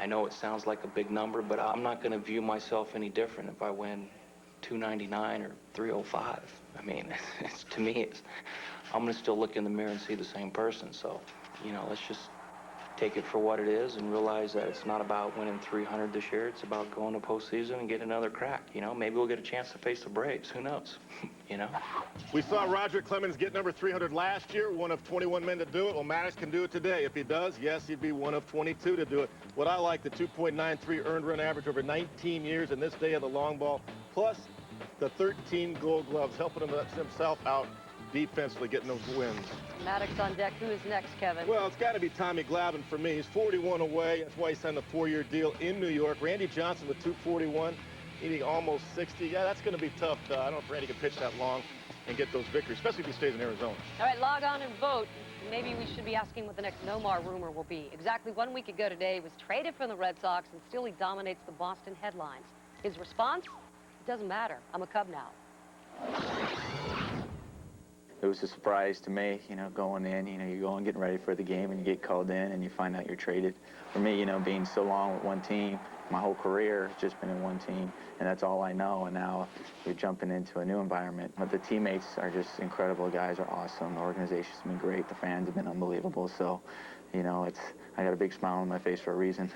I know it sounds like a big number, but I'm not going to view myself any different if I win 299 or 305. I mean, to me, I'm going to still look in the mirror and see the same person. So, you know, let's just take it for what it is and realize that it's not about winning 300 this year. It's about going to postseason and getting another crack. You know, maybe we'll get a chance to face the Braves. Who knows? You know? We saw Roger Clemens get number 300 last year, one of 21 men to do it. Well, Maddux can do it today. If he does, yes, he'd be one of 22 to do it. What I like, the 2.93 earned run average over 19 years in this day of the long ball, plus the 13 gold gloves, helping himself out defensively, getting those wins. Maddux on deck. Who is next, Kevin? Well, it's got to be Tommy Glavine for me. He's 41 away. That's why he signed a 4-year deal in New York. Randy Johnson with 241, needing almost 60. Yeah, that's going to be tough. I don't know if Randy can pitch that long and get those victories, especially if he stays in Arizona. All right, log on and vote. Maybe we should be asking what the next Nomar rumor will be. Exactly 1 week ago today, he was traded from the Red Sox, and still he dominates the Boston headlines. His response? It doesn't matter. I'm a Cub now. It was a surprise to me, you know, going in, you know, you go and getting ready for the game and you get called in and you find out you're traded. For me, you know, being so long with one team, my whole career has just been in one team, and that's all I know. And now you're jumping into a new environment. But the teammates are just incredible. The guys are awesome. The organization's been great. The fans have been unbelievable. So, you know, I got a big smile on my face for a reason.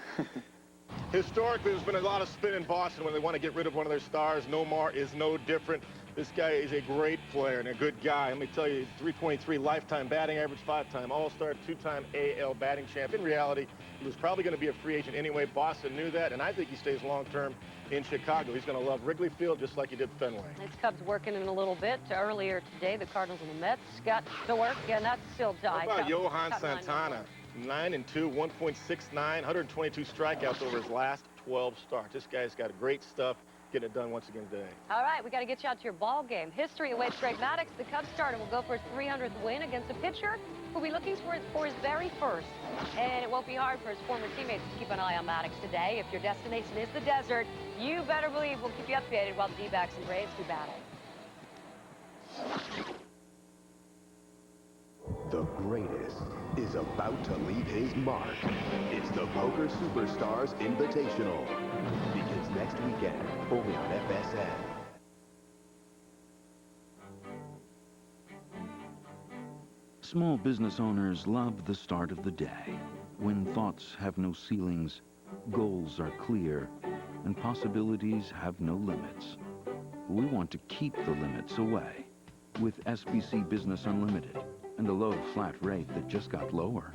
Historically, there's been a lot of spin in Boston when they want to get rid of one of their stars. Nomar is no different. This guy is a great player and a good guy. Let me tell you, 323 lifetime batting average, 5-time All-Star, 2-time AL batting champ. In reality, he was probably going to be a free agent anyway. Boston knew that, and I think he stays long-term in Chicago. He's going to love Wrigley Field just like he did Fenway. This Cubs working in a little bit. Earlier today, the Cardinals and the Mets got to work, and that's still tied. How about Johan Santana? 9-2, 1.69, 122 strikeouts over his last 12 starts. This guy's got great stuff. Getting it done once again today. All right, we got to get you out to your ball game. History awaits Greg Maddux. The Cubs starter will go for his 300th win against a pitcher who'll be looking for his very first. And it won't be hard for his former teammates to keep an eye on Maddux today. If your destination is the desert, you better believe we'll keep you updated while the D-backs and Braves do battle. The greatest is about to leave his mark. It's the Poker Superstars Invitational. Begins next weekend, only on FSN. Small business owners love the start of the day, when thoughts have no ceilings, goals are clear, and possibilities have no limits. We want to keep the limits away with SBC Business Unlimited and a low flat rate that just got lower.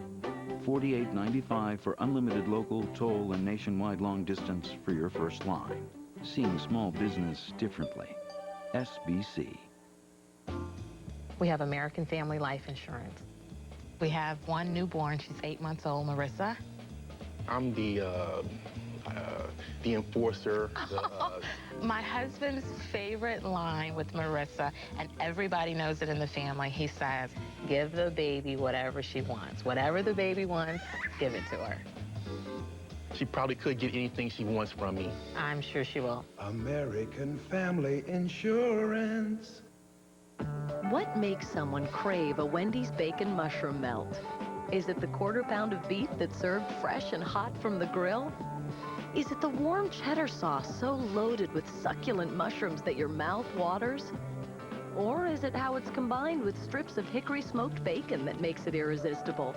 $48.95 for unlimited local, toll, and nationwide long distance for your first line. Seeing small business differently. SBC. We have American Family Life Insurance. We have one newborn. She's 8 months old, Marissa. I'm the enforcer. My husband's favorite line with Marissa, and everybody knows it in the family, he says, give the baby whatever she wants. Whatever the baby wants, give it to her. She probably could get anything she wants from me. I'm sure she will. American Family Insurance. What makes someone crave a Wendy's bacon mushroom melt? Is it the quarter pound of beef that's served fresh and hot from the grill? Is it the warm cheddar sauce so loaded with succulent mushrooms that your mouth waters? Or is it how it's combined with strips of hickory smoked bacon that makes it irresistible?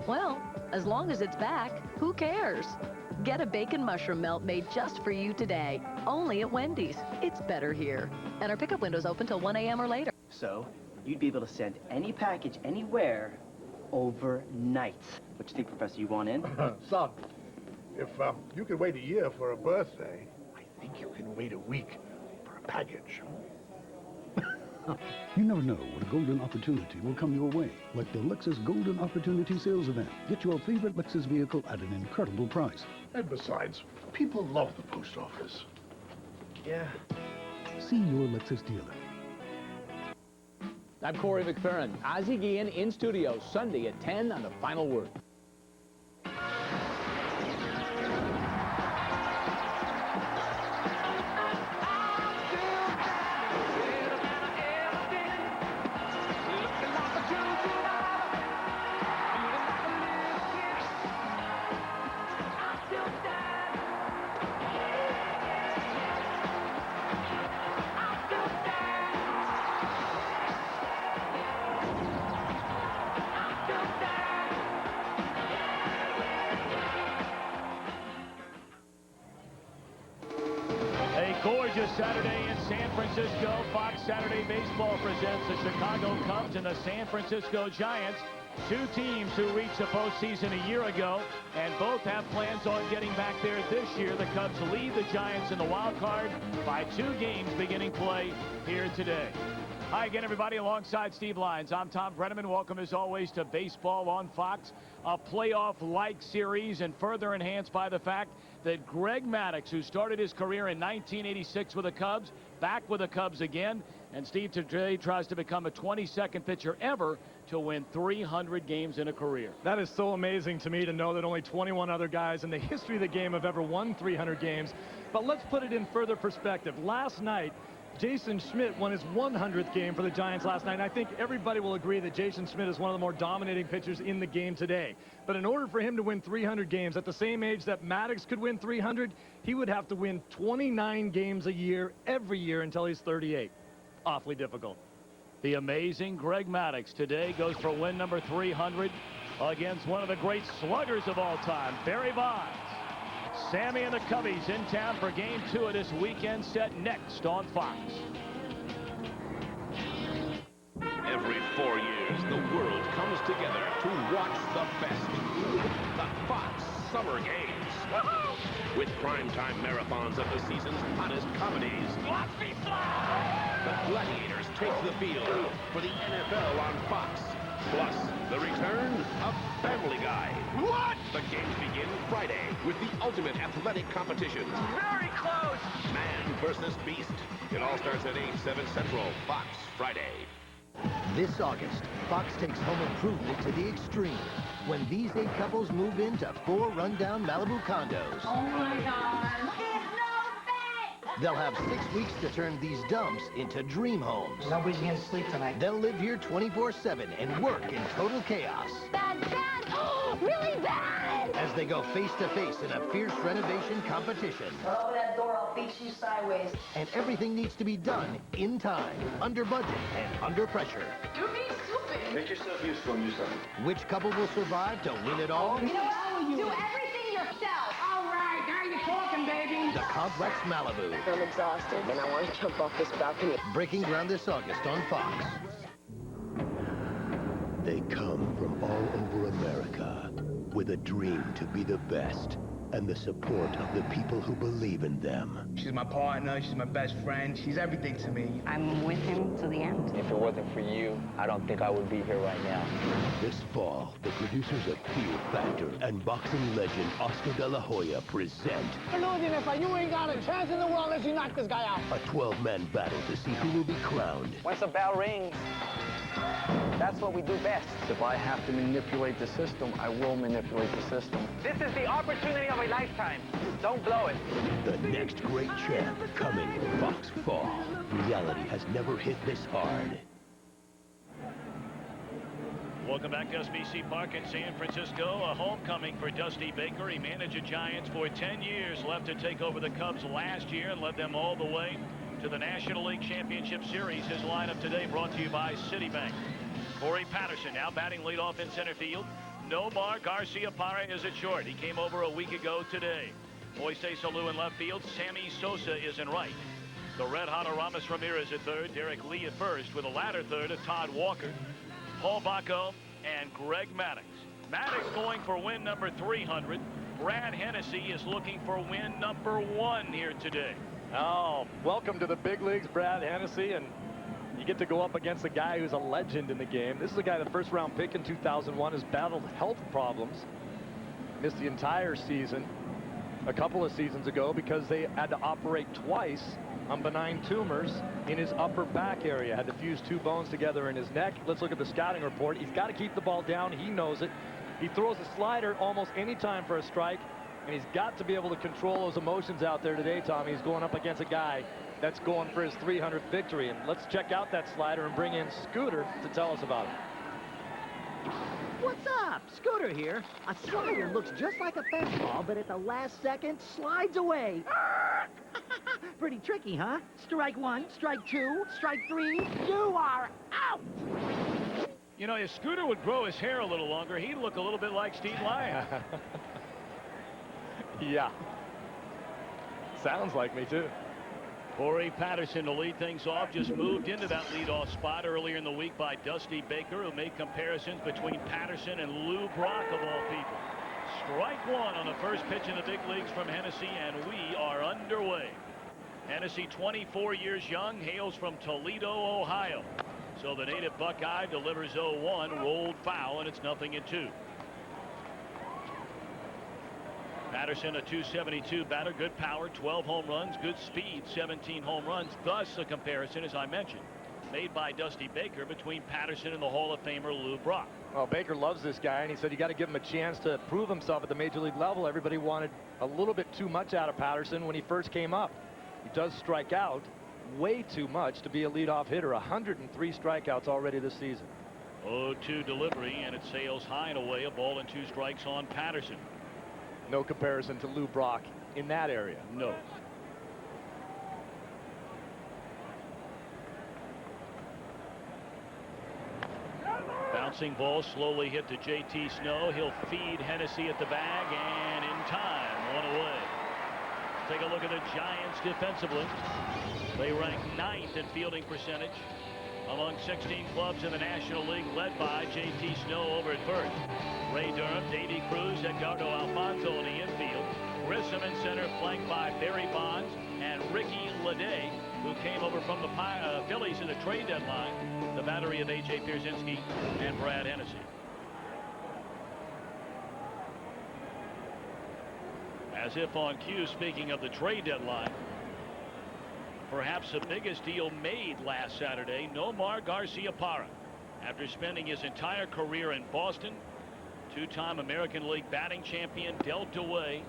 Well, as long as it's back, who cares? Get a bacon mushroom melt made just for you today, only at Wendy's. It's better here. And our pickup window's open till 1 a.m. or later. So, you'd be able to send any package anywhere overnight. What you think, Professor? You want in? Son, if you could wait a year for a birthday, I think you can wait a week for a package. You never know what a golden opportunity will come your way, like the Lexus Golden Opportunity Sales Event. Get your favorite Lexus vehicle at an incredible price. And besides, people love the post office. Yeah. See your Lexus dealer. I'm Corey McFerrin. Ozzie Guillen in studio Sunday at 10 on The Final Word. Still Gorgeous Saturday in San Francisco. Fox Saturday Baseball presents the Chicago Cubs and the San Francisco Giants. Two teams who reached the postseason a year ago, and both have plans on getting back there this year. The Cubs lead the Giants in the wild card by 2 games beginning play here today. Hi again, everybody. Alongside Steve Lyons, I'm Tom Brenneman. Welcome, as always, to Baseball on Fox, a playoff-like series, and further enhanced by the fact that Greg Maddux, who started his career in 1986 with the Cubs, back with the Cubs again, and Steve today tries to become a 22nd pitcher ever to win 300 games in a career. That is so amazing to me to know that only 21 other guys in the history of the game have ever won 300 games. But let's put it in further perspective. Last night, Jason Schmidt won his 100th game for the Giants last night, and I think everybody will agree that Jason Schmidt is one of the more dominating pitchers in the game today. But in order for him to win 300 games at the same age that Maddux could win 300, he would have to win 29 games a year every year until he's 38. Awfully difficult. The amazing Greg Maddux today goes for win number 300 against one of the great sluggers of all time, Barry Bonds. Sammy and the Cubbies in town for Game 2 of this weekend set next on Fox. Every 4 years, the world comes together to watch the best. The Fox Summer Games. With primetime marathons of the season's hottest comedies. Watch me fly! The Gladiators take the field for the NFL on Fox. Plus, the return of Family Guy. What? The games begin Friday with the ultimate athletic competition. Very close! Man versus Beast. It all starts at 8, 7 Central, Fox, Friday. This August, Fox takes home improvement to the extreme when these 8 couples move into 4 rundown Malibu condos. Oh my God! There's no bed! They'll have 6 weeks to turn these dumps into dream homes. Nobody's gonna sleep tonight. They'll live here 24/7 and work in total chaos. Bad, bad! Oh, really bad! As they go face to face in a fierce renovation competition. Open that door, I'll beat you sideways. And everything needs to be done in time, under budget, and under pressure. You're being stupid! Make yourself useful and use something. Which couple will survive to win it all? You know what? Do everything yourself! All right, now you're talking, baby! The Complex Malibu. I'm exhausted, and I want to jump off this balcony. Breaking ground this August on Fox. They come from all over America with a dream to be the best and the support of the people who believe in them. She's my partner, she's my best friend, she's everything to me. I'm with him to the end. If it wasn't for you, I don't think I would be here right now. This fall, the producers of Fear Factor and boxing legend Oscar De La Hoya present You ain't got a chance in the world unless you knock this guy out. a 12-man battle to see who will be crowned. Once the bell rings, that's what we do best. If I have to manipulate the system, I will manipulate the system. This is the opportunity of a lifetime. Don't blow it. The next great champ coming Fox Fall. Reality has never hit this hard. Welcome back to SBC Park in San Francisco. A homecoming for Dusty Baker. He managed the Giants for 10 years, left to take over the Cubs last year and led them all the way to the National League Championship Series. His lineup today brought to you by Citibank. Corey Patterson now batting leadoff in center field. Nomar Garcia-Parra is at short. He came over a week ago today. Moises Alou in left field. Sammy Sosa is in right. The red-hot Aramis Ramirez at third. Derrek Lee at first, with a ladder third of Todd Walker, Paul Bacco, and Greg Maddux. Maddux going for win number 300. Brad Hennessy is looking for win number 1 here today. Oh, welcome to the big leagues, Brad Hennessy, and you get to go up against a guy who's a legend in the game. This is a guy, the first-round pick in 2001, has battled health problems. Missed the entire season a couple of seasons ago because they had to operate twice on benign tumors in his upper back area. Had to fuse 2 bones together in his neck. Let's look at the scouting report. He's got to keep the ball down. He knows it. He throws a slider almost any time for a strike, and he's got to be able to control those emotions out there today, Tommy. He's going up against a guy that's going for his 300th victory. And let's check out that slider and bring in Scooter to tell us about it. What's up? Scooter here. A slider looks just like a fastball, but at the last second slides away. Pretty tricky, huh? Strike 1, strike 2, strike 3. You are out! You know, if Scooter would grow his hair a little longer, he'd look a little bit like Steve Lyons. Yeah. Sounds like me, too. Corey Patterson to lead things off, just moved into that leadoff spot earlier in the week by Dusty Baker, who made comparisons between Patterson and Lou Brock, of all people. Strike one on the first pitch in the big leagues from Hennessy, and we are underway. Hennessy, 24 years young, hails from Toledo, Ohio. So the native Buckeye delivers 0-1, rolled foul, and it's 0-2. Patterson, a .272 batter, good power, 12 home runs, good speed, 17 home runs. Thus, the comparison, as I mentioned, made by Dusty Baker between Patterson and the Hall of Famer Lou Brock. Well, Baker loves this guy, and he said you got to give him a chance to prove himself at the major league level. Everybody wanted a little bit too much out of Patterson when he first came up. He does strike out way too much to be a leadoff hitter. 103 strikeouts already this season. 0-2 delivery, and it sails high and away. A ball and 2 strikes on Patterson. No comparison to Lou Brock in that area. No. Bouncing ball slowly hit to J.T. Snow. He'll feed Hennessy at the bag, and in time, one away. Take a look at the Giants defensively. They rank 9th in fielding percentage among 16 clubs in the National League, led by J.T. Snow over at first. Ray Durham, Davey Cruz, Edgardo Alfonso in the infield. Grissom in center, flanked by Barry Bonds and Ricky Leday, who came over from the Phillies in the trade deadline. The battery of A.J. Pierzynski and Brad Hennessy. As if on cue, speaking of the trade deadline, perhaps the biggest deal made last Saturday, Nomar Garciaparra. After spending his entire career in Boston, two-time American League batting champion, dealt away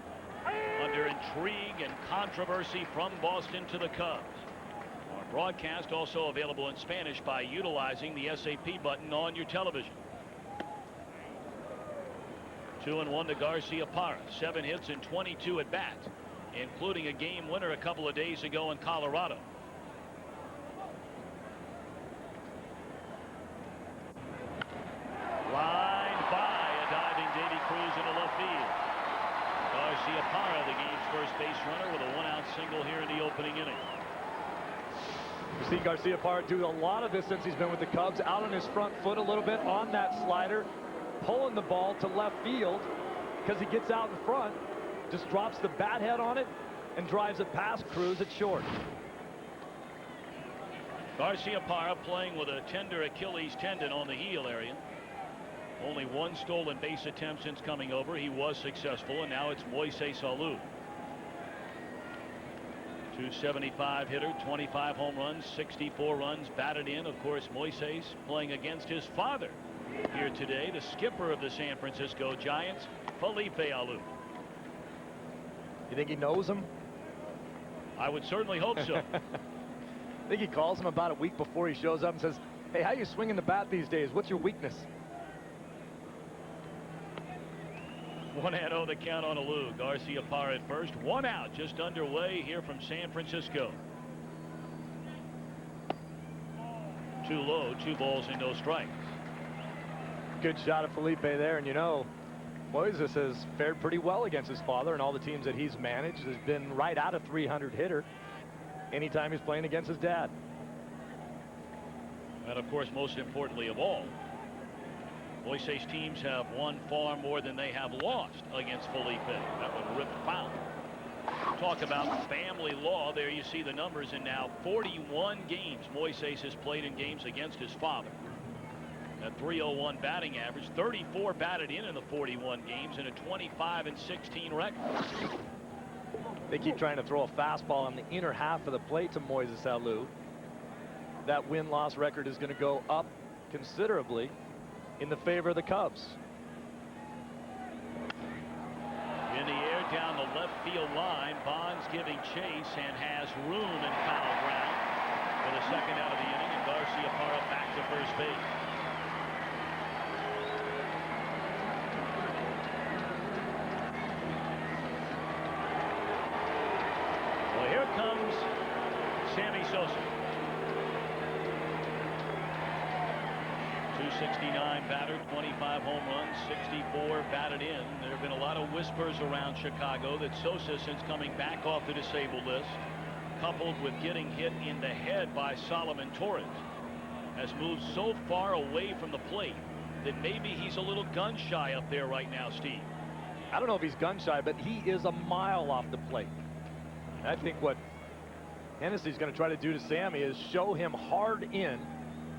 under intrigue and controversy from Boston to the Cubs. Our broadcast also available in Spanish by utilizing the SAP button on your television. 2-1 to Garciaparra, 7 hits and 22 at bat, including a game winner a couple of days ago in Colorado. Line by a diving Davey Cruz into left field. Garciaparra, the game's first base runner, with a 1-out single here in the opening inning. You see Garciaparra do a lot of this since he's been with the Cubs, out on his front foot a little bit on that slider, pulling the ball to left field because he gets out in front, just drops the bat head on it and drives it past Cruz at short. Garciaparra playing with a tender Achilles tendon on the heel area. Only 1 stolen base attempt since coming over. He was successful, and now it's Moises Alou. .275 hitter, 25 home runs, 64 runs batted in. Of course, Moises playing against his father here today, the skipper of the San Francisco Giants, Felipe Alou. You think he knows him? I would certainly hope so. I think he calls him about a week before he shows up and says, hey, how you swinging the bat these days? What's your weakness? 1-0 the count on Alou. Garciaparra at first. 1 out, just underway here from San Francisco. Too low, 2 balls and no strikes. Good shot of Felipe there, and you know, Moises has fared pretty well against his father, and all the teams that he's managed has been right at a 300 hitter anytime he's playing against his dad. And of course, most importantly of all, Moises' teams have won far more than they have lost against Felipe. That one ripped foul. Talk about family law. There you see the numbers, and now 41 games Moises has played in games against his father. A .301 batting average, 34 batted in the 41 games, and a 25-16 record. They keep trying to throw a fastball on the inner half of the plate to Moises Alou. That win-loss record is going to go up considerably in the favor of the Cubs. In the air down the left field line, Bonds giving chase and has room in foul ground for the second out of the inning, and Garciaparra back to first base. Well, here comes Sammy Sosa. 269 batter, 25 home runs, 64 batted in. There have been a lot of whispers around Chicago that Sosa, since coming back off the disabled list, coupled with getting hit in the head by Solomon Torres, has moved so far away from the plate that maybe he's a little gun-shy up there right now, Steve. I don't know if he's gun-shy, but he is a mile off the plate. And I think what Hennessy's going to try to do to Sammy is show him hard in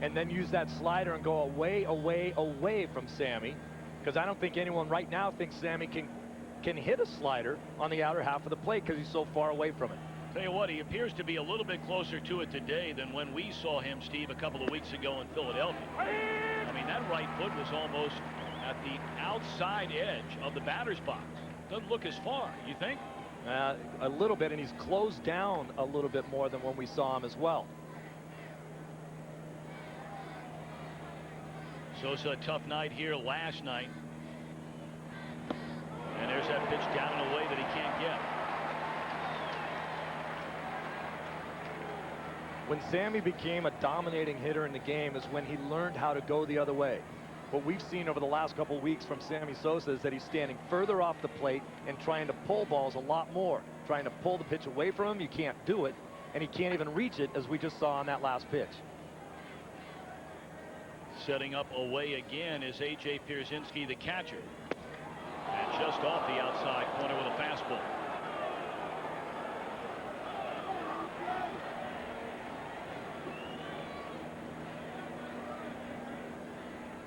and then use that slider and go away, away, away from Sammy, because I don't think anyone right now thinks Sammy can hit a slider on the outer half of the plate because he's so far away from it. Tell you what, he appears to be a little bit closer to it today than when we saw him, Steve, a couple of weeks ago in Philadelphia. I mean, that right foot was almost at the outside edge of the batter's box. Doesn't look as far, you think? A little bit, and he's closed down a little bit more than when we saw him as well. Sosa, a tough night here last night. And there's that pitch down and away that he can't get. When Sammy became a dominating hitter in the game is when he learned how to go the other way. What we've seen over the last couple of weeks from Sammy Sosa is that he's standing further off the plate and trying to pull balls a lot more. Trying to pull the pitch away from him, you can't do it, and he can't even reach it, as we just saw on that last pitch. Setting up away again is A.J. Pierzynski, the catcher. And just off the outside corner with a fastball.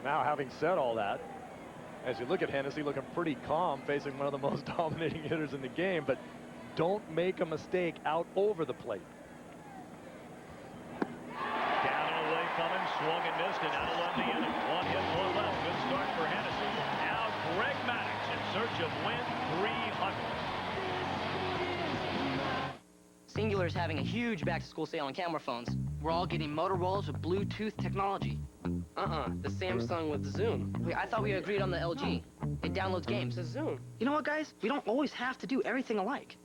Now, having said all that, as you look at Hennessy looking pretty calm, facing one of the most dominating hitters in the game, but don't make a mistake out over the plate. Down and away from him, swung and missed, and out of the inning. One hit, one left. Good start for Hennessy. Now Greg Maddux in search of win 300. Singular's having a huge back-to-school sale on camera phones. We're all getting Motorola's with Bluetooth technology. The Samsung with Zoom. Wait, I thought we agreed on the LG. It downloads games. The Zoom. You know what, guys? We don't always have to do everything alike.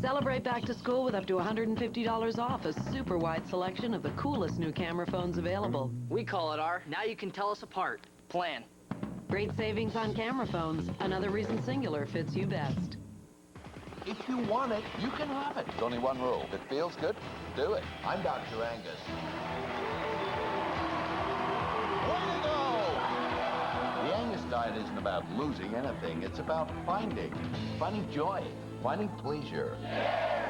Celebrate back to school with up to $150 off a super wide selection of the coolest new camera phones available. We call it our Now You Can Tell Us Apart plan. Great savings on camera phones. Another reason Singular fits you best. If you want it, you can have it. There's only one rule. If it feels good, do it. I'm Dr. Angus. Way to go! The Angus diet isn't about losing anything. It's about finding joy, finding pleasure.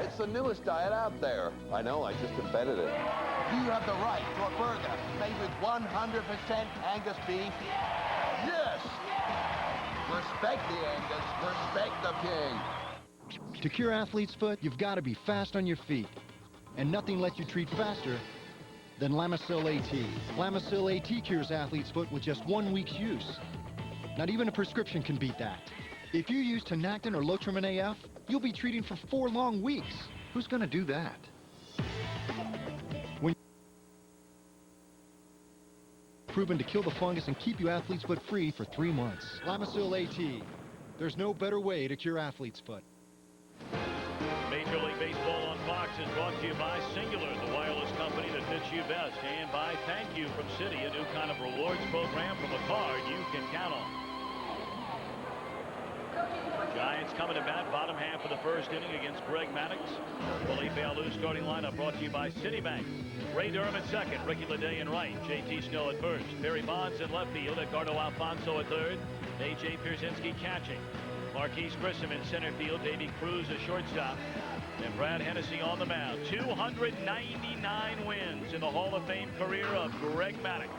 It's the newest diet out there. I know, I just invented it. You have the right to a burger made with 100% Angus beef. Yes! Respect the Angus. Respect the king. To cure athlete's foot, you've got to be fast on your feet. And nothing lets you treat faster than Lamisil AT. Lamisil AT cures athlete's foot with just 1 week's use. Not even a prescription can beat that. If you use Tinactin or Lotrimin AF, you'll be treating for 4 long weeks. Who's going to do that? When proven to kill the fungus and keep you athlete's foot free for 3 months. Lamisil AT. There's no better way to cure athlete's foot. Major League Baseball on Fox is brought to you by Singular, the wireless company that fits you best, and by Thank You from Citi, a new kind of rewards program from a card you can count on. Giants coming to bat, bottom half of the first inning against Greg Maddux. Felipe Alou starting lineup brought to you by Citibank. Ray Durham at second, Ricky Leday in right, JT Snow at first, Barry Bonds in left field, Edgardo Alfonso at third, A.J. Pierzynski catching. Marquise Grissom in center field, Davey Cruz at shortstop, and Brad Hennessy on the mound. 299 wins in the Hall of Fame career of Greg Maddux.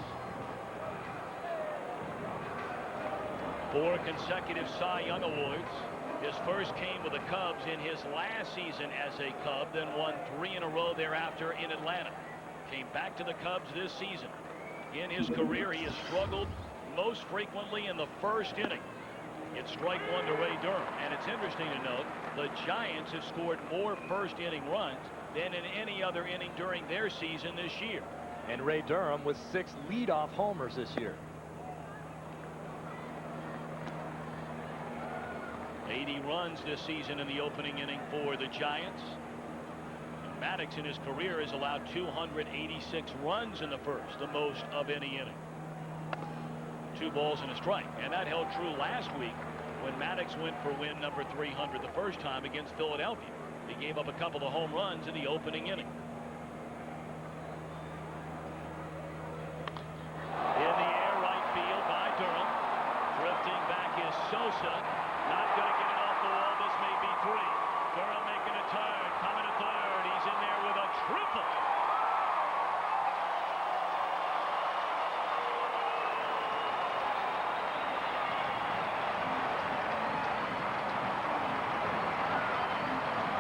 4 consecutive Cy Young Awards. His first came with the Cubs in his last season as a Cub, then won 3 in a row thereafter in Atlanta. Came back to the Cubs this season. In his career, he has struggled most frequently in the first inning. It's strike 1 to Ray Durham, and it's interesting to note the Giants have scored more first inning runs than in any other inning during their season this year. And Ray Durham with 6 leadoff homers this year. 80 runs this season in the opening inning for the Giants. And Maddux in his career has allowed 286 runs in the first, the most of any inning. 2 balls and a strike, and that held true last week when Maddux went for win number 300 the first time against Philadelphia. He gave up a couple of home runs in the opening inning. In the air, right field by Durham. Drifting back is Sosa. Not going to get it off the wall. This may be 3. Durham making a turn. Coming to third. He's in there with a triple.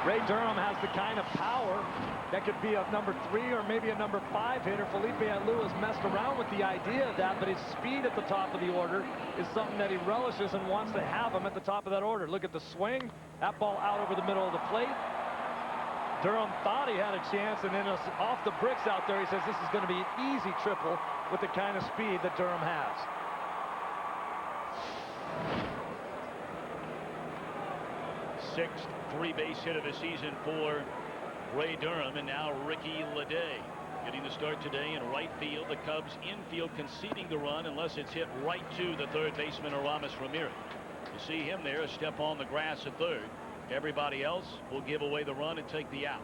Ray Durham has the kind of power that could be a number 3 or maybe a number 5 hitter. Felipe Alou has messed around with the idea of that, but his speed at the top of the order is something that he relishes and wants to have him at the top of that order. Look at the swing. That ball out over the middle of the plate. Durham thought he had a chance, and then off the bricks out there, he says this is going to be an easy triple with the kind of speed that Durham has. Sixth 3-base hit of the season for Ray Durham, and now Ricky Leday getting the start today in right field. The Cubs infield conceding the run unless it's hit right to the third baseman, Aramis Ramirez. You see him there, a step on the grass at third. Everybody else will give away the run and take the out.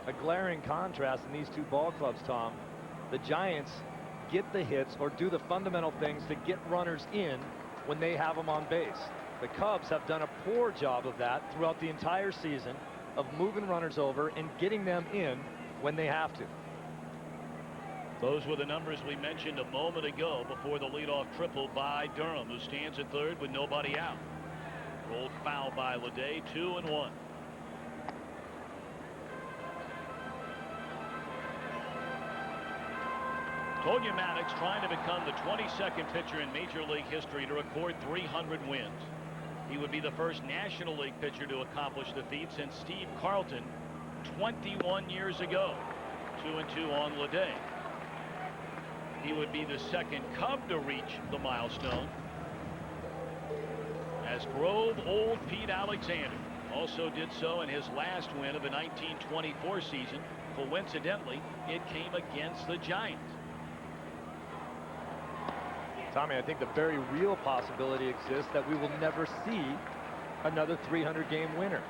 A glaring contrast in these two ball clubs, Tom. The Giants get the hits or do the fundamental things to get runners in when they have them on base. The Cubs have done a poor job of that throughout the entire season, of moving runners over and getting them in when they have to. Those were the numbers we mentioned a moment ago before the leadoff triple by Durham, who stands at third with nobody out. Rolled foul by Leday, 2-1. Told you Maddux trying to become the 22nd pitcher in Major League history to record 300 wins. He would be the first National League pitcher to accomplish the feat since Steve Carlton 21 years ago. 2-2 on Leday. He would be the second Cub to reach the milestone, as Grove old Pete Alexander also did so in his last win of the 1924 season. Coincidentally, it came against the Giants. Tommy, I think the very real possibility exists that we will never see another 300-game winner.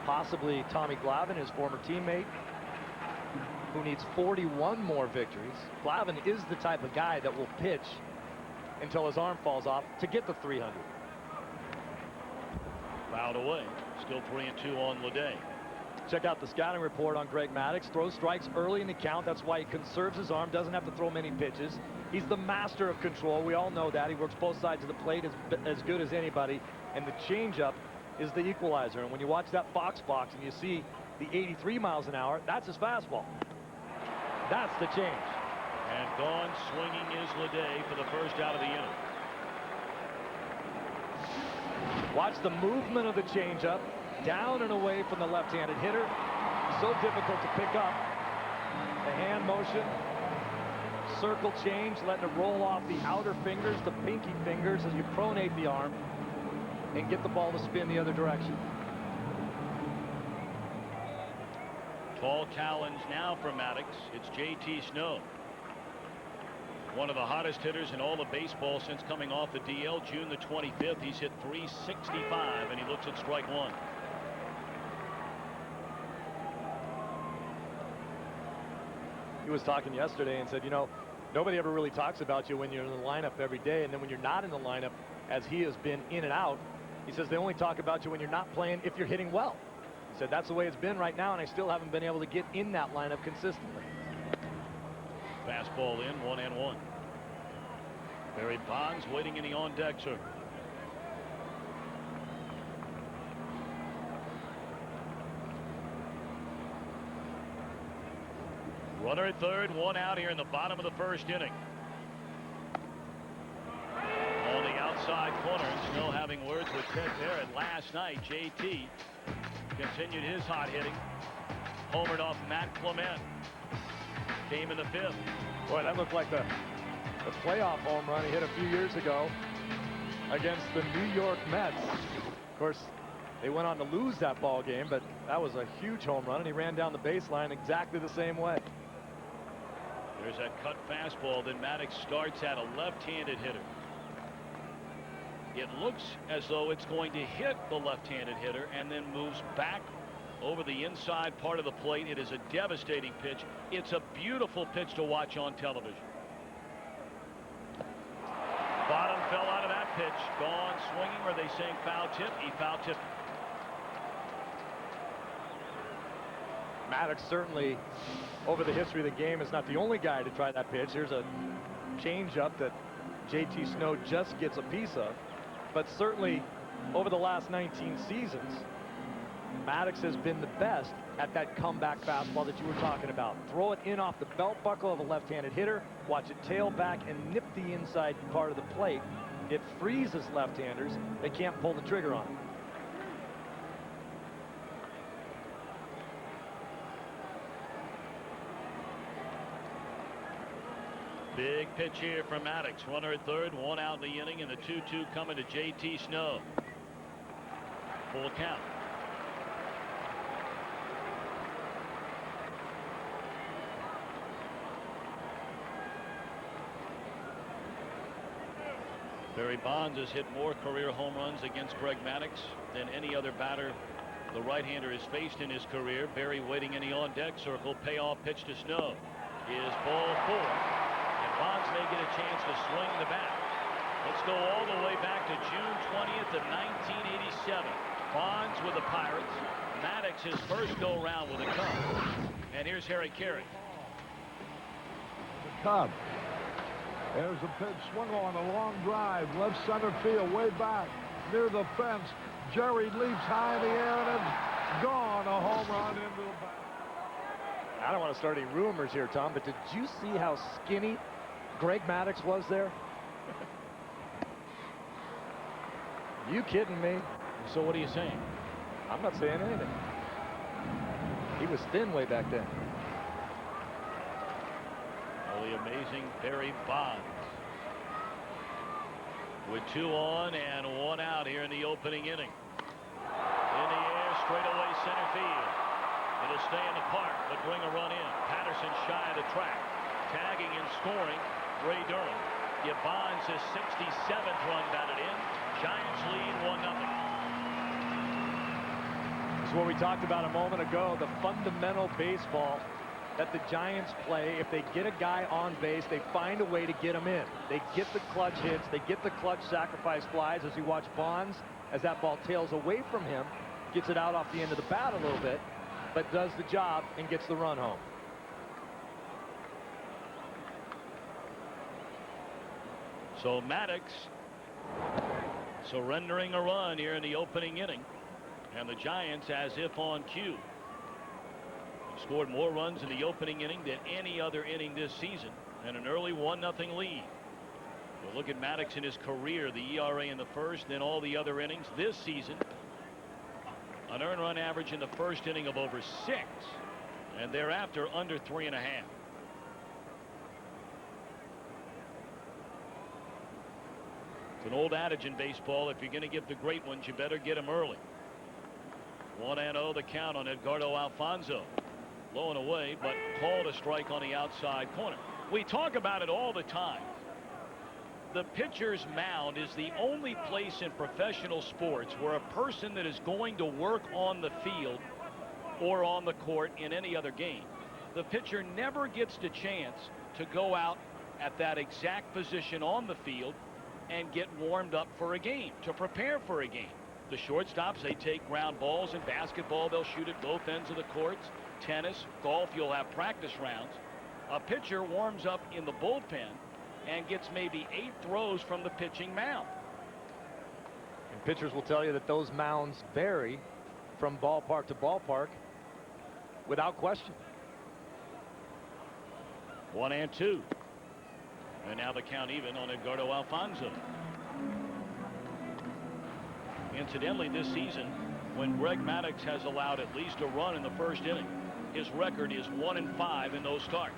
Possibly Tommy Glavine, his former teammate, who needs 41 more victories. Glavine is the type of guy that will pitch until his arm falls off to get the 300. Fouled away. Still 3-2 on Leday. Check out the scouting report on Greg Maddux. Throws strikes early in the count. That's why he conserves his arm, doesn't have to throw many pitches. He's the master of control. We all know that. He works both sides of the plate as good as anybody. And the changeup is the equalizer. And when you watch that Fox box and you see the 83 miles an hour, that's his fastball. That's the change. And gone swinging is Leday for the first out of the inning. Watch the movement of the changeup down and away from the left-handed hitter. So difficult to pick up. The hand motion. Circle change, letting it roll off the outer fingers, the pinky fingers, as you pronate the arm and get the ball to spin the other direction. Tall challenge now for Maddux. It's J.T. Snow. One of the hottest hitters in all of baseball since coming off the DL June the 25th. He's hit .365, and he looks at strike one. He was talking yesterday and said, you know, nobody ever really talks about you when you're in the lineup every day, and then when you're not in the lineup, as he has been in and out, he says they only talk about you when you're not playing if you're hitting well. He said that's the way it's been right now, and I still haven't been able to get in that lineup consistently. Fastball in, 1-1. Barry Bonds waiting in the on-deck circle. Runner at third, one out here in the bottom of the first inning. On the outside corner, and Snow having words with Ted Barrett last night. JT continued his hot hitting. Homered off Matt Clement. Came in the fifth. Boy, that looked like the playoff home run he hit a few years ago against the New York Mets. Of course, they went on to lose that ball game, but that was a huge home run, and he ran down the baseline exactly the same way. There's that cut fastball. Then Maddux starts at a left-handed hitter. It looks as though it's going to hit the left-handed hitter and then moves back over the inside part of the plate. It is a devastating pitch. It's a beautiful pitch to watch on television. Bottom fell out of that pitch. Gone swinging. Are they saying foul tip? He foul tipped. Maddux certainly, over the history of the game, is not the only guy to try that pitch. Here's a changeup that JT Snow just gets a piece of. But certainly, over the last 19 seasons, Maddux has been the best at that comeback fastball that you were talking about. Throw it in off the belt buckle of a left-handed hitter, watch it tail back and nip the inside part of the plate. It freezes left-handers. They can't pull the trigger on it. Big pitch here from Maddux. Runner at third, one out in the inning, and the 2-2 coming to JT Snow. Full count. Barry Bonds has hit more career home runs against Greg Maddux than any other batter the right-hander has faced in his career. Barry waiting in the on-deck circle. Payoff pitch to Snow is ball 4. And Bonds may get a chance to swing the bat. Let's go all the way back to June 20th of 1987. Bonds with the Pirates. Maddux his first go-round with the Cubs. And here's Harry Carey. The Cubs. There's a pitch swung on a long drive, left center field, way back near the fence. Jerry leaps high in the air and it's gone. A home run into the back. I don't want to start any rumors here, Tom, but did you see how skinny Greg Maddux was there? You kidding me? So what are you saying? I'm not saying anything. He was thin way back then. The amazing Barry Bonds with 2 on and 1 out here in the opening inning. In the air, straight away center field. It'll stay in the park, but bring a run in. Patterson shy of the track. Tagging and scoring, Ray Durham. Give Bonds his 67th run batted in. Giants lead 1-0. This is what we talked about a moment ago, the fundamental baseball that the Giants play. If they get a guy on base, they find a way to get him in. They get the clutch hits. They get the clutch sacrifice flies. As you watch Bonds, as that ball tails away from him, gets it out off the end of the bat a little bit, but does the job and gets the run home. So Maddux surrendering a run here in the opening inning. And the Giants, as if on cue, scored more runs in the opening inning than any other inning this season, and an early 1-0 lead. We'll look at Maddux in his career, the ERA in the first, then all the other innings this season. An earned run average in the first inning of over 6, and thereafter under 3.5. It's an old adage in baseball: if you're going to get the great ones, you better get them early. 1-0 the count on Edgardo Alfonzo. Low and away, but called a strike on the outside corner. We talk about it all the time. The pitcher's mound is the only place in professional sports where a person that is going to work on the field or on the court in any other game, the pitcher never gets the chance to go out at that exact position on the field and get warmed up for a game, to prepare for a game. The shortstops, they take ground balls. In basketball, they'll shoot at both ends of the courts. Tennis, golf, you'll have practice rounds. A pitcher warms up in the bullpen and gets maybe 8 throws from the pitching mound. And pitchers will tell you that those mounds vary from ballpark to ballpark without question. 1-2. And now the count even on Edgardo Alfonzo. Incidentally, this season, when Greg Maddux has allowed at least a run in the first inning, his record is 1-5 in those starts.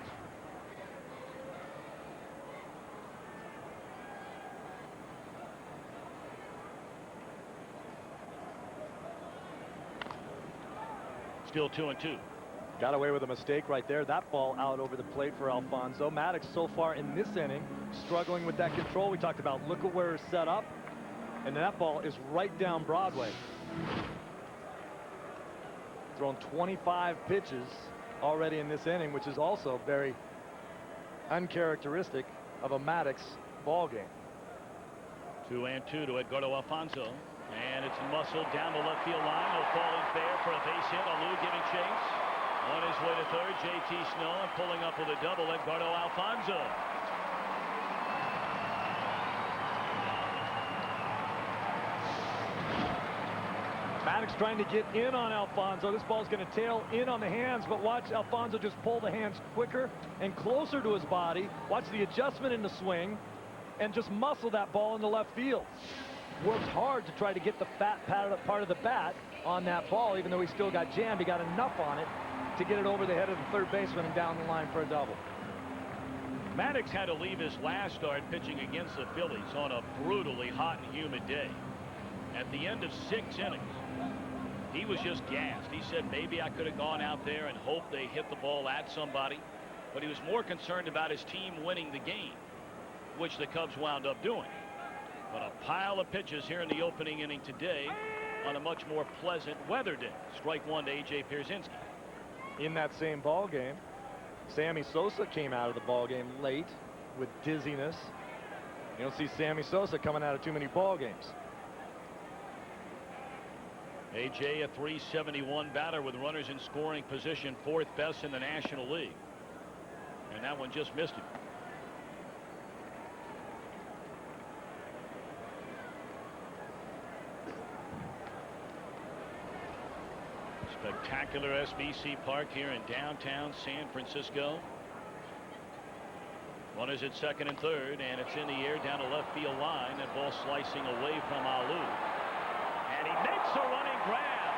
Still 2-2. Got away with a mistake right there. That ball out over the plate for Alfonzo. Maddux so far in this inning struggling with that control. We talked about look at where it's set up. and that ball is right down Broadway. Thrown 25 pitches already in this inning, which is also very uncharacteristic of a Maddux ball game. 2-2 to Edgardo Alfonso. And it's muscled down the left field line. Will fall in fair for a base hit. Alou giving chase. On his way to third, J.T. Snow, and pulling up with a double, Edgardo Alfonso. Maddux trying to get in on Alfonso. This ball's going to tail in on the hands, but watch Alfonso just pull the hands quicker and closer to his body. Watch the adjustment in the swing and just muscle that ball into left field. Worked hard to try to get the fat part of the bat on that ball. Even though he still got jammed, he got enough on it to get it over the head of the third baseman and down the line for a double. Maddux had to leave his last start pitching against the Phillies on a brutally hot and humid day. At the end of 6 innings, he was just gassed. He said maybe I could have gone out there and hoped they hit the ball at somebody, but he was more concerned about his team winning the game, which the Cubs wound up doing. But a pile of pitches here in the opening inning today on a much more pleasant weather day. Strike one to A.J. Pierzynski. In that same ball game, Sammy Sosa came out of the ball game late with dizziness. You don't see Sammy Sosa coming out of too many ball games. A.J. a .371 batter with runners in scoring position, 4th best in the National League. And that one just missed him. Spectacular SBC Park here in downtown San Francisco. Runners at second and third, and it's in the air down the left field line. That ball slicing away from Alou. And he makes a running grab.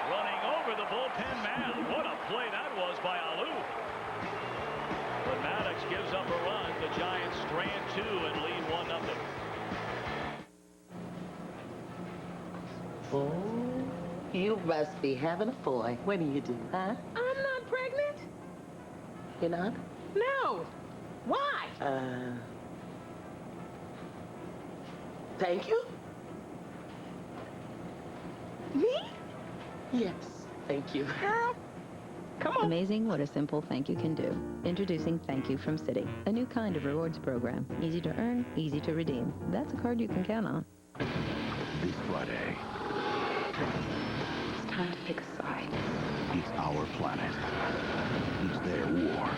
Running over the bullpen mound. What a play that was by Alou. But Maddux gives up a run. The Giants strand 2 and lead 1-0. Oh, you must be having a boy. What do you do, huh? I'm not pregnant. You're not? No. Why? Thank you? Me? Yes, thank you. Girl, come on. Amazing what a simple thank you can do. Introducing Thank You from Citi, a new kind of rewards program. Easy to earn, easy to redeem. That's a card you can count on. This Friday, It's time to pick a side. it's our planet. It's their war.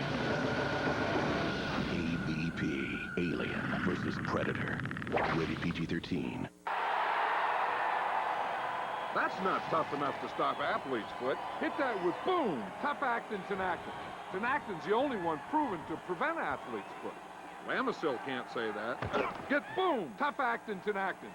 AVP, Alien versus Predator. Rated PG-13. That's not tough enough to stop athlete's foot. Hit that with boom, tough actin Tinactin. Tinactin's the only one proven to prevent athlete's foot. Lamisil can't say that. Get boom, tough actin Tinactin.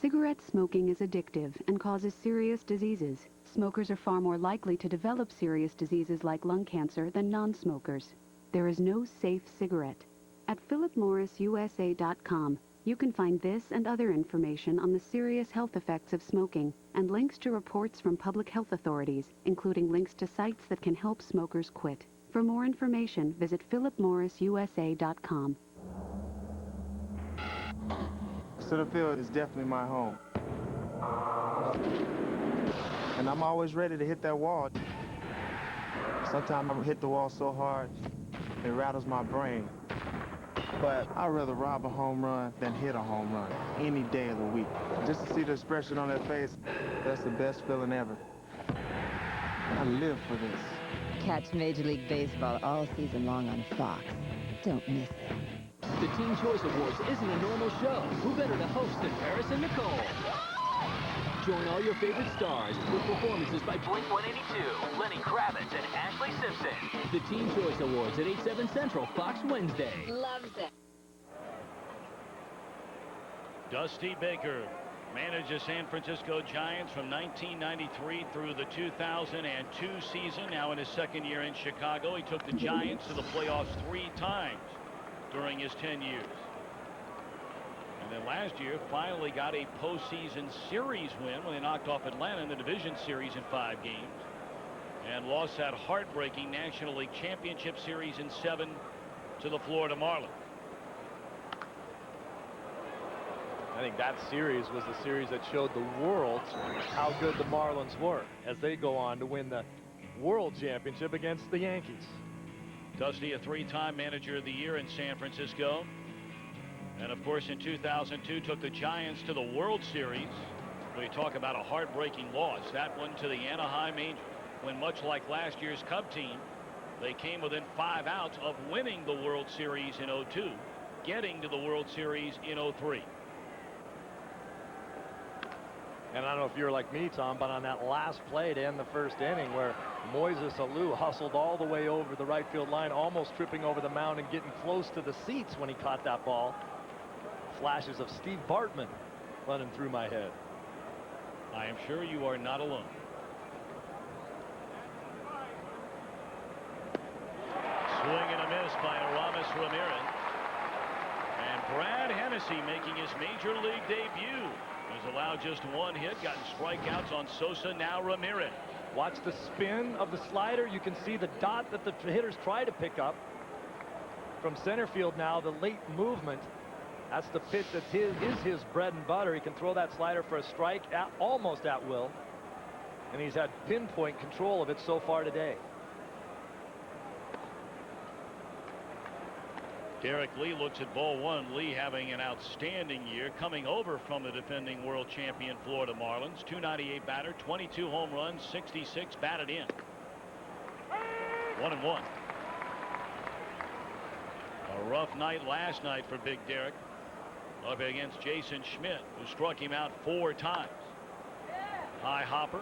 Cigarette smoking is addictive and causes serious diseases. Smokers are far more likely to develop serious diseases like lung cancer than non-smokers. There is no safe cigarette. At philipmorrisusa.com, you can find this and other information on the serious health effects of smoking and links to reports from public health authorities, including links to sites that can help smokers quit. For more information, visit philipmorrisusa.com. Center field is definitely my home. And I'm always ready to hit that wall. Sometimes I hit the wall so hard, it rattles my brain. But I'd rather rob a home run than hit a home run any day of the week. Just to see the expression on their face, that's the best feeling ever. I live for this. Catch Major League Baseball all season long on Fox. Don't miss it. The Teen Choice Awards isn't a normal show. Who better to host than Paris and Nicole? Join all your favorite stars with performances by Blink-182, Lenny Kravitz, and Ashley Simpson. The Teen Choice Awards at 8/7 Central, Fox Wednesday. Loves it. Dusty Baker managed the San Francisco Giants from 1993 through the 2002 season. Now in his second year in Chicago, he took the Giants to the playoffs 3 times during his 10 years. And then last year finally got a postseason series win when they knocked off Atlanta in the division series in 5 games and lost that heartbreaking National League Championship Series in 7 to the Florida Marlins. think that series was the series that showed the world how good the Marlins were as they go on to win the World Championship against the Yankees. Dusty, a 3-time Manager of the Year in San Francisco. And of course, in 2002, took the Giants to the World Series. We talk about a heartbreaking loss. That one to the Anaheim Angels, when much like last year's Cub team, they came within 5 outs of winning the World Series in 02, getting to the World Series in 03. And I don't know if you're like me, Tom, but on that last play to end the first inning where Moises Alou hustled all the way over the right field line, almost tripping over the mound and getting close to the seats when he caught that ball. Flashes of Steve Bartman running through my head. I am sure you are not alone. Swing and a miss by Aramis Ramirez. And Brad Hennessy making his major league debut. Has allowed just 1 hit, gotten strikeouts on Sosa, now Ramirez. Watch the spin of the slider. You can see the dot that the hitters try to pick up. From center field now, the late movement. That's the pitch that's his bread and butter. He can throw that slider for a strike almost at will. And he's had pinpoint control of it so far today. Derrek Lee looks at ball 1. Lee having an outstanding year, coming over from the defending world champion Florida Marlins. 298 batter, 22 home runs, 66 batted in. 1-1. A rough night last night for Big Derrek, up against Jason Schmidt, who struck him out 4 times. High hopper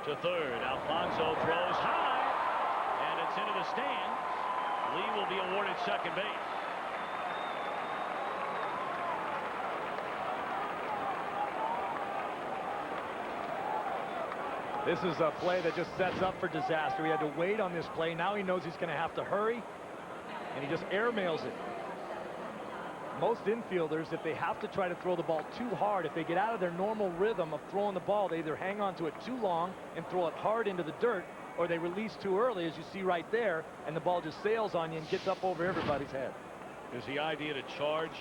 to third. Alfonso throws high, and it's into the stands. Lee will be awarded second base. This is a play that just sets up for disaster. He had to wait on this play. Now he knows he's going to have to hurry, and he just airmails it. Most infielders, if they have to try to throw the ball too hard, if they get out of their normal rhythm of throwing the ball, they either hang on to it too long and throw it hard into the dirt, or they release too early, as you see right there, and the ball just sails on you and gets up over everybody's head. Is the idea to charge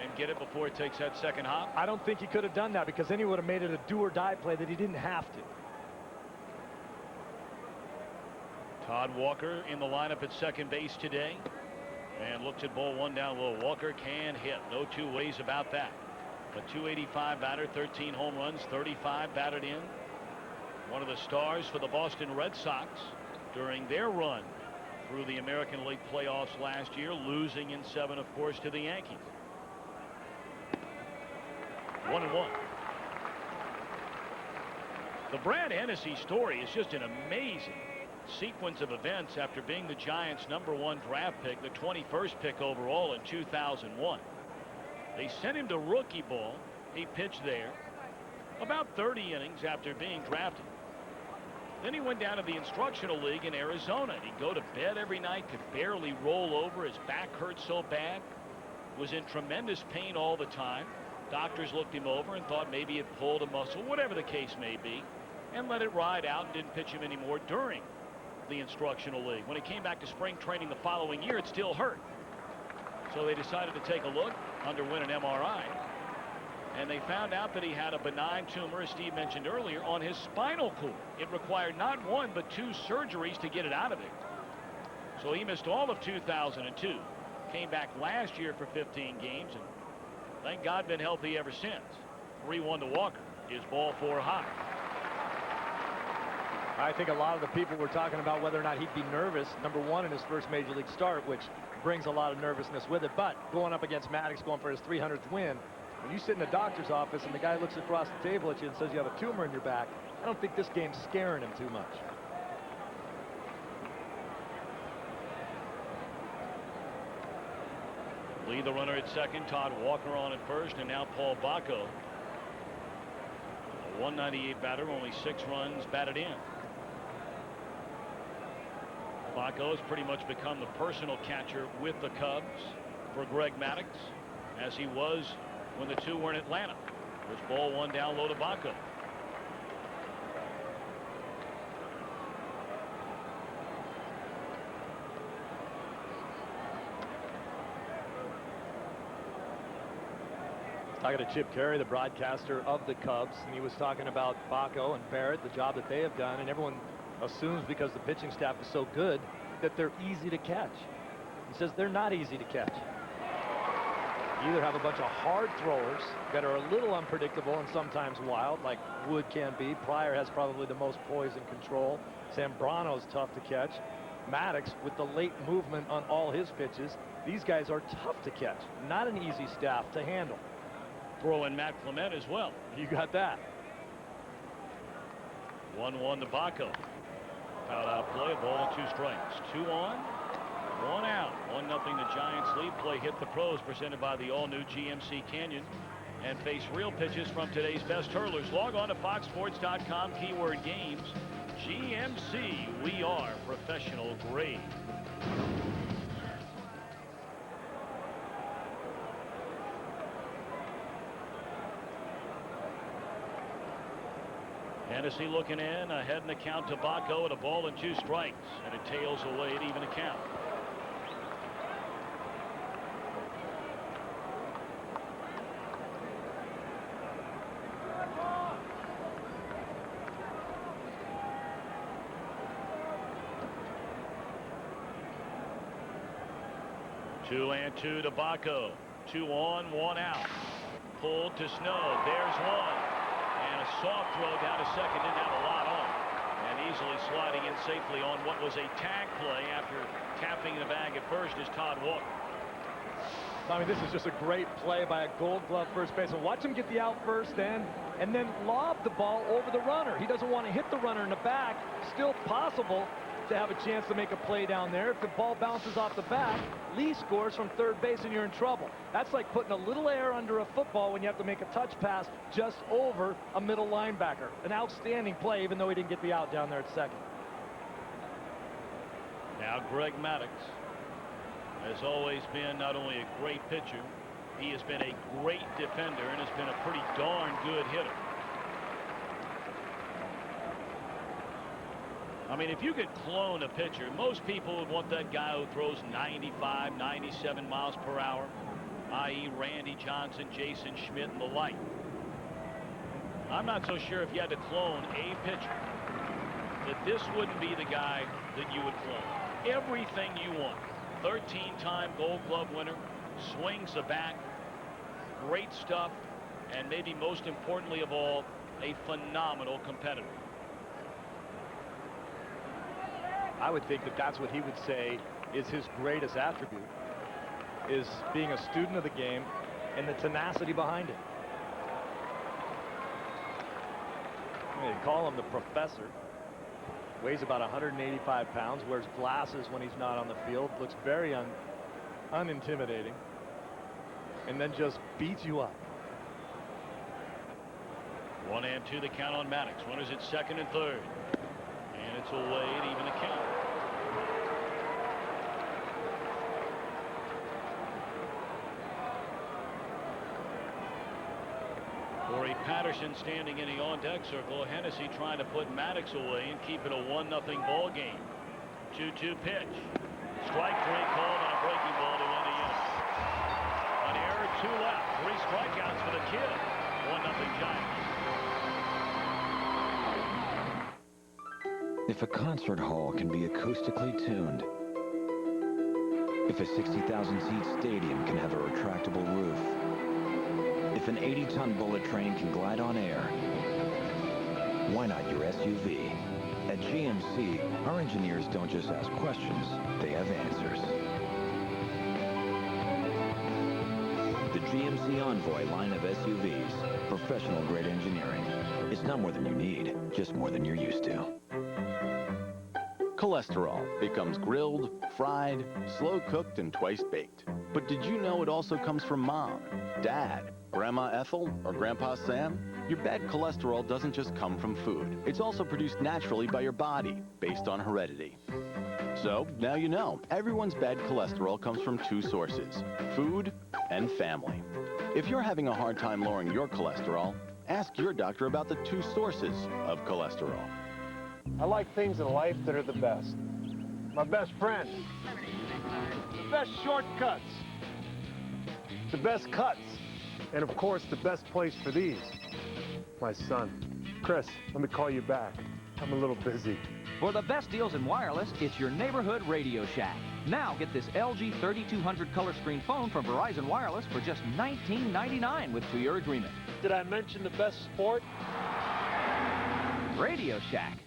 and get it before it takes that second hop? I don't think he could have done that, because then he would have made it a do-or-die play that he didn't have to. Todd Walker in the lineup at second base today, and looks at ball 1 down low. Walker can hit, no 2 ways about that. A 285 batter, 13 home runs, 35 batted in. One of the stars for the Boston Red Sox during their run through the American League playoffs last year, losing in 7, of course, to the Yankees. 1-1. The Brad Hennessy story is just an amazing sequence of events after being the Giants' #1 draft pick, the 21st pick overall in 2001. They sent him to rookie ball. He pitched there about 30 innings after being drafted. Then he went down to the instructional league in Arizona. He'd go to bed every night, could barely roll over. His back hurt so bad, was in tremendous pain all the time. Doctors looked him over and thought maybe he had pulled a muscle, whatever the case may be, and let it ride out and didn't pitch him anymore during the instructional league. When he came back to spring training the following year, it still hurt. So they decided to take a look, underwent an MRI, and they found out that he had a benign tumor, as Steve mentioned earlier, on his spinal cord. It required not 1 but 2 surgeries to get it out of it. So he missed all of 2002, came back last year for 15 games, and thank God been healthy ever since. 3-1 to Walker. Is ball 4 high. I think a lot of the people were talking about whether or not he'd be nervous, #1 in his first major league start, which brings a lot of nervousness with it. But going up against Maddux, going for his 300th win, when you sit in the doctor's office and the guy looks across the table at you and says you have a tumor in your back, I don't think this game's scaring him too much. Lee the runner at second, Todd Walker on at first, and now Paul Bacco. A 198 batter, only 6 runs batted in. Bacco has pretty much become the personal catcher with the Cubs for Greg Maddux, as he was when the 2 were in Atlanta. There's ball 1 down low to Bacco. Talking to Chip Carey, the broadcaster of the Cubs, and he was talking about Baco and Barrett, the job that they have done, and everyone assumes because the pitching staff is so good that they're easy to catch. He says they're not easy to catch. You either have a bunch of hard throwers that are a little unpredictable and sometimes wild, like Wood can be. Pryor has probably the most poise and control. Zambrano's tough to catch. Maddux with the late movement on all his pitches. These guys are tough to catch. Not an easy staff to handle. Throw in Matt Clement as well. You got that. 1-1 to Baco. Foul out play, a ball and 2 strikes. 2 on, 1 out. 1-0 the Giants lead. Play Hit the Pros presented by the all-new GMC Canyon. And face real pitches from today's best hurlers. Log on to foxsports.com, keyword games. GMC, we are professional grade. Hennessy looking in, ahead in the count to Baco at a ball and 2 strikes, and it tails away at even a count. Two and 2 to Baco. 2 on, 1 out. Pulled to Snow. There's one. And a soft throw down to second. Didn't have a lot on. And easily sliding in safely on what was a tag play after tapping the bag at first is Todd Walker. I mean, this is just a great play by a Gold Glove first baseman. Watch him get the out first and then lob the ball over the runner. He doesn't want to hit the runner in the back. Still possible to have a chance to make a play down there. If the ball bounces off the bat, Lee scores from third base and you're in trouble. That's like putting a little air under a football when you have to make a touch pass just over a middle linebacker. An outstanding play, even though he didn't get the out down there at second. Now Greg Maddux has always been not only a great pitcher, he has been a great defender and has been a pretty darn good hitter. I mean, if you could clone a pitcher, most people would want that guy who throws 95, 97 miles per hour, i.e. Randy Johnson, Jason Schmidt, and the like. I'm not so sure if you had to clone a pitcher that this wouldn't be the guy that you would clone. Everything you want. 13-time Gold Glove winner, swings the bat, great stuff, and maybe most importantly of all, a phenomenal competitor. I would think that that's what he would say is his greatest attribute, is being a student of the game and the tenacity behind it. They call him the professor. Weighs about 185 pounds, wears glasses when he's not on the field, looks very unintimidating, and then just beats you up. 1 and 2 the count on Maddux. Runners at second and third. And it's away at even a count. Corey Patterson standing in the on-deck circle. Hennessy trying to put Maddux away and keep it a 1-0 ball game. 2-2 pitch. Strike 3 called on a breaking ball to end the inning. An error, 2 left. 3 strikeouts for the kid. 1-0 Giants. If a concert hall can be acoustically tuned, if a 60,000-seat stadium can have a retractable roof, if an 80-ton bullet train can glide on air, why not your SUV? At GMC, our engineers don't just ask questions, they have answers. The GMC Envoy line of SUVs, professional-grade engineering. It's not more than you need, just more than you're used to. Cholesterol becomes grilled, fried, slow-cooked, and twice-baked. But did you know it also comes from Mom, Dad, Grandma Ethel, or Grandpa Sam? Your bad cholesterol doesn't just come from food. It's also produced naturally by your body, based on heredity. So, now you know, everyone's bad cholesterol comes from 2 sources, food and family. If you're having a hard time lowering your cholesterol, ask your doctor about the 2 sources of cholesterol. I like things in life that are the best. My best friend. The best shortcuts. The best cuts. And of course, the best place for these, my son. Chris, let me call you back. I'm a little busy. For the best deals in wireless, it's your neighborhood Radio Shack. Now get this LG 3200 color screen phone from Verizon Wireless for just $19.99 with 2-year agreement. Did I mention the best sport? Radio Shack.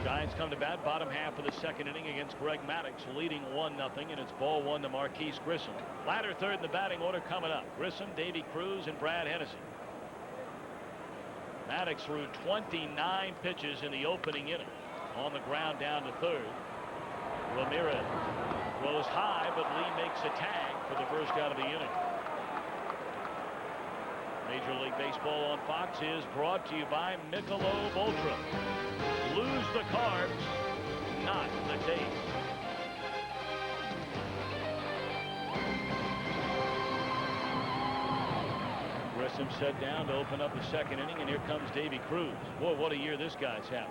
Giants come to bat bottom half of the second inning against Greg Maddux, leading 1-0, and it's ball 1 to Marquise Grissom. Latter third in the batting order coming up. Grissom, Davy Cruz, and Brad Hennessy. Maddux threw 29 pitches in the opening inning. On the ground down to third. Ramirez throws high, but Lee makes a tag for the first out of the inning. Major League Baseball on Fox is brought to you by Michelob Ultra. Lose the carbs, not the taste. Grissom set down to open up the second inning, and here comes Davy Cruz. Boy, what a year this guy's having.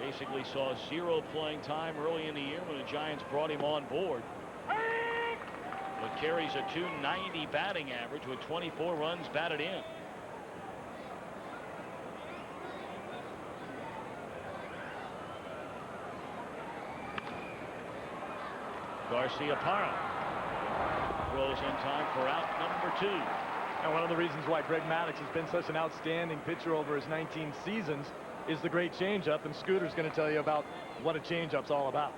Basically saw 0 playing time early in the year when the Giants brought him on board. But carries a .290 batting average with 24 runs batted in. Garcia Parra throws in time for out number 2. And one of the reasons why Greg Maddux has been such an outstanding pitcher over his 19 seasons is the great changeup, and Scooter's going to tell you about what a changeup's all about.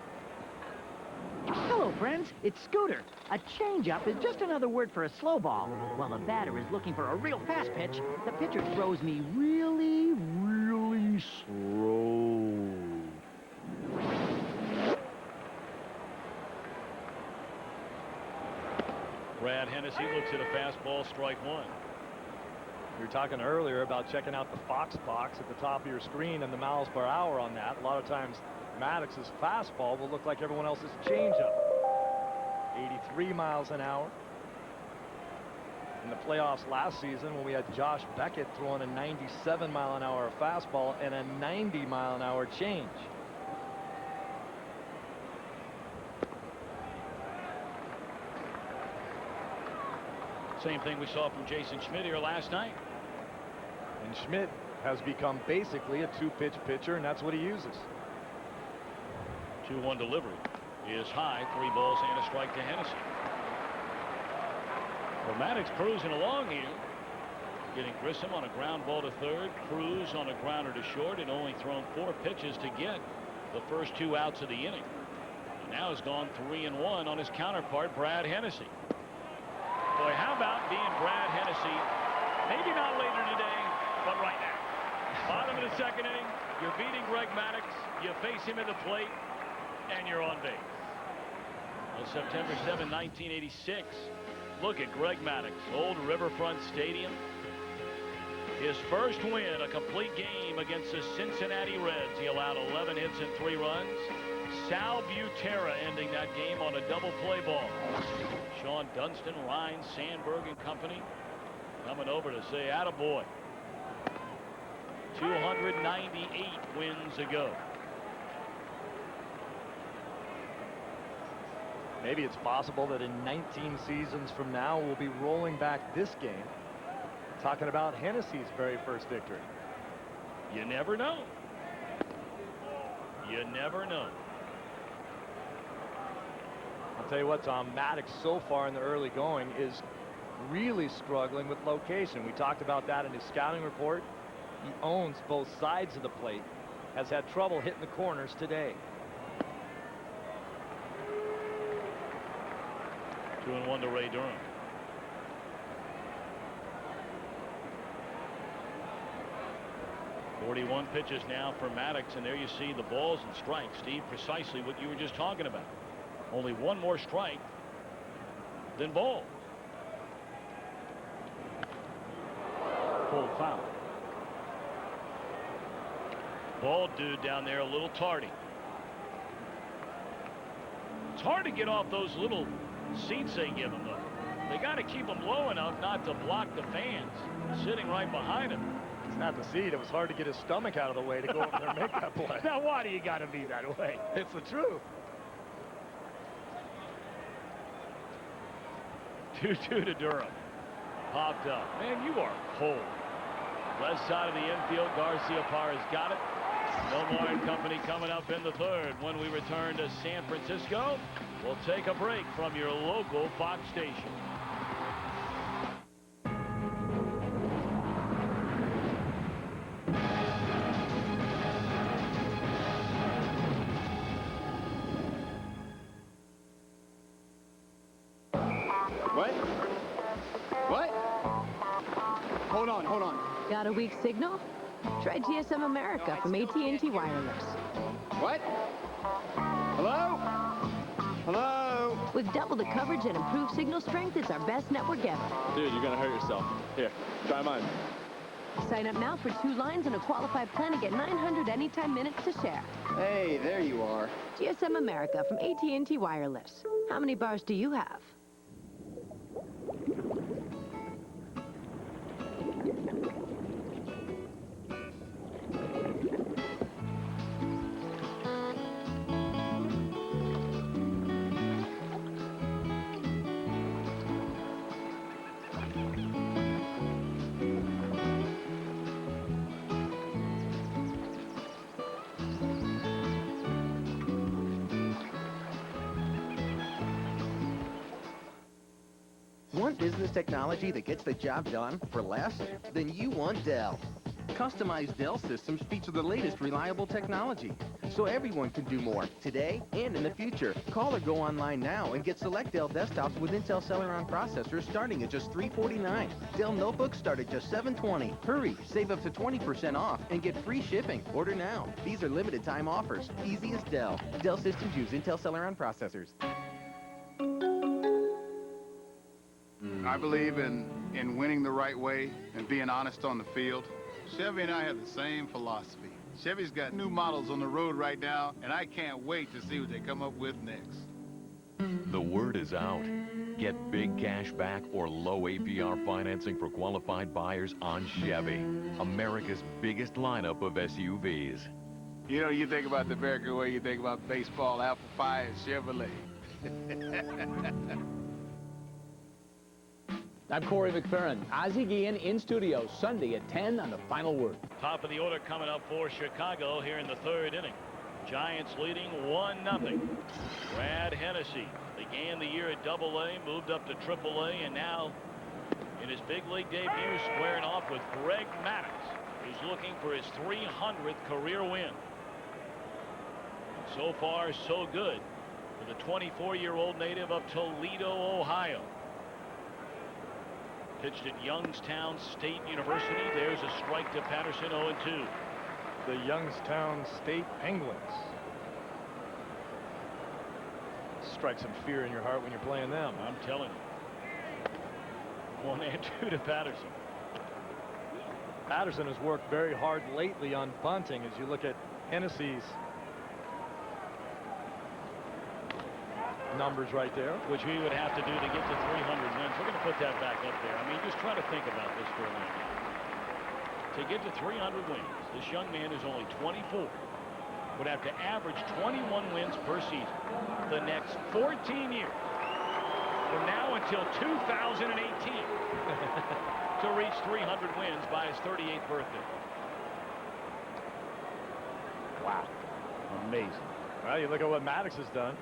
Hello, friends. It's Scooter. A changeup is just another word for a slow ball. While the batter is looking for a real fast pitch, the pitcher throws me really, really slow. Brad Hennessy looks at a fastball, strike 1. We were talking earlier about checking out the Fox box at the top of your screen and the miles per hour on that. A lot of times Maddox's fastball will look like everyone else's changeup. 83 miles an hour. In the playoffs last season, when we had Josh Beckett throwing a 97 mile an hour fastball and a 90 mile an hour change. Same thing we saw from Jason Schmidt here last night. And Schmidt has become basically a 2-pitch pitcher, and that's what he uses. 2-1 delivery is high. 3 balls and a strike to Hennessy. Well, Maddux cruising along here. Getting Grissom on a ground ball to third. Cruz on a grounder to short, and only thrown 4 pitches to get the first 2 outs of the inning. And now has gone 3-1 on his counterpart, Brad Hennessy. Boy, how about being Brad Hennessy? Maybe not later today, but right now. Bottom of the second inning, you're beating Greg Maddux, you face him at the plate, and you're on base. On September 7, 1986, look at Greg Maddux, old Riverfront Stadium. His first win, a complete game against the Cincinnati Reds. He allowed 11 hits and 3 runs. Sal Butera ending that game on a double play ball. Sean Dunston, Ryan Sandberg and company coming over to say attaboy. 298 wins ago. Maybe it's possible that in 19 seasons from now we'll be rolling back this game, talking about Hennessy's very first victory. You never know. You never know. I'll tell you what, Tom, Maddux so far in the early going is really struggling with location. We talked about that in his scouting report. He owns both sides of the plate, has had trouble hitting the corners today. 2-1 to Ray Durham. .41 pitches now for Maddux, and there you see the balls and strikes. Steve, precisely what you were just talking about. Only one more strike, than ball. Full foul. Ball dude down there a little tardy. It's hard to get off those little seats they give them, though. They got to keep them low enough not to block the fans sitting right behind him. It's not the seat. It was hard to get his stomach out of the way to go over there and make that play. Now, why do you got to be that way? It's the truth. 2-2 to Derrek. Popped up. Man, you are cold. Left side of the infield, Garcia Parra's got it. Nomar and company coming up in the third. When we return to San Francisco, we'll take a break from your local Fox station. What? What? Hold on. Got a weak signal? Try GSM America from AT&T Wireless. What? Hello? Hello? With double the coverage and improved signal strength, it's our best network ever. Dude, you're gonna hurt yourself. Here, try mine. Sign up now for 2 lines and a qualified plan to get 900 anytime minutes to share. Hey, there you are. GSM America from AT&T Wireless. How many bars do you have? Want business technology that gets the job done for less? Then you want Dell. Customized Dell systems feature the latest reliable technology, so everyone can do more today and in the future. Call or go online now and get select Dell desktops with Intel Celeron processors starting at just $349. Dell notebooks start at just $720. Hurry, save up to 20% off and get free shipping. Order now. These are limited time offers. Easy as Dell. Dell systems use Intel Celeron processors. I believe in winning the right way and being honest on the field. Chevy and I have the same philosophy. Chevy's got new models on the road right now, and I can't wait to see what they come up with next. The word is out. Get big cash back or low APR financing for qualified buyers on Chevy, America's biggest lineup of SUVs. You know, you think about the American way, you think about baseball, apple pie, and Chevrolet. I'm Corey McFerrin. Ozzie Guillen in studio Sunday at 10 on The Final Word. Top of the order coming up for Chicago here in the third inning. Giants leading 1-0. Brad Hennessy began the year at Double-A, moved up to Triple-A, and now in his big league debut squaring off with Greg Maddux, who's looking for his 300th career win. So far, so good for the 24-year-old native of Toledo, Ohio. Pitched at Youngstown State University. There's a strike to Patterson, 0-2. The Youngstown State Penguins. Strike some fear in your heart when you're playing them. I'm telling you. 1-2 to Patterson. Patterson has worked very hard lately on bunting as you look at Hennessy's numbers right there. Which we would have to do to get to 300 wins. We're going to put that back up there. I mean, just try to think about this for a minute. To get to 300 wins, this young man is only 24. Would have to average 21 wins per season the next 14 years. From now until 2018 to reach 300 wins by his 38th birthday. Wow. Amazing. Well, you look at what Maddux has done.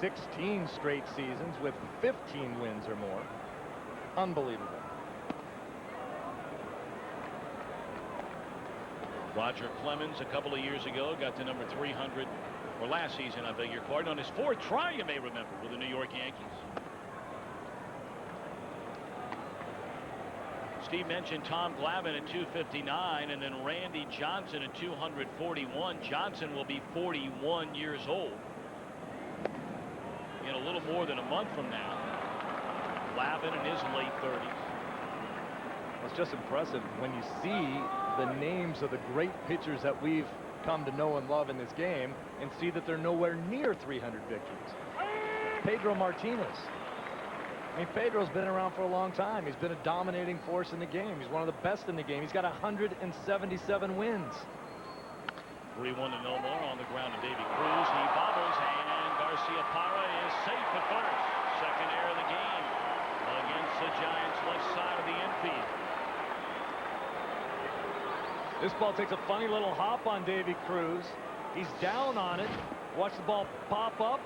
16 straight seasons with 15 wins or more. Unbelievable. Roger Clemens a couple of years ago got to number 300, or last season, I beg your pardon, on his 4th try, you may remember, with the New York Yankees. Steve mentioned Tom Glavine at 259 and then Randy Johnson at 241. Johnson will be 41 years old in a little more than a month from now. been in his late 30s. It's just impressive when you see the names of the great pitchers that we've come to know and love in this game and see that they're nowhere near 300 victories. Pedro Martinez. I mean, Pedro's been around for a long time. He's been a dominating force in the game. He's one of the best in the game. He's got 177 wins. 3-1 to no more on the ground to Davy Cruz. He bobbles, and Garcia Parra is safe at first. Second error of the game against the Giants' left side of the infield. This ball takes a funny little hop on Davy Cruz. He's down on it. Watch the ball pop up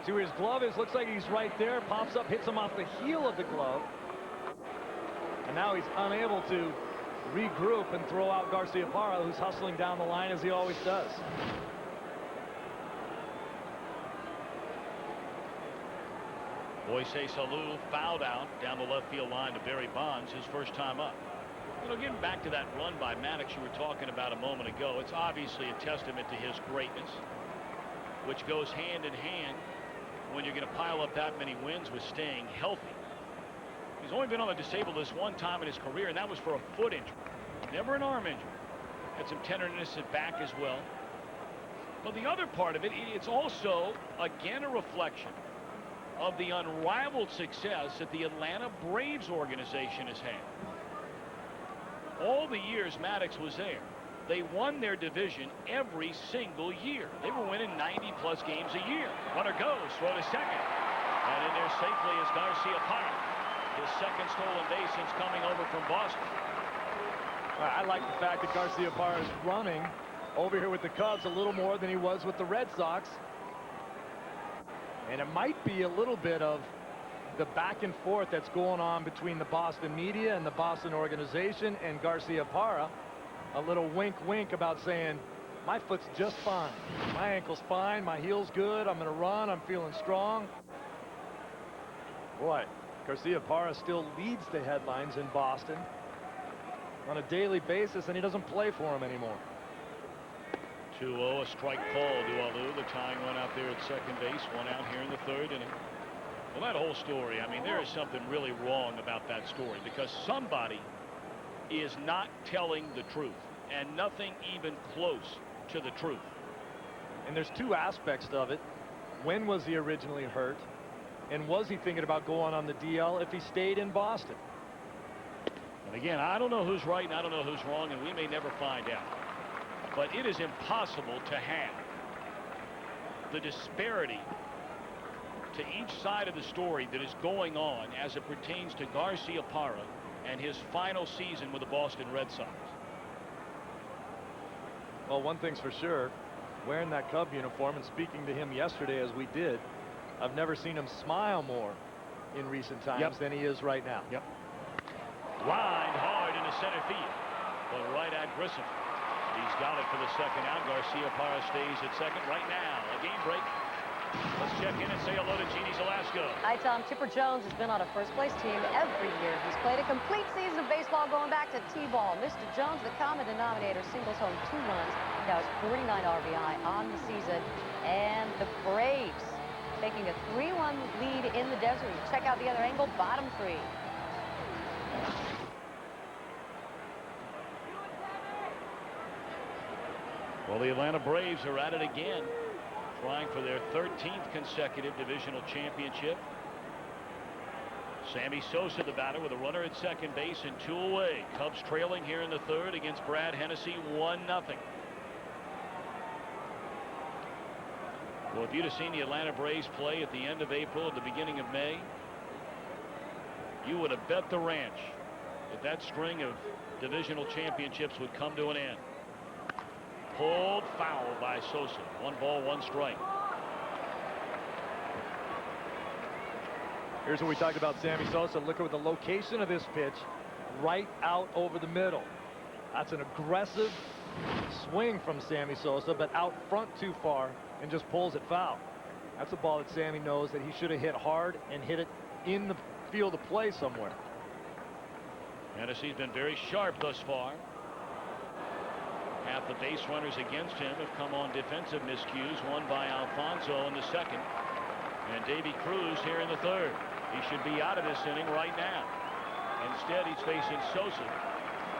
to his glove. It looks like he's right there. Pops up, hits him off the heel of the glove. And now he's unable to regroup and throw out Garcia Parra, who's hustling down the line as he always does. Moises Alou fouled out down the left field line to Barry Bonds, his first time up. You know, getting back to that run by Maddux you were talking about a moment ago, it's obviously a testament to his greatness, which goes hand in hand when you're going to pile up that many wins with staying healthy. He's only been on the disabled list one time in his career, and that was for a foot injury, never an arm injury. Had some tenderness at back as well. But the other part of it, it's also, again, a reflection of the unrivaled success that the Atlanta Braves organization has had. All the years Maddux was there, they won their division every single year. They were winning 90-plus games a year. Runner goes, throw to second. And in there safely is Garcia Parra. His second stolen base since coming over from Boston. I like the fact that Garcia Parra is running over here with the Cubs a little more than he was with the Red Sox. And it might be a little bit of the back and forth that's going on between the Boston media and the Boston organization and Garcia Parra. A little wink wink about saying, my foot's just fine, my ankle's fine, my heel's good, I'm gonna run, I'm feeling strong. Boy, Garcia Parra still leads the headlines in Boston on a daily basis, and he doesn't play for him anymore. 2-0, a strike call to Alou. The tying run out there at second base, one out here in the third inning. Well, that whole story, I mean, there is something really wrong about that story, because somebody is not telling the truth, and nothing even close to the truth. And there's two aspects of it. When was he originally hurt? And was he thinking about going on the DL if he stayed in Boston? And again, I don't know who's right and I don't know who's wrong, and we may never find out. But it is impossible to have the disparity to each side of the story that is going on as it pertains to Garcia Parra and his final season with the Boston Red Sox. Well, one thing's for sure, wearing that Cub uniform and speaking to him yesterday as we did, I've never seen him smile more in recent times than he is right now. Yep. Lined hard into center field, but right at Grissom. He's got it for the second out. Garcia Parra stays at second right now. A game break. Let's check in and say hello to Jeannie Zelasco. Hi, Tom. Chipper Jones has been on a first-place team every year. He's played a complete season of baseball going back to T-ball. Mr. Jones, the common denominator, singles home 2 runs. Now has 49 RBI on the season. And the Braves taking a 3-1 lead in the desert. Check out the other angle, bottom 3. Well, the Atlanta Braves are at it again, trying for their 13th consecutive divisional championship. Sammy Sosa, the batter, with a runner at second base and 2 away. Cubs trailing here in the third against Brad Hennessy, 1-0. Well, if you'd have seen the Atlanta Braves play at the end of April, at the beginning of May, you would have bet the ranch that that string of divisional championships would come to an end. Pulled foul by Sosa. 1 ball, 1 strike. Here's what we talked about Sammy Sosa. Look at the location of this pitch, right out over the middle. That's an aggressive swing from Sammy Sosa, but out front too far and just pulls it foul. That's a ball that Sammy knows that he should have hit hard and hit it in the field of play somewhere. Hennessy's been very sharp thus far. Half the base runners against him have come on defensive miscues, one by Alfonso in the second, and Davy Cruz here in the third. He should be out of this inning right now. Instead, he's facing Sosa,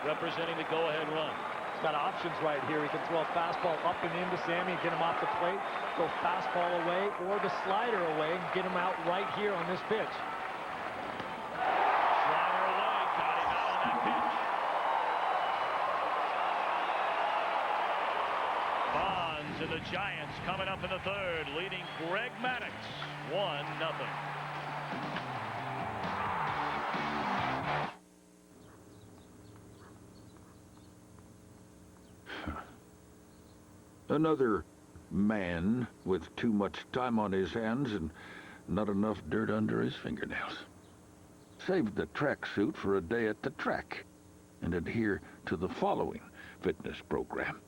representing the go-ahead run. He's got options right here. He can throw a fastball up and into Sammy and get him off the plate, go fastball away or the slider away and get him out right here on this pitch. Slider away, got him out on that pitch. Bonds and the Giants coming up in the third, leading Greg Maddux 1-0. Another man with too much time on his hands and not enough dirt under his fingernails. Save the tracksuit for a day at the track and adhere to the following fitness program.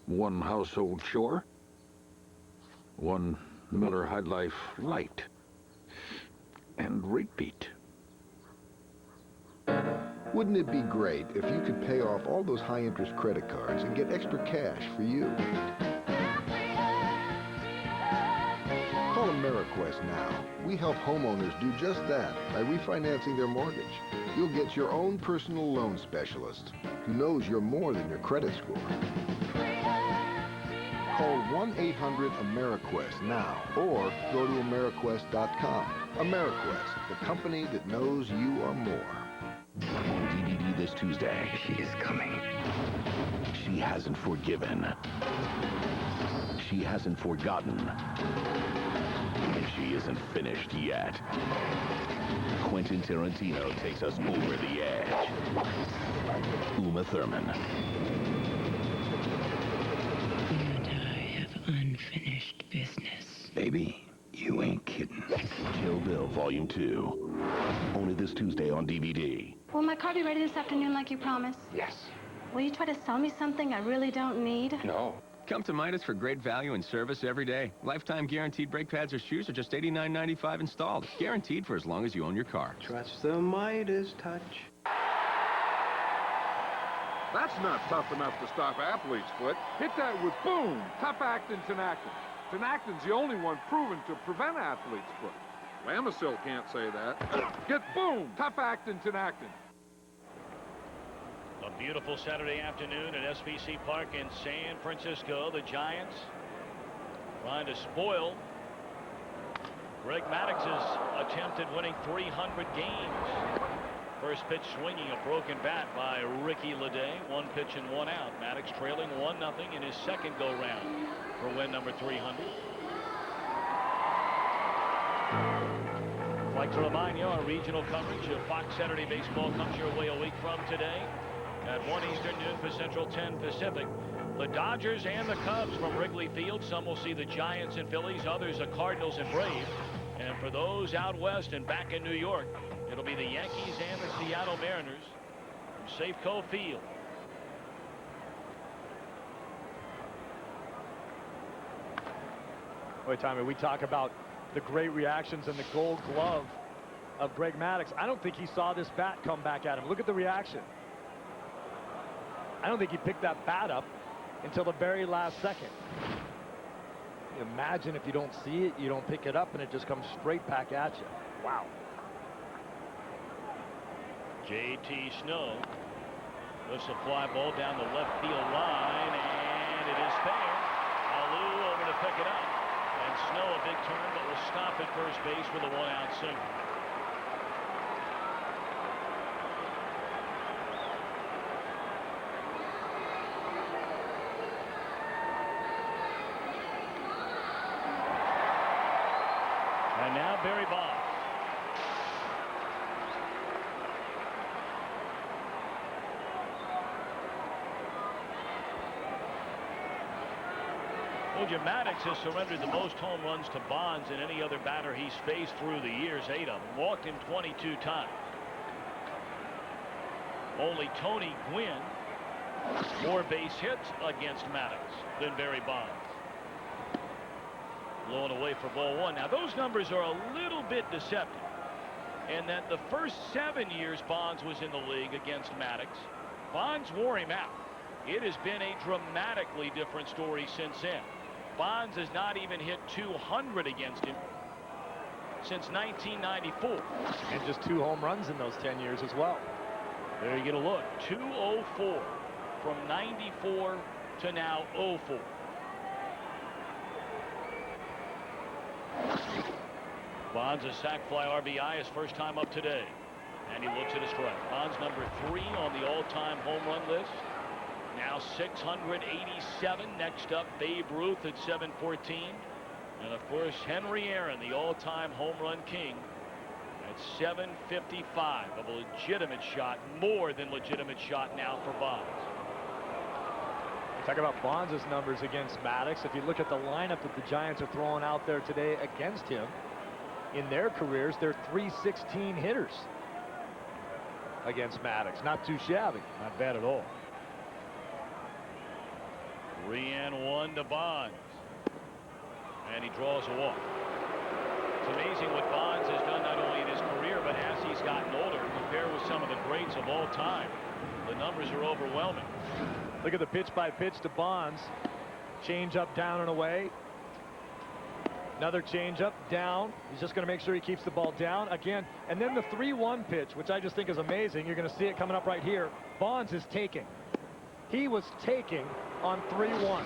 1 household chore, 1 Miller High Life Light, and repeat. Wouldn't it be great if you could pay off all those high-interest credit cards and get extra cash for you? Call AmeriQuest now. We help homeowners do just that by refinancing their mortgage. You'll get your own personal loan specialist who knows you're more than your credit score. Call 1-800-AmeriQuest now or go to AmeriQuest.com. AmeriQuest, the company that knows you are more. On DVD this Tuesday. She is coming. She hasn't forgiven. She hasn't forgotten. And she isn't finished yet. Quentin Tarantino takes us over the edge. Uma Thurman. You and I have unfinished business. Baby, you ain't kidding. Kill Bill Volume 2. Only this Tuesday on DVD. Will my car be ready this afternoon like you promised? Yes. Will you try to sell me something I really don't need? No. Come to Midas for great value and service every day. Lifetime guaranteed brake pads or shoes are just $89.95 installed. Guaranteed for as long as you own your car. Trust the Midas touch. That's not tough enough to stop Athlete's foot. Hit that with boom, tough actin Tinactin. Tinactin's the only one proven to prevent Athlete's foot. Lamisil can't say that. Get boom, tough actin Tinactin. A beautiful Saturday afternoon at SVC Park in San Francisco. The Giants trying to spoil Greg Maddux's attempt at winning 300 games. First pitch swinging, a broken bat by Ricky Leday. 1 pitch and 1 out. Maddux trailing 1-0 in his second go-round for win number 300. I'd like to remind you, our regional coverage of Fox Saturday Baseball comes your way a week from today. At 1 Eastern, noon for Central, 10 Pacific. The Dodgers and the Cubs from Wrigley Field. Some will see the Giants and Phillies, others the Cardinals and Braves. And for those out west and back in New York, it'll be the Yankees and the Seattle Mariners from Safeco Field. Boy, Tommy, we talk about the great reactions and the gold glove of Greg Maddux. I don't think he saw this bat come back at him. Look at the reaction. I don't think he picked that bat up until the very last second. Imagine if you don't see it, you don't pick it up, and it just comes straight back at you. Wow. J.T. Snow lifts a fly ball down the left field line, and it is fair. Alou over to pick it up. And Snow a big turn, but will stop at first base with a 1-out single. And now Barry Bonds. Maddux has surrendered the most home runs to Bonds than any other batter he's faced through the years, 8 of them. Walked him 22 times. Only Tony Gwynn more base hits against Maddux than Barry Bonds. Blown away for ball 1. Now those numbers are a little bit deceptive, in that the first 7 years Bonds was in the league against Maddux, Bonds wore him out. It has been a dramatically different story since then. Bonds has not even hit 200 against him since 1994. And just 2 home runs in those 10 years as well. There you get a look. 204 from 94 to now 04. Bonds a sac fly RBI his first time up today. And he looks at a strike. Bonds number 3 on the all-time home run list. Now 687. Next up, Babe Ruth at 714. And of course, Henry Aaron, the all-time home run king, at 755. A legitimate shot, more than legitimate shot now for Bonds. Talk about Bonds' numbers against Maddux. If you look at the lineup that the Giants are throwing out there today against him, in their careers, they're .316 hitters against Maddux. Not too shabby. Not bad at all. 3-1 to Bonds. And he draws a walk. It's amazing what Bonds has done not only in his career, but as he's gotten older, compared with some of the greats of all time. The numbers are overwhelming. Look at the pitch by pitch to Bonds. Change up, down and away. Another change up, down. He's just going to make sure he keeps the ball down again. And then the 3-1 pitch, which I just think is amazing. You're going to see it coming up right here. Bonds is taking. He was taking on 3-1.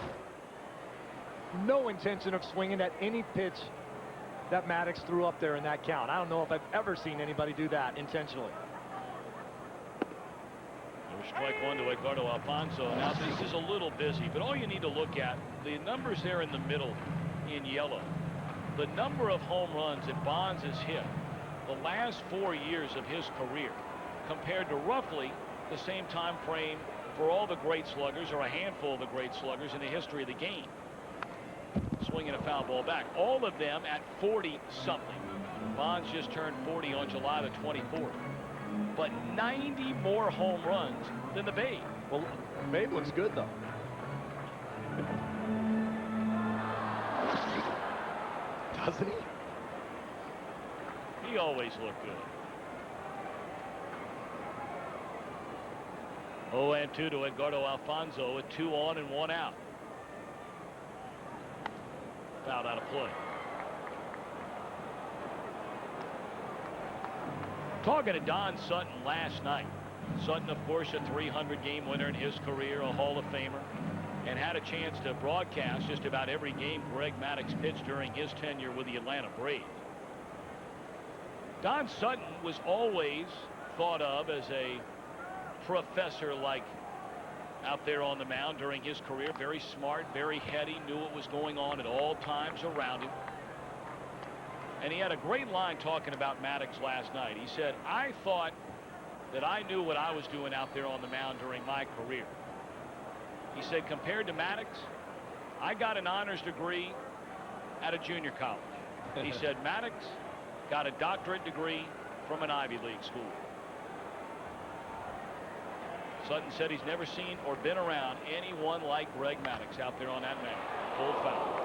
No intention of swinging at any pitch that Maddux threw up there in that count. I don't know if I've ever seen anybody do that intentionally. There's strike 1 to Edgardo Alfonso. Now this is a little busy, but all you need to look at, the numbers there in the middle in yellow. The number of home runs that Bonds has hit the last 4 years of his career compared to roughly the same time frame for all the great sluggers, or a handful of the great sluggers in the history of the game. Swinging a foul ball back. All of them at 40-something. Bonds just turned 40 on July the 24th. But 90 more home runs than the Babe. Well, Babe looks good, though. Doesn't he? He always looked good. 0-2 to Edgardo Alfonso with 2 on and 1 out. Fouled out of play. Talking to Don Sutton last night. Sutton, of course, a 300-game winner in his career, a Hall of Famer, and had a chance to broadcast just about every game Greg Maddux pitched during his tenure with the Atlanta Braves. Don Sutton was always thought of as a professor-like out there on the mound during his career. Very smart, very heady, knew what was going on at all times around him. And he had a great line talking about Maddux last night. He said, I thought that I knew what I was doing out there on the mound during my career. He said, compared to Maddux, I got an honors degree at a junior college. He said, Maddux got a doctorate degree from an Ivy League school. Sutton said he's never seen or been around anyone like Greg Maddux out there on that mound. Full foul.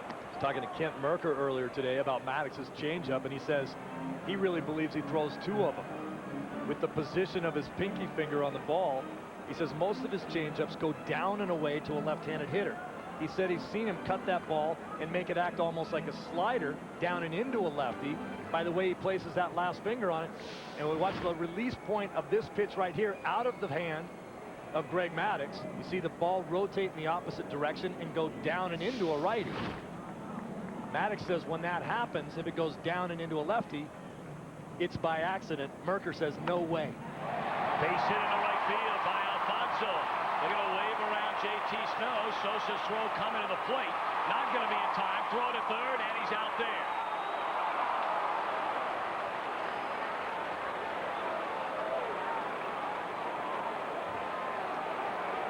I was talking to Kent Merker earlier today about Maddux's changeup, and he says he really believes he throws 2 of them. With the position of his pinky finger on the ball, he says most of his changeups go down and away to a left-handed hitter. He said he's seen him cut that ball and make it act almost like a slider down and into a lefty by the way he places that last finger on it. And we watch the release point of this pitch right here out of the hand of Greg Maddux. You see the ball rotate in the opposite direction and go down and into a righty. Maddux says when that happens, if it goes down and into a lefty, it's by accident. Merker says no way. Base hit in the right field by Alfonso. They're going to wave around J.T. Snow. Sosa's throw coming to the plate. Not going to be in time. Throw to third, and he's out there.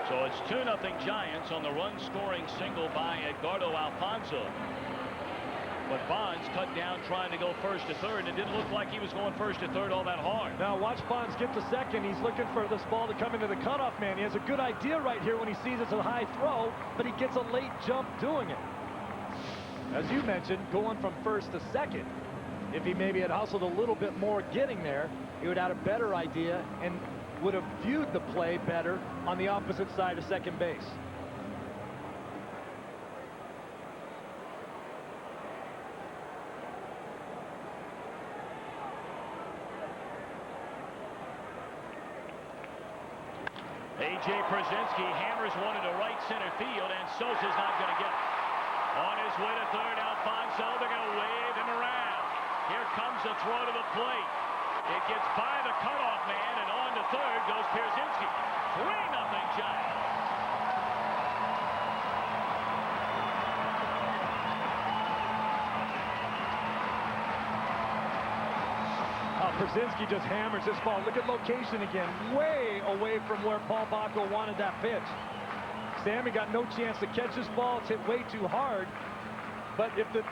So it's 2-0 Giants on the run-scoring single by Edgardo Alfonso. But Bonds cut down trying to go first to third. It didn't look like he was going first to third all that hard. Now watch Bonds get to second. He's looking for this ball to come into the cutoff man. He has a good idea right here when he sees it's a high throw, but he gets a late jump doing it. As you mentioned, going from first to second, if he maybe had hustled a little bit more getting there, he would have had a better idea and would have viewed the play better on the opposite side of second base. A.J. Przinsky hammers one into right center field, and Sosa's not going to get it. On his way to third, Alfonso, they're going to wave him around. Here comes the throw to the plate. It gets by the cutoff man, and on to third goes Przinsky. 3-0 Giants. Przinsky just hammers this ball. Look at location again. Way away from where Paul Bacco wanted that pitch. Sammy got no chance to catch this ball. It's hit way too hard. But if the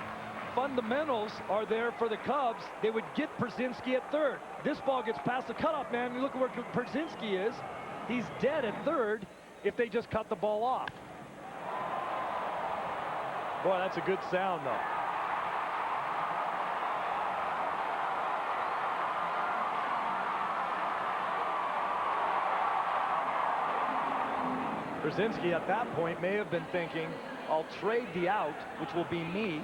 fundamentals are there for the Cubs, they would get Przinsky at third. This ball gets past the cutoff man. You look at where Przinsky is. He's dead at third if they just cut the ball off. Boy, that's a good sound, though. Przinsky at that point may have been thinking, I'll trade the out, which will be me,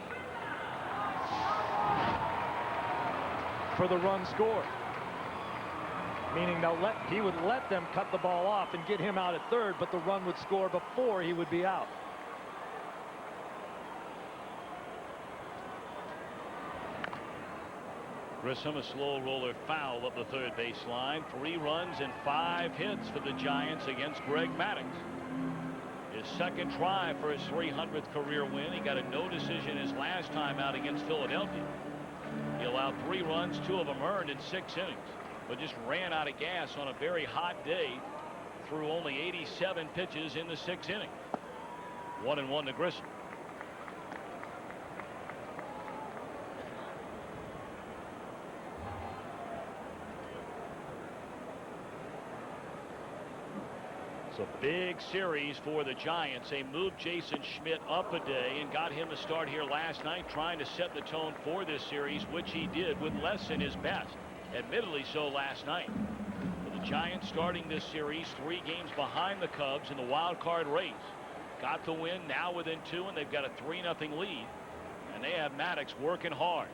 for the run scored. Meaning he would let them cut the ball off and get him out at third, but the run would score before he would be out. Grissom, a slow roller foul up the third base line. 3 runs and 5 hits for the Giants against Greg Maddux. His second try for his 300th career win. He got a no decision his last time out against Philadelphia. He allowed 3 runs, 2 of them earned in 6 innings, but just ran out of gas on a very hot day through only 87 pitches in the 6th inning. 1-1 to Grissom. It's a big series for the Giants. They moved Jason Schmidt up a day and got him to start here last night, trying to set the tone for this series, which he did with less than his best. Admittedly so last night. But the Giants starting this series 3 games behind the Cubs in the wild card race. Got the win, now within 2, and they've got a 3-0 lead. And they have Maddux working hard.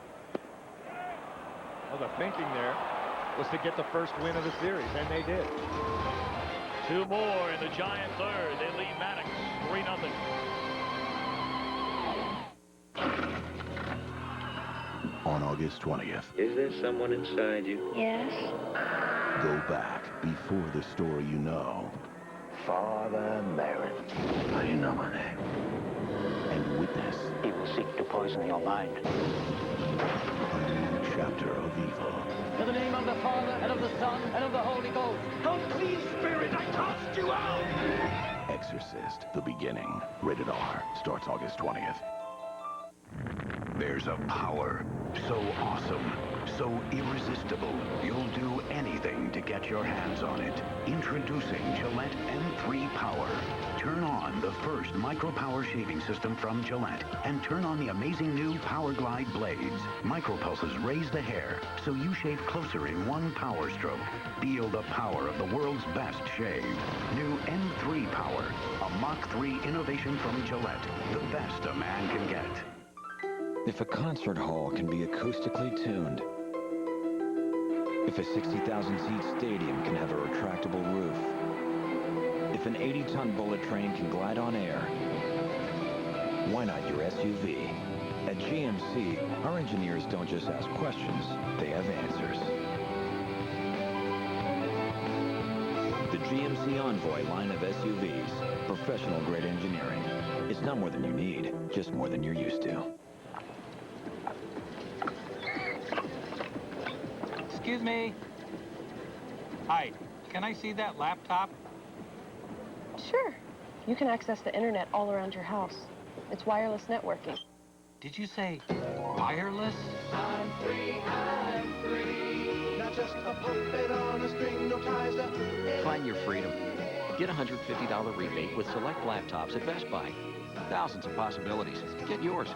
Well, the thinking there was to get the first win of the series, and they did. 2 more in the Giant third. They lead Maddux 3-0. On August 20th. Is there someone inside you? Yes. Go back before the story you know. Father Merrin. How do you know my name? And witness He will seek to poison your mind. a new chapter of evil. In the name of the Father, and of the Son, and of the Holy Ghost. Oh, please, Spirit, I cast you out! Exorcist, The Beginning. Rated R. Starts August 20th. There's a power so awesome, so irresistible, you'll do anything to get your hands on it. Introducing Gillette M3 Power. Turn on the first micro power shaving system from Gillette and turn on the amazing new Power Glide blades. Micro pulses raise the hair so you shave closer in one power stroke. Feel the power of the world's best shave. New M3 Power, a Mach 3 innovation from Gillette. The best a man can get. If a concert hall can be acoustically tuned, if a 60,000-seat stadium can have a retractable roof, if an 80-ton bullet train can glide on air, why not your SUV? At GMC, our engineers don't just ask questions, they have answers. The GMC Envoy line of SUVs, professional-grade engineering. It's not more than you need, just more than you're used to. Excuse me. Hi, can I see that laptop? Sure. You can access the internet all around your house. It's wireless networking. Did you say wireless? I'm free, I'm free. Not just a puppet on a string, no ties to... Find your freedom. Get a $150 rebate with select laptops at Best Buy. Thousands of possibilities. Get yours.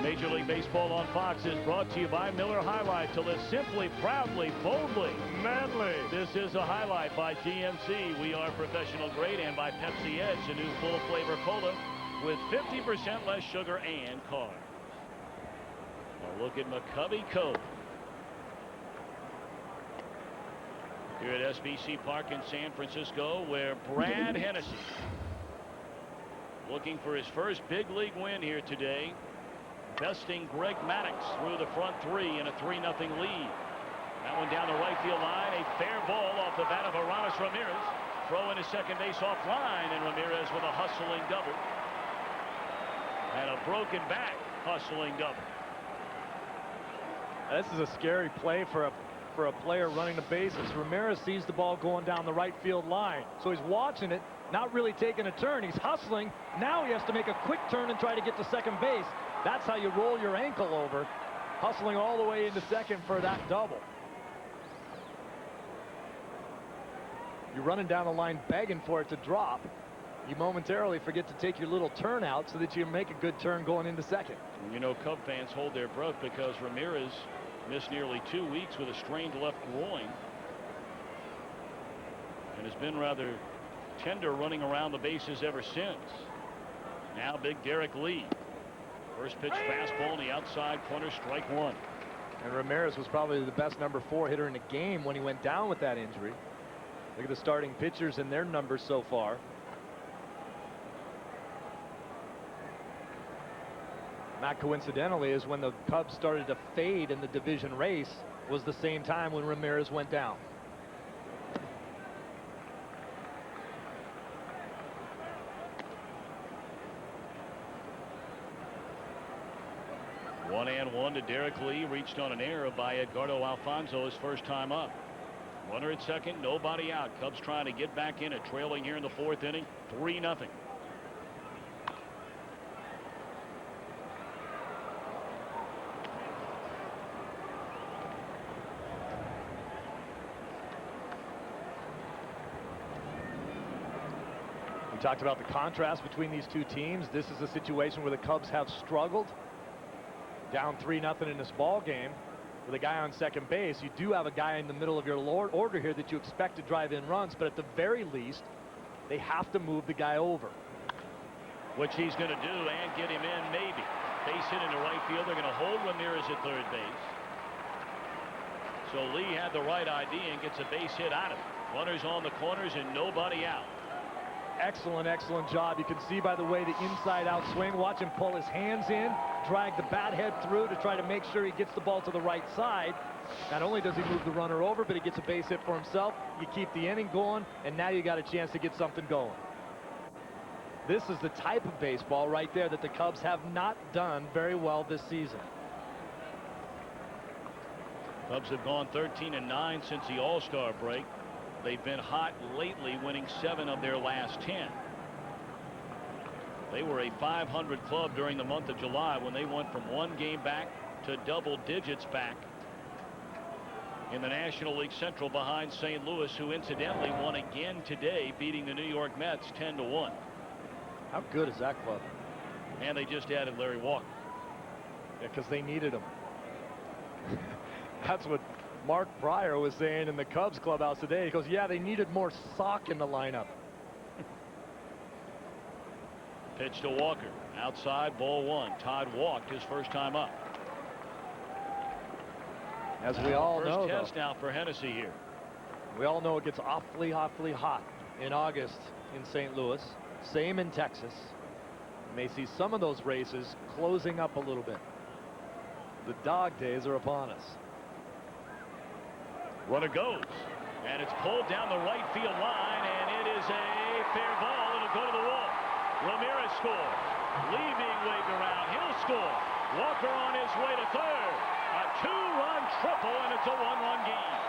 Major League Baseball on Fox is brought to you by Miller High Life to live simply, proudly, boldly, manly. This is a highlight by GMC. We are professional grade, and by Pepsi Edge, a new full flavor cola with 50% less sugar and carbs. A look at McCovey Cove. here at SBC Park in San Francisco, where Brad Hennessy looking for his first big league win here today, besting Greg Maddux through the front three in a 3-0 lead. That one down the right field line, a fair ball off the bat of Aramis Ramirez. Throw in his second base offline, and Ramirez with a hustling double. And a broken back hustling double. This is a scary play for a player running the bases. Ramirez sees the ball going down the right field line, so he's watching it, not really taking a turn. He's hustling. Now he has to make a quick turn and try to get to second base. That's how you roll your ankle over, hustling all the way into second for that double. You're running down the line begging for it to drop. You momentarily forget to take your little turn out so that you make a good turn going into second. You know, Cub fans hold their breath because Ramirez missed nearly 2 weeks with a strained left groin and has been rather tender running around the bases ever since. Now big Derrek Lee. First pitch fastball in the outside corner, strike one. And Ramirez was probably the best number 4 hitter in the game when he went down with that injury. Look at the starting pitchers and their numbers so far. Not coincidentally, is when the Cubs started to fade in the division race was the same time when Ramirez went down. One and one to Derrek Lee, reached on an error by Edgardo Alfonso his first time up. Runner at second, nobody out. Cubs trying to get back in it, trailing here in the 4th inning, 3-0. We talked about the contrast between these two teams. This is a situation where the Cubs have struggled. Down 3-0 in this ball game with a guy on second base. You do have a guy in the middle of your order here that you expect to drive in runs, but at the very least, they have to move the guy over. Which he's going to do and get him in, maybe. Base hit into right field. They're going to hold Ramirez at third base. So Lee had the right idea and gets a base hit out of it. Runners on the corners and nobody out. Excellent, excellent job. You can see by the way the inside-out swing. Watch him pull his hands in, drag the bat head through to try to make sure he gets the ball to the right side. Not only does he move the runner over, but he gets a base hit for himself. You keep the inning going, and now you got a chance to get something going. This is the type of baseball right there that the Cubs have not done very well this season. Cubs have gone 13-9 since the All-Star break. They've been hot lately, winning 7 of their last 10. They were a 500 club during the month of July when they went from 1 game back to double digits back in the National League Central behind St. Louis, who incidentally won again today, beating the New York Mets 10-1. How good is that club? And they just added Larry Walker. Yeah, because they needed him. That's what Mark Pryor was saying in the Cubs clubhouse today. He goes, yeah, they needed more sock in the lineup. Pitch to Walker. Outside, ball one. Todd walked his first time up. As we all know, first test now for Hennessy here. We all know it gets awfully, awfully hot in August in St. Louis. Same in Texas. You may see some of those races closing up a little bit. The dog days are upon us. Runner goes, and it's pulled down the right field line, and it is a fair ball. It'll go to the wall. Ramirez scores. Lee being waved around. He'll score. Walker on his way to third. A 2-run triple, and it's a 1-run game.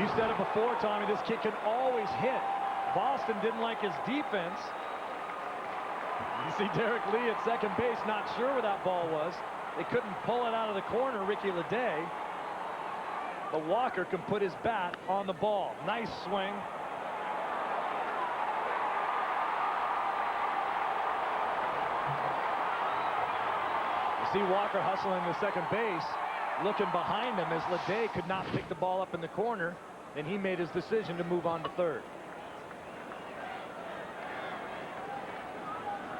You said it before, Tommy, this kid can always hit. Boston didn't like his defense. You see Derrek Lee at second base, not sure where that ball was. They couldn't pull it out of the corner, Ricky Leday. But Walker can put his bat on the ball. Nice swing. You see Walker hustling to second base, looking behind him as Leday could not pick the ball up in the corner, and he made his decision to move on to third.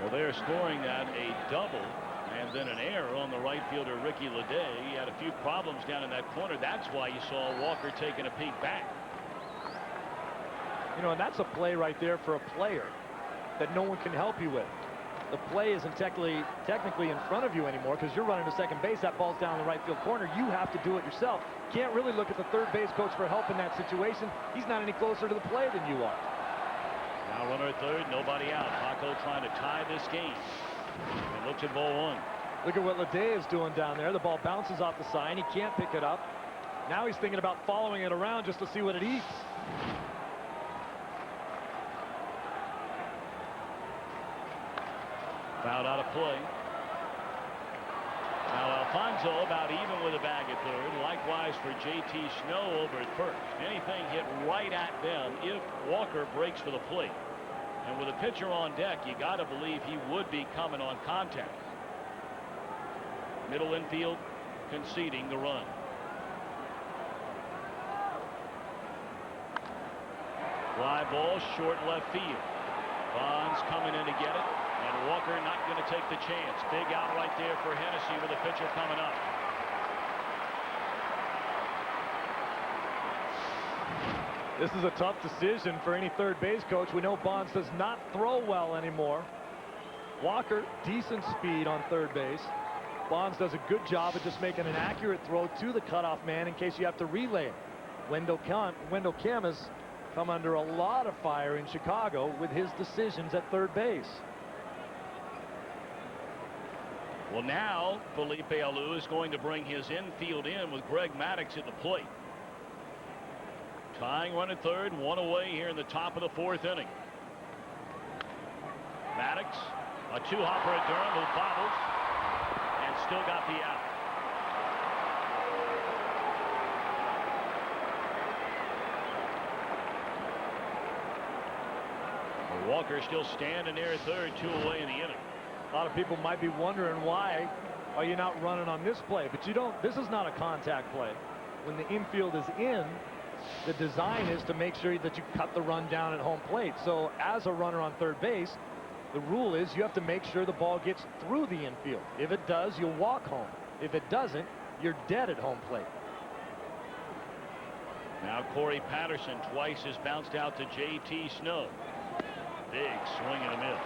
Well, they're scoring that a double and then an error on the right fielder, Ricky Leday. He had a few problems down in that corner. That's why you saw Walker taking a peek back. You know, and that's a play right there for a player that no one can help you with. The play isn't technically in front of you anymore because you're running to second base. That ball's down in the right field corner. You have to do it yourself. Can't really look at the third base coach for help in that situation. He's not any closer to the play than you are. Now runner at third, nobody out. Paco trying to tie this game. And looks at ball one. Look at what Leday is doing down there. The ball bounces off the sign. He can't pick it up. Now he's thinking about following it around just to see what it eats. Fouled out of play. Now Alfonso about even with a bag at third. Likewise for J.T. Snow over at first. Anything hit right at them if Walker breaks for the plate. And with a pitcher on deck, you got to believe he would be coming on contact. Middle infield conceding the run. Fly ball short left field. Bonds coming in to get it. And Walker not going to take the chance. Big out right there for Hennessy with a pitcher coming up. This is a tough decision for any third base coach. We know Bonds does not throw well anymore. Walker, decent speed on third base. Bonds does a good job of just making an accurate throw to the cutoff man in case you have to relay it. Wendell Kim has come under a lot of fire in Chicago with his decisions at third base. Well, now Felipe Alou is going to bring his infield in with Greg Maddux at the plate. Tying run at third, one away here in the top of the fourth inning. Maddux, a two-hopper at Durham who bobbles and still got the out. Walker still standing there at third, two away in the inning. A lot of people might be wondering why are you not running on this play, but you don't. This is not a contact play. When the infield is in, the design is to make sure that you cut the run down at home plate. So as a runner on third base, the rule is you have to make sure the ball gets through the infield. If it does, you'll walk home. If it doesn't, you're dead at home plate. Now Corey Patterson twice has bounced out to J.T. Snow. Big swing and a miss.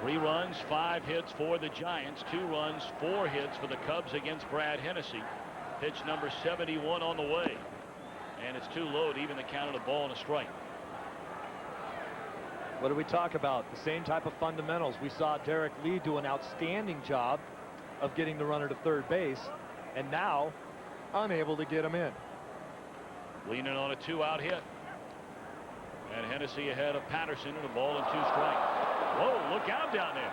Three runs, 5 hits for the Giants. 2 runs, 4 hits for the Cubs against Brad Hennessy. Pitch number 71 on the way. And it's too low to even the count of a ball and a strike. What do we talk about? The same type of fundamentals. We saw Derrek Lee do an outstanding job of getting the runner to third base, and now unable to get him in. Leaning on a 2-out hit. And Hennessy ahead of Patterson and a ball and 2 strikes. Whoa, look out down there.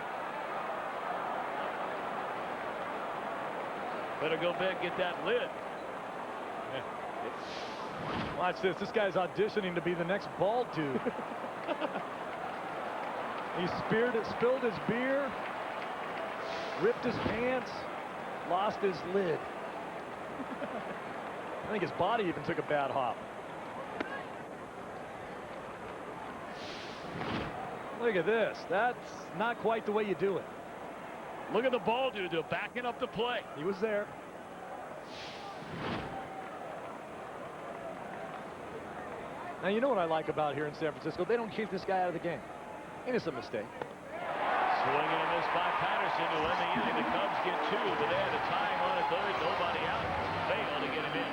Better go back, get that lid. Watch this. This guy's auditioning to be the next bald dude. He spilled his beer, ripped his pants, lost his lid. I think his body even took a bad hop. Look at this. That's not quite the way you do it. Look at the ball dude backing up the play. He was there. Now, you know what I like about here in San Francisco? They don't keep this guy out of the game. Innocent mistake. Swing and a miss by Patterson to end the inning. The Cubs get 2, but they had a tying run at third. Nobody out. Failed to get him in.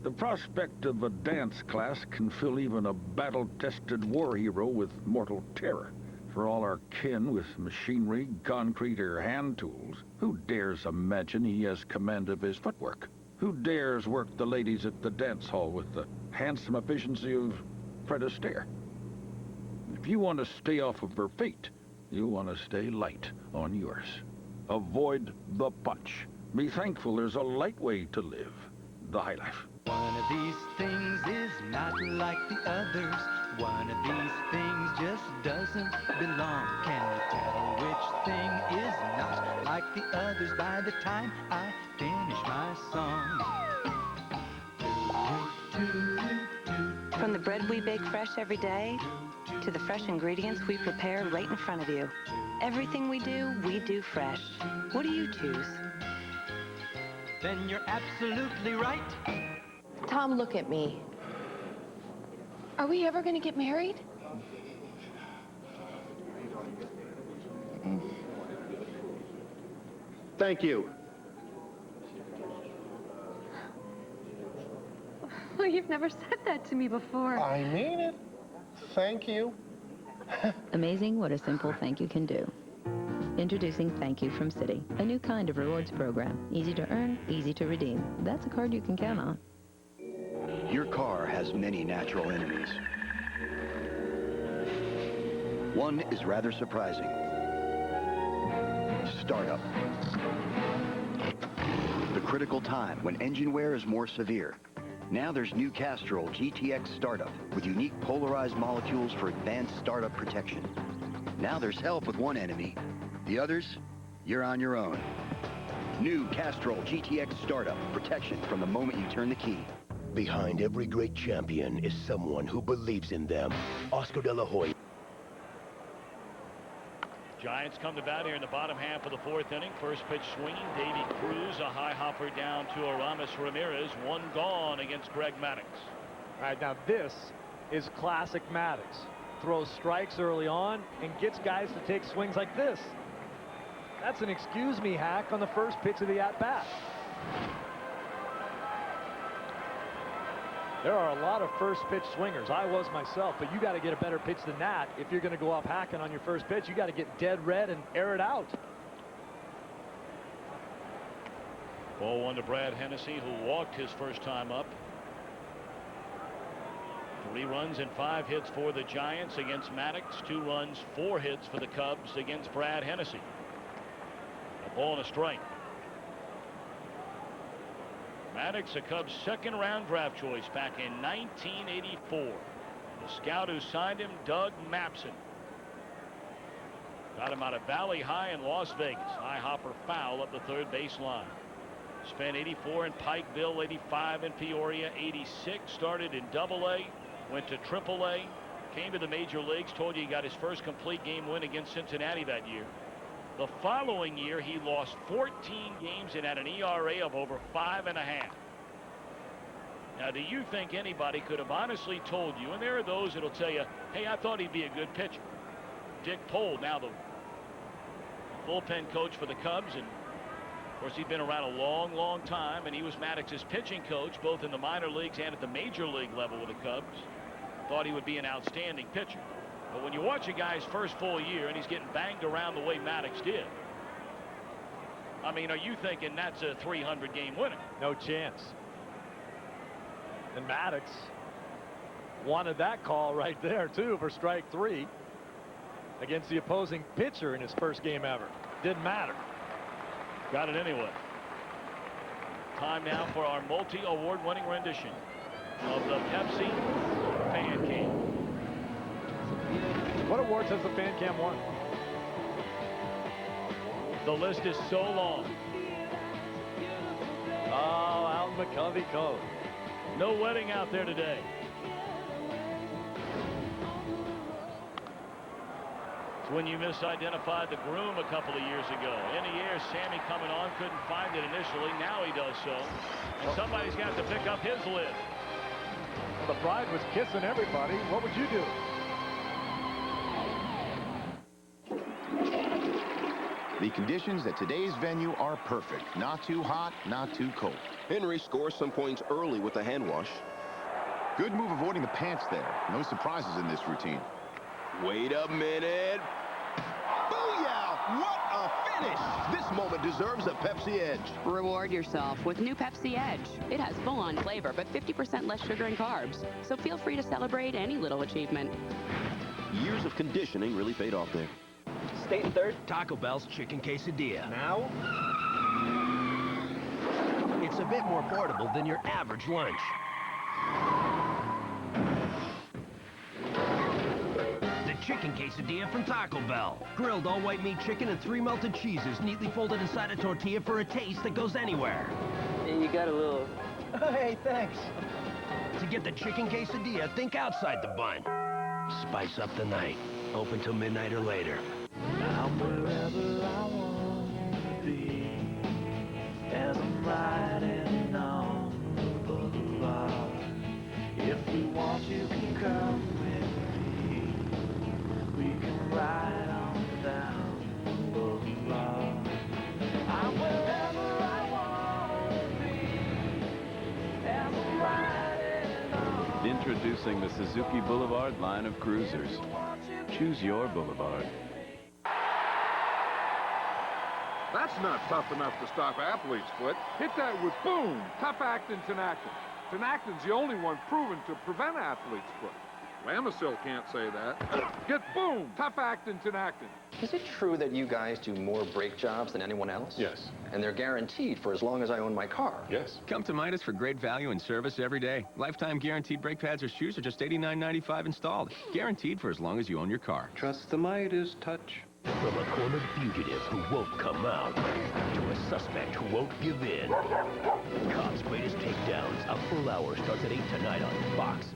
The prospect of a dance class can fill even a battle-tested war hero with mortal terror. For all our kin with machinery, concrete, or hand tools, who dares imagine he has command of his footwork? Who dares work the ladies at the dance hall with the handsome efficiency of Fred Astaire? If you want to stay off of her feet, you want to stay light on yours. Avoid the punch. Be thankful there's a light way to live. The High Life. One of these things is not like the others. One of these things just doesn't belong. Can you tell which thing is not like the others by the time I finish my song. From the bread we bake fresh every day to the fresh ingredients we prepare right in front of you. Everything we do fresh. What do you choose? Then you're absolutely right. Tom, look at me. Are we ever going to get married? Thank you. Well, you've never said that to me before. I mean it. Thank you. Amazing what a simple thank you can do. Introducing Thank You from Citi, a new kind of rewards program. Easy to earn, easy to redeem. That's a card you can count on. Your car has many natural enemies. One is rather surprising. Startup. The critical time when engine wear is more severe. Now there's new Castrol GTX Startup with unique polarized molecules for advanced startup protection. Now there's help with one enemy. The others, you're on your own. New Castrol GTX Startup. Protection from the moment you turn the key. Behind every great champion is someone who believes in them. Oscar De La Hoya. Giants come to bat here in the bottom half of the fourth inning. First pitch swinging. Davey Cruz, a high hopper down to Aramis Ramirez. One gone against Greg Maddux. All right, now this is classic Maddux. Throws strikes early on and gets guys to take swings like this. That's an excuse me hack on the first pitch of the at-bat. There are a lot of first pitch swingers. I was myself, but you got to get a better pitch than that. If you're going to go up hacking on your first pitch, you got to get dead red and air it out. Ball one to Brad Hennessy, who walked his first time up. 3 runs and 5 hits for the Giants against Maddux. 2 runs, 4 hits for the Cubs against Brad Hennessy. A ball and a strike. Maddux, a Cubs second-round draft choice back in 1984. The scout who signed him, Doug Mapson. Got him out of Valley High in Las Vegas. High hopper foul up the third base line. Spent 84 in Pikeville, 85 in Peoria, 86. Started in Double-A, went to Triple-A, came to the major leagues. Told you he got his first complete game win against Cincinnati that year. The following year, he lost 14 games and had an ERA of over 5.5. Now, do you think anybody could have honestly told you, and there are those that'll tell you, hey, I thought he'd be a good pitcher. Dick Pohl, now the bullpen coach for the Cubs, and of course he'd been around a long time, and he was Maddux's pitching coach both in the minor leagues and at the major league level with the Cubs. Thought he would be an outstanding pitcher. But when you watch a guy's first full year and he's getting banged around the way Maddux did, I mean, are you thinking that's a 300-game winner? No chance. And Maddux wanted that call right there, too, for strike 3 against the opposing pitcher in his first game ever. Didn't matter. Got it anyway. Time now for our multi-award-winning rendition of the Pepsi Fan Cam. What awards has the Fan Cam won? The list is so long. Oh, out in McCovey Cove. No wedding out there today. It's when you misidentified the groom a couple of years ago. In the air, Sammy coming on, couldn't find it initially. Now he does so. And somebody's got to pick up his lid. The bride was kissing everybody. What would you do? The conditions at today's venue are perfect. Not too hot, not too cold. Henry scores some points early with the hand wash. Good move avoiding the pants there. No surprises in this routine. Wait a minute. Booyah! What a finish! This moment deserves a Pepsi Edge. Reward yourself with new Pepsi Edge. It has full-on flavor, but 50% less sugar and carbs. So feel free to celebrate any little achievement. Years of conditioning really paid off there. State third, Taco Bell's chicken quesadilla. Now? It's a bit more portable than your average lunch. The chicken quesadilla from Taco Bell. Grilled all-white meat chicken and 3 melted cheeses neatly folded inside a tortilla for a taste that goes anywhere. Hey, you got a little... Hey, thanks. To get the chicken quesadilla, think outside the bun. Spice up the night. Open till midnight or later. I'm wherever I want to be as I'm riding on the boulevard. If you want, you can come with me. We can ride on down the boulevard. I'm wherever I want to be as I'm riding on. Introducing the Suzuki Boulevard line of cruisers. Choose your Boulevard. That's not tough enough to stop Athlete's foot. Hit that with boom, tough actin Tinactin. Tinactin's the only one proven to prevent Athlete's foot. Lamisil can't say that. Get boom, tough actin Tinactin. Is it true that you guys do more brake jobs than anyone else? Yes. And they're guaranteed for as long as I own my car? Yes. Come to Midas for great value and service every day. Lifetime guaranteed brake pads or shoes are just $89.95 installed. Guaranteed for as long as you own your car. Trust the Midas touch. From a cornered fugitive who won't come out to a suspect who won't give in. Cops' greatest takedowns. A full hour starts at 8 tonight on Fox.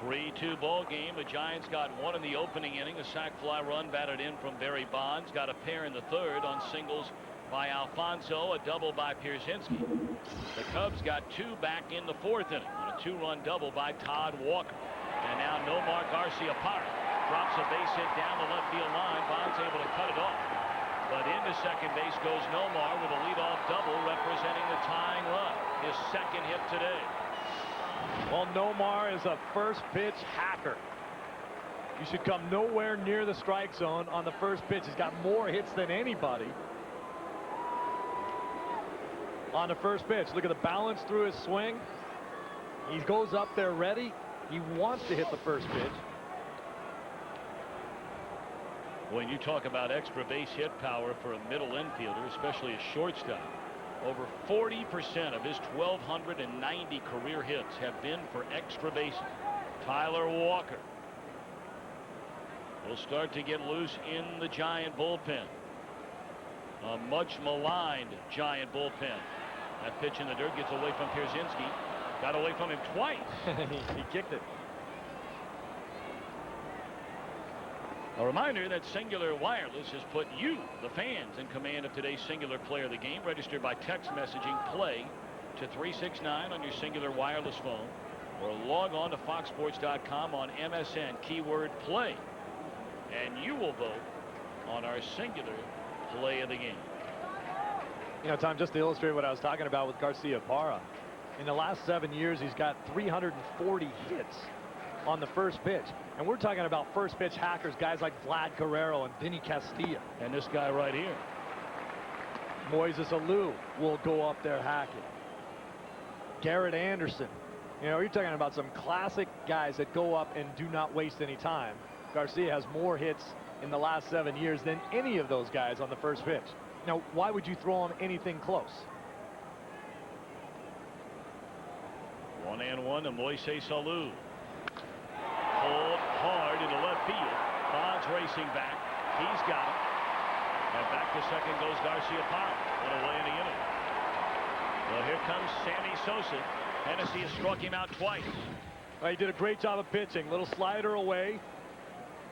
3-2 ball game. The Giants got one in the opening inning. A sac fly run batted in from Barry Bonds. Got a pair in the third on singles by Alfonso. A double by Pierzynski. The Cubs got two back in the fourth inning on a 2-run double by Todd Walker. And now Nomar Garciaparra drops a base hit down the left field line. Bonds able to cut it off. But into second base goes Nomar with a leadoff double representing the tying run. His second hit today. Well, Nomar is a first pitch hacker. You should come nowhere near the strike zone on the first pitch. He's got more hits than anybody on the first pitch. Look at the balance through his swing. He goes up there ready. He wants to hit the first pitch. When you talk about extra base hit power for a middle infielder, especially a shortstop, over 40% of his 1,290 career hits have been for extra bases. Tyler Walker will start to get loose in the Giant bullpen. A much maligned Giant bullpen. That pitch in the dirt gets away from Pierzynski. Got away from him twice. He kicked it. A reminder that Singular Wireless has put you, the fans, in command of today's Singular Player of the Game. Register by text messaging PLAY to 369 on your Singular Wireless phone, or log on to foxsports.com on MSN, keyword PLAY, and you will vote on our Singular Play of the Game. You know, Tom, just to illustrate what I was talking about with Garciaparra, in the last 7 years, he's got 340 hits on the first pitch. And we're talking about first pitch hackers, guys like Vlad Guerrero and Vinny Castilla. And this guy right here. Moises Alou will go up there hacking. Garrett Anderson. You know, you're talking about some classic guys that go up and do not waste any time. Garcia has more hits in the last 7 years than any of those guys on the first pitch. Now, why would you throw him anything close? 1-1 to Moises Alou. Pulled hard into left field. Bonds racing back. He's got it. And back to second goes Garciaparra. One away in the inning. Well, here comes Sammy Sosa. Hennessy has struck him out twice. Well, he did a great job of pitching. Little slider away.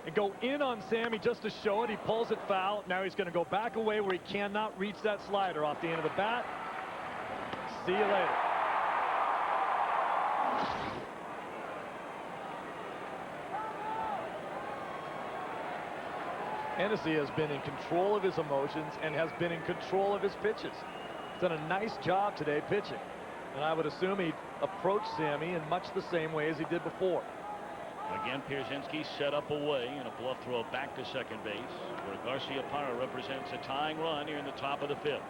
And go in on Sammy just to show it. He pulls it foul. Now he's going to go back away where he cannot reach that slider off the end of the bat. See you later. Hennessy has been in control of his emotions and has been in control of his pitches. He's done a nice job today pitching. And I would assume he'd approach Sammy in much the same way as he did before. Again, Pierzynski set up away and a bluff throw back to second base, where Garciaparra represents a tying run here in the top of the fifth.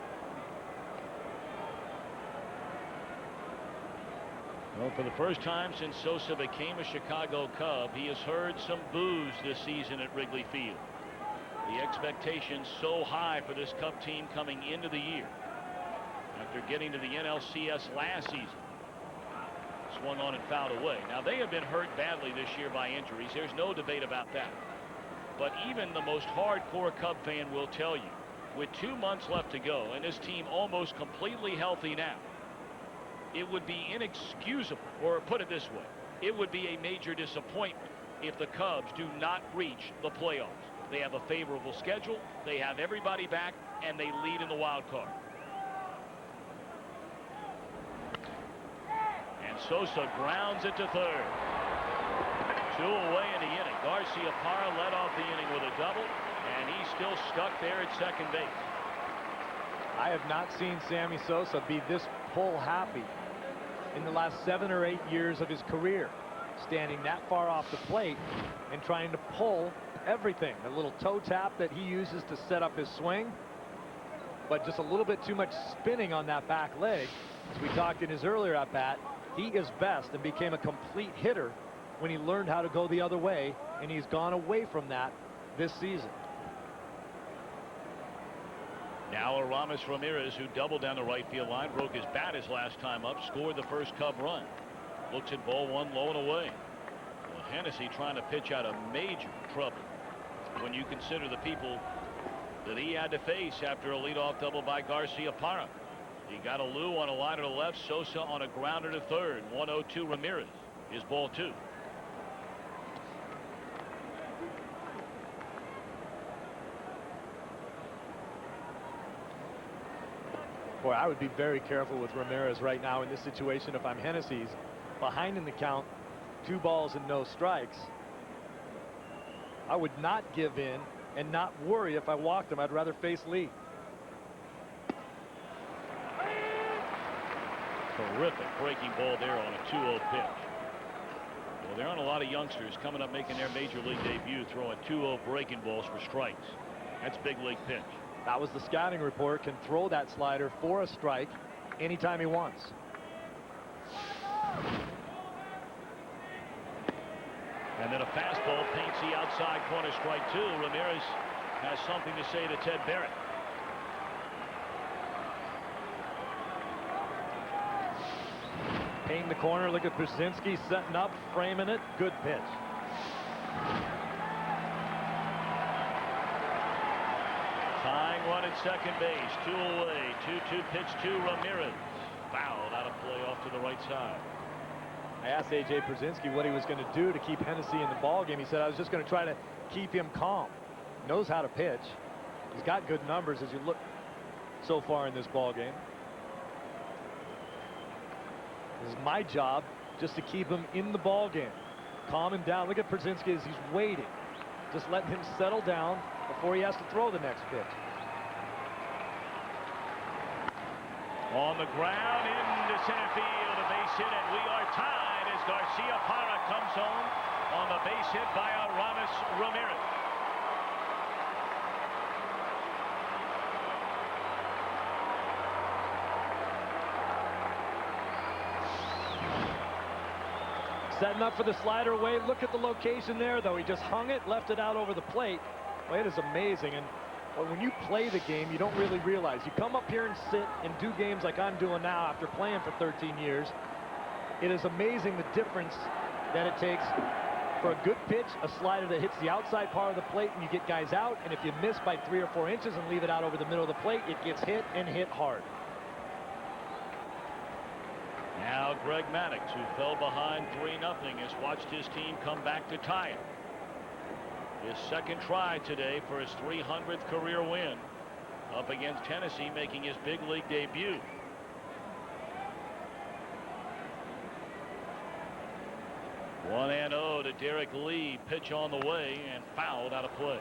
Well, for the first time since Sosa became a Chicago Cub, he has heard some boos this season at Wrigley Field. The expectations so high for this Cub team coming into the year after getting to the NLCS last season. Swung on and fouled away. Now, they have been hurt badly this year by injuries. There's no debate about that. But even the most hardcore Cub fan will tell you, with 2 months left to go and this team almost completely healthy now, it would be inexcusable, or put it this way, it would be a major disappointment if the Cubs do not reach the playoffs. They have a favorable schedule, they have everybody back, and they lead in the wild card. And Sosa grounds it to third. 2 away in the inning. Garciaparra led off the inning with a double, and he's still stuck there at second base. I have not seen Sammy Sosa be this pull happy in the last 7 or 8 years of his career, standing that far off the plate and trying to pull everything. The little toe tap that he uses to set up his swing, but just a little bit too much spinning on that back leg. As we talked in his earlier at bat, he is best and became a complete hitter when he learned how to go the other way, and he's gone away from that this season. Now Aramis Ramirez, who doubled down the right field line, broke his bat his last time up, scored the first Cub run. Looks at ball 1 low and away. Well, Hennessy trying to pitch out of major trouble when you consider the people that he had to face after a leadoff double by Garciaparra. He got a Lou on a liner to left, Sosa on a grounder to third. 1-0-2 Ramirez is ball 2. Boy, I would be very careful with Ramirez right now in this situation. If I'm Hennessy's behind in the count, 2 balls and no strikes, I would not give in and not worry if I walked him. I'd rather face Lee. Terrific breaking ball there on a 2-0 pitch. Well, there aren't a lot of youngsters coming up making their major league debut throwing 2-0 breaking balls for strikes. That's big league pitch. That was the scouting report. Can throw that slider for a strike anytime he wants. And then a fastball paints the outside corner, strike 2. Ramirez has something to say to Ted Derrek. Painting the corner. Look at Brzezinski setting up, framing it. Good pitch. Tying run at second base. 2 away. 2-2 pitch to Ramirez. Fouled out of play off to the right side. I asked A.J. Brzezinski what he was going to do to keep Hennessy in the ball game. He said, I was just going to try to keep him calm. Knows how to pitch. He's got good numbers as you look so far in this ball game. This is my job, just to keep him in the ball game. Calm him down. Look at Brzezinski as he's waiting. Just letting him settle down before he has to throw the next pitch. On the ground into center field, a base hit, and we are tied as Garciaparra comes home on the base hit by Aramis Ramirez. Setting up for the slider away. Look at the location there, though. He just hung it, left it out over the plate. Well, it is amazing. And when you play the game, you don't really realize. You come up here and sit and do games like I'm doing now after playing for 13 years. It is amazing the difference that it takes for a good pitch, a slider that hits the outside part of the plate, and you get guys out. And if you miss by 3 or 4 inches and leave it out over the middle of the plate, it gets hit and hit hard. Now Greg Maddux, who fell behind 3-0, has watched his team come back to tie it. His second try today for his 300th career win up against Tennessee, making his big league debut. One and 0 to Derrek Lee. Pitch on the way and fouled out of play.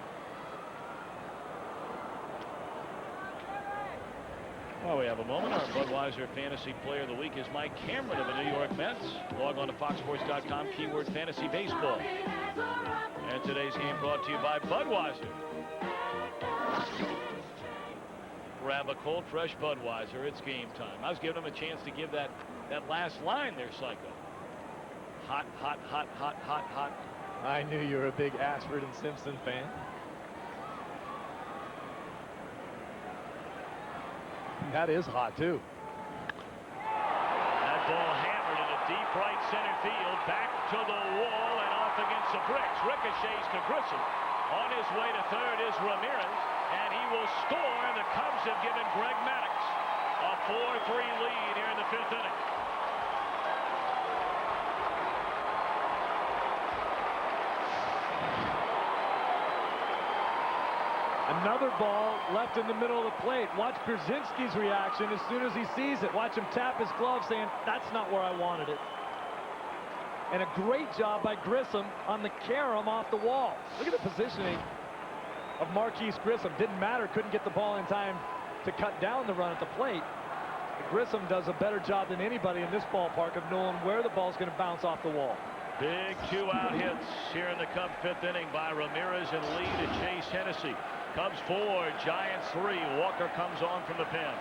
Well, we have a moment. Our Budweiser Fantasy Player of the Week is Mike Cameron of the New York Mets. Log on to foxsports.com, keyword fantasy baseball. And today's game brought to you by Budweiser. Grab a cold, fresh Budweiser. It's game time. I was giving him a chance to give that last line there, Psycho. Hot, hot, hot, hot, hot, hot. I knew you were a big Ashford and Simpson fan. That is hot, too. That ball hammered into Deep right center field, back to the wall and off against the bricks. Ricochets to Grissom. On his way to third is Ramirez, and he will score, and the Cubs have given Greg Maddux a 4-3 lead here in the 5th inning. Another ball left in the middle of the plate. Watch Pierzynski's reaction as soon as he sees it. Watch him tap his glove saying, that's not where I wanted it. And a great job by Grissom on the carom off the wall. Look at the positioning of Marquise Grissom. Didn't matter, couldn't get the ball in time to cut down the run at the plate. But Grissom does a better job than anybody in this ballpark of knowing where the ball's going to bounce off the wall. Big 2-out hits here in the Cubs 5th inning by Ramirez and Lee to chase Hennessy. Cubs 4, Giants 3. Walker comes on from the pen.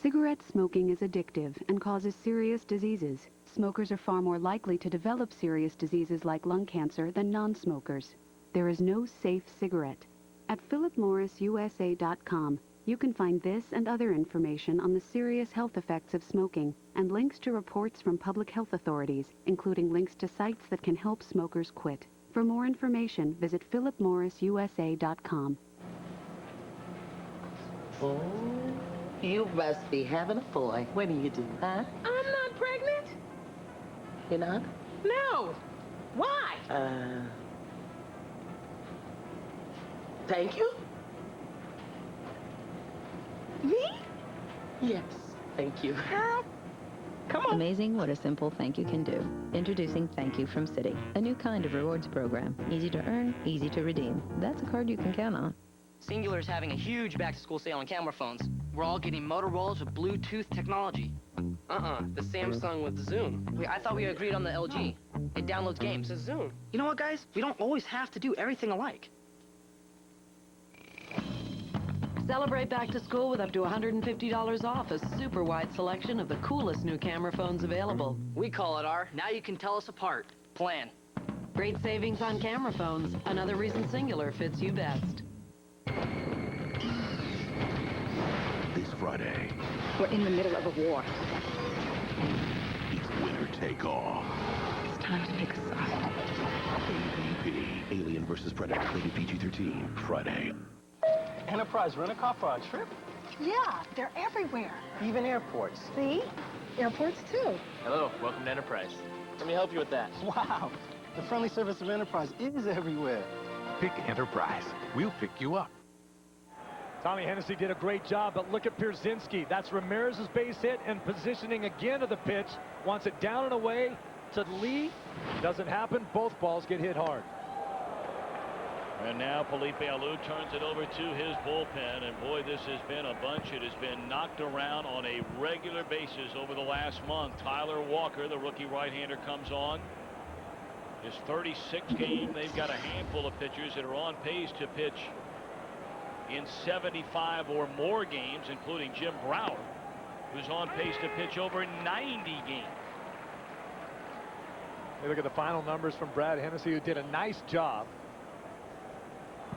Cigarette smoking is addictive and causes serious diseases. Smokers are far more likely to develop serious diseases like lung cancer than non-smokers. There is no safe cigarette. At philipmorrisusa.com, you can find this and other information on the serious health effects of smoking and links to reports from public health authorities, including links to sites that can help smokers quit. For more information, visit philipmorrisusa.com. Oh, you must be having a boy. What do you do, huh? I'm not pregnant. You're not? No. Why? Thank you? Me? Yes, thank you. Girl, come on. Amazing what a simple thank you can do. Introducing Thank You from Citi, a new kind of rewards program. Easy to earn, easy to redeem. That's a card you can count on. Singular's having a huge back-to-school sale on camera phones. We're all getting Motorola's with Bluetooth technology. The Samsung with Zoom. Wait, I thought we agreed on the LG. It downloads games. It's Zoom. You know what, guys? We don't always have to do everything alike. Celebrate back to school with up to $150 off a super wide selection of the coolest new camera phones available. We call it our Now You Can Tell Us Apart plan. Great savings on camera phones. Another reason Singular fits you best. This Friday, we're in the middle of a war. It's winner take all. It's time to pick a side. AVP, Alien vs. Predator, rated PG-13, Friday. Enterprise rent-a-car for our trip? Yeah, they're everywhere. Even airports. See? Airports, too. Hello, welcome to Enterprise. Let me help you with that. Wow, the friendly service of Enterprise is everywhere. Pick Enterprise. We'll pick you up. Tommy Hennessy did a great job, but look at Pierzynski. That's Ramirez's base hit and positioning again of the pitch. Wants it down and away to Lee. Doesn't happen. Both balls get hit hard. And now Felipe Alou turns it over to his bullpen. And boy, this has been a bunch. It has been knocked around on a regular basis over the last month. Tyler Walker, the rookie right-hander, comes on. His 36th game. They've got a handful of pitchers that are on pace to pitch in 75 or more games, including Jim Brower, who's on pace to pitch over 90 games. Hey, look at the final numbers from Brad Hennessy, who did a nice job.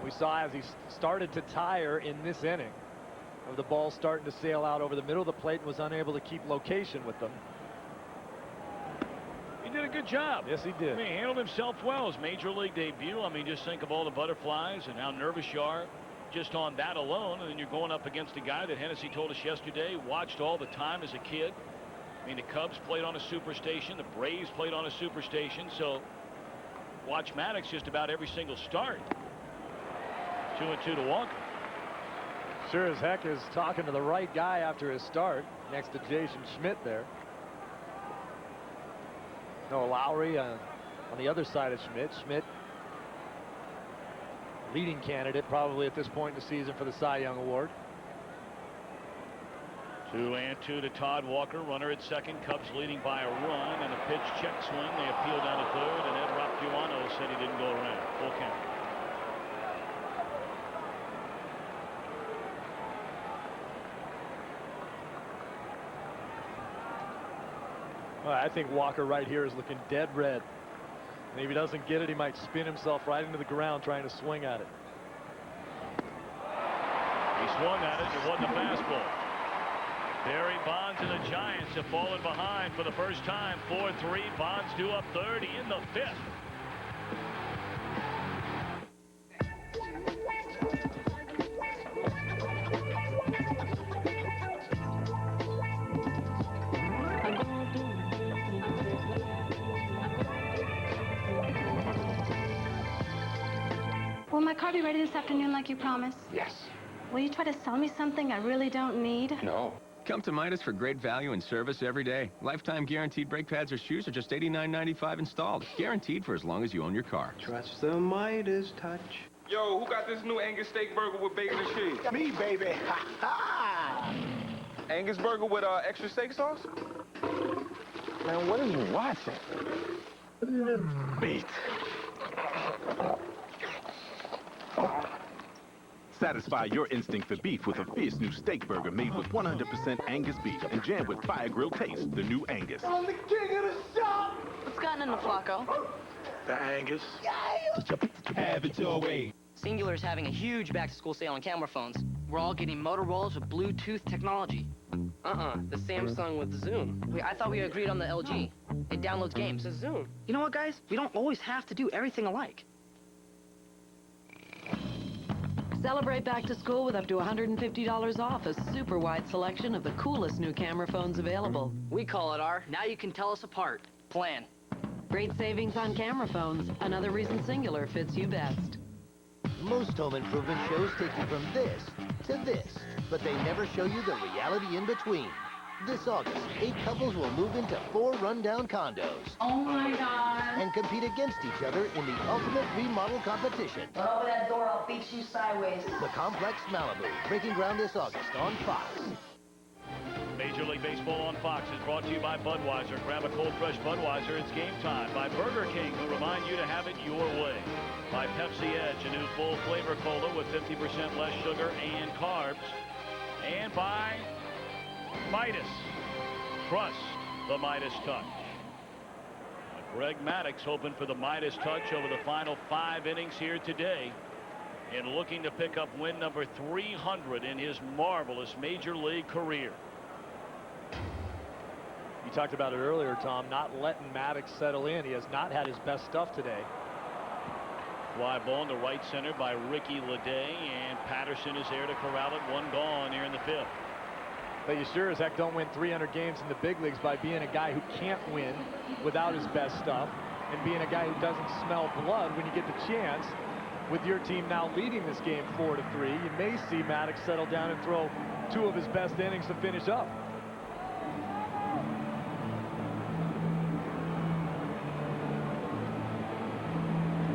We saw as he started to tire in this inning of the ball starting to sail out over the middle of the plate and was unable to keep location with them. He did a good job. Yes, he did. I mean, he handled himself well. His major league debut. I mean, just think of all the butterflies and how nervous you are just on that alone. And then you're going up against a guy that Hennessy told us yesterday watched all the time as a kid. I mean, the Cubs played on a superstation. The Braves played on a superstation. So watch Maddux just about every single start. 2-2 to Walker. Sure as heck is talking to the right guy after his start next to Jason Schmidt there. No, Lowry on the other side of Schmidt. Schmidt, leading candidate probably at this point in the season for the Cy Young Award. 2-2 to Todd Walker. Runner at second. Cubs leading by a run. And a pitch check swing. They appeal down to third. And Ed Rapuano said he didn't go around. Full count. Well, I think Walker right here is looking dead red. And if he doesn't get it, he might spin himself right into the ground trying to swing at it. swung at it. It wasn't a fastball. Barry Bonds and the Giants have fallen behind for the first time. 4-3. Bonds due up 30 in the fifth. Will my car be ready this afternoon like you promised? Yes. Will you try to sell me something I really don't need? No. Come to Midas for great value and service every day. Lifetime guaranteed brake pads or shoes are just $89.95 installed. Guaranteed for as long as you own your car. Trust the Midas touch. Yo, who got this new Angus steak burger with bacon and cheese? Me, baby. Ha ha! Angus burger with extra steak sauce? Man, what are you watching? Beat. Satisfy your instinct for beef with a fierce new steak burger made with 100% Angus beef and jammed with fire grill taste. The new Angus. I'm the king of the shop! What's gotten into Flacco? The Angus. Have it your way. Singular's having a huge back-to-school sale on camera phones. We're all getting Motorola's with Bluetooth technology. The Samsung with Zoom. Wait, I thought we agreed on the LG. It downloads games. The Zoom. You know what, guys? We don't always have to do everything alike. Celebrate back to school with up to $150 off a super wide selection of the coolest new camera phones available. We call it our Now You Can Tell Us Apart plan. Great savings on camera phones. Another reason Singular fits you best. Most home improvement shows take you from this to this, but they never show you the reality in between. This August, 8 couples will move into 4 rundown condos. Oh my God. And compete against each other in the ultimate remodel competition. Open that door, I'll beat you sideways. The Complex Malibu, breaking ground this August on Fox. Major League Baseball on Fox is brought to you by Budweiser. Grab a cold, fresh Budweiser. It's game time. By Burger King, who remind you to have it your way. By Pepsi Edge, a new full flavor cola with 50% less sugar and carbs. And by Midas. Trust the Midas touch. Greg Maddux hoping for the Midas touch over the final 5 innings here today, and looking to pick up win number 300 in his marvelous major league career. You talked about it earlier, Tom, not letting Maddux settle in. He has not had his best stuff today. Fly ball in the right center by Ricky Leday, and Patterson is there to corral it. 1 gone here in the 5th. But you sure as heck don't win 300 games in the big leagues by being a guy who can't win without his best stuff and being a guy who doesn't smell blood when you get the chance. With your team now leading this game 4-3, you may see Maddux settle down and throw 2 of his best innings to finish up.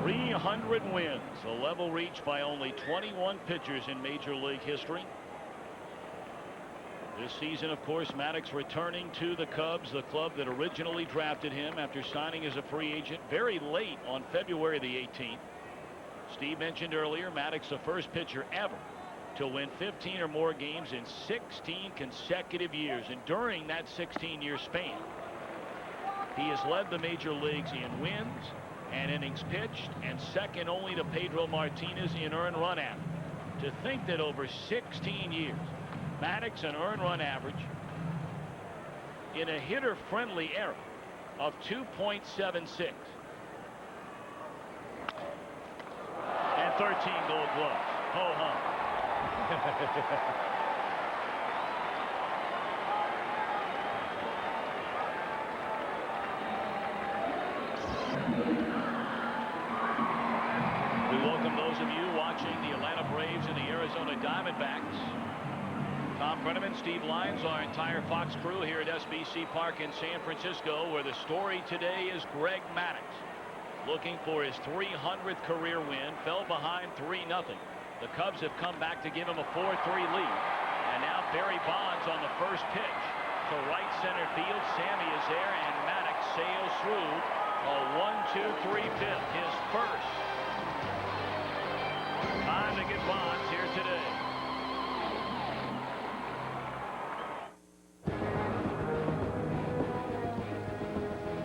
.300 wins, a level reached by only 21 pitchers in Major League history. This season, of course, Maddux returning to the Cubs, the club that originally drafted him after signing as a free agent very late on February the 18th. Steve mentioned earlier, Maddux the first pitcher ever to win 15 or more games in 16 consecutive years. And during that 16-year span, he has led the major leagues in wins and innings pitched, and second only to Pedro Martinez in earned run average. To think that over 16 years, Maddux an earned run average in a hitter-friendly era of 2.76. And 13 gold gloves. Ho-hum. We welcome those of you watching the Atlanta Braves and the Arizona Diamondbacks. Tom Brenneman, Steve Lyons, our entire Fox crew here at SBC Park in San Francisco, where the story today is Greg Maddux looking for his 300th career win. Fell behind 3-0. The Cubs have come back to give him a 4-3 lead. And now Barry Bonds on the first pitch to right center field. Sammy is there, and Maddux sails through a 1-2-3 fifth. His first time to get Bonds here today.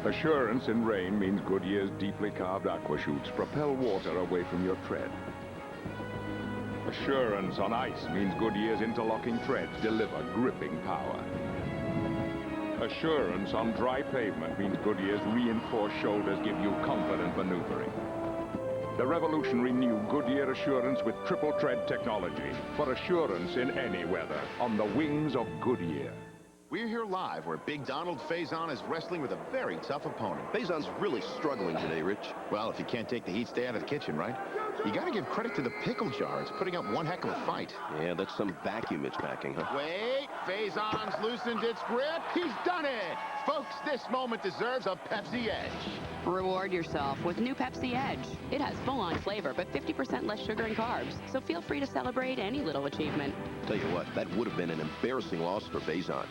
Assurance in rain means Goodyear's deeply carved aqua chutes propel water away from your tread. Assurance on ice means Goodyear's interlocking threads deliver gripping power. Assurance on dry pavement means Goodyear's reinforced shoulders give you confident maneuvering. The revolutionary new Goodyear Assurance with triple tread technology for assurance in any weather on the wings of Goodyear. We're here live where Big Donald Faison is wrestling with a very tough opponent. Faison's really struggling today, Rich. Well, if you can't take the heat, stay out of the kitchen, right? You gotta give credit to the pickle jar. It's putting up one heck of a fight. Yeah, that's some vacuum it's packing, huh? Wait, Faison's loosened its grip. He's done it! Folks, this moment deserves a Pepsi Edge. Reward yourself with new Pepsi Edge. It has full-on flavor, but 50% less sugar and carbs. So feel free to celebrate any little achievement. Tell you what, that would have been an embarrassing loss for Faison.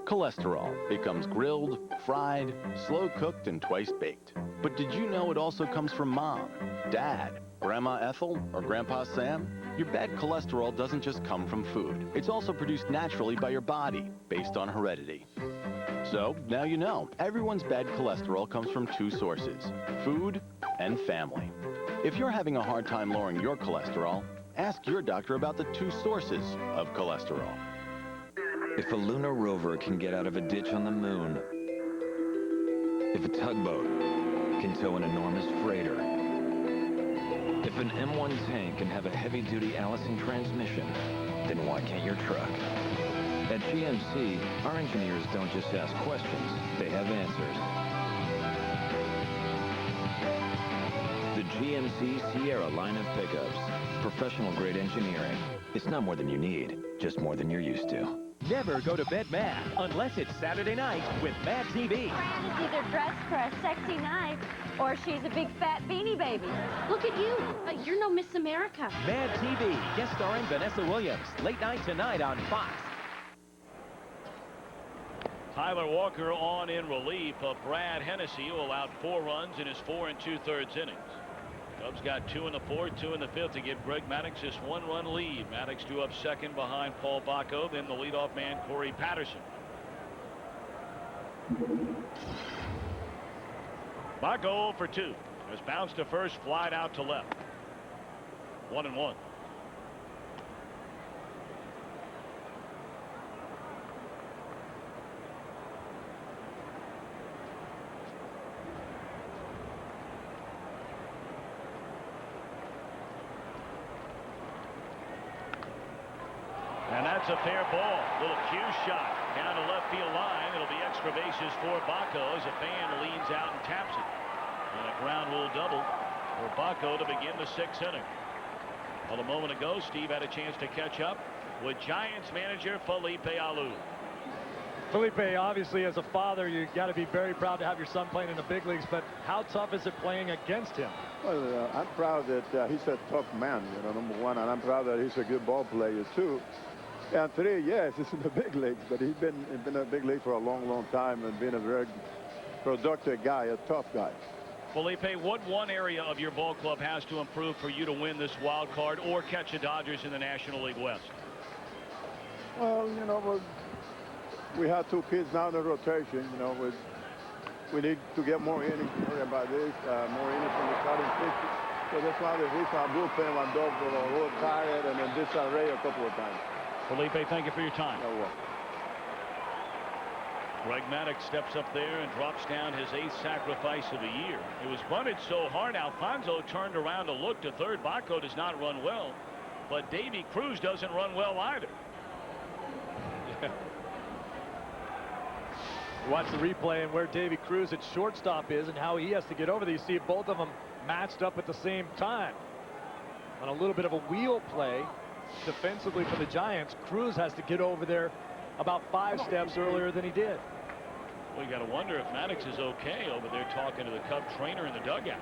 Cholesterol. It comes grilled, fried, slow-cooked, and twice-baked. But did you know it also comes from Mom, Dad, Grandma Ethel, or Grandpa Sam? Your bad cholesterol doesn't just come from food. It's also produced naturally by your body, based on heredity. So, now you know, everyone's bad cholesterol comes from two sources, food and family. If you're having a hard time lowering your cholesterol, ask your doctor about the two sources of cholesterol. If a lunar rover can get out of a ditch on the moon, if a tugboat can tow an enormous freighter, if an M1 tank can have a heavy-duty Allison transmission, then why can't your truck? At GMC, our engineers don't just ask questions, they have answers. The GMC Sierra line of pickups. Professional-grade engineering. It's not more than you need, just more than you're used to. Never go to bed mad, unless it's Saturday night with Mad TV. Fran is either dressed for a sexy night, or she's a big fat beanie baby. Look at you. You're no Miss America. Mad TV, guest starring Vanessa Williams. Late night tonight on Fox. Tyler Walker on in relief of Brad Hennessy, who allowed 4 runs in his 4 2/3 innings. Cubs got 2 in the 4th, 2 in the 5th to give Greg Maddux his 1-run lead. Maddux drew up second behind Paul Bacco, then the leadoff man Corey Patterson. Bacco 0 for 2. Has bounced to first, flied out to left. 1-1. And that's a fair ball. Little cue shot down to left field line. It'll be extra bases for Bacco as a fan leans out and taps it. And a ground rule double for Bacco to begin the 6th inning. Well, a moment ago, Steve had a chance to catch up with Giants manager Felipe Alou. Felipe, obviously, as a father, you got to be very proud to have your son playing in the big leagues, but how tough is it playing against him? Well, I'm proud that he's a tough man, number one, and I'm proud that he's a good ball player, too. And today, yes, he's in the big leagues, but he's been in the big league for a long, long time and been a very productive guy, a tough guy. Felipe, what one area of your ball club has to improve for you to win this wild card or catch the Dodgers in the National League West? Well, we have 2 kids now in the rotation. We need to get more innings. Worry about this, more innings from the starting pitch. So that's why the reason our bullpen went off a little tired and then disarray a couple of times. Felipe, thank you for your time. You're welcome. Greg Maddux steps up there and drops down his 8th sacrifice of the year. It was bunted so hard, Alfonso turned around to look to third. Bacco does not run well, but Davy Cruz doesn't run well either. Watch the replay and where Davy Cruz at shortstop is and how he has to get over there. You see both of them matched up at the same time. On a little bit of a wheel play defensively for the Giants, Cruz has to get over there about 5 steps earlier than he did. Well, you got to wonder if Maddux is okay over there talking to the Cub trainer in the dugout.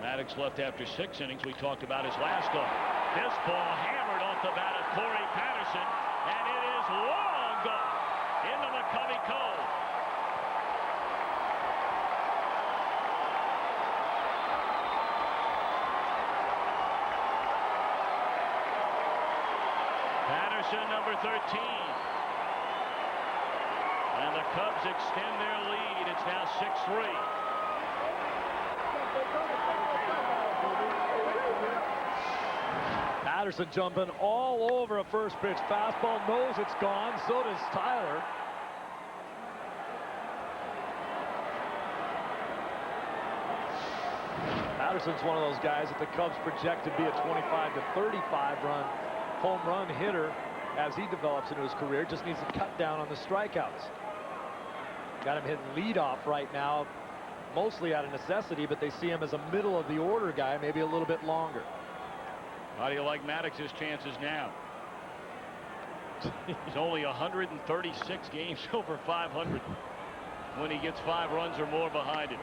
Maddux left after 6 innings. We talked about his last start. This ball hammered off the bat of Corey Patterson, and it is long gone into McCovey Cove. Patterson, number 13. And the Cubs extend their lead. It's now 6-3. Patterson jumping all over a first pitch fastball, knows it's gone, so does Tyler. Patterson's one of those guys that the Cubs project to be a 25 to 35 run home run hitter as he develops into his career. Just needs to cut down on the strikeouts. Got him hitting leadoff right now, mostly out of necessity, but they see him as a middle of the order guy, maybe a little bit longer. How do you like Maddux's chances now? He's only 136 games over 500 when he gets 5 runs or more behind him.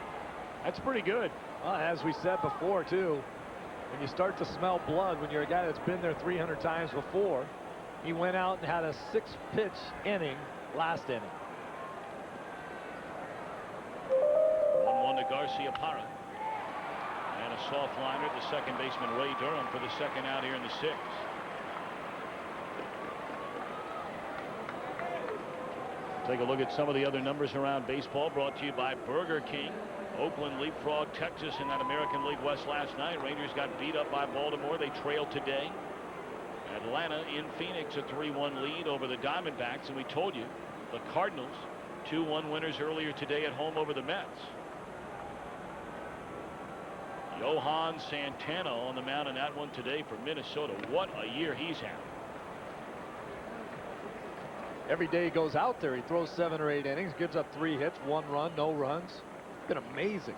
That's pretty good. Well, as we said before, too, when you start to smell blood, when you're a guy that's been there 300 times before, he went out and had a 6-pitch inning last inning. 1-1 to Garcia Parra. And a soft liner to second baseman Ray Durham for the second out here in the 6th. Take a look at some of the other numbers around baseball, brought to you by Burger King. Oakland leapfrogged Texas in that American League West last night. Rangers got beat up by Baltimore. They trailed today. Atlanta in Phoenix, a 3-1 lead over the Diamondbacks. And we told you, the Cardinals, 2-1 winners earlier today at home over the Mets. Johan Santana on the mound in that one today for Minnesota. What a year he's had. Every day he goes out there, he throws 7 or 8 innings, gives up 3 hits, 1 run, no runs. It's been amazing.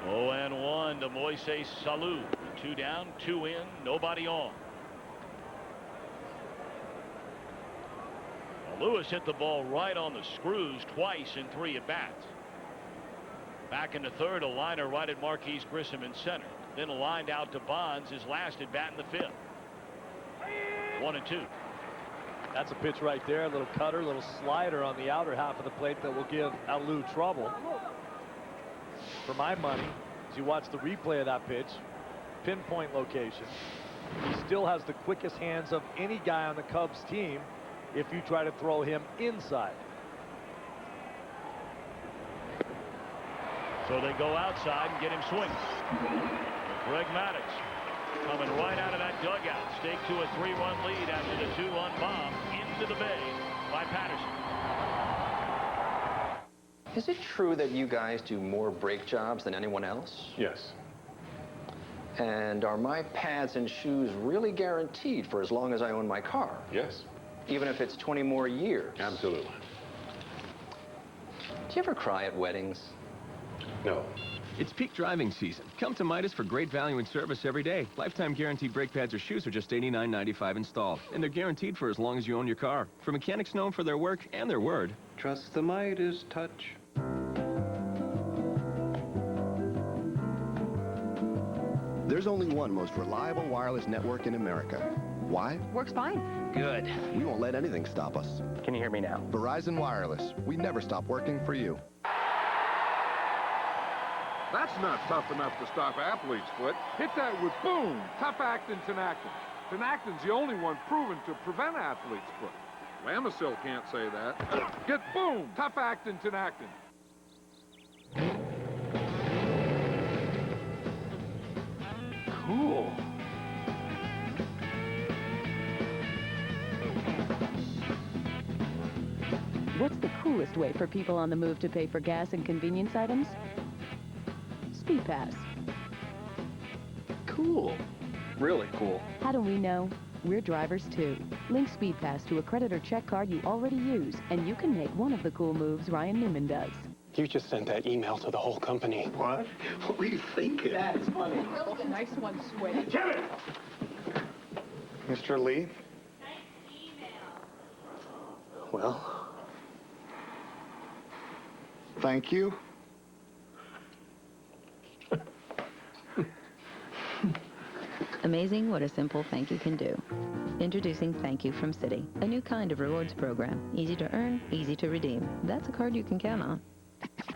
Oh, and 1 to Moises Salou. 2 down, 2 in, nobody on. Lewis hit the ball right on the screws twice in 3 at-bats. Back into third, a liner right at Marquise Grissom in center. Then lined out to Bonds, his last at-bat in the 5th. 1-2. That's a pitch right there. A little cutter, a little slider on the outer half of the plate that will give Alou trouble. For my money, as you watch the replay of that pitch, pinpoint location, he still has the quickest hands of any guy on the Cubs team if you try to throw him inside. So they go outside and get him swinging. Greg Maddux coming right out of that dugout. Stake to a 3-1 lead after the 2-1 bomb into the bay by Patterson. Is it true that you guys do more brake jobs than anyone else? Yes. And are my pads and shoes really guaranteed for as long as I own my car? Yes. Even if it's 20 more years? Absolutely. Do you ever cry at weddings? No. It's peak driving season. Come to Midas for great value and service every day. Lifetime guaranteed brake pads or shoes are just $89.95 installed. And they're guaranteed for as long as you own your car. For mechanics known for their work and their word. Trust the Midas touch. There's only one most reliable wireless network in America. Why? Works fine. Good. We won't let anything stop us. Can you hear me now? Verizon Wireless. We never stop working for you. That's not tough enough to stop athlete's foot. Hit that with boom, tough actin Tinactin. Tinactin's the only one proven to prevent athlete's foot. Lamisil can't say that. Get boom, tough actin Tinactin. Cool. What's the coolest way for people on the move to pay for gas and convenience items? Speed Pass. Cool. Really cool. How do we know? We're drivers too. Link Speed Pass to a credit or check card you already use, and you can make one of the cool moves Ryan Newman does. You just sent that email to the whole company. What? What were you thinking? That's funny. Really a nice one, Squid. Kevin! Mr. Lee? Well, thank you. Amazing what a simple thank you can do. Introducing Thank You from Citi, a new kind of rewards program. Easy to earn, easy to redeem. That's a card you can count on.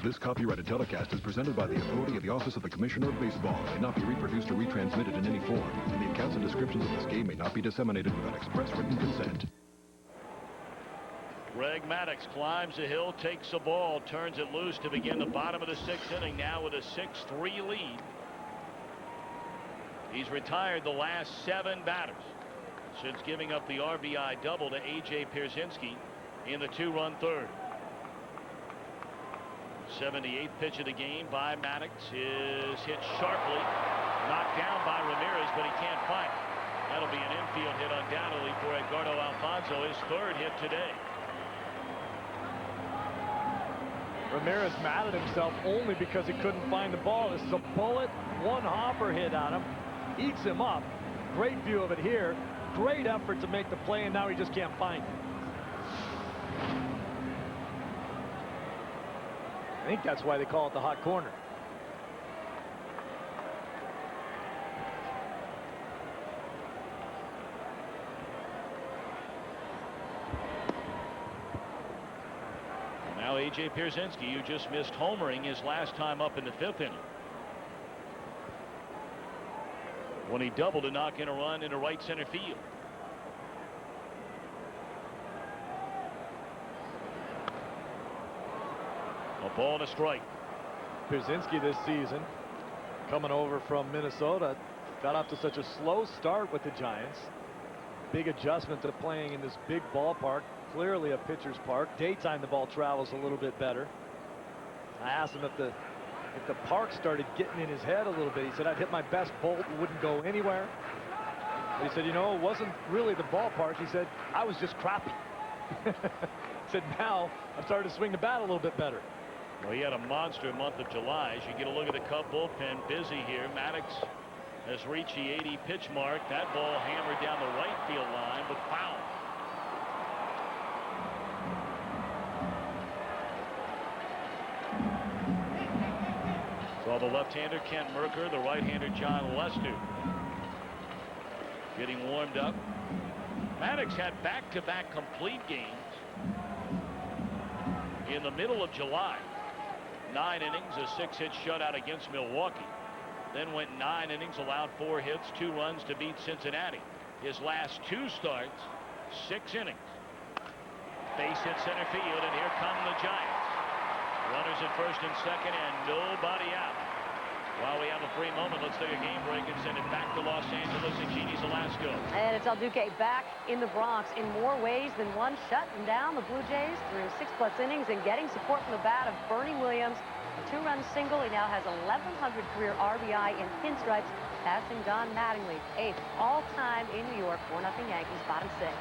This copyrighted telecast is presented by the authority of the Office of the Commissioner of Baseball and may not be reproduced or retransmitted in any form. And the accounts and descriptions of this game may not be disseminated without express written consent. Greg Maddux climbs the hill, takes the ball, turns it loose to begin the bottom of the 6th inning now with a 6-3 lead. He's retired the last 7 batters since giving up the RBI double to A.J. Pierzynski in the 2-run third. 78th pitch of the game by Maddux is hit sharply, knocked down by Ramirez, but he can't find it. That'll be an infield hit undoubtedly for Edgardo Alfonzo, his 3rd hit today. Ramirez mad at himself only because he couldn't find the ball. This is a bullet, 1 hopper hit on him, eats him up. Great view of it here. Great effort to make the play, and now he just can't find it. I think that's why they call it the hot corner. Now A.J. Pierzynski, who just missed homering his last time up in the 5th inning, when he doubled to knock in a run into right center field. A ball and a strike. Pierzynski this season, coming over from Minnesota, got off to such a slow start with the Giants. Big adjustment to playing in this big ballpark, clearly a pitcher's park. Daytime the ball travels a little bit better. I asked him if the park started getting in his head a little bit. He said, I'd hit my best bolt, wouldn't go anywhere. But he said, you know, it wasn't really the ballpark. He said, I was just crappy. He said, now I'm starting to swing the bat a little bit better. Well, he had a monster month of July. As you get a look at the Cub bullpen, busy here. Maddux has reached the 80 pitch mark. That ball hammered down the right field line, but foul. So the left-hander Kent Merker, the right-hander John Lester getting warmed up. Maddux had back-to-back complete games in the middle of July. 9 innings, a 6-hit shutout against Milwaukee. Then went 9 innings, allowed 4 hits, 2 runs to beat Cincinnati. His last 2 starts, 6 innings. Base hit center field, and here come the Giants. Runners at first and second, and nobody out. While we have a free moment, let's take a game break and send it back to Los Angeles and Jeannie Zelasco. And it's El Duque back in the Bronx in more ways than one, shutting down the Blue Jays through 6+ innings and getting support from the bat of Bernie Williams. A 2-run single. He now has 1,100 career RBI in pinstripes, passing Don Mattingly, 8th all-time in New York. 4-0 Yankees, bottom 6.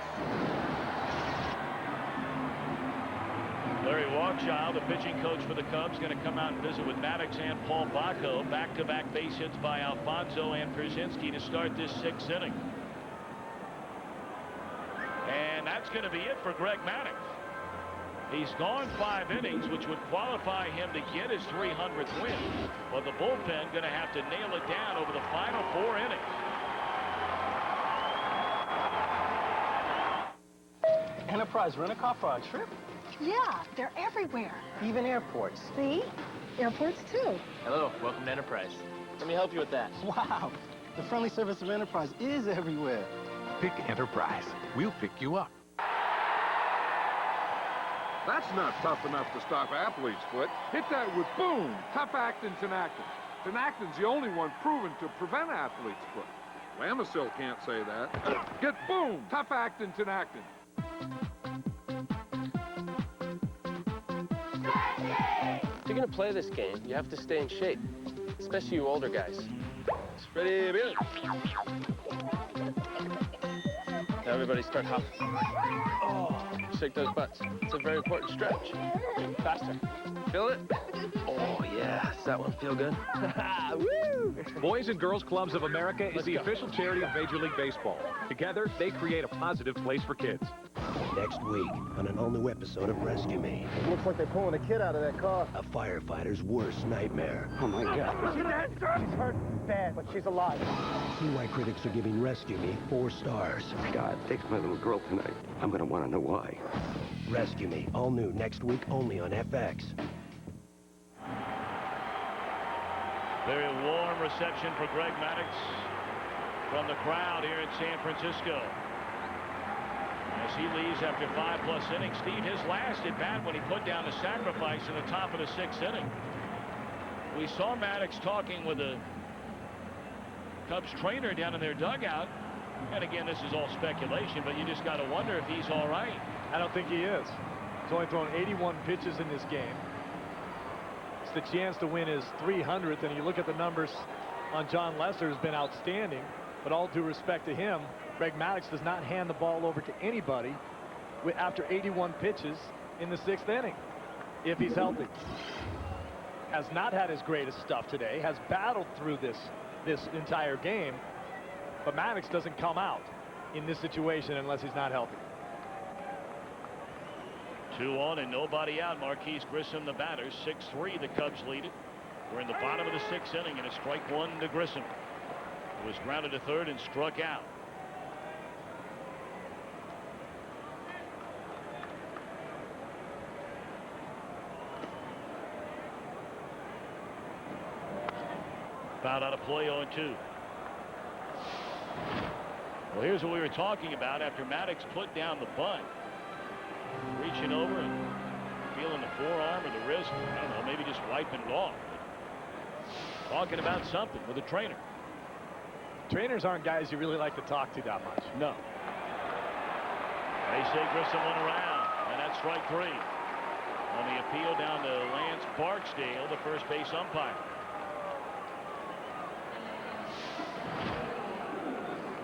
Larry Walkschild, the pitching coach for the Cubs, going to come out and visit with Maddux and Paul Bacco. Back-to-back base hits by Alfonzo and Pierzynski to start this 6th inning. And that's going to be it for Greg Maddux. He's gone 5 innings, which would qualify him to get his 300th win. But the bullpen going to have to nail it down over the final 4 innings. Enterprise Rent-A-Car for our trip? Yeah, they're everywhere. Even airports. See? Airports, too. Hello, welcome to Enterprise. Let me help you with that. Wow, the friendly service of Enterprise is everywhere. Pick Enterprise. We'll pick you up. That's not tough enough to stop Athlete's foot. Hit that with boom, tough actin Tinactin. Tinactin's the only one proven to prevent Athlete's foot. Lamisil can't say that. Get boom, tough actin Tinactin. If you're going to play this game, you have to stay in shape, especially you older guys. Ready, begin. Now everybody start hopping. Oh, shake those butts. It's a very important stretch. Faster. Feel it? Oh, yeah. Does that one feel good? Woo! Boys and Girls Clubs of America is the official charity of Major League Baseball. Together, they create a positive place for kids. Next week on an all-new episode of Rescue Me. Looks like they're pulling a kid out of that car. A firefighter's worst nightmare. Oh, my God. She's hurt bad, but she's alive. See why critics are giving Rescue Me 4 stars. God takes my little girl tonight. I'm going to want to know why. Rescue Me, all new next week only on FX. Very warm reception for Greg Maddux from the crowd here in San Francisco. as he leaves after 5+ innings. Steve, his last at bat when he put down the sacrifice in the top of the 6th inning. We saw Maddux talking with the Cubs trainer down in their dugout. And again, this is all speculation, but you just got to wonder if he's all right. I don't think he is. He's only thrown 81 pitches in this game. It's the chance to win his 300th, and you look at the numbers on John Lester, has been outstanding. But all due respect to him, Greg Maddux does not hand the ball over to anybody after 81 pitches in the 6th inning, if he's healthy. Has not had his greatest stuff today, has battled through this entire game, but Maddux doesn't come out in this situation unless he's not healthy. 2 on and nobody out. Marquise Grissom, the batter. 6-3, the Cubs lead it. We're in the bottom of the 6th inning, and a strike 1 to Grissom, who was grounded to third and struck out. Fouled out of play, 0-2. Well, here's what we were talking about after Maddux put down the bunt. Reaching over and feeling the forearm or the wrist. I don't know, maybe just wiping it off. Talking about something with a trainer. Trainers aren't guys you really like to talk to that much. No. They say Grissom went around, and that's strike 3. On the appeal down to Lance Barksdale, the first base umpire.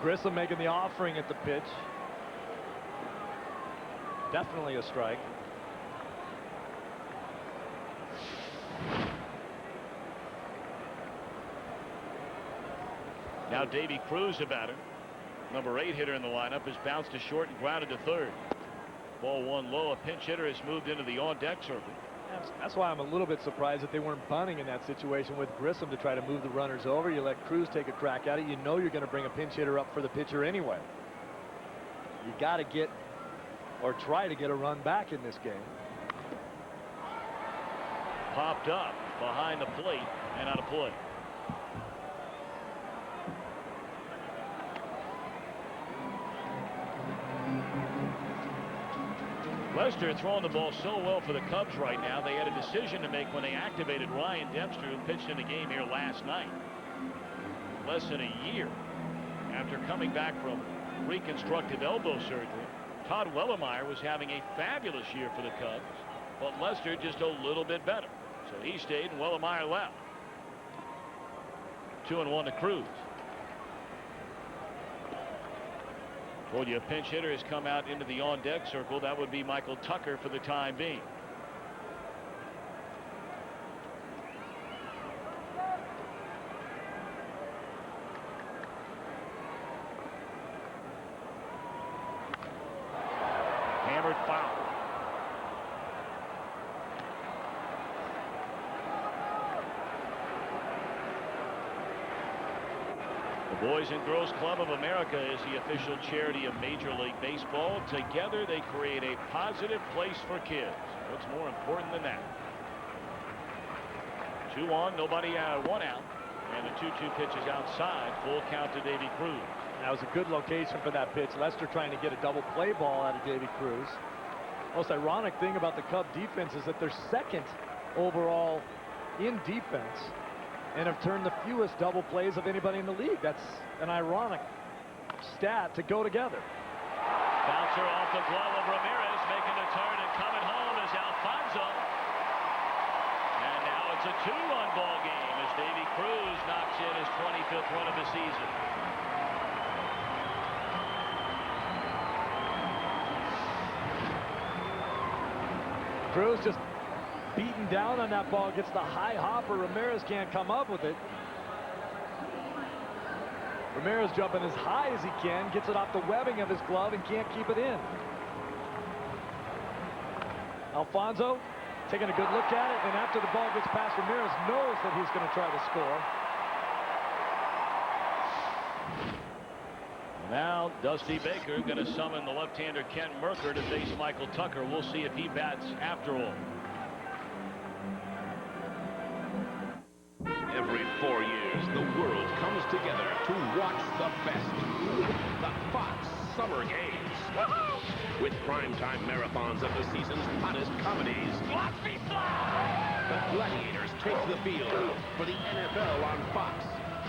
Grissom making the offering at the pitch. Definitely a strike. Now Davy Cruz, a batter. Number 8 hitter in the lineup, has bounced to short and grounded to third. Ball 1 low. A pinch hitter has moved into the on-deck circle. That's why I'm a little bit surprised that they weren't bunting in that situation with Grissom to try to move the runners over. You let Cruz take a crack at it. You know you're going to bring a pinch hitter up for the pitcher anyway. You got to get or try to get a run back in this game. Popped up behind the plate and out of play. Lester throwing the ball so well for the Cubs right now. They had a decision to make when they activated Ryan Dempster, who pitched in the game here last night. Less than a year after coming back from reconstructive elbow surgery, Todd Wellemeyer was having a fabulous year for the Cubs, but Lester just a little bit better. So he stayed and Wellemeyer left. 2-1 to Cruz. Told you a pinch hitter has come out into the on-deck circle. That would be Michael Tucker for the time being. Hammered foul. The Boys and Girls Club of America is the official charity of Major League Baseball. Together they create a positive place for kids. What's more important than that? 2 on, nobody out, 1 out. And the 2-2 pitch is outside. Full count to Davy Cruz. That was a good location for that pitch. Lester trying to get a double play ball out of Davy Cruz. Most ironic thing about the Cub defense is that they're 2nd overall in defense and have turned the fewest double plays of anybody in the league. That's an ironic stat to go together. Bouncer off the glove of Ramirez, making the turn and coming home is Alfonso. And now it's a 2-run ball game as Davy Cruz knocks in his 25th run of the season. Cruz just beaten down on that ball, gets the high hopper. Ramirez can't come up with it. Ramirez jumping as high as he can, gets it off the webbing of his glove and can't keep it in. Alfonso taking a good look at it, and after the ball gets past Ramirez, knows that he's going to try to score. Now Dusty Baker going to summon the left-hander Ken Merker to face Michael Tucker. We'll see if he bats after all. Every 4 years, the world comes together to watch the best. The Fox Summer Games. With primetime marathons of the season's hottest comedies. Watch me fly! The Gladiators take the field for the NFL on Fox.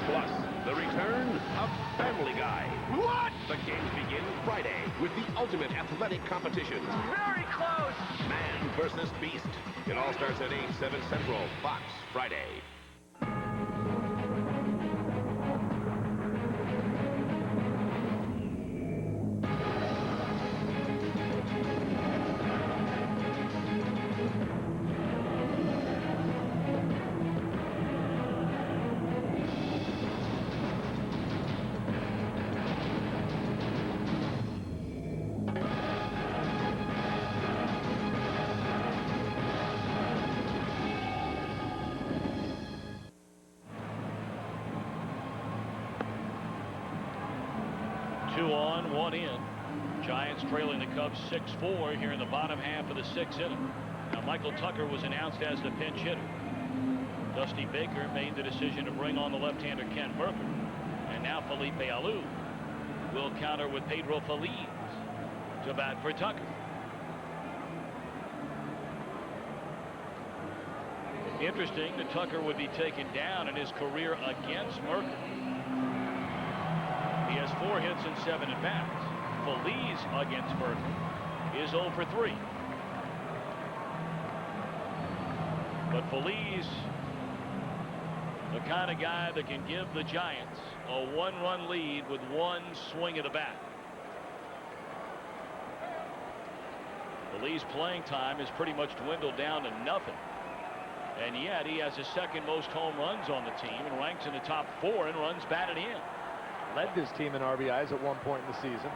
Plus, the return of Family Guy. What? The games begin Friday with the ultimate athletic competitions. Very close! Man versus Beast. It all starts at 8, 7 Central. Fox, Friday. Two on, one in. Giants trailing the Cubs 6-4 here in the bottom half of the sixth inning. Now Michael Tucker was announced as the pinch hitter. Dusty Baker made the decision to bring on the left-hander Ken Merker. And now Felipe Alou will counter with Pedro Feliz to bat for Tucker. Interesting that Tucker would be taken down in his career against Merker. He has 4 hits and 7 at-bats. Feliz against Merker is 0 for 3. But Feliz, the kind of guy that can give the Giants a 1-run lead with one swing of the bat. Feliz playing time has pretty much dwindled down to nothing. And yet he has the second most home runs on the team and ranks in the top 4 in runs batted in. Led this team in RBIs at one point in the season.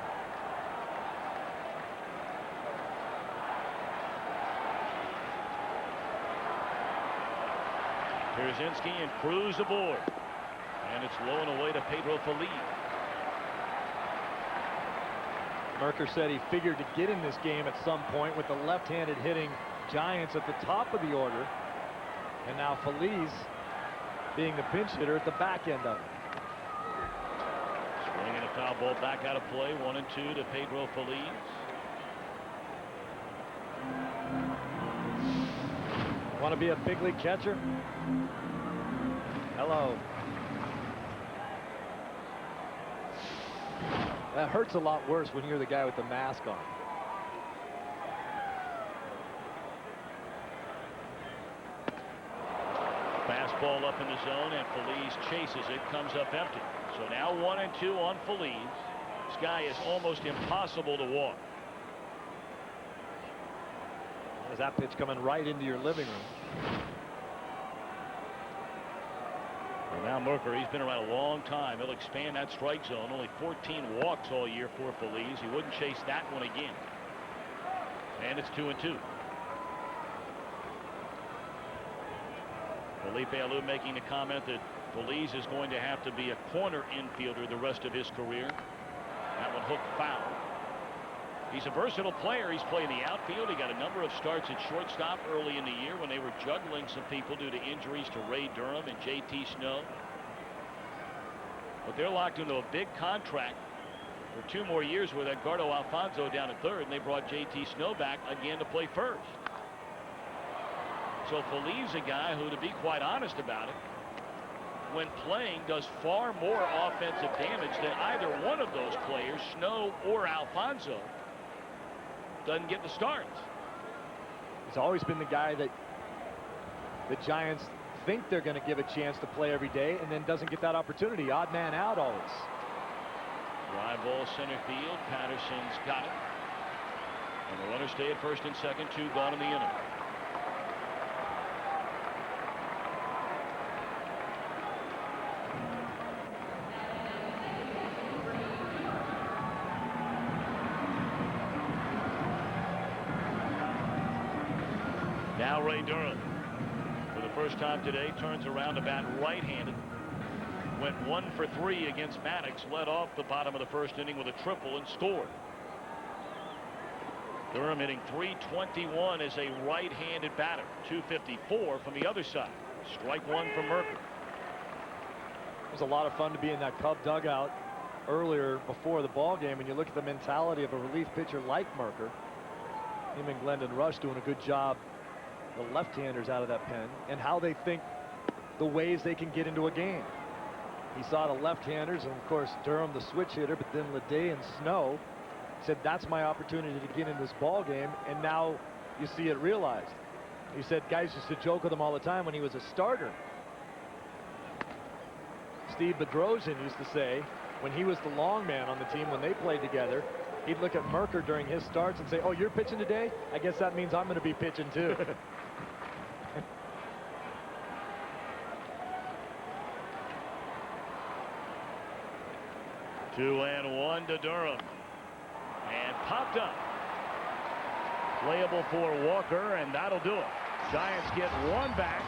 Pierzynski and Cruz aboard. And it's low and away to Pedro Feliz. Merker said he figured to get in this game at some point with the left-handed hitting Giants at the top of the order. And now Feliz being the pinch hitter at the back end of it. Swinging a foul ball back out of play. 1-2 to Pedro Feliz. Want to be a big league catcher? Hello. That hurts a lot worse when you're the guy with the mask on. Fastball up in the zone, and Feliz chases it, comes up empty. So now 1-2 on Feliz. This guy is almost impossible to walk. Is that pitch coming right into your living room? Well, now Merker, he's been around a long time. He'll expand that strike zone. Only 14 walks all year for Feliz. He wouldn't chase that one again. And it's 2-2. Felipe Alou making the comment that Feliz is going to have to be a corner infielder the rest of his career. That one hooked foul. He's a versatile player. He's playing the outfield. He got a number of starts at shortstop early in the year when they were juggling some people due to injuries to Ray Durham and JT Snow. But they're locked into a big contract for 2 more years with Edgardo Alfonso down at third, and they brought JT Snow back again to play first. So Feliz, a guy who, to be quite honest about it, when playing does far more offensive damage than either one of those players, Snow or Alfonso. Doesn't get the starts. He's always been the guy that the Giants think they're going to give a chance to play every day and then doesn't get that opportunity. Odd man out always. Fly ball center field. Patterson's got it. And the runners stay at first and second. 2 gone in the inning. Now Ray Durham, for the first time today, turns around to bat right-handed. Went 1 for 3 against Maddux, led off the bottom of the first inning with a triple and scored. Durham hitting .321 as a right-handed batter. .254 from the other side. Strike 1 from Merker. It was a lot of fun to be in that Cub dugout earlier before the ball game, and you look at the mentality of a relief pitcher like Merker, him and Glendon Rush doing a good job, the left-handers out of that pen, and how they think the ways they can get into a game. He saw the left-handers, and of course Durham the switch hitter, but then Ledet and Snow said, that's my opportunity to get in this ball game, and now you see it realized. He said guys used to joke with him all the time when he was a starter. Steve Bedrosian used to say when he was the long man on the team when they played together, he'd look at Merker during his starts and say, oh, you're pitching today? I guess that means I'm going to be pitching too. 2-1 to Durham. And popped up. Playable for Walker, and that'll do it. Giants get one back.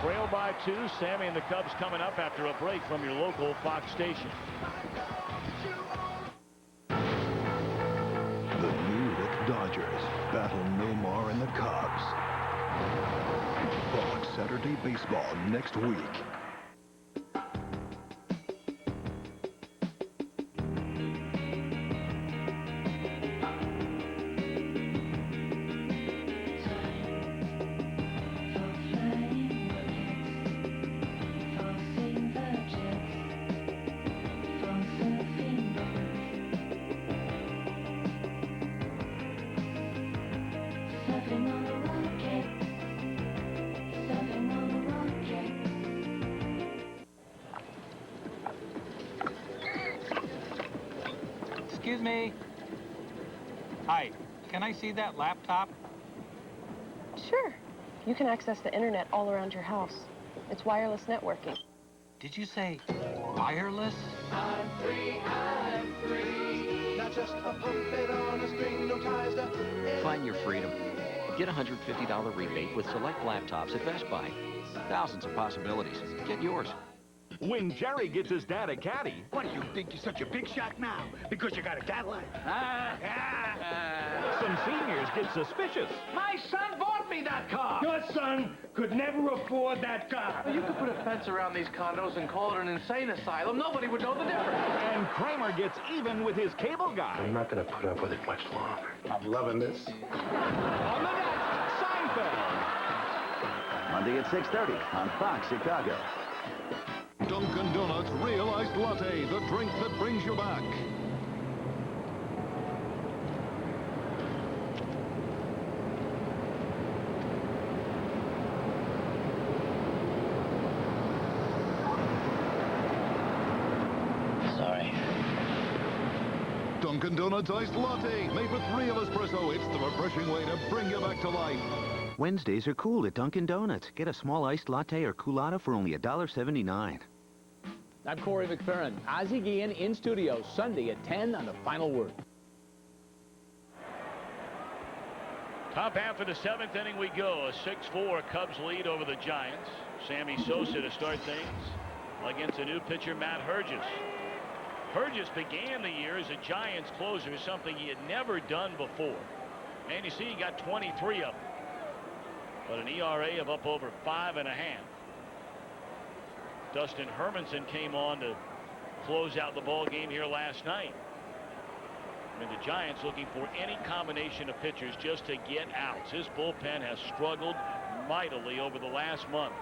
Trail by 2. Sammy and the Cubs coming up after a break from your local Fox station. The New York Dodgers battle Nomar and the Cubs. Fox Saturday Baseball next week. Excuse me. Hi, can I see that laptop? Sure. You can access the internet all around your house. It's wireless networking. Did you say wireless? I'm free. Not just a puppet on a string, no ties to... Find your freedom. Get a $150 rebate with select laptops at Best Buy. Thousands of possibilities. Get yours. When Jerry gets his dad a caddy. What do you think you're such a big shot now? Because you got a Cadillac? Some seniors get suspicious. My son bought me that car! Your son could never afford that car! You could put a fence around these condos and call it an insane asylum. Nobody would know the difference. And Kramer gets even with his cable guy. I'm not going to put up with it much longer. I'm loving this. On the net, Seinfeld. Monday at 6:30 on Fox Chicago. Dunkin' Donuts Real Iced Latte, the drink that brings you back. Sorry. Dunkin' Donuts Iced Latte, made with real espresso. It's the refreshing way to bring you back to life. Wednesdays are cool at Dunkin' Donuts. Get a small iced latte or culotta for only $1.79. I'm Corey McFerrin. Ozzie Guillen in studio Sunday at 10 on The Final Word. Top half of the 7th inning we go. A 6-4 Cubs lead over the Giants. Sammy Sosa to start things against a new pitcher, Matt Hergis. Hergis began the year as a Giants closer, something he had never done before. And you see he got 23 of them. But an ERA of up over 5.5. Dustin Hermanson came on to close out the ball game here last night. And the Giants looking for any combination of pitchers just to get outs. His bullpen has struggled mightily over the last month.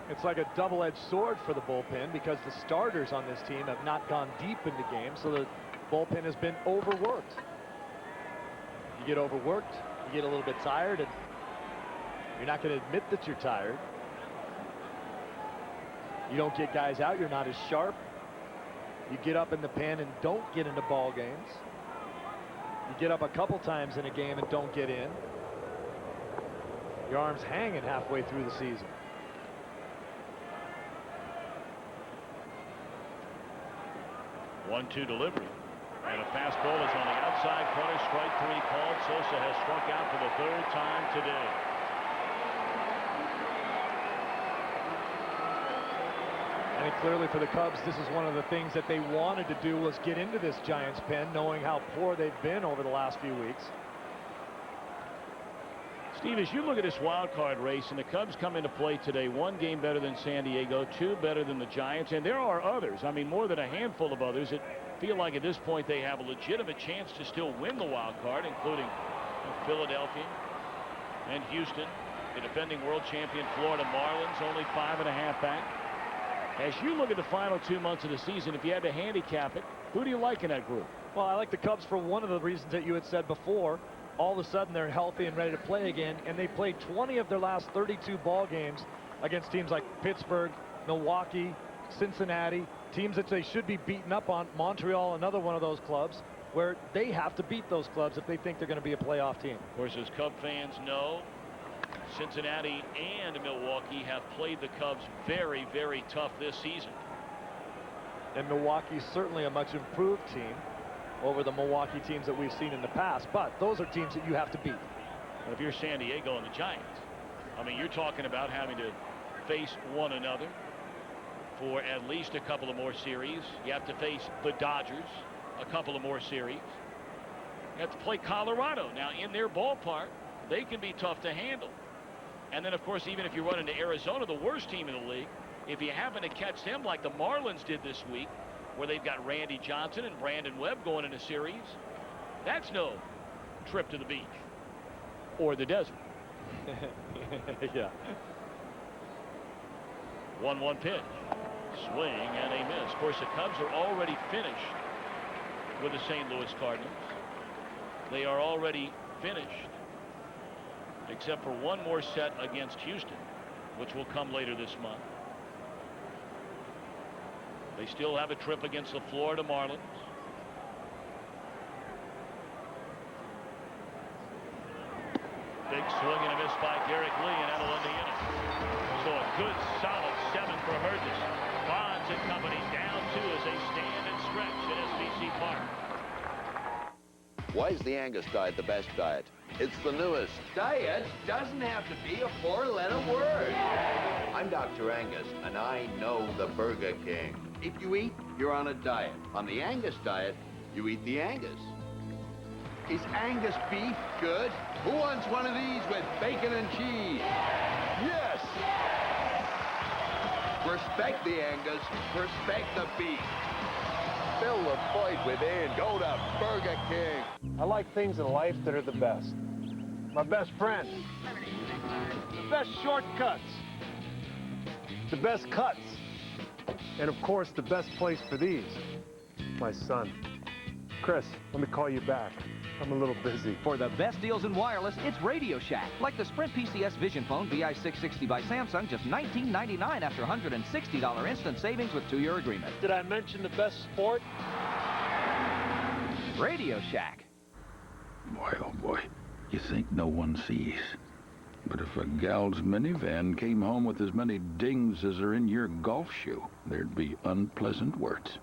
It's like a double-edged sword for the bullpen because the starters on this team have not gone deep into games, so the bullpen has been overworked. You get overworked, you get a little bit tired, and you're not going to admit that you're tired. You don't get guys out, you're not as sharp. You get up in the pen and don't get into ball games. You get up a couple times in a game and don't get in. Your arm's hanging halfway through the season. One-two delivery. And a fastball is on the outside corner. Strike 3 called. Sosa has struck out for the 3rd time today. And clearly for the Cubs, this is one of the things that they wanted to do was get into this Giants pen, knowing how poor they've been over the last few weeks. Steve, as you look at this wild card race, and the Cubs come into play today, 1 game better than San Diego, 2 better than the Giants, and there are others, I mean more than a handful of others that feel like at this point they have a legitimate chance to still win the wild card, including Philadelphia and Houston. The defending world champion Florida Marlins only 5.5 back. As you look at the final 2 months of the season, if you had to handicap it, who do you like in that group? Well, I like the Cubs for one of the reasons that you had said before. All of a sudden they're healthy and ready to play again, and they played 20 of their last 32 ball games against teams like Pittsburgh, Milwaukee, Cincinnati, teams that they should be beaten up on. Montreal, another one of those clubs where they have to beat those clubs if they think they're going to be a playoff team. Of course, as Cub fans know, Cincinnati and Milwaukee have played the Cubs very, very tough this season. And Milwaukee's certainly a much improved team over the Milwaukee teams that we've seen in the past, but those are teams that you have to beat. If you're San Diego and the Giants, I mean, you're talking about having to face one another for at least a couple of more series. You have to face the Dodgers a couple of more series. You have to play Colorado. Now, in their ballpark, they can be tough to handle. And then, of course, even if you run into Arizona, the worst team in the league, if you happen to catch them like the Marlins did this week, where they've got Randy Johnson and Brandon Webb going in a series, that's no trip to the beach or the desert. Yeah. 1-1 pitch. Swing and a miss. Of course, the Cubs are already finished with the St. Louis Cardinals. They are already finished, except for one more set against Houston, which will come later this month. They still have a trip against the Florida Marlins. Big swing and a miss by Derrek Lee, and that'll end the inning. So a good, solid 7 for Burgess. Bonds and company down 2 as they stand and stretch at SBC Park. Why is the Angus diet the best diet? It's the newest. Diet doesn't have to be a 4-letter word. I'm Dr. Angus, and I know the Burger King. If you eat, you're on a diet. On the Angus diet, you eat the Angus. Is Angus beef good? Who wants one of these with bacon and cheese? Yes! Respect the Angus, respect the beef. Fill the void within. Go to Burger King. I like things in life that are the best. My best friend. The best shortcuts. The best cuts. And of course, the best place for these. My son. Chris, let me call you back. I'm a little busy. For the best deals in wireless, it's Radio Shack. Like the Sprint PCS Vision Phone VI660 by Samsung, just $19.99 after $160 instant savings with 2-year agreement. Did I mention the best sport? Radio Shack. Boy, oh boy, you think no one sees. But if a gal's minivan came home with as many dings as are in your golf shoe, there'd be unpleasant words.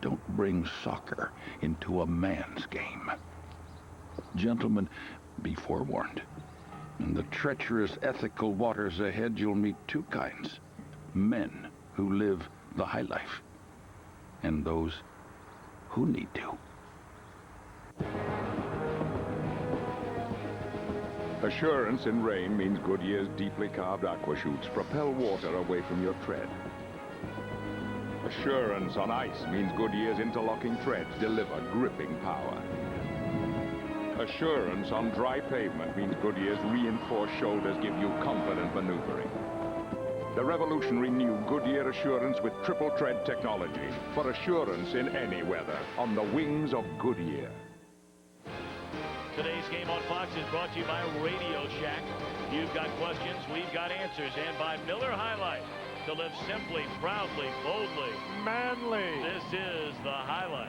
Don't bring soccer into a man's game. Gentlemen, be forewarned. In the treacherous ethical waters ahead, you'll meet 2 kinds. Men who live the high life, and those who need to. Assurance in rain means Goodyear's deeply carved aqua chutes propel water away from your tread. Assurance on ice means Goodyear's interlocking threads deliver gripping power. Assurance on dry pavement means Goodyear's reinforced shoulders give you confident maneuvering. The revolutionary new Goodyear Assurance with triple tread technology for assurance in any weather on the wings of Goodyear. Today's game on Fox is brought to you by Radio Shack. You've got questions, we've got answers, and by Miller High Life. To live simply, proudly, boldly, manly. This is the High Life.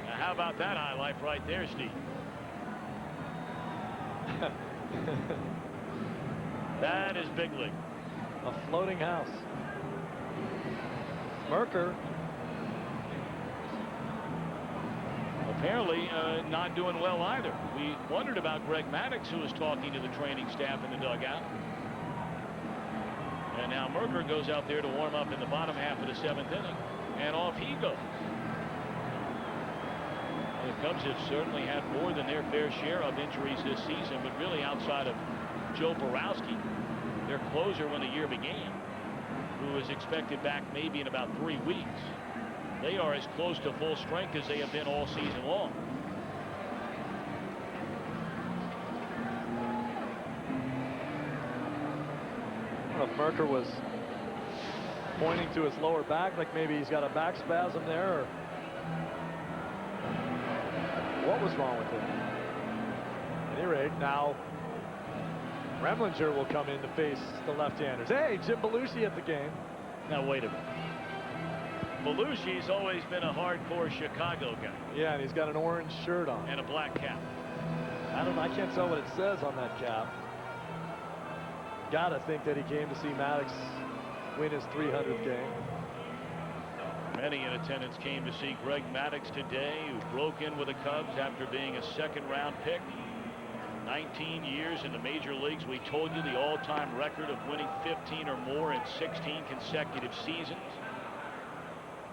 Now, how about that High Life right there, Steve? That is big league. A floating house. Merker. Apparently not doing well either. We wondered about Greg Maddux, who was talking to the training staff in the dugout. And now Merker goes out there to warm up in the bottom half of the 7th inning, and off he goes. The Cubs have certainly had more than their fair share of injuries this season, but really outside of Joe Borowski, their closer when the year began, who is expected back maybe in about 3 weeks. They are as close to full strength as they have been all season long. I don't know if Merker was pointing to his lower back, like maybe he's got a back spasm there, or what was wrong with him. At any rate, now Remlinger will come in to face the left-handers. Hey, Jim Belushi at the game. Now, wait a minute. Belushi's always been a hardcore Chicago guy. Yeah, and he's got an orange shirt on. And a black cap. I can't tell what it says on that cap. Gotta think that he came to see Maddux win his 300th game. Many in attendance came to see Greg Maddux today, who broke in with the Cubs after being a second-round pick. 19 years in the major leagues. We told you the all-time record of winning 15 or more in 16 consecutive seasons.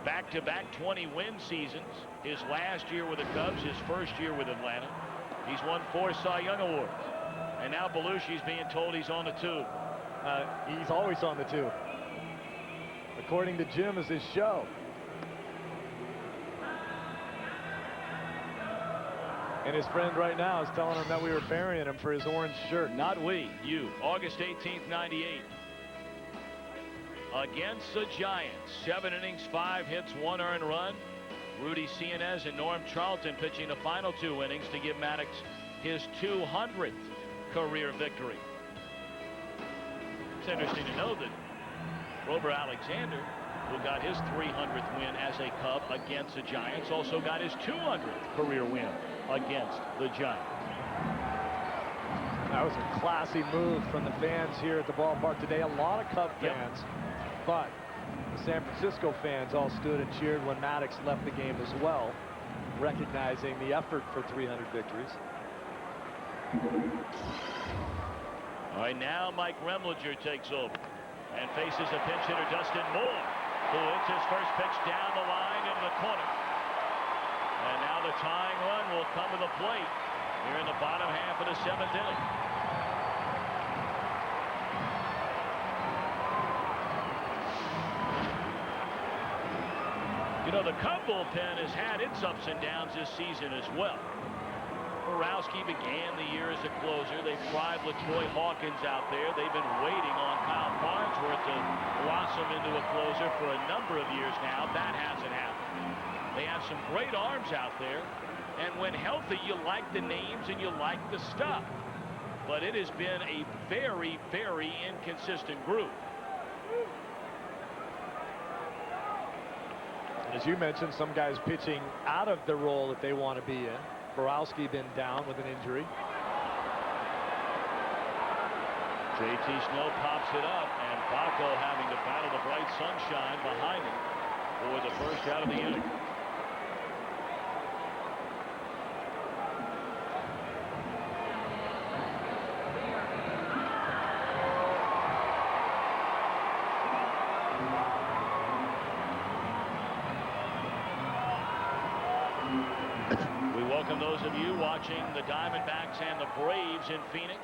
Back-to-back 20-win seasons. His last year with the Cubs, his first year with Atlanta. He's won 4 Cy Young Awards. And now Belushi's being told he's on the tube. He's always on the tube. According to Jim, is his show. And his friend right now is telling him that we were burying him for his orange shirt. Not we, you. August 18th, 98. Against the Giants. 7 innings, 5 hits, 1 earned run. Rudy Cianez and Norm Charlton pitching the final 2 innings to give Maddux his 200th career victory. It's interesting to know that Rover Alexander, who got his 300th win as a Cub against the Giants, also got his 200th career win against the Giants. That was a classy move from the fans here at the ballpark today. A lot of Cub fans, but the San Francisco fans all stood and cheered when Maddux left the game as well, recognizing the effort for 300 victories. All right, now Mike Remlinger takes over and faces a pinch hitter, Dustin Moore, who hits his first pitch down the line into the corner. And now the tying run will come to the plate here in the bottom half of the 7th inning. You know, the Cub bullpen has had its ups and downs this season as well. Borowski began the year as a closer. They tried LaTroy Hawkins out there. They've been waiting on Kyle Farnsworth to blossom into a closer for a number of years now. That hasn't happened. They have some great arms out there. And when healthy, you like the names and you like the stuff. But it has been a very, very inconsistent group. As you mentioned, some guys pitching out of the role that they want to be in. Borowski been down with an injury. JT Snow pops it up, and Baco having to battle the bright sunshine behind him for the first out of the inning. Welcome those of you watching the Diamondbacks and the Braves in Phoenix.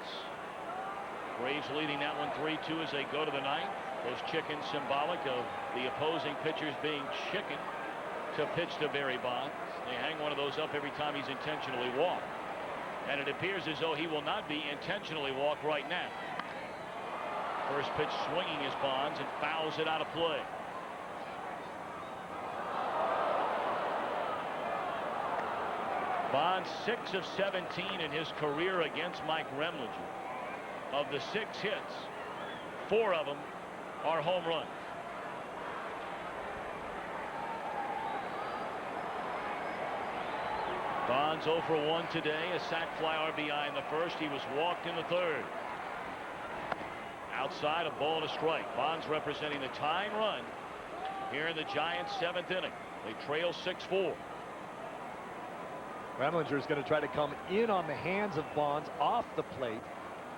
Braves leading that one 3-2 as they go to the 9th. Those chickens symbolic of the opposing pitchers being chicken to pitch to Barry Bonds. They hang one of those up every time he's intentionally walked. And it appears as though he will not be intentionally walked right now. First pitch swinging is Bonds and fouls it out of play. Bonds 6 of 17 in his career against Mike Remlinger. Of the 6 hits, 4 of them are home runs. Bonds 0 for 1 today, a sac fly RBI in the first. He was walked in the 3rd. Outside, a ball and a strike. Bonds representing the tying run here in the Giants' 7th inning. They trail 6-4. Remlinger is going to try to come in on the hands of Bonds off the plate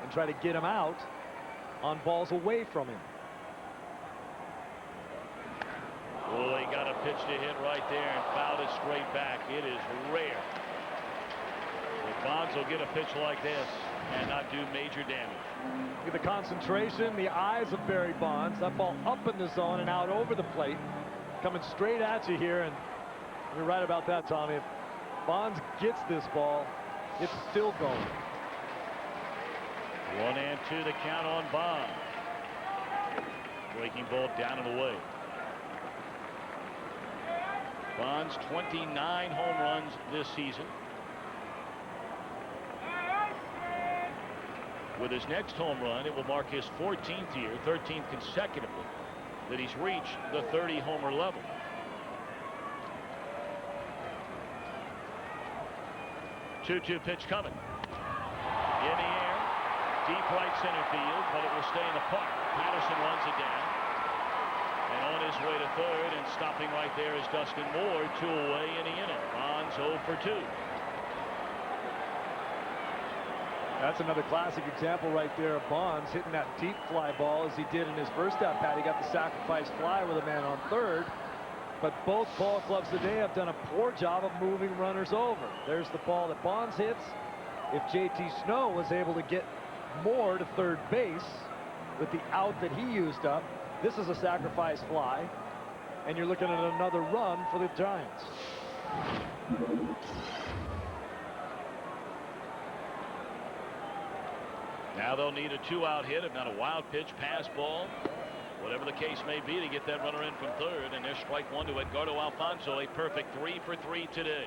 and try to get him out on balls away from him. Oh, he got a pitch to hit right there and fouled it straight back. It is rare that Bonds will get a pitch like this and not do major damage. Look at the concentration, the eyes of Barry Bonds. That ball up in the zone and out over the plate. coming straight at you here, and you're right about that, Tommy. If Bonds gets this ball, it's still going. 1-2 the count on Bonds. Breaking ball down and away. Bonds 29 home runs this season. With his next home run, it will mark his 14th year, 13th consecutively, that he's reached the 30-homer level. Two-two pitch coming. In the air, deep right center field, but it will stay in the park. Patterson runs it down. And on his way to third, and stopping right there is Dustin Moore, 2 away in the inning. Bonds 0 for 2. That's another classic example right there of Bonds hitting that deep fly ball as he did in his first at-bat. He got the sacrifice fly with a man on third. But both ball clubs today have done a poor job of moving runners over. There's the ball that Bonds hits. If J.T. Snow was able to get Moore to third base with the out that he used up, this is a sacrifice fly. And you're looking at another run for the Giants. Now they'll need a 2-out hit, if not a wild pitch, pass ball, whatever the case may be, to get that runner in from third. And there's strike one to Edgardo Alfonso, a perfect 3 for 3 today.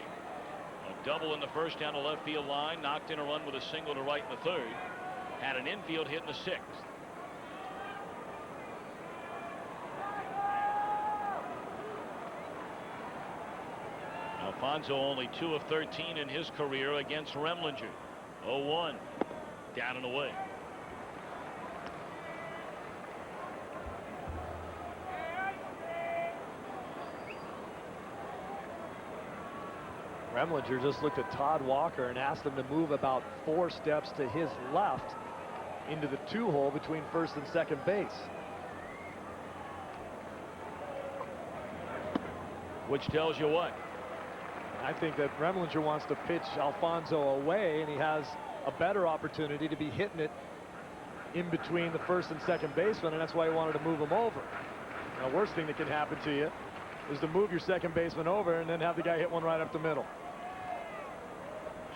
A double in the first down the left field line, knocked in a run with a single to right in the third. Had an infield hit in the sixth. Alfonso only 2 of 13 in his career against Remlinger. 0-1. Down and away. Remlinger just looked at Todd Walker and asked him to move about 4 steps to his left into the 2-hole between first and second base. Which tells you what? I think that Remlinger wants to pitch Alfonso away, and he has a better opportunity to be hitting it in between the first and second baseman, and that's why he wanted to move him over. Now, the worst thing that can happen to you is to move your second baseman over and then have the guy hit one right up the middle.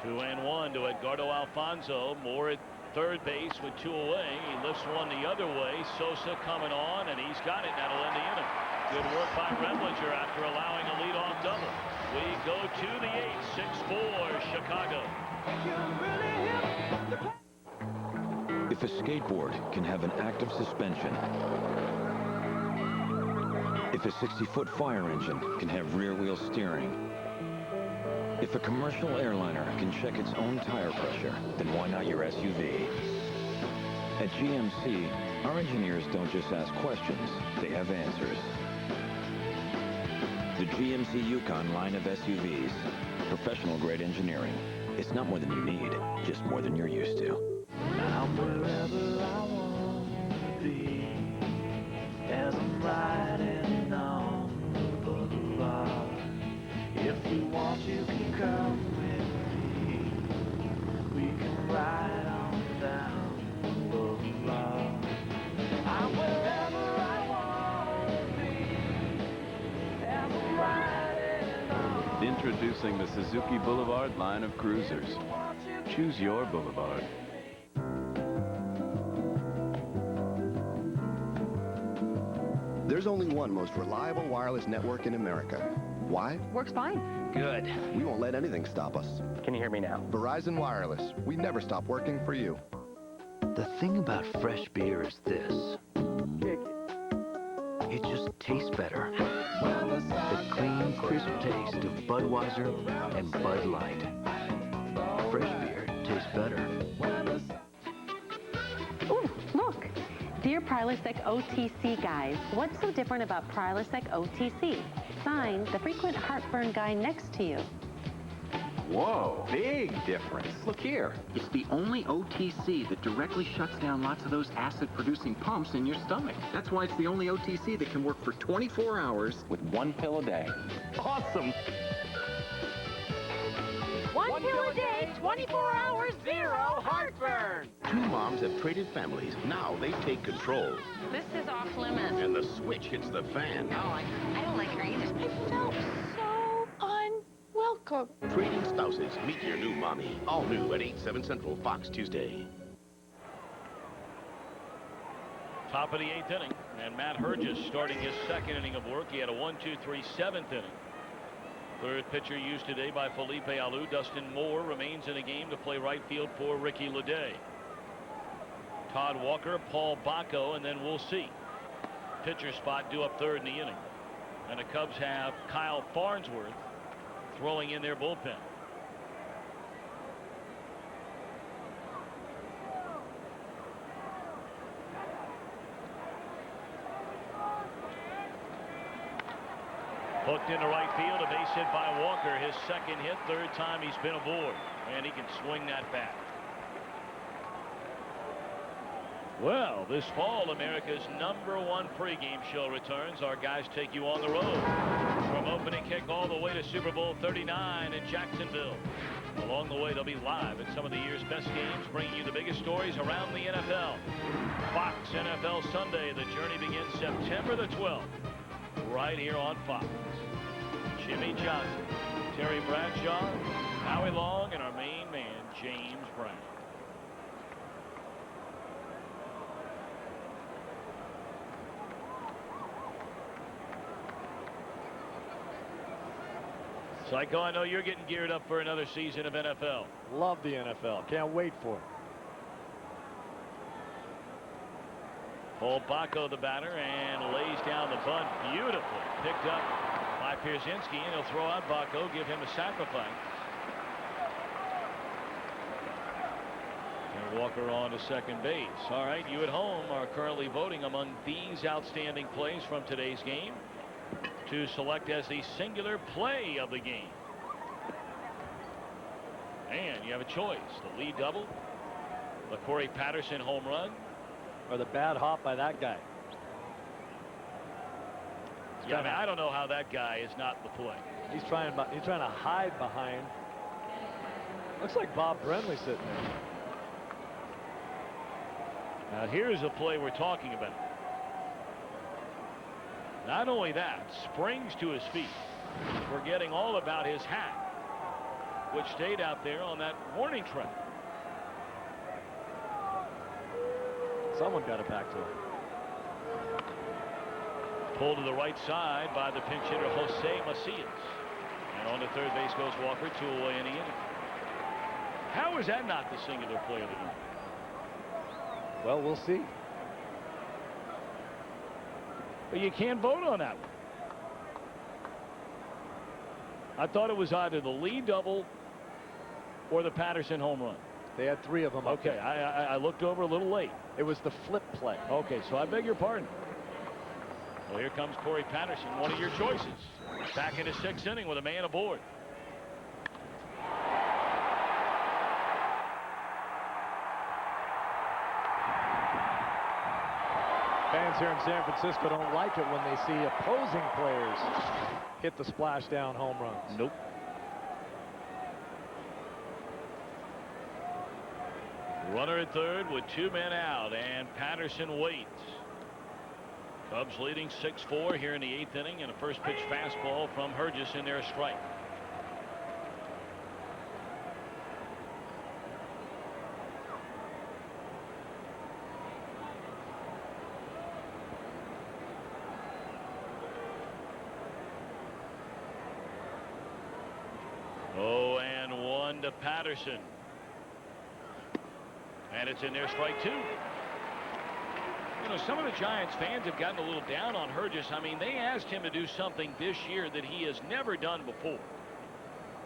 2-1 to Edgardo Alfonso. Moore at third base with 2 away. He lifts one the other way. Sosa coming on, and he's got it. That'll end the inning. Good work by Remlinger after allowing a leadoff double. We go to the 8th, 6-4 Chicago. If a skateboard can have an active suspension, if a 60-foot fire engine can have rear-wheel steering, if a commercial airliner can check its own tire pressure, then why not your SUV? At GMC, our engineers don't just ask questions, they have answers. The GMC Yukon line of SUVs. Professional-grade engineering. It's not more than you need, just more than you're used to. I'm wherever I want to be, as I'm riding on the boulevard. If you want, you can come with me. We can ride on down the boulevard. I'm wherever I want to be, as I'm riding on. Introducing the Suzuki Boulevard line of cruisers. Choose your Boulevard. There's only one most reliable wireless network in America. Why? Works fine. Good. We won't let anything stop us. Can you hear me now? Verizon Wireless. We never stop working for you. The thing about fresh beer is this. It just tastes better. The clean, crisp taste of Budweiser and Bud Light. Fresh beer tastes better. Ooh, look. Dear Prilosec OTC guys, what's so different about Prilosec OTC? Signed, the frequent heartburn guy next to you. Whoa, big difference. Look here. It's the only OTC that directly shuts down lots of those acid-producing pumps in your stomach. That's why it's the only OTC that can work for 24 hours with 1 pill a day. Awesome. One pill a day, 24 hours, zero heartburn. Two moms have traded families. Now they take control. This is off limits. And the switch hits the fan. I don't like her either. I felt so unwelcome. Trading spouses. Meet your new mommy. All new at 8/7 Central, Fox Tuesday. Top of the 8th inning, and Matt Hergis starting his 2nd inning of work. He had a 1-2-3 7th inning. Third pitcher used today by Felipe Alou. Dustin Moore remains in the game to play right field for Ricky Leday. Todd Walker, Paul Bacco, and then we'll see. Pitcher spot due up 3rd in the inning. And the Cubs have Kyle Farnsworth throwing in their bullpen. Hooked into right field, a base hit by Walker. His 2nd hit, 3rd time he's been aboard. And he can swing that bat. Well, this fall, America's #1 pregame show returns. Our guys take you on the road. From opening kick all the way to Super Bowl 39 in Jacksonville. Along the way, they'll be live at some of the year's best games, bringing you the biggest stories around the NFL. Fox NFL Sunday. The journey begins September the 12th. Right here on Fox. Jimmy Johnson, Terry Bradshaw, Howie Long, and our main man, James Brown. Psycho, I know you're getting geared up for another season of NFL. Love the NFL. Can't wait for it. Paul Bacco, the batter, and lays down the bunt beautifully. Picked up by Pierzynski, and he'll throw out Bacco, give him a sacrifice. And Walker on to 2nd base. All right, you at home are currently voting among these outstanding plays from today's game to select as the singular play of the game. And you have a choice: the Lee double, the Corey Patterson home run, or the bad hop by that guy. Yeah, I mean, I don't know how that guy is not the play. He's trying to hide behind. Looks like Bob Brenly sitting there. Now here's a play we're talking about. Not only that, springs to his feet, forgetting all about his hat, which stayed out there on that warning track. Someone got it back to him. Pulled to the right side by the pinch hitter Jose Macias. And on to 3rd base goes Walker, 2 away in the inning. How is that not the singular play of the game? Well, we'll see. But you can't vote on that one. I thought it was either the Lee double or the Patterson home run. They had 3 of them. Okay, I looked over a little late. It was the flip play. Okay, so I beg your pardon. Well, here comes Corey Patterson, one of your choices. Back in his 6th inning with a man aboard. Fans here in San Francisco don't like it when they see opposing players hit the splashdown home runs. Nope. Runner at 3rd with 2 men out, and Patterson waits. Cubs leading 6-4 here in the 8th inning, and a first pitch fastball from Hergis in there, a strike. Oh, and 1 to Patterson. And it's in there, strike 2. You know, some of the Giants fans have gotten a little down on Hergis. I mean, they asked him to do something this year that he has never done before.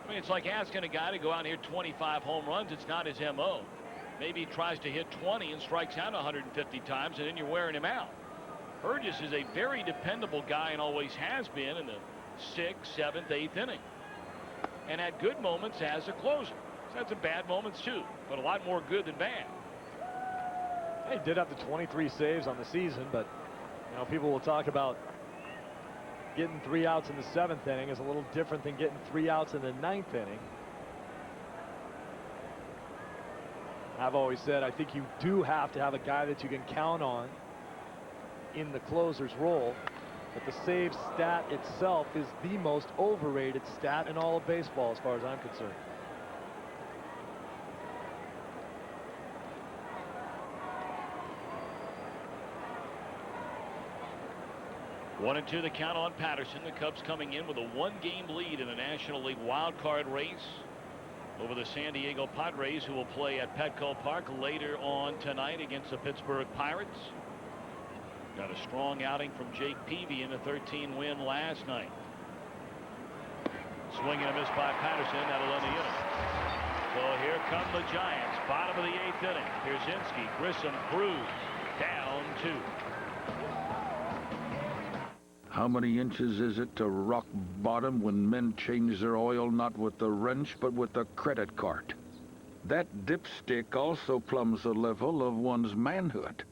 I mean, it's like asking a guy to go out and hit 25 home runs. It's not his M.O. Maybe he tries to hit 20 and strikes out 150 times, and then you're wearing him out. Hergis is a very dependable guy and always has been in the 6th, 7th, 8th inning. And at good moments as a closer. He's had some bad moments too, but a lot more good than bad. He did have the 23 saves on the season, but you know, people will talk about getting 3 outs in the 7th inning is a little different than getting 3 outs in the 9th inning. I've always said I think you do have to have a guy that you can count on in the closer's role. But the save stat itself is the most overrated stat in all of baseball as far as I'm concerned. One and two the count on Patterson. The Cubs coming in with a one-game lead in the National League wild card race over the San Diego Padres, who will play at Petco Park later on tonight against the Pittsburgh Pirates. Got a strong outing from Jake Peavy in the 13 win last night. Swing and a miss by Patterson. That'll end the inning. So here come the Giants. Bottom of the 8th inning. Pierzynski, Grissom, Cruz down 2. How many inches is it to rock bottom when men change their oil not with the wrench but with the credit card? That dipstick also plumbs the level of one's manhood.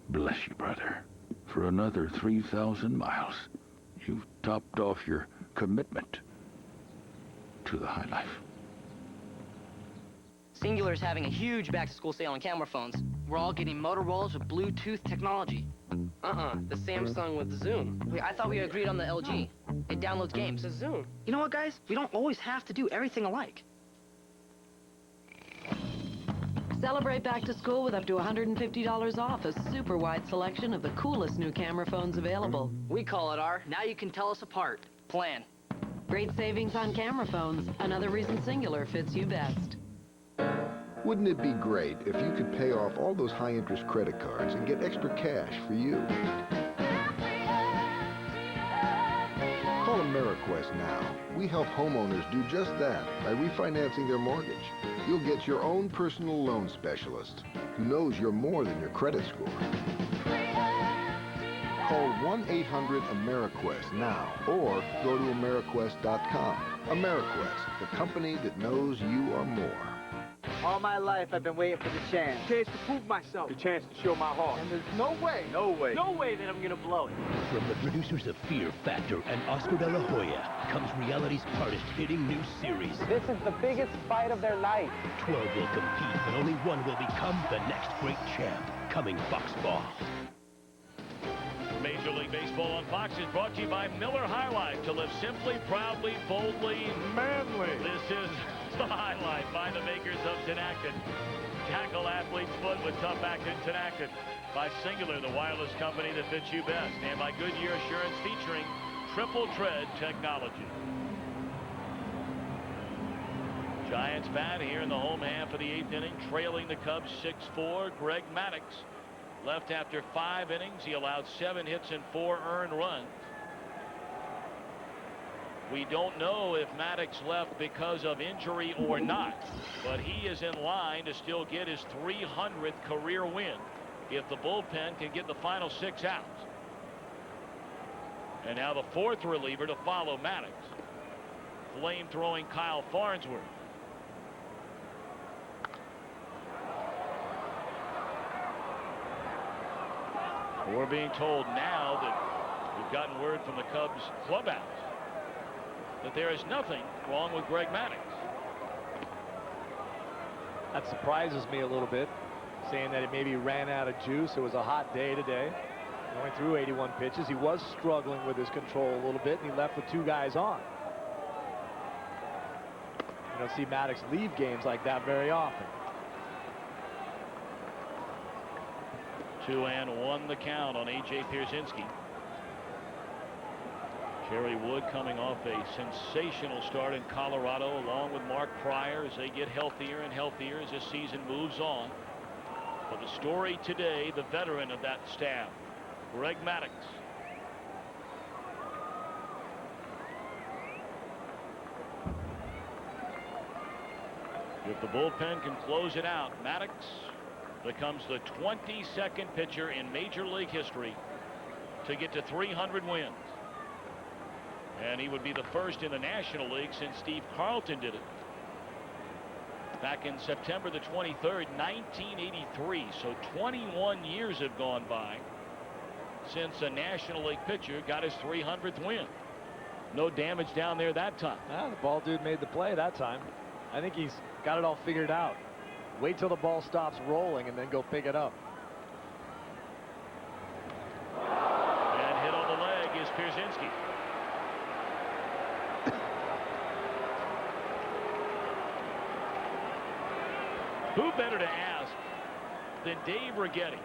Bless you, brother. For another 3,000 miles, you've topped off your commitment to the high life. Singular's having a huge back-to-school sale on camera phones. We're all getting Motorola's with Bluetooth technology. The Samsung with Zoom. Wait, I thought we agreed on the LG. It downloads games. The Zoom. You know what, guys? We don't always have to do everything alike. Celebrate back to school with up to $150 off a super wide selection of the coolest new camera phones available. We call it our Now You Can Tell Us Apart plan. Great savings on camera phones. Another reason Singular fits you best. Wouldn't it be great if you could pay off all those high-interest credit cards and get extra cash for you? Call AmeriQuest now. We help homeowners do just that by refinancing their mortgage. You'll get your own personal loan specialist who knows you're more than your credit score. Call 1-800-AmeriQuest now or go to AmeriQuest.com. AmeriQuest, the company that knows you are more. All my life, I've been waiting for the chance. Chance to prove myself. The chance to show my heart. And there's no way that I'm gonna blow it. From the producers of Fear Factor and Oscar de la Hoya comes reality's hardest-hitting new series. This is the biggest fight of their life. 12 will compete, but only one will become the next great champ. Coming Foxball. Major League Baseball on Fox is brought to you by Miller High Life. To live simply, proudly, boldly, manly. This is the High Life by the makers of Tinactin. Tackle athlete's foot with tough actin Tinactin. By Singular, the wireless company that fits you best. And by Goodyear Assurance, featuring triple tread technology. Giants bat here in the home half of the 8th inning, trailing the Cubs 6-4. Greg Maddux left after 5 innings. He allowed 7 hits and 4 earned runs. We don't know if Maddux left because of injury or not, but he is in line to still get his 300th career win if the bullpen can get the final 6 outs. And now the 4th reliever to follow Maddux, flame-throwing Kyle Farnsworth. We're being told now that we've gotten word from the Cubs clubhouse that there is nothing wrong with Greg Maddux. That surprises me a little bit, saying that it maybe ran out of juice. It was a hot day today. Going through 81 pitches. He was struggling with his control a little bit, and he left with 2 guys on. You don't see Maddux leave games like that very often. 2-1 the count on A.J. Pierzynski. Kerry Wood coming off a sensational start in Colorado, along with Mark Pryor, as they get healthier and healthier as this season moves on. But the story today, the veteran of that staff, Greg Maddux. If the bullpen can close it out, Maddux becomes the 22nd pitcher in Major League history to get to 300 wins. And he would be the first in the National League since Steve Carlton did it back in September the 23rd, 1983. So 21 years have gone by since a National League pitcher got his 300th win. No damage down there that time. The ball dude made the play that time. I think he's got it all figured out. Wait till the ball stops rolling and then go pick it up. And hit on the leg is Pierzynski. Who better to ask than Dave Righetti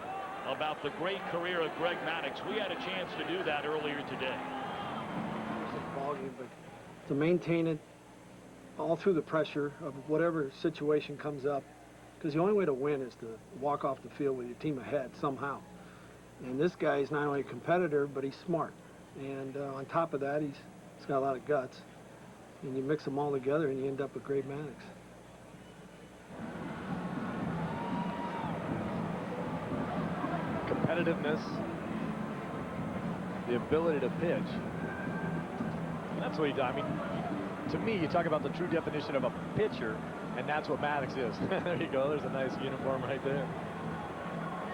about the great career of Greg Maddux? We had a chance to do that earlier today. It's a ball game, but to maintain it all through the pressure of whatever situation comes up, because the only way to win is to walk off the field with your team ahead somehow. And this guy is not only a competitor, but he's smart. And on top of that, he's got a lot of guts. And you mix them all together and you end up with great Maddux. Competitiveness, the ability to pitch. And that's what he does. I mean, to me, you talk about the true definition of a pitcher, and that's what Maddux is. There you go. There's a nice uniform right there.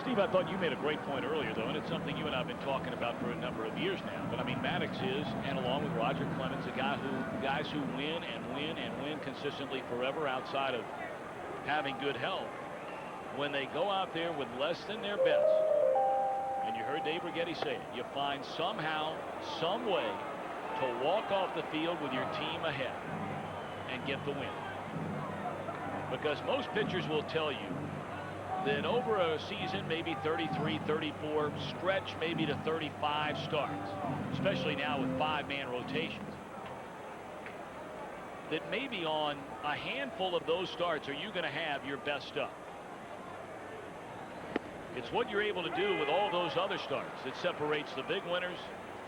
Steve, I thought you made a great point earlier, though, and it's something you and I have been talking about for a number of years now. But I mean, Maddux is, and along with Roger Clemens, guys who win and win and win consistently forever outside of having good health. When they go out there with less than their best, and you heard Dave Righetti say it, you find somehow, some way to walk off the field with your team ahead and get the win. Because most pitchers will tell you that over a season, maybe 33, 34, stretch maybe to 35 starts, especially now with 5-man rotations, that maybe on a handful of those starts are you going to have your best stuff. It's what you're able to do with all those other starts that separates the big winners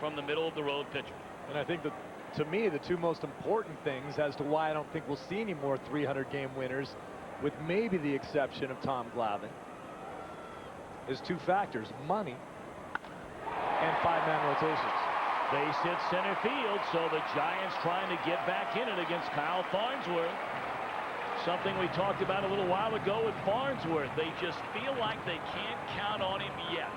from the middle-of-the-road pitcher. And I think that, to me, the two most important things as to why I don't think we'll see any more 300-game winners, with maybe the exception of Tom Glavine, is two factors: money and 5-man rotations. Base hit center field, so the Giants trying to get back in it against Kyle Farnsworth. Something we talked about a little while ago with Farnsworth. They just feel like they can't count on him yet.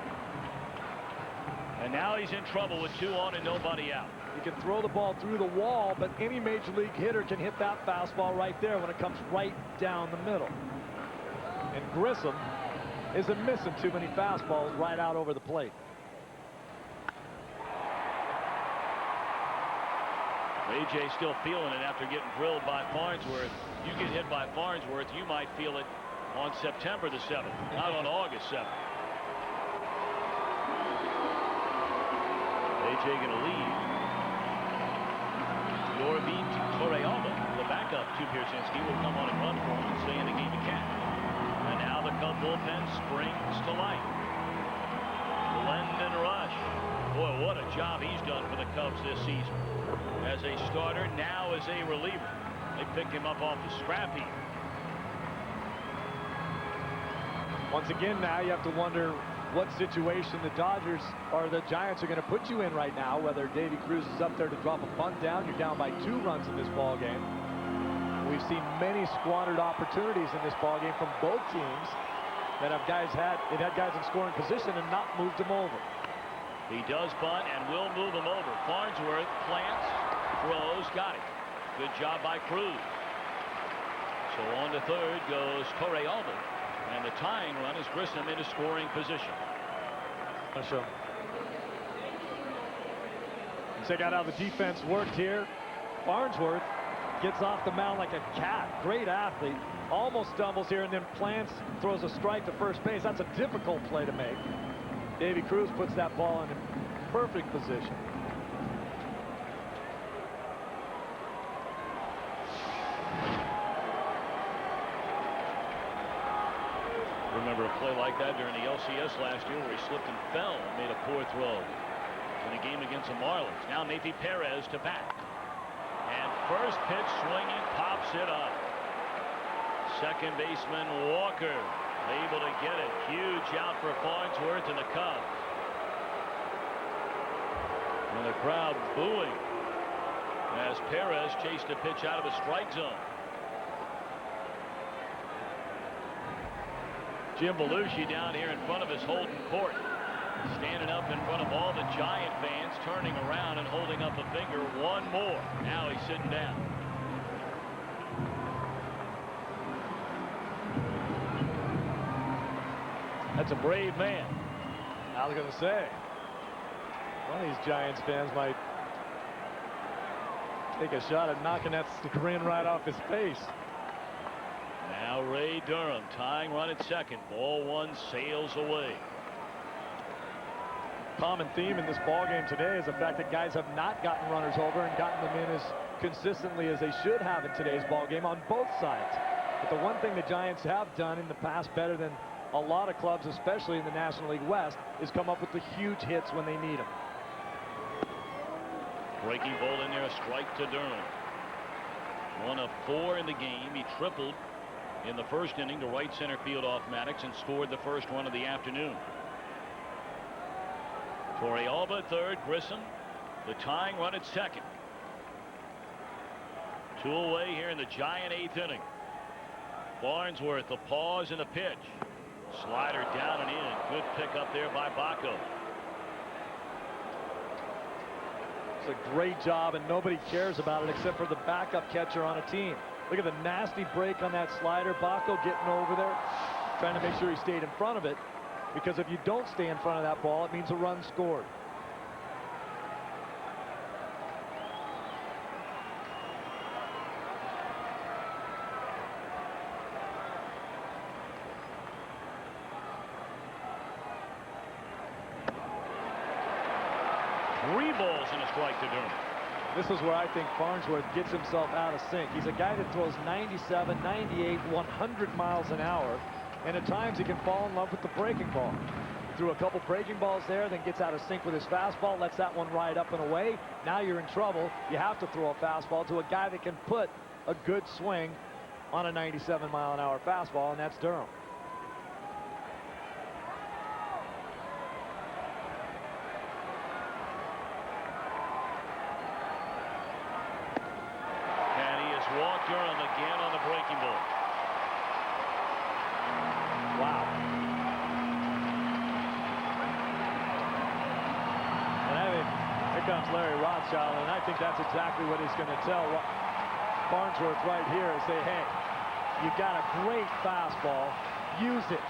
And now he's in trouble with 2 on and nobody out. You can throw the ball through the wall, but any major league hitter can hit that fastball right there when it comes right down the middle. And Grissom isn't missing too many fastballs right out over the plate. AJ still feeling it after getting drilled by Farnsworth. You get hit by Farnsworth, you might feel it on September the 7th, not on August 7th. AJ going to lead. Yorvin Torrealba, the backup to Pierzynski, will come on and run for him and stay in the game again. And now the Cub bullpen springs to life. Glendon Rush. Boy, what a job he's done for the Cubs this season. As a starter, now as a reliever. They picked him up off the scrap heap. Once again, now you have to wonder what situation the Dodgers or the Giants are going to put you in right now, whether Davy Cruz is up there to drop a bunt down. You're down by 2 runs in this ball game. We've seen many squandered opportunities in this ball game from both teams that have guys had guys in scoring position and not moved them over. He does bunt and will move him over. Farnsworth plants, throws, got it. Good job by Cruz. So on to third goes Torrealba. And the tying run is Grissom into scoring position. Check out how the defense worked here. Farnsworth gets off the mound like a cat. Great athlete. Almost stumbles here and then plants, throws a strike to first base. That's a difficult play to make. Davy Cruz puts that ball in a perfect position. Remember a play like that during the LCS last year where he slipped and fell and made a poor throw in a game against the Marlins. Now Neifi Perez to bat. And first pitch swinging, pops it up. Second baseman Walker able to get it. Huge out for Farnsworth and the Cubs. And the crowd booing as Perez chased a pitch out of a strike zone. Jim Belushi down here in front of his Holden court. Standing standing up in front of all the Giant fans, turning around and holding up a finger. One more. Now he's sitting down. That's a brave man. I was going to say, one of these Giants fans might take a shot at knocking that grin right off his face. Now Ray Durham tying run at second. Ball one sails away. Common theme in this ball game today is the fact that guys have not gotten runners over and gotten them in as consistently as they should have in today's ball game on both sides. But the one thing the Giants have done in the past better than a lot of clubs, especially in the National League West, is come up with the huge hits when they need them. Breaking ball in there, a strike to Durham. 1 of 4 in the game. He tripled in the first inning to right center field off Maddux and scored the first run of the afternoon. Torrealba third, Grissom the tying run at second. 2 away here in the Giant 8th inning. Farnsworth, the pause and the pitch. Slider down and in. Good pick up there by Baco. It's a great job, and nobody cares about it except for the backup catcher on a team. Look at the nasty break on that slider. Baco getting over there, trying to make sure he stayed in front of it, because if you don't stay in front of that ball, it means a run scored. Balls and a strike to Durham. This is where I think Farnsworth gets himself out of sync. He's a guy that throws 97, 98, 100 miles an hour, and at times he can fall in love with the breaking ball. He threw a couple breaking balls there, then gets out of sync with his fastball, lets that one ride up and away. Now you're in trouble. You have to throw a fastball to a guy that can put a good swing on a 97-mile-an-hour fastball, and that's Durham. Durham again on the breaking ball. Wow. And I mean, here comes Larry Rothschild, and I think that's exactly what he's going to tell Farnsworth right here and say, hey, you got a great fastball. Use it.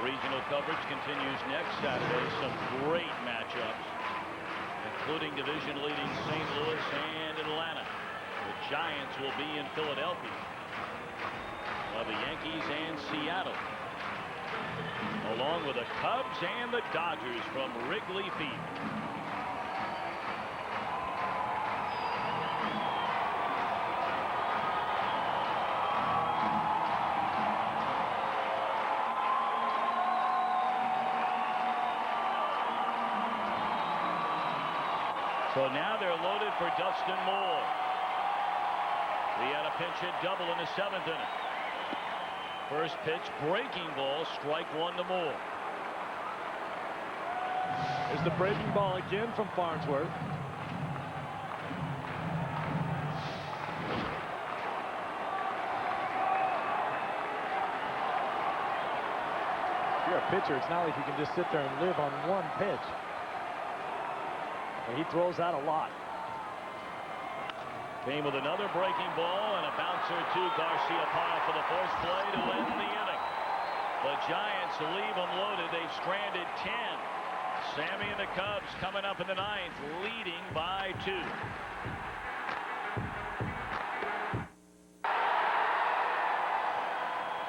Regional coverage continues next Saturday. Some great matchups, including division-leading St. Louis and Atlanta. The Giants will be in Philadelphia, while the Yankees and Seattle, along with the Cubs and the Dodgers from Wrigley Field. So now they're loaded for Dustin Moore. He had a pinch hit double in the 7th inning. First pitch, breaking ball, strike 1 to Moore. There's the breaking ball again from Farnsworth. If you're a pitcher, it's not like you can just sit there and live on one pitch. He throws that a lot. Came with another breaking ball and a bouncer to Garcia Parra for the first play to end the inning. The Giants leave them loaded. They've stranded 10. Sammy and the Cubs coming up in the 9th, leading by 2.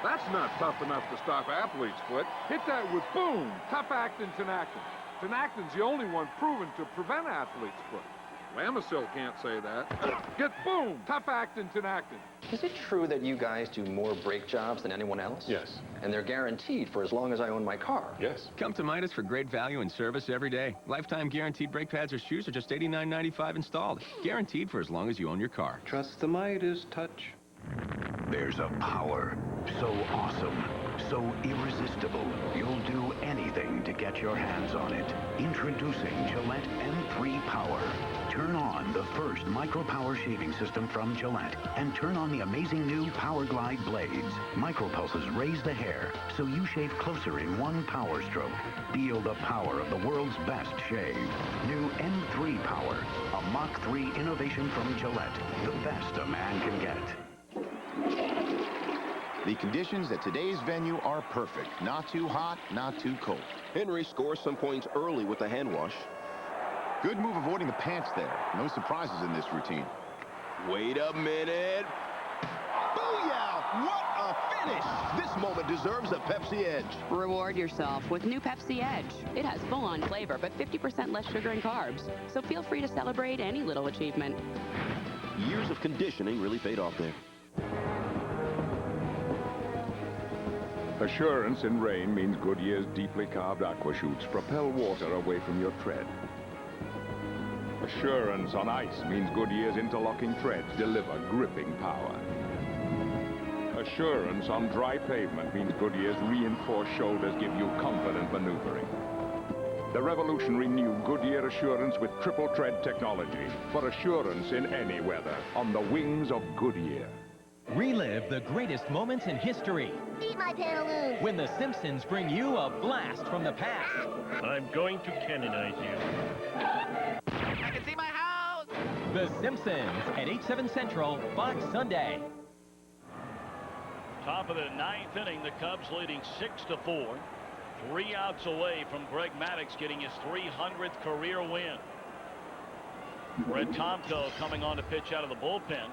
That's not tough enough to stop athlete's foot. Hit that with boom, tough actin Tinactin. Tinactin's the only one proven to prevent athlete's foot. Lamisil can't say that. Get boom, tough actin Tinactin. Is it true that you guys do more brake jobs than anyone else? Yes. And they're guaranteed for as long as I own my car? Yes. Come to Midas for great value and service every day. Lifetime guaranteed brake pads or shoes are just $89.95 installed. Guaranteed for as long as you own your car. Trust the Midas touch. There's a power so awesome, so irresistible, you'll do anything to get your hands on it. Introducing Gillette M3 Power. Turn on the first micro-power shaving system from Gillette and turn on the amazing new Power Glide blades. Micropulses raise the hair so you shave closer in one power stroke. Feel the power of the world's best shave. New M3 Power, a Mach 3 innovation from Gillette. The best a man can get. The conditions at today's venue are perfect. Not too hot, not too cold. Henry scores some points early with the hand wash. Good move avoiding the pants there. No surprises in this routine. Wait a minute. Booyah! What a finish! This moment deserves a Pepsi Edge. Reward yourself with new Pepsi Edge. It has full-on flavor, but 50% less sugar and carbs. So feel free to celebrate any little achievement. Years of conditioning really paid off there. Assurance in rain means Goodyear's deeply carved aqua chutes propel water away from your tread. Assurance on ice means Goodyear's interlocking threads deliver gripping power. Assurance on dry pavement means Goodyear's reinforced shoulders give you confident maneuvering. The revolutionary new Goodyear Assurance with triple tread technology for assurance in any weather on the wings of Goodyear. Relive the greatest moments in history. Eat my pantaloons. When the Simpsons bring you a blast from the past. I'm going to canonize you. I can see my house. The Simpsons at 8/7 Central, Fox Sunday. Top of the ninth inning, the Cubs leading 6-4. 3 outs away from Greg Maddux getting his 300th career win. Brett Tomko coming on to pitch out of the bullpen.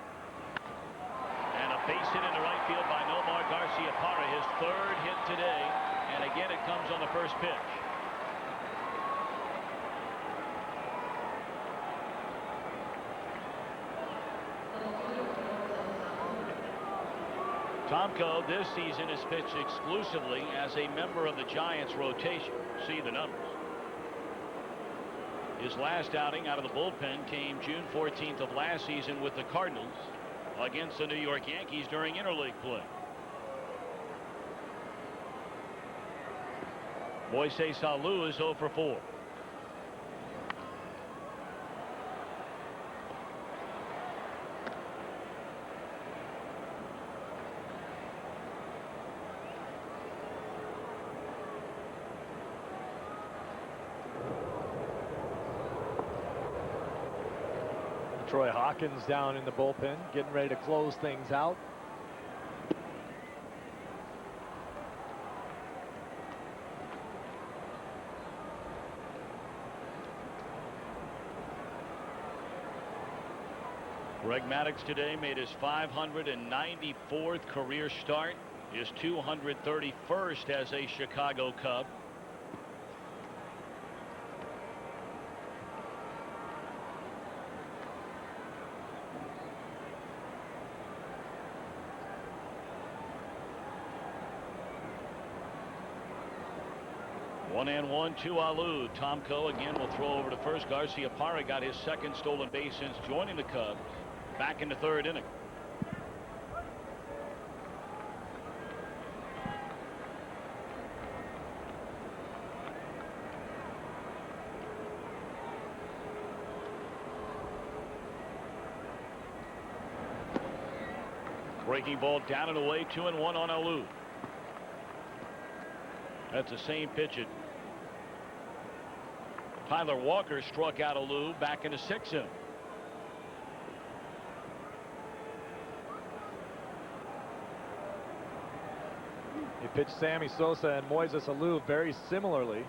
And a base hit into right field by Nomar Garciaparra, his 3rd hit today. And again, it comes on the first pitch. Tomko this season is pitched exclusively as a member of the Giants rotation. See the numbers. His last outing out of the bullpen came June 14th of last season with the Cardinals against the New York Yankees during interleague play. Moises Alou is 0 for 4. Troy Hawkins down in the bullpen, getting ready to close things out. Greg Maddux today made his 594th career start, his 231st as a Chicago Cub. One and one to Alou. Tomko again will throw over to first. Garciaparra got his 2nd stolen base since joining the Cubs. Back in the 3rd inning. Breaking ball down and away. 2-1 on Alou. That's the same pitch. Tyler Walker struck out Alou back in the 6th inning. He pitched Sammy Sosa and Moises Alou very similarly,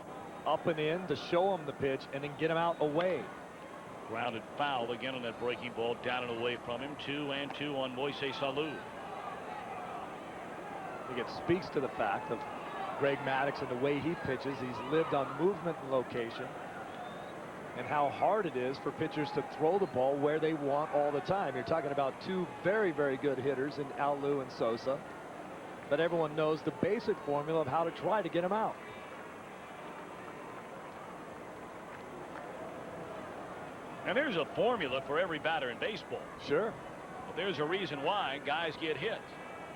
up and in to show him the pitch and then get him out away. Grounded foul again on that breaking ball down and away from him. 2-2 on Moises Alou. I think it speaks to the fact of Greg Maddux and the way he pitches. He's lived on movement and location, and how hard it is for pitchers to throw the ball where they want all the time. You're talking about 2 very, very good hitters in Alou and Sosa, but everyone knows the basic formula of how to try to get them out. And there's a formula for every batter in baseball. Sure. But there's a reason why guys get hit.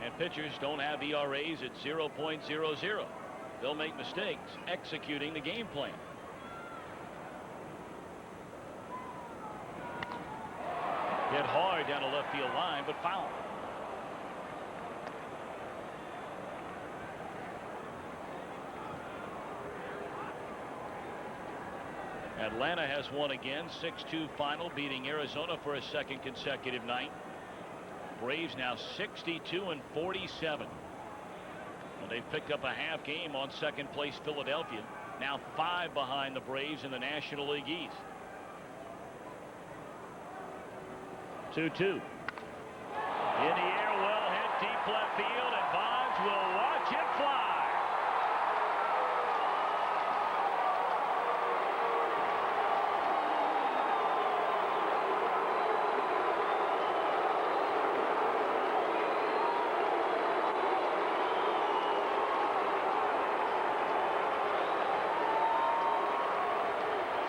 And pitchers don't have ERAs at 0.00. They'll make mistakes executing the game plan. Hit hard down the left field line, but foul. Atlanta has won again, 6-2 final, beating Arizona for a second consecutive night. Braves now 62-47. Well, they've picked up a half game on second place Philadelphia, now 5 behind the Braves in the National League East. 2-2. In the air, well hit, deep left field, and Bonds will watch it fly.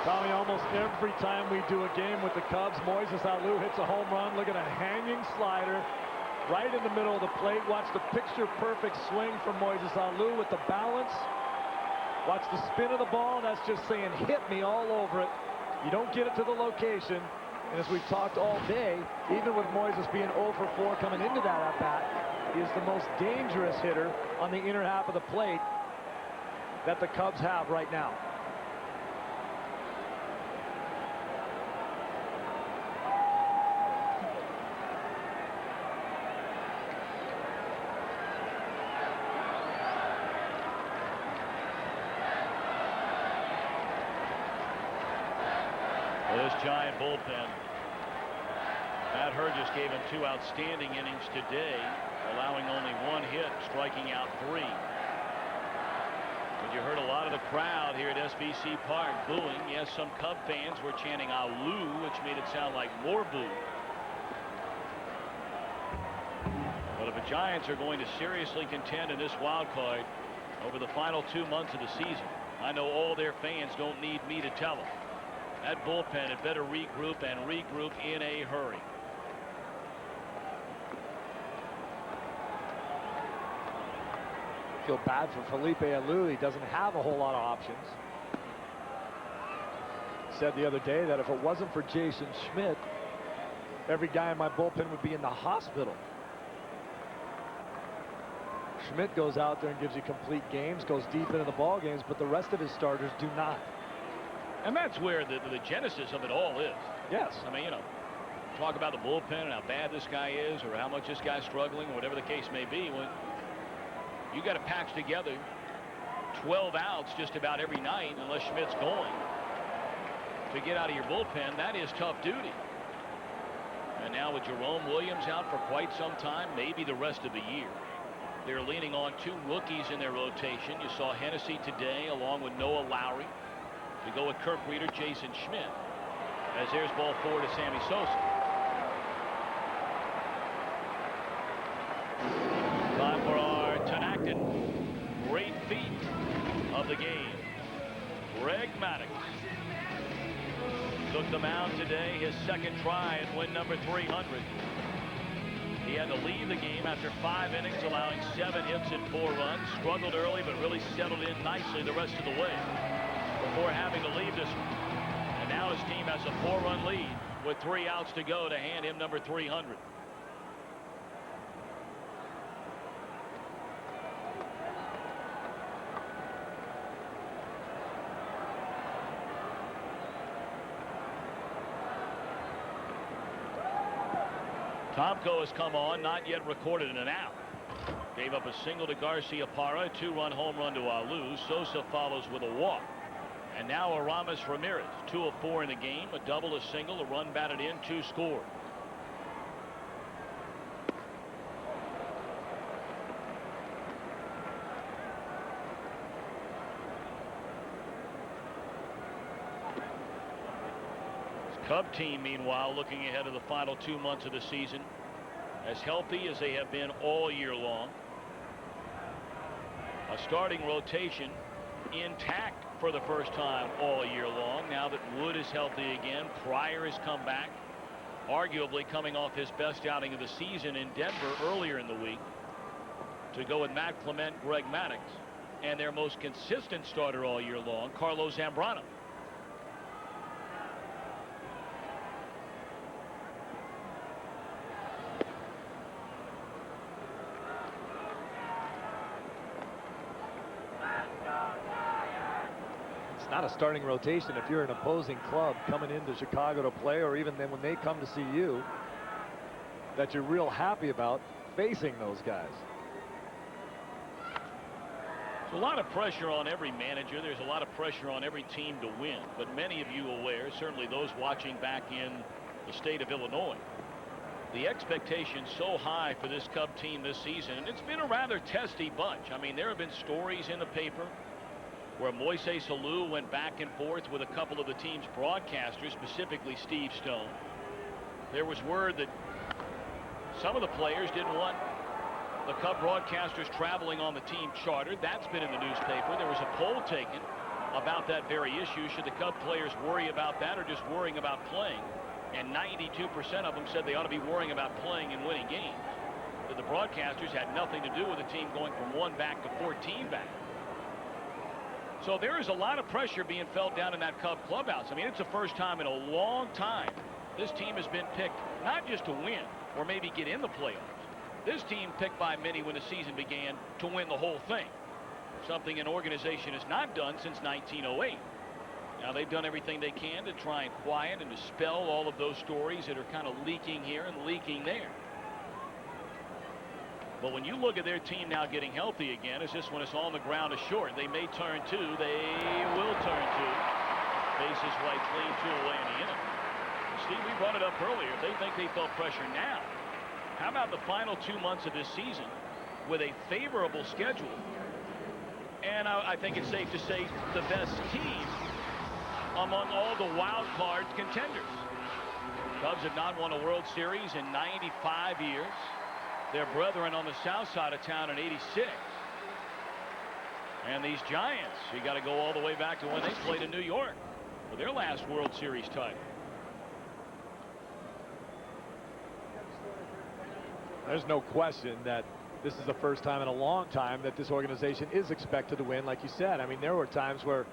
Tommy, almost every time we do a game with the Cubs, Moises Alou hits a home run. Look at a hanging slider right in the middle of the plate. Watch the picture-perfect swing from Moises Alou with the balance. Watch the spin of the ball. That's just saying, hit me all over it. You don't get it to the location. And as we've talked all day, even with Moises being 0 for 4 coming into that at-bat, he is the most dangerous hitter on the inner half of the plate that the Cubs have right now. This giant bullpen. Matt Hergis gave him 2 outstanding innings today, allowing only 1 hit, striking out 3. But you heard a lot of the crowd here at SBC Park booing. Yes, some Cub fans were chanting Alou, which made it sound like more boo. But if the Giants are going to seriously contend in this wild card over the final 2 months of the season, I know all their fans don't need me to tell them. That bullpen had better regroup and regroup in a hurry. Feel bad for Felipe Alou. He doesn't have a whole lot of options. Said the other day that if it wasn't for Jason Schmidt, every guy in my bullpen would be in the hospital. Schmidt goes out there and gives you complete games, goes deep into the ball games, but the rest of his starters do not. And that's where the genesis of it all is. Yes. I mean, you know, talk about the bullpen and how bad this guy is or how much this guy's struggling or whatever the case may be. When you got to patch together 12 outs just about every night, unless Schmidt's going, to get out of your bullpen, that is tough duty. And now with Jerome Williams out for quite some time, maybe the rest of the year, they're leaning on 2 rookies in their rotation. You saw Hennessy today along with Noah Lowry. To go with Kirk Reeder, Jason Schmidt. As there's ball 4 to Sammy Sosa. Time for our Tanacton great feat of the game. Greg Maddux took the mound today, his second try at win number 300. He had to leave the game after 5 innings, allowing 7 hits and 4 runs. Struggled early, but really settled in nicely the rest of the way before having to leave this one. And now his team has a 4-run lead with 3 outs to go to hand him number 300. Tomko has come on, not yet recorded in an out. Gave up a single to Garcia Parra, a 2-run home run to Alou. Sosa follows with a walk. And now Aramis Ramirez, 2 of 4 in the game, a double, a single, a run batted in, 2 scored. This Cub team, meanwhile, looking ahead of the final 2 months of the season, as healthy as they have been all year long. A starting rotation intact for the first time all year long. Now that Wood is healthy again, Pryor has come back, arguably coming off his best outing of the season in Denver earlier in the week. to go with Matt Clement, Greg Maddux, and their most consistent starter all year long, Carlos Zambrano. It's not a starting rotation if you're an opposing club coming into Chicago to play, or even then when they come to see you, that you're real happy about facing those guys. There's a lot of pressure on every manager. There's a lot of pressure on every team to win. But many of you aware, certainly those watching back in the state of Illinois, the expectation's so high for this Cub team this season, and it's been a rather testy bunch. I mean, there have been stories in the paper where Moises Alou went back and forth with a couple of the team's broadcasters, specifically Steve Stone. There was word that some of the players didn't want the Cub broadcasters traveling on the team charter. That's been in the newspaper. There was a poll taken about that very issue. Should the Cub players worry about that or just worrying about playing? And 92% of them said they ought to be worrying about playing and winning games. That the broadcasters had nothing to do with the team going from 1 back to 14 back. So there is a lot of pressure being felt down in that Cub clubhouse. I mean, it's the first time in a long time this team has been picked not just to win or maybe get in the playoffs. This team picked by many when the season began to win the whole thing. Something an organization has not done since 1908. Now they've done everything they can to try and quiet and dispel all of those stories that are kind of leaking here and leaking there. But when you look at their team now getting healthy again, as this one is on the ground is short. They may turn 2. They will turn 2. Bases right, clean, 2 away in the inning. Steve, we brought it up earlier. They think they felt pressure now. How about the final 2 months of this season with a favorable schedule? And I think it's safe to say the best team among all the wild card contenders. Cubs have not won a World Series in 95 years. Their brethren on the south side of town in 86. And these Giants, you got to go all the way back to when they played in New York for their last World Series title. There's no question that this is the first time in a long time that this organization is expected to win, like you said. I mean, there were times where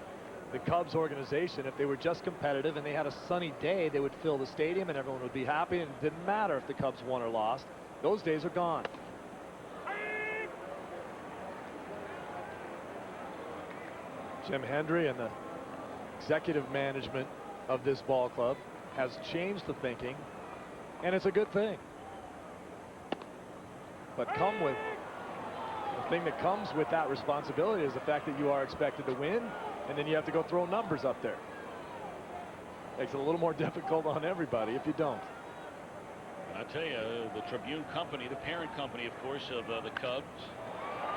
the Cubs organization, if they were just competitive and they had a sunny day, they would fill the stadium and everyone would be happy, and it didn't matter if the Cubs won or lost. Those days are gone. Jim Hendry and the executive management of this ball club has changed the thinking, and it's a good thing. But the thing that comes with that responsibility is the fact that you are expected to win, and then you have to go throw numbers up there. Makes it a little more difficult on everybody if you don't. I tell you, the Tribune company, the parent company, of course, of the Cubs,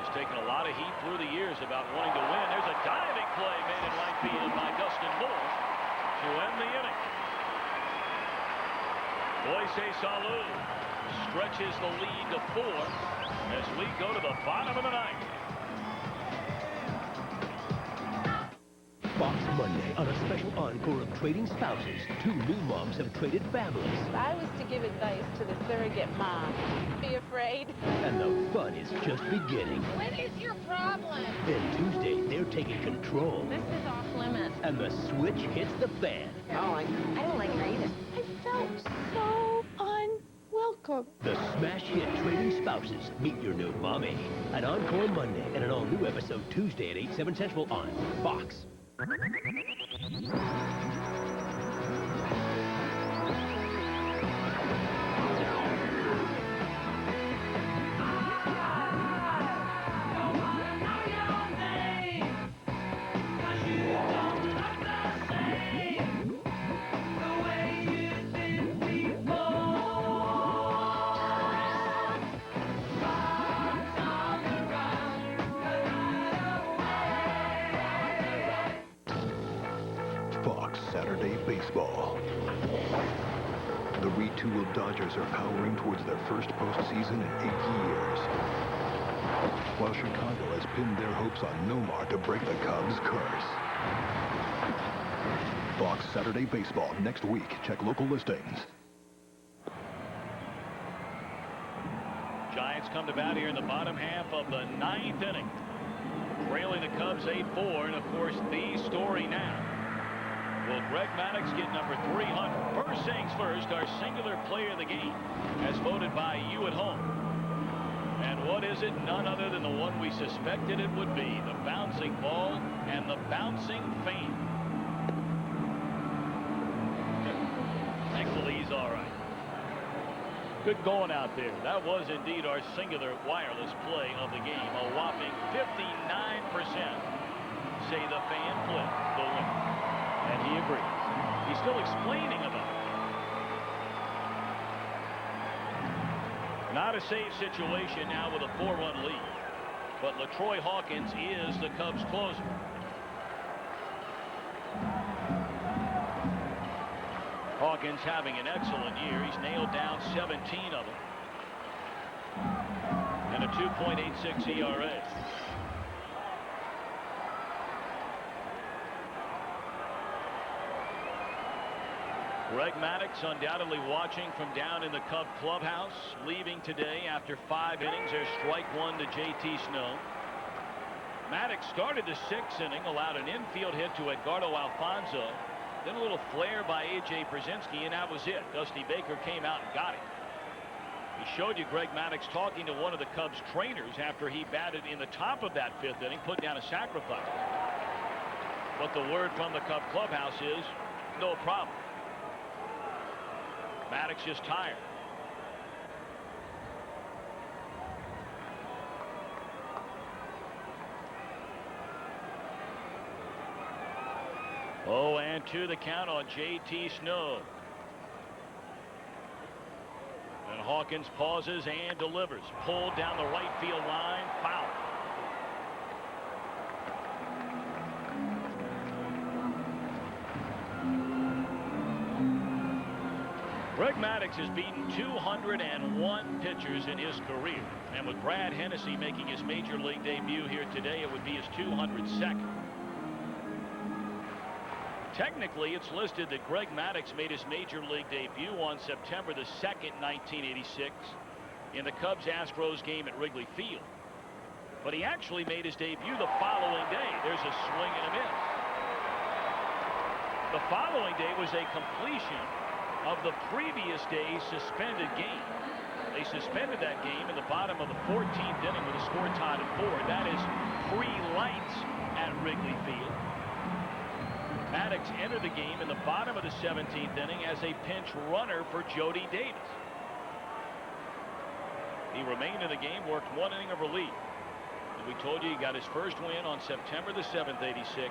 has taken a lot of heat through the years about wanting to win. There's a diving play made in right field by Dustin Moore to end the inning. Moises Alou stretches the lead to 4 as we go to the bottom of the ninth. Fox Monday on a special encore of trading spouses. 2 new moms have traded families. If I was to give advice to the surrogate mom, be afraid. And the fun is just beginning. What is your problem? Then Tuesday, they're taking control. This is off limits. And the switch hits the fan. I don't like her either. I felt so unwelcome. The smash hit Trading Spouses. Meet your new mommy. An encore Monday and an all-new episode Tuesday at 8/7 Central on Fox. Saturday baseball. The retooled Dodgers are powering towards their first postseason in 8 years, while Chicago has pinned their hopes on Nomar to break the Cubs' curse. Fox Saturday baseball next week. Check local listings. Giants come to bat here in the bottom half of the 9th inning. Trailing the Cubs 8-4, and of course the story now. Will Greg Maddux get number 300? First things first, our singular player of the game, as voted by you at home. And what is it? None other than the one we suspected it would be, the bouncing ball and the bouncing fan. Thankfully, he's all right. Good going out there. That was indeed our singular wireless play of the game. A whopping 59% say the fan flip the winner. And he agrees. He's still explaining about it. Not a safe situation now with a 4-run lead. But LaTroy Hawkins is the Cubs closer. Hawkins having an excellent year. He's nailed down 17 of them. And a 2.86 ERA. Greg Maddux undoubtedly watching from down in the Cub clubhouse. Leaving today after 5 innings. There's strike 1 to JT Snow. Maddux started the 6th inning, allowed an infield hit to Edgardo Alfonzo. Then a little flare by A.J. Brzezinski, and that was it. Dusty Baker came out and got it. He showed you Greg Maddux talking to one of the Cubs trainers after he batted in the top of that 5th inning, put down a sacrifice. But the word from the Cub clubhouse is no problem. Maddux is tired. Oh, and 2 the count on JT Snow. And Hawkins pauses and delivers. Pulled down the right field line. Foul. Greg Maddux has beaten 201 pitchers in his career. And with Brad Hennessy making his major league debut here today, it would be his 202nd. Technically, it's listed that Greg Maddux made his major league debut on September the 2nd, 1986 in the Cubs-Astros game at Wrigley Field. But he actually made his debut the following day. There's a swing and a miss. The following day was a completion of the previous day's suspended game. They suspended that game in the bottom of the 14th inning with a score tied at 4. That is pre-lights at Wrigley Field. Maddux entered the game in the bottom of the 17th inning as a pinch runner for Jody Davis. He remained in the game, worked 1 inning of relief. And we told you he got his first win on September the 7th, 86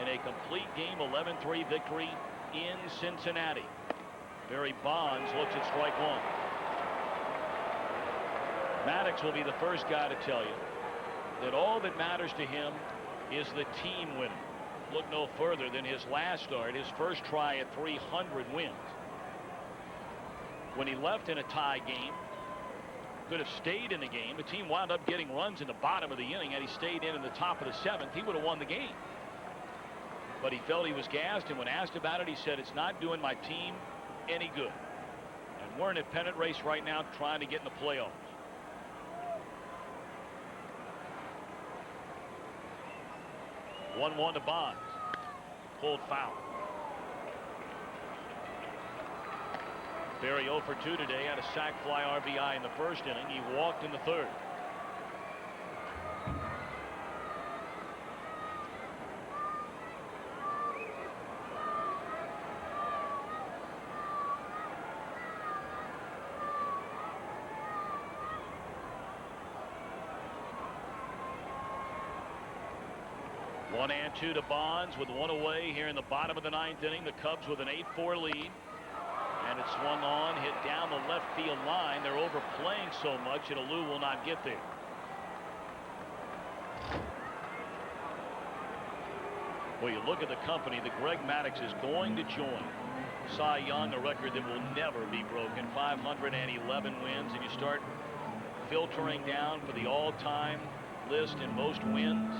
in a complete game 11-3 victory in Cincinnati. Barry Bonds looks at strike 1. Maddux will be the first guy to tell you that all that matters to him is the team winning. Look no further than his last start, his first try at 300 wins. When he left in a tie game, could have stayed in the game. The team wound up getting runs in the bottom of the inning. Had he stayed in the top of the 7th, he would have won the game. But he felt he was gassed, and when asked about it, he said, it's not doing my team any good. And we're in a pennant race right now trying to get in the playoffs. 1-1 to Bonds. Pulled foul. Barry 0 for 2 today. Had a sac fly RBI in the first inning. He walked in the 3rd. One and 2 to Bonds with 1 away here in the bottom of the 9th inning. The Cubs with an 8-4 lead. And it swung on, hit down the left field line. They're overplaying so much that Alou will not get there. Well, you look at the company that Greg Maddux is going to join. Cy Young, a record that will never be broken. 511 wins, and you start filtering down for the all-time list in most wins.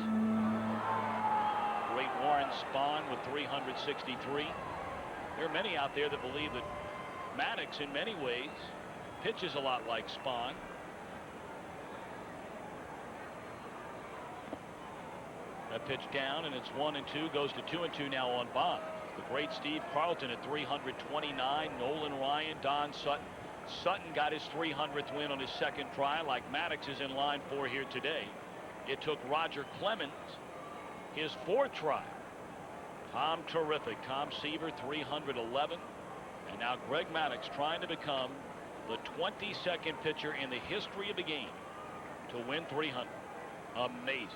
Great Warren Spahn with 363. There are many out there that believe that Maddux in many ways pitches a lot like Spahn. That pitch down, and it's 1-2. Goes to 2-2 now on Bonds. The great Steve Carlton at 329. Nolan Ryan, Don Sutton. Sutton got his 300th win on his second try, like Maddux is in line for here today. It took Roger Clemens his fourth try. Tom terrific. Tom Seaver, 311. And now Greg Maddux trying to become the 22nd pitcher in the history of the game to win 300. Amazing.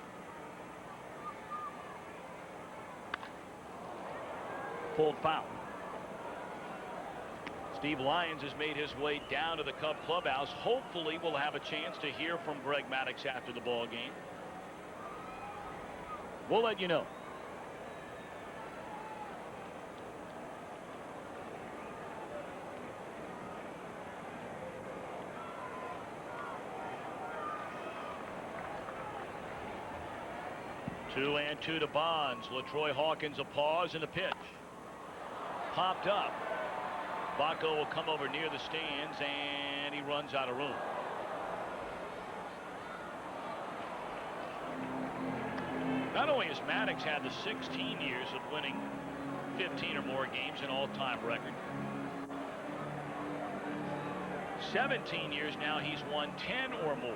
Pulled foul. Steve Lyons has made his way down to the Cub clubhouse. Hopefully we'll have a chance to hear from Greg Maddux after the ball game. We'll let you know. Two and two to Bonds. LaTroy Hawkins a pause in the pitch. Popped up. Baco will come over near the stands, and he runs out of room. Not only has Maddux had the 16 years of winning 15 or more games, an all-time record. 17 years now he's won 10 or more.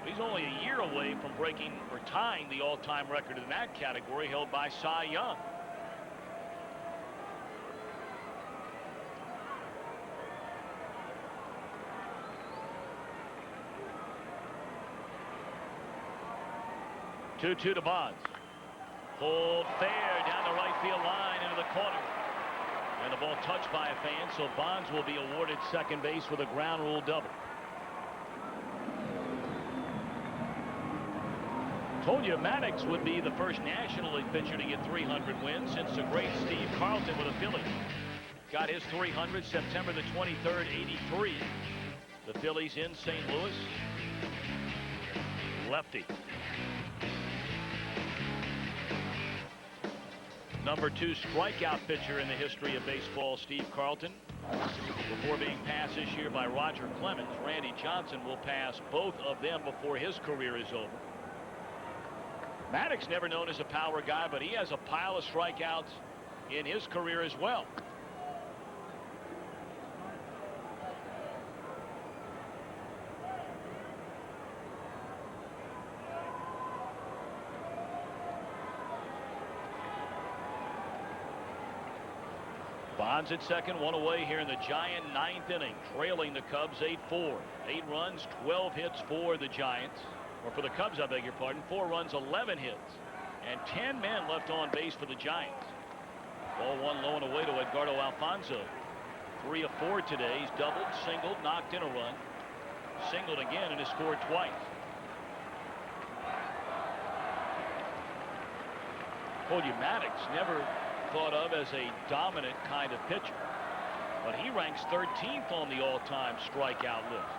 He's only a year away from breaking or tying the all-time record in that category held by Cy Young. Two to Bonds. Pulled fair down the right field line into the corner. And the ball touched by a fan, so Bonds will be awarded second base with a ground rule double. Told you Maddux would be the first National League pitcher to get 300 wins since the great Steve Carlton with the Phillies. Got his 300 September the 23rd, 83. The Phillies in St. Louis. Lefty. Number 2 strikeout pitcher in the history of baseball, Steve Carlton. Before being passed this year by Roger Clemens, Randy Johnson will pass both of them before his career is over. Maddux never known as a power guy, but he has a pile of strikeouts in his career as well. Bonds at second, one away here in the Giant ninth inning, trailing the Cubs 8-4. 8 runs, 12 hits for the Giants, or for the Cubs, I beg your pardon. 4 runs, 11 hits, and 10 men left on base for the Giants. Ball one low and away to Edgardo Alfonso. 3 of 4 today. He's doubled, singled, knocked in a run, singled again, and has scored twice. Told you Maddux never thought of as a dominant kind of pitcher, but he ranks 13th on the all-time strikeout list.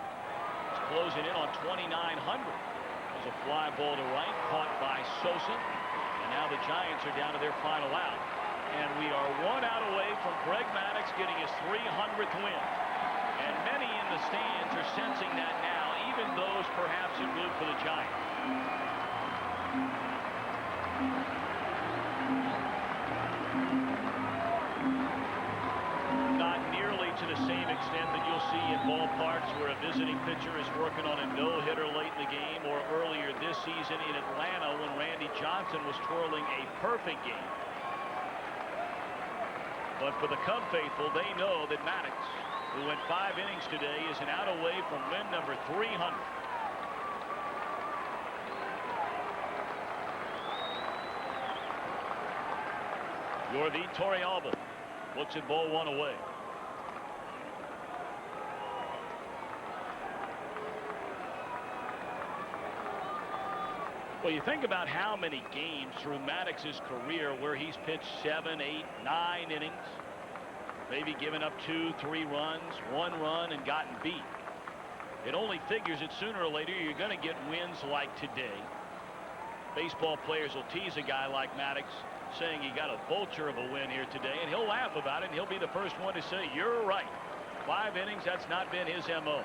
He's closing in on 2,900. There's a fly ball to right, caught by Sosa, and now the Giants are down to their final out, and we are 1 out away from Greg Maddux getting his 300th win, and many in the stands are sensing that now, even those perhaps who root for the Giants. To the same extent that you'll see in ballparks where a visiting pitcher is working on a no-hitter late in the game, or earlier this season in Atlanta when Randy Johnson was twirling a perfect game. But for the Cub faithful, they know that Maddux, who went 5 innings today, is an out away from win number 300. Yorvi Torrealba looks at ball one away. Well, you think about how many games through Maddux's career where he's pitched 7, 8, 9 innings, maybe given up 2, 3 runs, 1 run, and gotten beat. It only figures that sooner or later you're going to get wins like today. Baseball players will tease a guy like Maddux, saying he got a vulture of a win here today, and he'll laugh about it, and he'll be the first one to say, you're right. 5 innings, that's not been his M.O.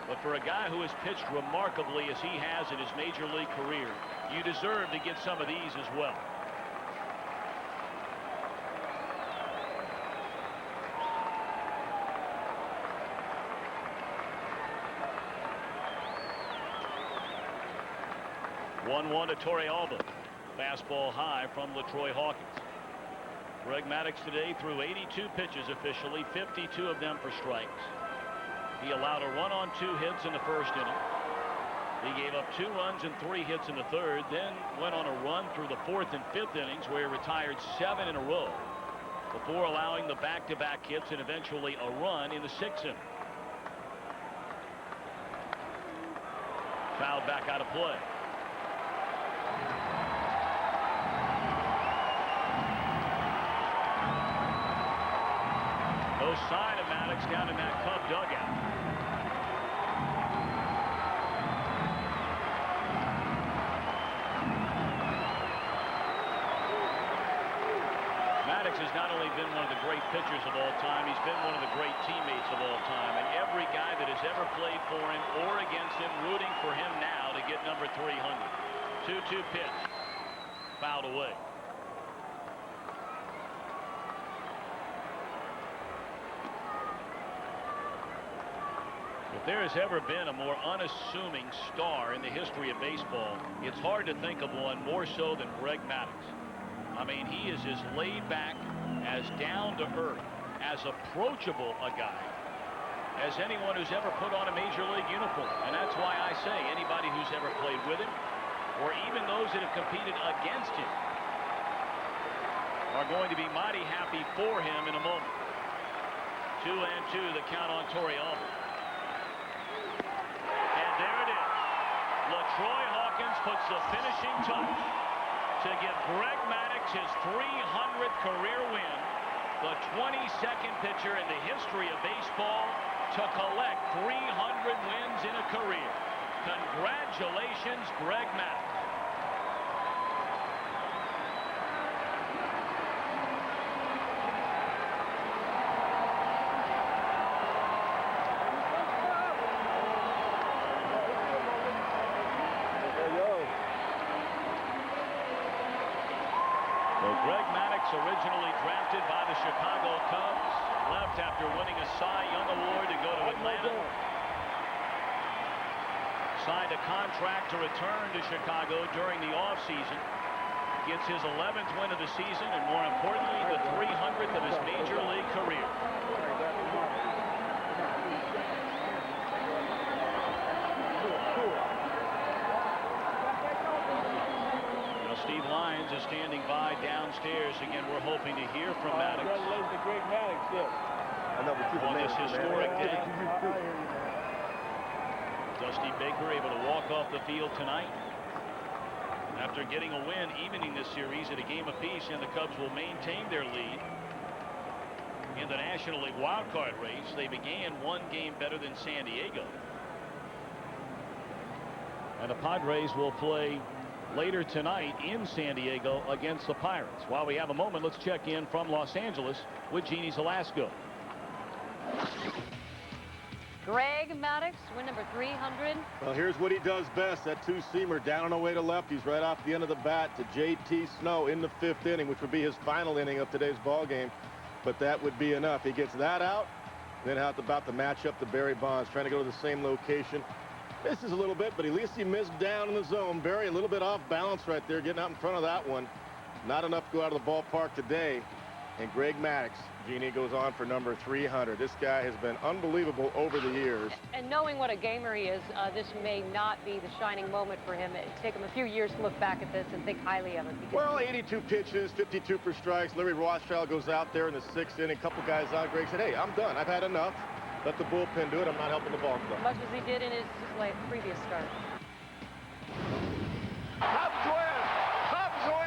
But for a guy who has pitched remarkably as he has in his major league career, you deserve to get some of these as well. One to Torrealba. Fastball high from LaTroy Hawkins. Greg Maddux today threw 82 pitches officially, 52 of them for strikes. He allowed a run on 2 hits in the first inning. He gave up 2 runs and 3 hits in the third, then went on a run through the 4th and 5th innings where he retired 7 in a row before allowing the back-to-back hits and eventually a run in the 6th inning. Fouled back out of play. No sign of Maddux down in that Cub dugout. Maddux has not only been one of the great pitchers of all time, he's been one of the great teammates of all time. And every guy that has ever played for him or against him rooting for him now to get number 300. 2-2 pitch. Fouled away. If there has ever been a more unassuming star in the history of baseball, it's hard to think of one more so than Greg Maddux. I mean, he is as laid back, as down to earth, as approachable a guy as anyone who's ever put on a major league uniform. And that's why I say anybody who's ever played with him, or even those that have competed against him, are going to be mighty happy for him in a moment. 2-2, the count on Torrealba. And there it is. LaTroy Hawkins puts the finishing touch to give Greg Maddux his 300th career win, the 22nd pitcher in the history of baseball to collect 300 wins in a career. Congratulations, Greg Maddux. Greg Maddux, originally drafted by the Chicago Cubs, left after winning a Cy Young Award to go to Atlanta. Signed a contract to return to Chicago during the offseason. Gets his 11th win of the season and, more importantly, the 300th of his major league career. Steve Lyons is standing by downstairs. Again, we're hoping to hear from Maddux. Congratulations to Greg Maddux, yes. On this historic day. Dusty Baker able to walk off the field tonight after getting a win, evening this series at a game apiece, and the Cubs will maintain their lead in the National League wildcard race. They began 1 game better than San Diego. And the Padres will play later tonight in San Diego against the Pirates. While we have a moment, let's check in from Los Angeles with Jeannie Zalasko. Greg Maddux, win number 300. Well, here's what he does best. That 2-seamer down and away to left. He's right off the end of the bat to J.T. Snow in the 5th inning, which would be his final inning of today's ball game. But that would be enough. He gets that out. Then how about the matchup to Barry Bonds, trying to go to the same location. Misses a little bit, but at least he missed down in the zone. Barry a little bit off balance right there, getting out in front of that one. Not enough to go out of the ballpark today. And Greg Maddux, Jeannie, goes on for number 300. This guy has been unbelievable over the years. And knowing what a gamer he is, this may not be the shining moment for him. It'll take him a few years to look back at this and think highly of it. Well, 82 pitches, 52 for strikes. Larry Rothschild goes out there in the 6th inning. A couple guys out. Greg said, hey, I'm done. I've had enough. Let the bullpen do it. I'm not helping the ball club. Much as he did in his previous start. Cubs win! Cubs win!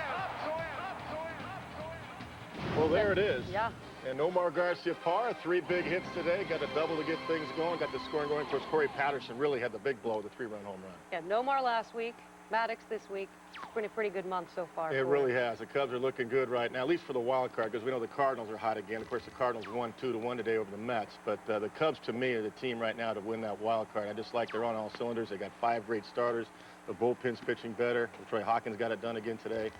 Well, there it is. Yeah. And Omar Garcia Parra, 3 big hits today. Got a double to get things going. Got the scoring going. Of course, Corey Patterson really had the big blow, the 3-run home run. Yeah, Nomar last week. Maddux this week. It's been a pretty good month so far. It really has. The Cubs are looking good right now, at least for the wild card, because we know the Cardinals are hot again. Of course, the Cardinals won 2-1 today over the Mets, but the Cubs, to me, are the team right now to win that wild card. I just like they're on all cylinders. They got 5 great starters. The bullpen's pitching better. Troy Hawkins got it done again today.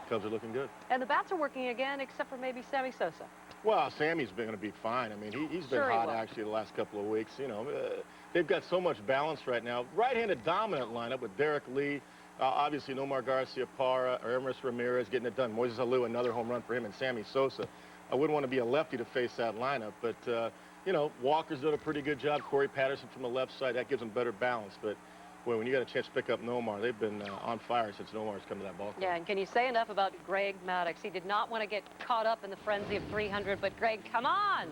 Cubs are looking good. And the bats are working again, except for maybe Sammy Sosa. Well, Sammy's going to be fine. I mean, he's been hot actually the last couple of weeks. You know, they've got so much balance right now. Right-handed dominant lineup with Derrek, Lee, obviously Nomar Garcia-Parra, or Emerson Ramirez getting it done. Moises Alou, another home run for him, and Sammy Sosa. I wouldn't want to be a lefty to face that lineup, but, you know, Walker's done a pretty good job. Corey Patterson from the left side, that gives them better balance. But, boy, when you got a chance to pick up Nomar, they've been on fire since Nomar's come to that ball club. Yeah, and can you say enough about Greg Maddux? He did not want to get caught up in the frenzy of 300, but Greg, come on!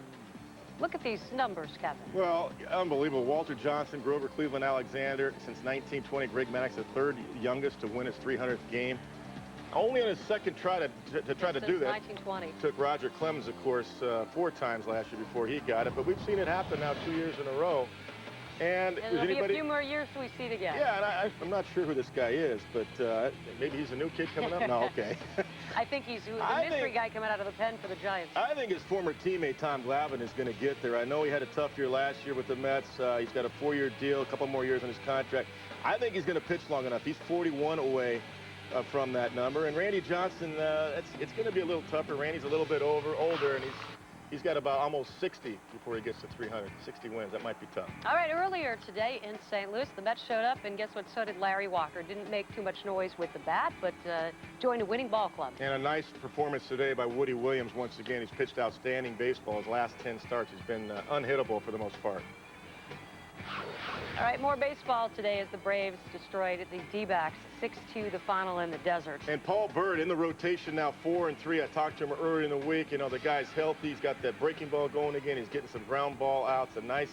Look at these numbers, Kevin. Well, unbelievable. Walter Johnson, Grover Cleveland Alexander. Since 1920, Greg Maddux, the 3rd youngest to win his 300th game. Only on his second try to do that. 1920. Took Roger Clemens, of course, 4 times last year before he got it. But we've seen it happen now 2 years in a row. And it'll be a few more years till we see it again. Yeah, and I'm not sure who this guy is, but maybe he's a new kid coming up. No, okay. I think he's the mystery guy coming out of the pen for the Giants. I think his former teammate Tom Glavine is going to get there. I know he had a tough year last year with the Mets. He's got a 4-year deal, a couple more years on his contract. I think he's going to pitch long enough. He's 41 away from that number. And Randy Johnson, it's going to be a little tougher. Randy's a little bit older, and he's got about almost 60 before he gets to 300. 60 wins. That might be tough. All right, earlier today in St. Louis, the Mets showed up, and guess what? So did Larry Walker. Didn't make too much noise with the bat, but joined a winning ball club. And a nice performance today by Woody Williams once again. He's pitched outstanding baseball. His last 10 starts, he's been unhittable for the most part. All right, more baseball today as the Braves destroyed the D-backs 6-2 the final in the desert. And Paul Byrd in the rotation now 4-3. I talked to him earlier in the week. You know, the guy's healthy. He's got that breaking ball going again. He's getting some ground ball outs. A nice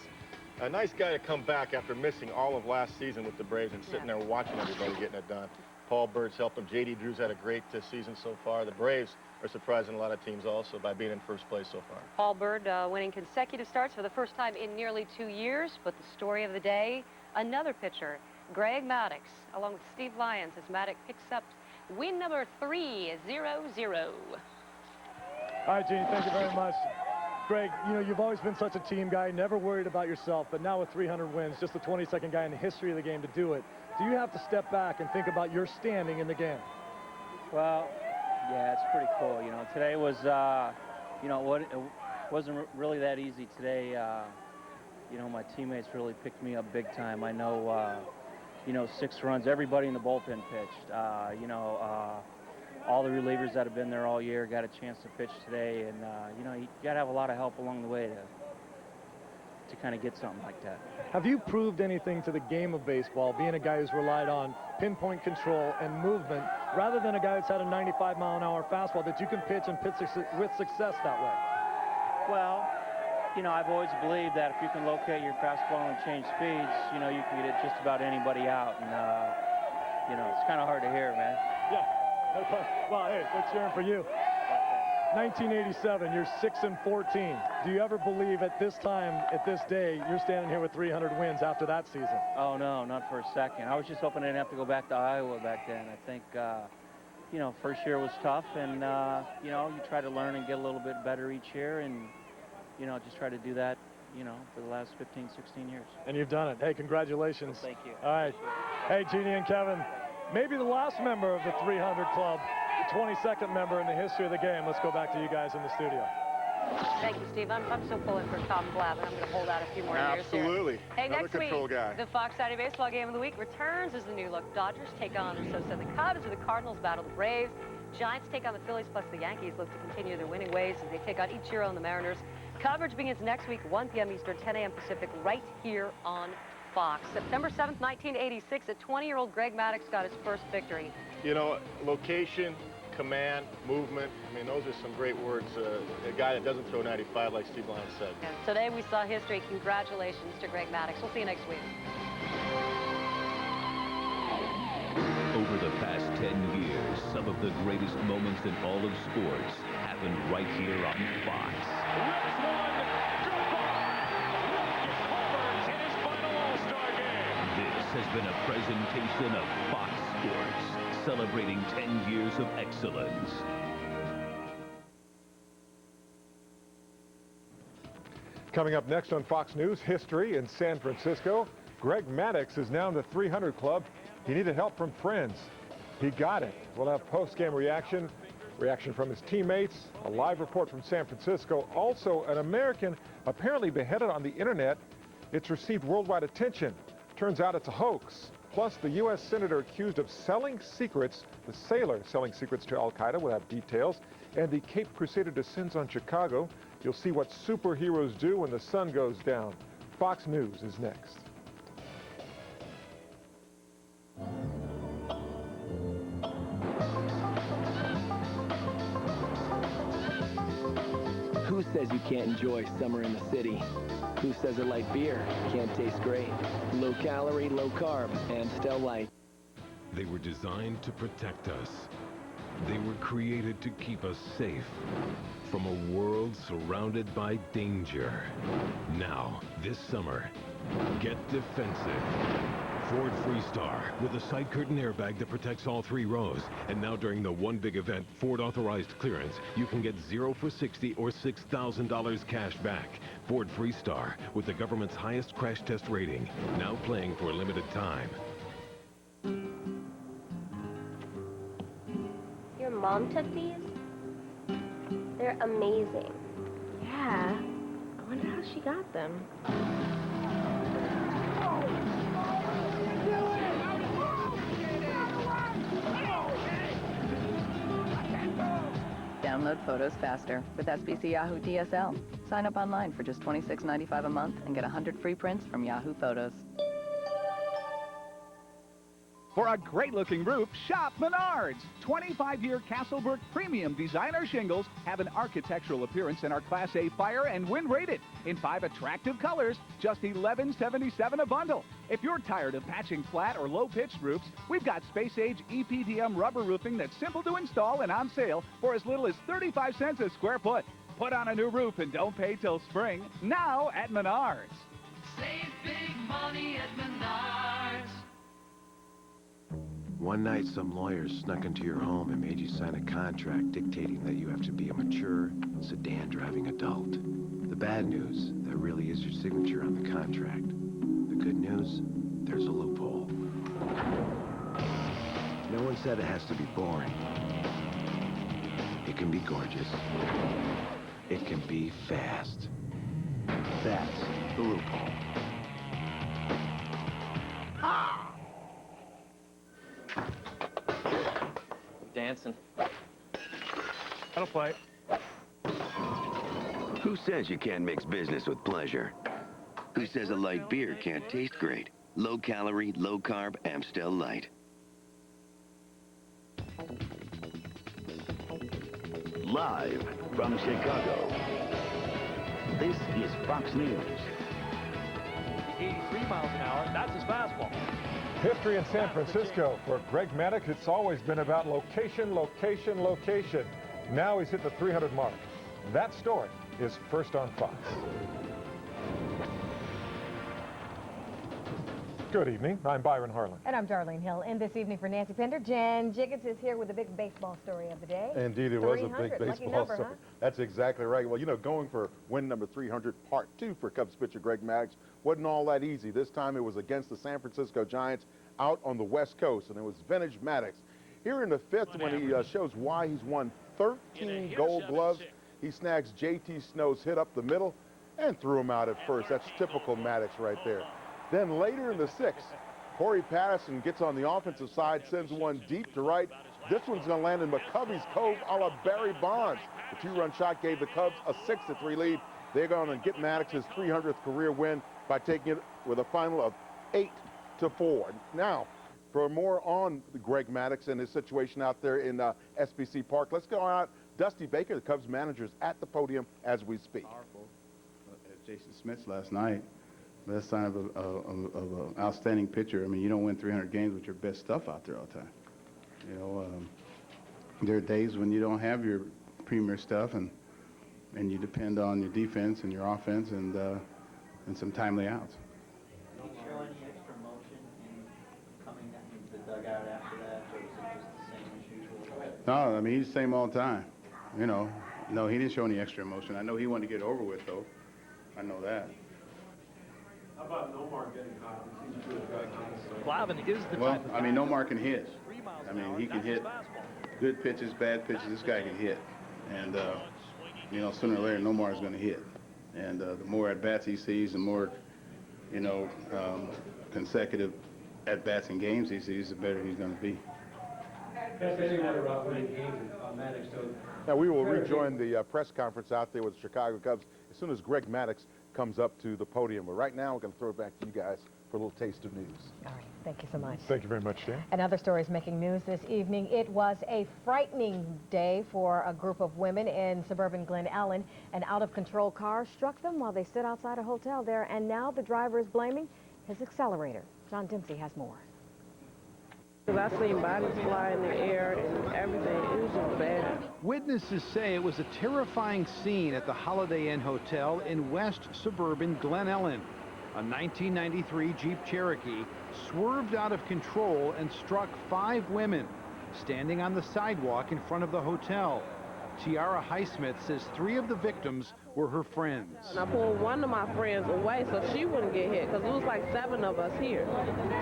guy to come back after missing all of last season with the Braves and sitting there watching everybody getting it done. Paul Byrd's helped him. J.D. Drew's had a great season so far. The Braves are surprising a lot of teams also by being in first place so far. Paul Byrd winning consecutive starts for the first time in nearly 2 years. But the story of the day, another pitcher, Greg Maddux, along with Steve Lyons, as Maddux picks up win number 3-0-0. All right, Jeannie, thank you very much. Greg, you know, you've always been such a team guy, never worried about yourself, but now with 300 wins, just the 22nd guy in the history of the game to do it. Do you have to step back and think about your standing in the game? Well, yeah, it's pretty cool. You know, today was, you know, it wasn't really that easy today. You know, my teammates really picked me up big time. I know, you know, 6 runs. Everybody in the bullpen pitched. You know, all the relievers that have been there all year got a chance to pitch today. And, you know, you got to have a lot of help along the way to kind of get something like that. Have you proved anything to the game of baseball, being a guy who's relied on pinpoint control and movement, rather than a guy that's had a 95-mile-an-hour fastball, that you can pitch and pitch with success that way? Well, you know, I've always believed that if you can locate your fastball and change speeds, you know, you can get just about anybody out. And, you know, it's kind of hard to hear, man. Yeah. Well, hey, let's cheer for you. 1987, you're 6-14. Do you ever believe at this time, at this day, you're standing here with 300 wins after that season? Oh, no, not for a second. I was just hoping I didn't have to go back to Iowa back then. I think, you know, first year was tough, and, you know, you try to learn and get a little bit better each year, and, you know, just try to do that, you know, for the last 15, 16 years. And you've done it. Hey, congratulations. Well, thank you. All right. Hey, Jeannie and Kevin, maybe the last member of the 300 Club, the 22nd member in the history of the game. Let's go back to you guys in the studio. Thank you, Steve. I'm so pulling for Tom Glavine. I'm going to hold out a few more years here. Absolutely. Hey, another next control week, guy. The Fox Saturday Baseball Game of the Week returns as the new look. Dodgers take on the Sosa and the Cubs, or the Cardinals battle the Braves. Giants take on the Phillies, plus the Yankees look to continue their winning ways as they take on Ichiro and the Mariners. Coverage begins next week, 1 p.m. Eastern, 10 a.m. Pacific, right here on Fox. September 7th, 1986, a 20-year-old Greg Maddux got his first victory. You know, location, command, movement, I mean, those are some great words. A guy that doesn't throw 95, like Steve Lyons said. And today we saw history. Congratulations to Greg Maddux. We'll see you next week. Over the past 10 years, some of the greatest moments in all of sports happened right here on Fox. This has been a presentation of Fox Sports, celebrating 10 years of excellence. Coming up next on Fox News, history in San Francisco. Greg Maddux is now in the 300 club. He needed help from friends. He got it. We'll have post-game reaction from his teammates, a live report from San Francisco. Also, an American apparently beheaded on the internet. It's received worldwide attention. Turns out it's a hoax. Plus, the U.S. senator accused of selling secrets, the sailor selling secrets to Al-Qaeda. We'll have details. And the Cape Crusader descends on Chicago. You'll see what superheroes do when the sun goes down. Fox News is next. Who says you can't enjoy summer in the city? Who says a light beer can't taste great? Low calorie, low carb, Amstel Light. They were designed to protect us. They were created to keep us safe from a world surrounded by danger. Now, this summer, get defensive. Ford Freestar with a side curtain airbag that protects all 3 rows. And now during the One Big Event Ford authorized clearance, you can get 0 for $60 or $6,000 cash back. Ford Freestar with the government's highest crash test rating. Now playing for a limited time. Your mom took these? They're amazing. Yeah. I wonder how she got them. Download photos faster with SBC Yahoo DSL. Sign up online for just $26.95 a month and get 100 free prints from Yahoo Photos. For a great-looking roof, shop Menards. 25-year Castlebrook premium designer shingles have an architectural appearance and are Class A fire and wind rated. In 5 attractive colors, just $11.77 a bundle. If you're tired of patching flat or low-pitched roofs, we've got space-age EPDM rubber roofing that's simple to install and on sale for as little as 35 cents a square foot. Put on a new roof and don't pay till spring. Now at Menards. Save big money at Menards. One night, some lawyers snuck into your home and made you sign a contract dictating that you have to be a mature, sedan-driving adult. The bad news, that really is your signature on the contract. The good news, there's a loophole. No one said it has to be boring. It can be gorgeous. It can be fast. That's the loophole. Dancing. That'll play. Who says you can't mix business with pleasure? Who says a light beer can't taste great? Low calorie, low carb, Amstel Light. Live from Chicago, this is Fox News. 83 miles an hour, that's his fastball. History in San Francisco. For Greg Maddux, it's always been about location, location, location. Now he's hit the 300 mark. That story is first on Fox. Good evening. I'm Byron Harlan. And I'm Darlene Hill. And this evening for Nancy Pender, Jen Jiggins is here with the big baseball story of the day. Indeed, it was a big Lucky baseball number, story. huh? That's exactly right. Well, you know, going for win number 300, part 2 for Cubs pitcher Greg Maddux wasn't all that easy. This time it was against the San Francisco Giants out on the West Coast, and it was vintage Maddux. Here in the 5th, when he shows why he's won 13 gold gloves, he snags J.T. Snow's hit up the middle and threw him out at first. That's typical Maddux right there. Then later in the 6th, Corey Patterson gets on the offensive side, sends one deep to right. This one's going to land in McCovey's Cove a la Barry Bonds. The 2-run shot gave the Cubs a 6-3 lead. They're going to get Maddux his 300th career win by taking it with a final of 8-4. Now, for more on Greg Maddux and his situation out there in SBC Park, let's go out. Dusty Baker, the Cubs manager, is at the podium as we speak. Powerful. As Jason Smith last night, best sign of an outstanding pitcher. I mean, you don't win 300 games with your best stuff out there all the time. You know, there are days when you don't have your premier stuff, and you depend on your defense and your offense and some timely outs. Did you show any extra motion in coming into the dugout after that? No, I mean, he's the same all the time. You know, no, he didn't show any extra emotion. I know he wanted to get it over with, though. I know that. How about Nomar getting hot? He seems to have gotten hot. Glavine is the Well, type of I mean, guy Nomar can hit. I mean, he can hit good pitches, bad pitches. This guy can hit. And, you know, sooner or later, Nomar is going to hit. And the more at-bats he sees, the more, you know, consecutive at-bats and games he sees, the better he's going to be. Now, we will rejoin the press conference out there with the Chicago Cubs as soon as Greg Maddux comes up to the podium. But right now, we're going to throw it back to you guys for a little taste of news. All right. Thank you so much. Thank you very much, Dan. And other stories making news this evening. It was a frightening day for a group of women in suburban Glen Ellen. An out-of-control car struck them while they stood outside a hotel there, and now the driver is blaming his accelerator. John Dempsey has more. I seen bodies fly in the air and everything. It was just bad. Witnesses say it was a terrifying scene at the Holiday Inn Hotel in west suburban Glen Ellen. A 1993 Jeep Cherokee swerved out of control and struck 5 women standing on the sidewalk in front of the hotel. Tiara Highsmith says 3 of the victims were her friends. And I pulled one of my friends away so she wouldn't get hit, because it was like 7 of us here,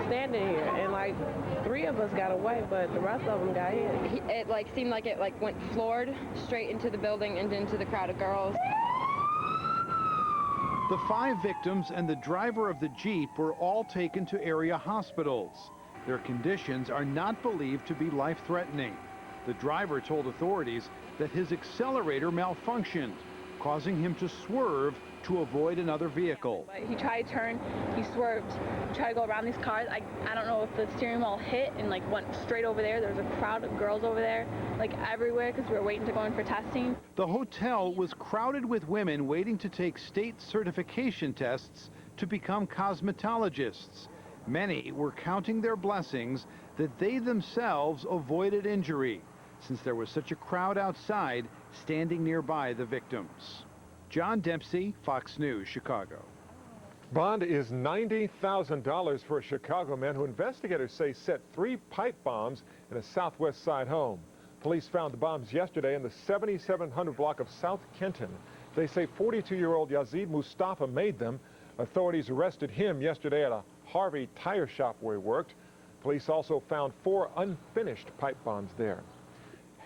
standing here, and like 3 of us got away, but the rest of them got hit. It like seemed like it like went floored straight into the building and into the crowd of girls. The 5 victims and the driver of the Jeep were all taken to area hospitals. Their conditions are not believed to be life-threatening. The driver told authorities that his accelerator malfunctioned, causing him to swerve to avoid another vehicle. He tried to turn, he swerved, tried to go around these cars. I don't know if the steering wheel hit and like went straight over there. There was a crowd of girls over there, like everywhere, because we were waiting to go in for testing. The hotel was crowded with women waiting to take state certification tests to become cosmetologists. Many were counting their blessings that they themselves avoided injury, since there was such a crowd outside standing nearby the victims. John Dempsey, Fox News, Chicago. Bond is $90,000 for a Chicago man who investigators say set 3 pipe bombs in a Southwest Side home. Police found the bombs yesterday in the 7700 block of South Kenton. They say 42-year-old Yazid Mustafa made them. Authorities arrested him yesterday at a Harvey tire shop where he worked. Police also found 4 unfinished pipe bombs there.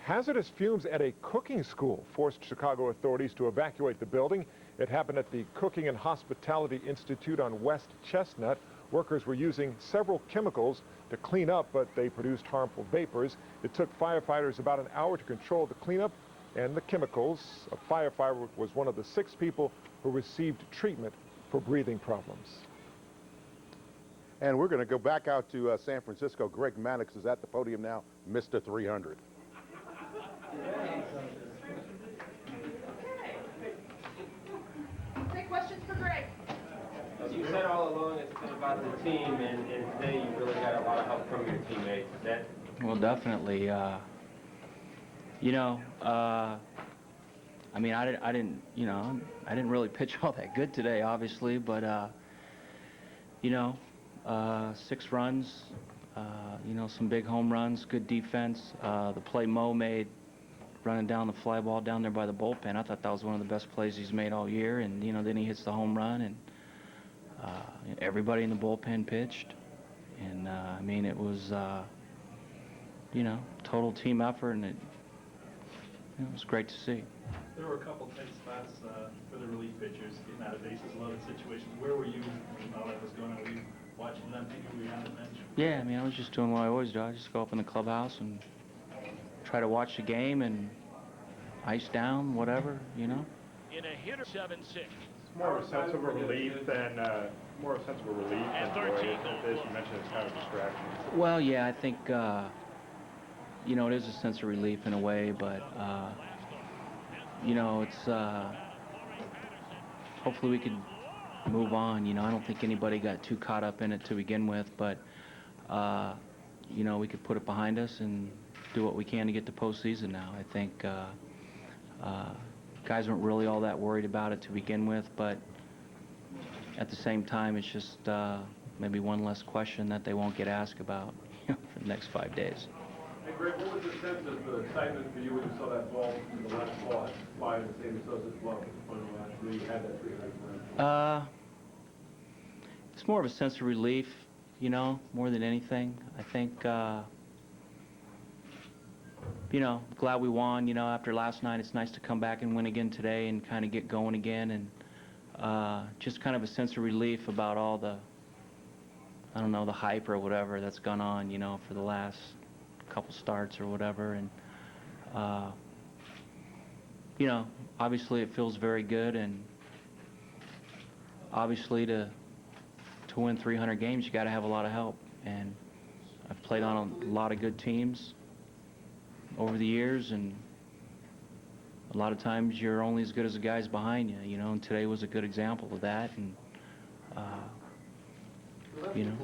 Hazardous fumes at a cooking school forced Chicago authorities to evacuate the building. It happened at the Cooking and Hospitality Institute on West Chestnut. Workers were using several chemicals to clean up, but they produced harmful vapors. It took firefighters about an hour to control the cleanup and the chemicals. A firefighter was one of the 6 people who received treatment for breathing problems. And we're going to go back out to San Francisco. Greg Maddux is at the podium now, Mr. 300. Quick questions for Greg. You said all along it's been about the team, and today you really got a lot of help from your teammates. Well, definitely. You know, I mean, I didn't really pitch all that good today, obviously, but you know, 6 runs, you know, some big home runs, good defense. The play Mo made, running down the fly ball down there by the bullpen, I thought that was one of the best plays he's made all year. And you know, then he hits the home run, and everybody in the bullpen pitched, and I mean, it was you know, total team effort, and it was great to see. There were a couple of tight spots for the relief pitchers getting out of bases loaded situations. Where were you when all that was going on? Were you watching them? Were you on the bench? Yeah, I mean, I was just doing what I always do. I just go up in the clubhouse and try to watch the game and ice down, whatever, you know. In a hitter 7-6. It's more of a sense of a relief than joy. As you mentioned, it's kind of a distraction. Well, yeah, I think you know, it is a sense of relief in a way, but you know, it's hopefully we can move on. You know, I don't think anybody got too caught up in it to begin with, but you know, we could put it behind us and do what we can to get to postseason now. I think guys weren't really all that worried about it to begin with, but at the same time, it's just maybe one less question that they won't get asked about for the next 5 days. Hey, Greg, what was the sense of the excitement for you when you saw that ball in the last ball fly in the same as the glove when you had that 300? It's more of a sense of relief, you know, more than anything. I think, you know, glad we won. You know, after last night, it's nice to come back and win again today and kind of get going again. And just kind of a sense of relief about all the, I don't know, the hype or whatever that's gone on, you know, for the last couple starts or whatever. And, you know, obviously it feels very good. And obviously to win 300 games, you got to have a lot of help. And I've played on a lot of good teams over the years, and a lot of times you're only as good as the guys behind you, you know, and today was a good example of that. And, you know.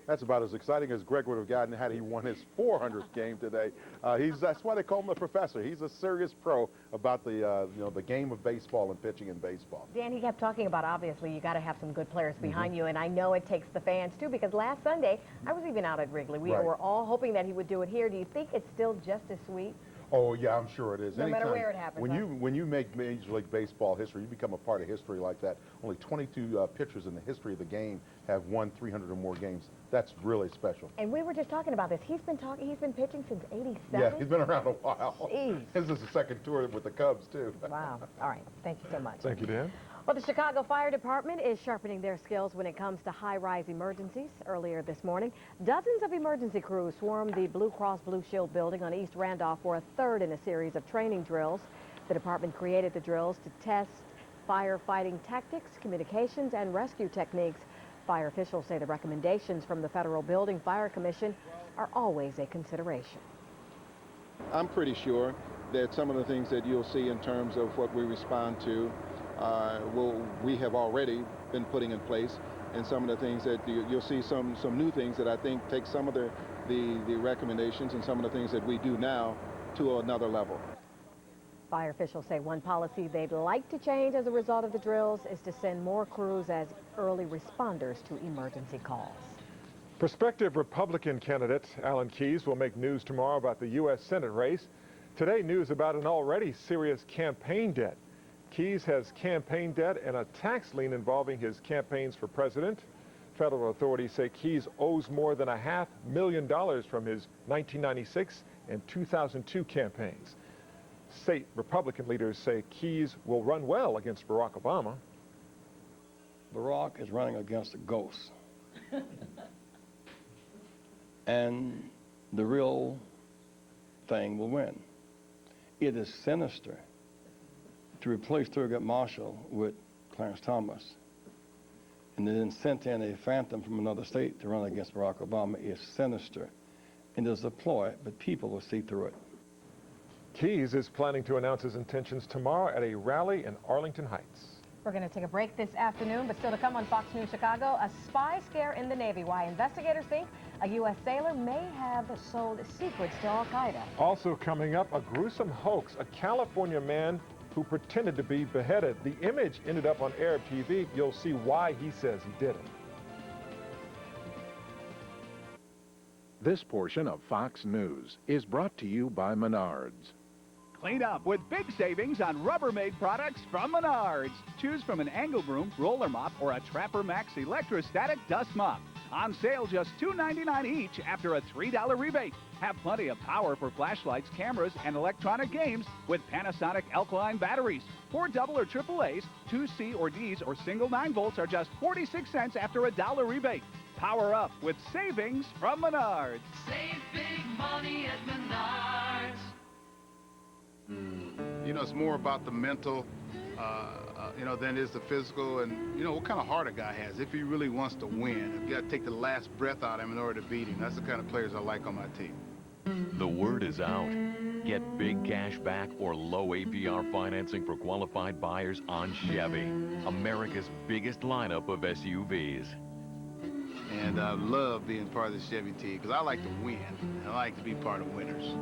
That's about as exciting as Greg would have gotten had he won his 400th game today. That's why they call him a professor. He's a serious pro about the, you know, the game of baseball and pitching in baseball. Dan, he kept talking about, obviously, you got to have some good players behind you, and I know it takes the fans, too, because last Sunday, I was even out at Wrigley. We were all hoping that he would do it here. Do you think it's still just as sweet? Oh, yeah, I'm sure it is. No matter where it happens. When you make Major League Baseball history, you become a part of history like that. Only 22 pitchers in the history of the game have won 300 or more games. That's really special. And we were just talking about this. He's been pitching since '87. Yeah, he's been around a while. Jeez. This is the second tour with the Cubs, too. Wow. All right. Thank you so much. Thank you, Dan. Well, the Chicago Fire Department is sharpening their skills when it comes to high-rise emergencies. Earlier this morning, dozens of emergency crews swarmed the Blue Cross Blue Shield building on East Randolph for a third in a series of training drills. The department created the drills to test firefighting tactics, communications, and rescue techniques. Fire officials say the recommendations from the Federal Building Fire Commission are always a consideration. I'm pretty sure that some of the things that you'll see in terms of what we respond to we have already been putting in place, and some of the things that you'll see some new things that I think take some of the recommendations and some of the things that we do now to another level. Fire officials say one policy they'd like to change as a result of the drills is to send more crews as early responders to emergency calls. Prospective Republican candidate Alan Keyes will make news tomorrow about the U.S. Senate race. Today, news about an already serious campaign debt. Keyes has campaign debt and a tax lien involving his campaigns for president. Federal authorities say Keyes owes more than $500,000 from his 1996 and 2002 campaigns. State Republican leaders say Keyes will run well against Barack Obama. Barack is running against a ghost. And the real thing will win. It is sinister to replace Thurgood Marshall with Clarence Thomas and then sent in a phantom from another state to run against Barack Obama is sinister. And there's a ploy, but people will see through it. Keyes is planning to announce his intentions tomorrow at a rally in Arlington Heights. We're going to take a break this afternoon, but still to come on Fox News Chicago, a spy scare in the Navy. Why investigators think a U.S. sailor may have sold secrets to Al-Qaeda. Also coming up, a gruesome hoax. A California man who pretended to be beheaded. The image ended up on Arab TV. You'll see why he says he did it. This portion of Fox News is brought to you by Menards. Clean up with big savings on Rubbermaid products from Menards. Choose from an angle broom, roller mop, or a Trapper Max electrostatic dust mop. On sale just $2.99 each after a $3 rebate. Have plenty of power for flashlights, cameras, and electronic games with Panasonic alkaline batteries. 4 double or triple A's, 2 C or D's, or single 9 volts are just 46 cents after a $1 rebate. Power up with savings from Menards. Save big money at Menards. You know, it's more about the mental, you know, than it is the physical, and, you know, what kind of heart a guy has. If he really wants to win, if you got to take the last breath out of him in order to beat him. That's the kind of players I like on my team. The word is out. Get big cash back or low APR financing for qualified buyers on Chevy, America's biggest lineup of SUVs. And I love being part of the Chevy team because I like to win, and I like to be part of winners.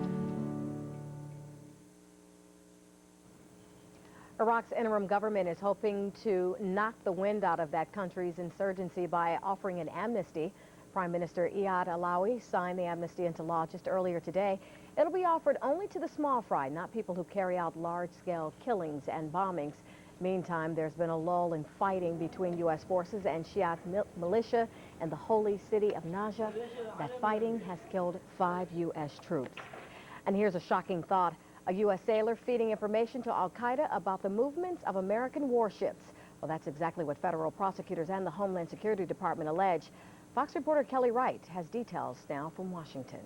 Iraq's interim government is hoping to knock the wind out of that country's insurgency by offering an amnesty. Prime Minister Iyad Alawi signed the amnesty into law just earlier today. It'll be offered only to the small fry, not people who carry out large-scale killings and bombings. Meantime, there's been a lull in fighting between U.S. forces and Shiite militia in the holy city of Najaf. That fighting has killed 5 U.S. troops. And here's a shocking thought. A U.S. sailor feeding information to al-Qaeda about the movements of American warships. Well, that's exactly what federal prosecutors and the Homeland Security Department allege. Fox reporter Kelly Wright has details now from Washington.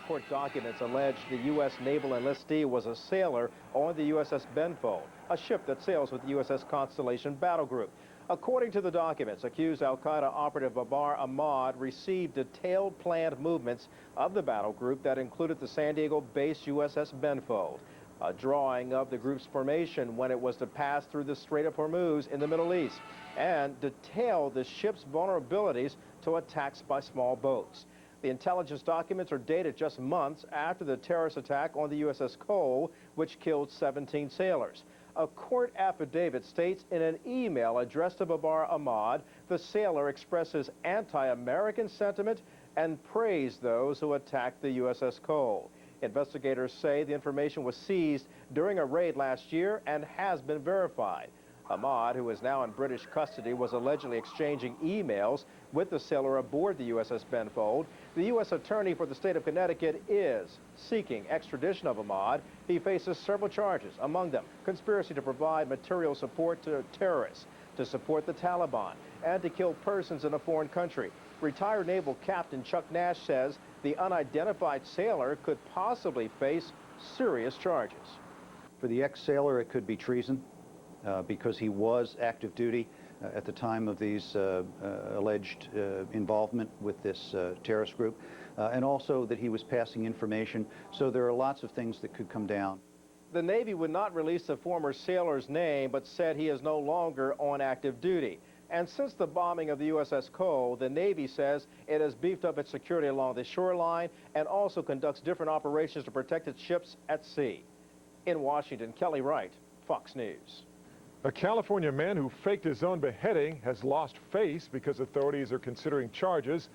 Court documents allege the U.S. naval enlistee was a sailor on the USS Benfold, a ship that sails with the USS Constellation Battle Group. According to the documents, accused al-Qaeda operative Babar Ahmad received detailed planned movements of the battle group that included the San Diego-based USS Benfold, a drawing of the group's formation when it was to pass through the Strait of Hormuz in the Middle East, and detailed the ship's vulnerabilities to attacks by small boats. The intelligence documents are dated just months after the terrorist attack on the USS Cole, which killed 17 sailors. A court affidavit states in an email addressed to Babar Ahmad, the sailor expresses anti-American sentiment and praised those who attacked the USS Cole. Investigators say the information was seized during a raid last year and has been verified. Ahmad, who is now in British custody, was allegedly exchanging emails with the sailor aboard the USS Benfold. The U.S. Attorney for the state of Connecticut is seeking extradition of Ahmad. He faces several charges, among them conspiracy to provide material support to terrorists, to support the Taliban, and to kill persons in a foreign country. Retired Naval Captain Chuck Nash says the unidentified sailor could possibly face serious charges. For the ex-sailor, it could be treason. Because he was active duty at the time of these alleged involvement with this terrorist group, and also that he was passing information. So there are lots of things that could come down. The Navy would not release the former sailor's name, but said he is no longer on active duty. And since the bombing of the USS Cole, the Navy says it has beefed up its security along the shoreline and also conducts different operations to protect its ships at sea. In Washington, Kelly Wright, Fox News. A California man who faked his own beheading has lost face because authorities are considering charges.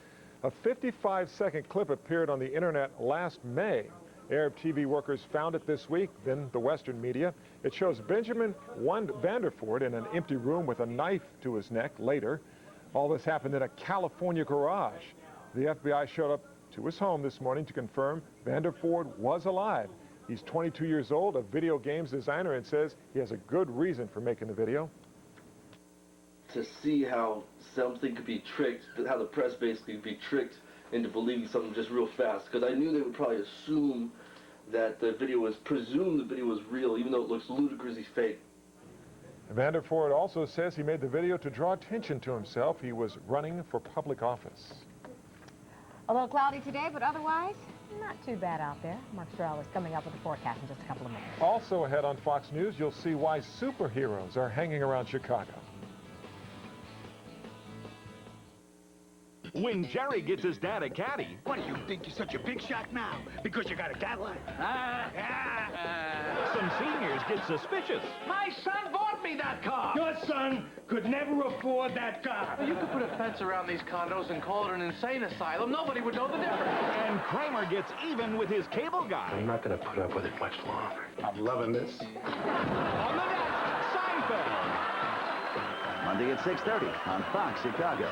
A 55-second clip appeared on the internet last May. Arab TV workers found it this week, then the Western media. It shows Benjamin Vanderford in an empty room with a knife to his neck later. All this happened in a California garage. The FBI showed up to his home this morning to confirm Vanderford was alive. He's 22 years old, a video games designer, and says he has a good reason for making the video. To see how something could be tricked, how the press basically could be tricked into believing something just real fast, because I knew they would probably assume that the video was real, even though it looks ludicrously fake. Vanderford also says he made the video to draw attention to himself. He was running for public office. A little cloudy today, but otherwise, not too bad out there. Mark Strell is coming up with the forecast in just a couple of minutes. Also ahead on Fox News, you'll see why superheroes are hanging around Chicago. When Jerry gets his dad a caddy. What do you think, you're such a big shot now? Because you got a Cadillac? Some seniors get suspicious. My son bought me that car! Your son could never afford that car! Well, you could put a fence around these condos and call it an insane asylum. Nobody would know the difference. And Kramer gets even with his cable guy. I'm not going to put up with it much longer. I'm loving this. On the deck, Seinfeld. Monday at 6:30 on Fox Chicago.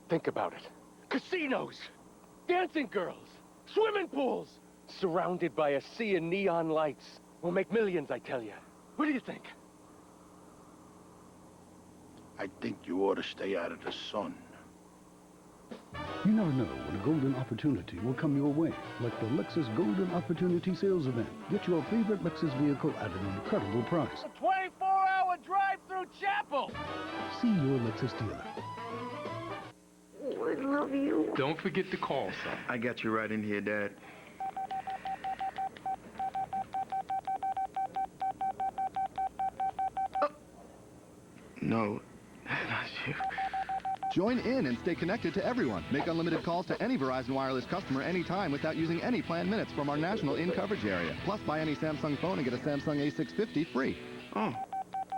Think about it. Casinos, dancing girls, swimming pools, surrounded by a sea of neon lights. We'll make millions, I tell you. What do you think? I think you ought to stay out of the sun. You never know when a golden opportunity will come your way, like the Lexus Golden Opportunity Sales Event. Get your favorite Lexus vehicle at an incredible price. A 24-hour drive-through chapel! See your Lexus dealer. Oh, I love you. Don't forget to call, son. I got you right in here, Dad. No, not you. Join in and stay connected to everyone. Make unlimited calls to any Verizon Wireless customer anytime without using any planned minutes from our national in-coverage area. Plus, buy any Samsung phone and get a Samsung A650 free. Oh,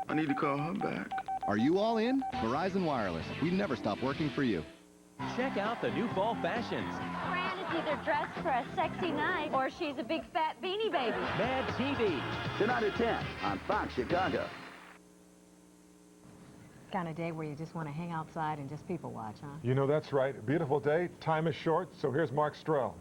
I need to call her back. Are you all in? Verizon Wireless. We never stop working for you. Check out the new fall fashions. Fran is either dressed for a sexy night or she's a big fat beanie baby. Mad TV. Tonight at 10 on Fox Chicago. Kind of day where you just want to hang outside and just people watch, huh? You know, that's right. A beautiful day. Time is short, so here's Mark Strell.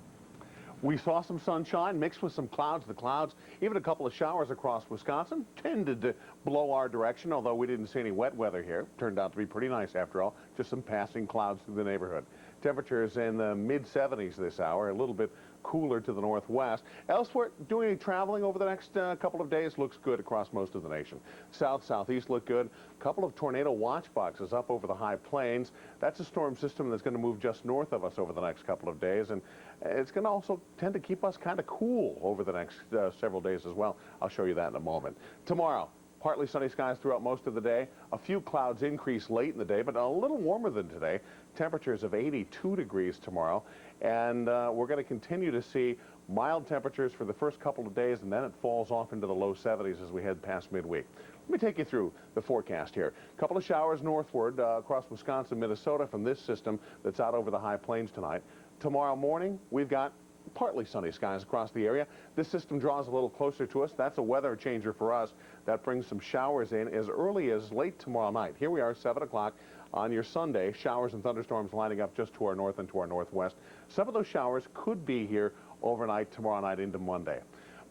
We saw some sunshine mixed with some clouds. The clouds, even a couple of showers across Wisconsin, tended to blow our direction, although we didn't see any wet weather here. Turned out to be pretty nice after all. Just some passing clouds through the neighborhood. Temperatures in the mid-70s this hour, a little bit cooler to the northwest. Elsewhere, doing any traveling over the next couple of days looks good across most of the nation. South, southeast look good. A couple of tornado watch boxes up over the high plains. That's a storm system that's going to move just north of us over the next couple of days, and it's going to also tend to keep us kind of cool over the next several days as well. I'll show you that in a moment. Tomorrow, partly sunny skies throughout most of the day. A few clouds increase late in the day, but a little warmer than today. Temperatures of 82 degrees tomorrow. And we're going to continue to see mild temperatures for the first couple of days, and then it falls off into the low 70s as we head past midweek. Let me take you through the forecast here. A couple of showers northward across Wisconsin, Minnesota from this system that's out over the high plains tonight. Tomorrow morning, we've got partly sunny skies across the area. This system draws a little closer to us. That's a weather changer for us. That brings some showers in as early as late tomorrow night. Here we are, 7 o'clock on your Sunday. Showers and thunderstorms lining up just to our north and to our northwest. Some of those showers could be here overnight tomorrow night into Monday.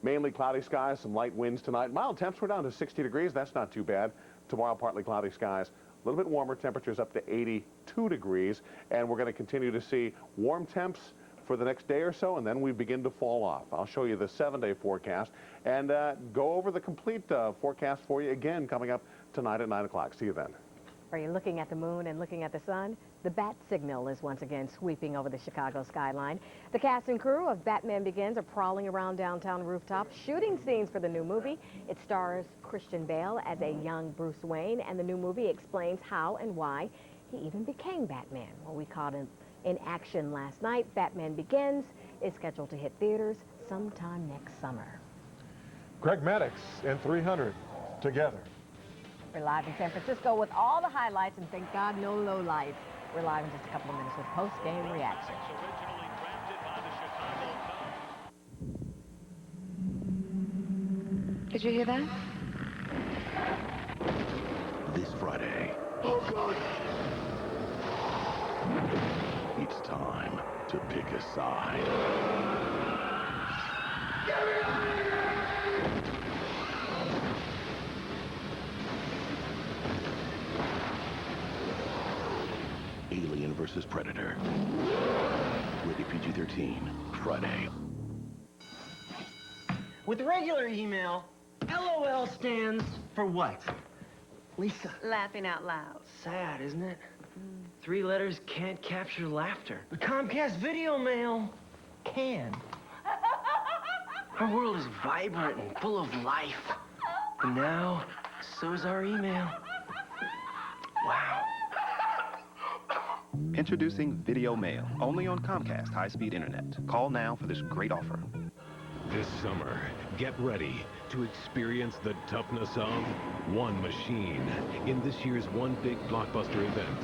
Mainly cloudy skies, some light winds tonight. Mild temps, we're down to 60 degrees. That's not too bad. Tomorrow, partly cloudy skies. A little bit warmer, temperatures up to 82 degrees. And we're going to continue to see warm temps for the next day or so, and then we begin to fall off. I'll show you the 7-day forecast and go over the complete forecast for you again coming up tonight at 9 o'clock. See you then. Are you looking at the moon and looking at the sun? The bat signal is once again sweeping over the Chicago skyline. The cast and crew of Batman Begins are prowling around downtown rooftops, shooting scenes for the new movie. It stars Christian Bale as a young Bruce Wayne, and the new movie explains how and why he even became Batman. Well, we caught him in action last night. Batman Begins is scheduled to hit theaters sometime next summer. Greg Maddux and 300 together. We're live in San Francisco with all the highlights, and thank God no lowlights. We're live in just a couple of minutes with post-game reaction. Did you hear that? This Friday. Oh, God. It's time to pick a side. Get me out of here! Alien vs. Predator. Rated PG-13. Friday. With regular email, LOL stands for what? Lisa. Laughing out loud. Sad, isn't it? 3 letters can't capture laughter. The Comcast video mail can. Our world is vibrant and full of life. And now, so's our email. Wow. Introducing Video Mail, only on Comcast high-speed internet. Call now for this great offer. This summer, get ready to experience the toughness of one machine in this year's one big blockbuster event.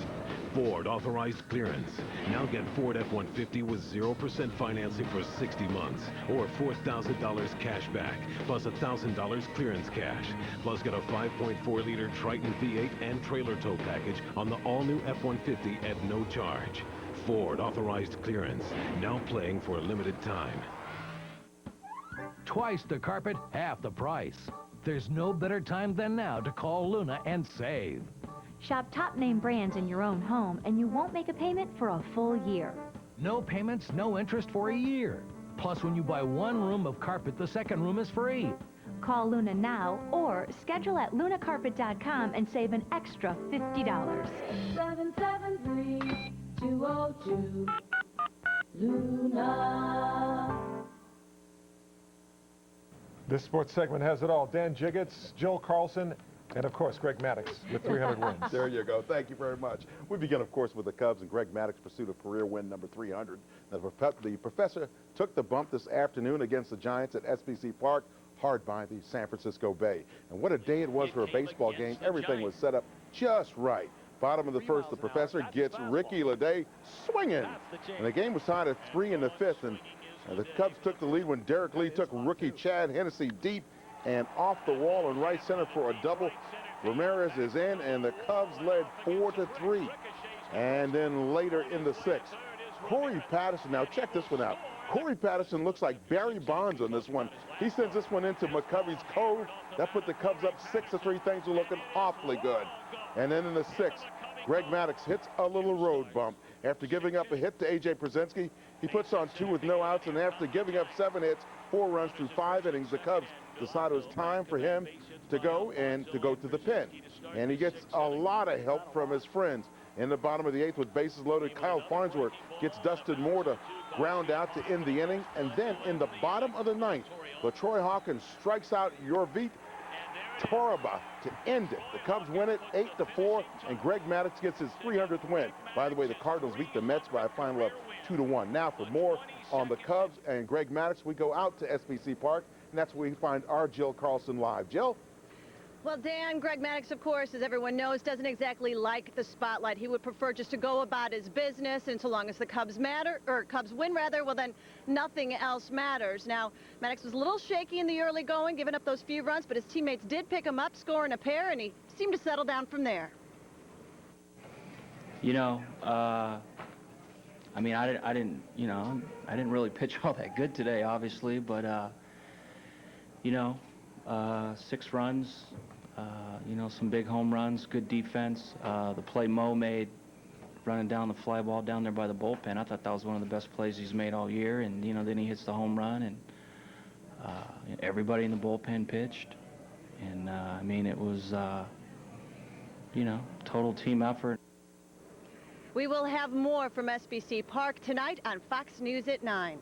Ford authorized clearance. Now get Ford F-150 with 0% financing for 60 months or $4,000 cash back plus $1,000 clearance cash. Plus get a 5.4-liter Triton V8 and trailer tow package on the all-new F-150 at no charge. Ford authorized clearance. Now playing for a limited time. Twice the carpet, half the price. There's no better time than now to call Luna and save. Shop top-name brands in your own home, and you won't make a payment for a full year. No payments, no interest for a year. Plus, when you buy one room of carpet, the second room is free. Call Luna now or schedule at lunacarpet.com and save an extra $50. 773-202 Luna. This sports segment has it all. Dan Jiggets, Joel Carlson, and, of course, Greg Maddux with 300 wins. There you go. Thank you very much. We begin, of course, with the Cubs and Greg Maddux' pursuit of career win number 300. Now, the professor took the bump this afternoon against the Giants at SBC Park, hard by the San Francisco Bay. And what a day it was for a baseball game. Everything was set up just right. Bottom of the first, the professor gets Ricky Leday swinging. And the game was tied at 3 in the 5th. And the Cubs took the lead when Derrek Lee took rookie Chad Hennessy deep and off the wall in right center for a double. Ramirez is in, and the Cubs led 4-3. And then later in the 6th, Corey Patterson. Now check this one out. Corey Patterson looks like Barry Bonds on this one. He sends this one into McCovey's Cove. That put the Cubs up 6-3. Things are looking awfully good. And then in the 6th, Greg Maddux hits a little road bump. After giving up a hit to A.J. Przinsky, he puts on 2 with no outs, and after giving up 7 hits, 4 runs through 5 innings, the Cubs decided it was time for him to go to the pen. And he gets a lot of help from his friends. In the bottom of the 8th, with bases loaded, Kyle Farnsworth gets Dustin Moore to ground out to end the inning. And then in the bottom of the 9th, LaTroy Hawkins strikes out Yorvik Toraba to end it. The Cubs win it 8-4, and Greg Maddux gets his 300th win. By the way, the Cardinals beat the Mets by a final of 2-1. Now for more on the Cubs and Greg Maddux, we go out to SBC Park, and that's where we find our Jill Carlson live. Jill? Well, Dan, Greg Maddux, of course, as everyone knows, doesn't exactly like the spotlight. He would prefer just to go about his business, and so long as the Cubs win, well, then nothing else matters. Now, Maddux was a little shaky in the early going, giving up those few runs, but his teammates did pick him up, scoring a pair, and he seemed to settle down from there. You know, I mean, I didn't really pitch all that good today, obviously, but, you know, 6 runs, you know, some big home runs, good defense. The play Mo made running down the fly ball down there by the bullpen, I thought that was one of the best plays he's made all year. And, you know, then he hits the home run, and everybody in the bullpen pitched. And, I mean, it was, you know, total team effort. We will have more from SBC Park tonight on Fox News at 9.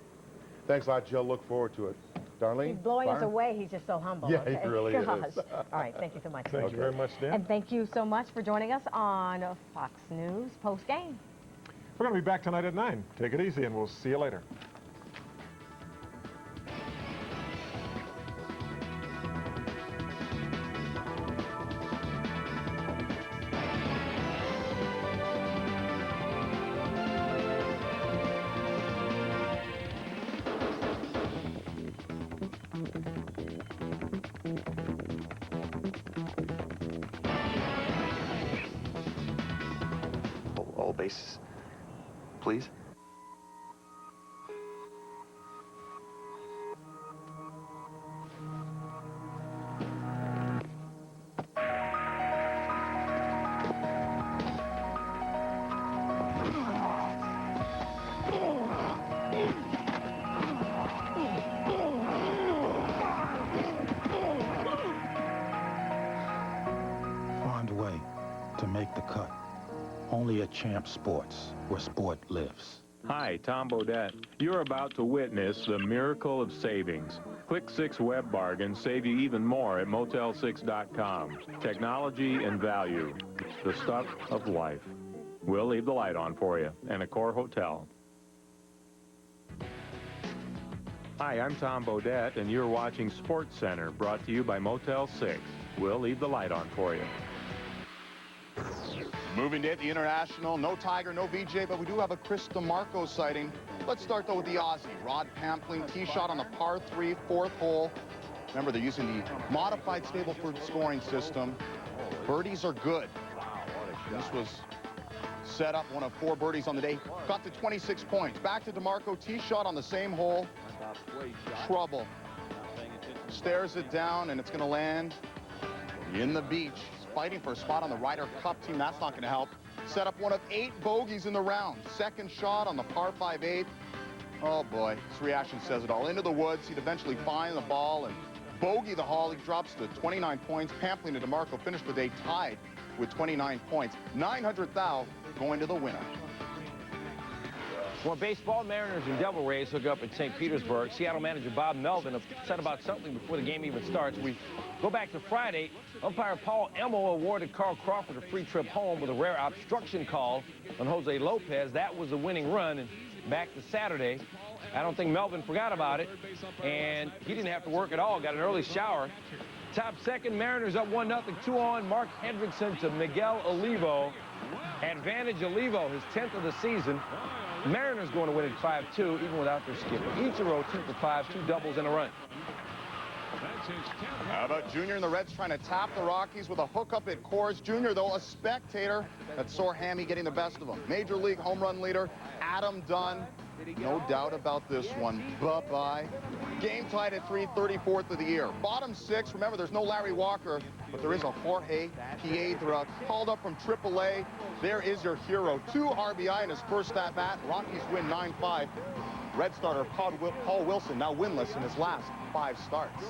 Thanks a lot, Jill. Look forward to it. Darlene? He's blowing us Byron? away. He's just so humble. Yeah, okay? he really is. All right, thank you so much. Thank you very much, Dan. And thank you so much for joining us on Fox News post-game. We're going to be back tonight at 9. Take it easy, and we'll see you later. All bases, please. Find a way to make the cut. Only at Champ Sports, where sport lives. Hi, Tom Bodette. You're about to witness the miracle of savings. Quick 6 web bargains save you even more at Motel6.com. Technology and value, the stuff of life. We'll leave the light on for you, and Accor Hotel. Hi, I'm Tom Bodette, and you're watching Sports Center, brought to you by Motel 6. We'll leave the light on for you. Moving to the International, no Tiger, no VJ, but we do have a Chris DeMarco sighting. Let's start, though, with the Aussie. Rod Pampling, tee shot on the par 3, 4th hole. Remember, they're using the modified Stableford scoring system. Birdies are good. This was set up, one of 4 birdies on the day. Got to 26 points. Back to DeMarco, tee shot on the same hole. Trouble. Stares it down, and it's going to land in the beach. Fighting for a spot on the Ryder Cup team. That's not going to help. Set up one of 8 bogeys in the round. Second shot on the par 5/8. Oh, boy. His reaction says it all. Into the woods. He'd eventually find the ball and bogey the hole. He drops to 29 points. Pampling and DeMarco finished the day tied with 29 points. 900 thou going to the winner. More baseball. Mariners and Devil Rays hook up at St. Petersburg. Seattle manager Bob Melvin upset about something before the game even starts. We go back to Friday. Umpire Paul Emo awarded Carl Crawford a free trip home with a rare obstruction call on Jose Lopez. That was the winning run. And back to Saturday, I don't think Melvin forgot about it. And he didn't have to work at all. Got an early shower. Top second, Mariners up 1-0, 2 on. Mark Hendrickson to Miguel Olivo. Advantage Olivo, his 10th of the season. The Mariners going to win it 5-2, even without their skipper. Ichiro 2 for 5, 2 doubles and a run. How about Junior and the Reds trying to tap the Rockies with a hookup at Coors? Junior, though, a spectator. That sore hammy getting the best of him. Major League home run leader, Adam Dunn. No doubt about this one. Bye-bye. Game tied at 3, 34th of the year. Bottom 6, remember, there's no Larry Walker, but there is a Jorge Piedra called up from AAA. There is your hero. 2 RBI in his first at-bat. Rockies win 9-5. Red starter Paul Wilson now winless in his last 5 starts.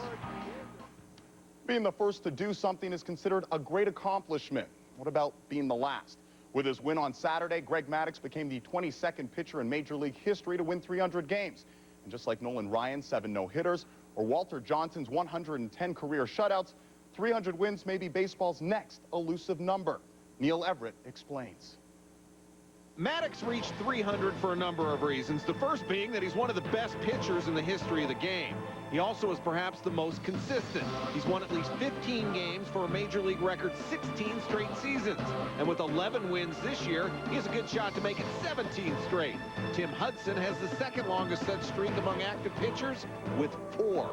Being the first to do something is considered a great accomplishment. What about being the last? With his win on Saturday, Greg Maddux became the 22nd pitcher in Major League history to win 300 games. And just like Nolan Ryan's 7 no-hitters or Walter Johnson's 110 career shutouts, 300 wins may be baseball's next elusive number. Neil Everett explains. Maddux reached 300 for a number of reasons, the first being that he's one of the best pitchers in the history of the game. He also is perhaps the most consistent. He's won at least 15 games for a Major League record 16 straight seasons. And with 11 wins this year, he has a good shot to make it 17 straight. Tim Hudson has the second longest such streak among active pitchers with 4.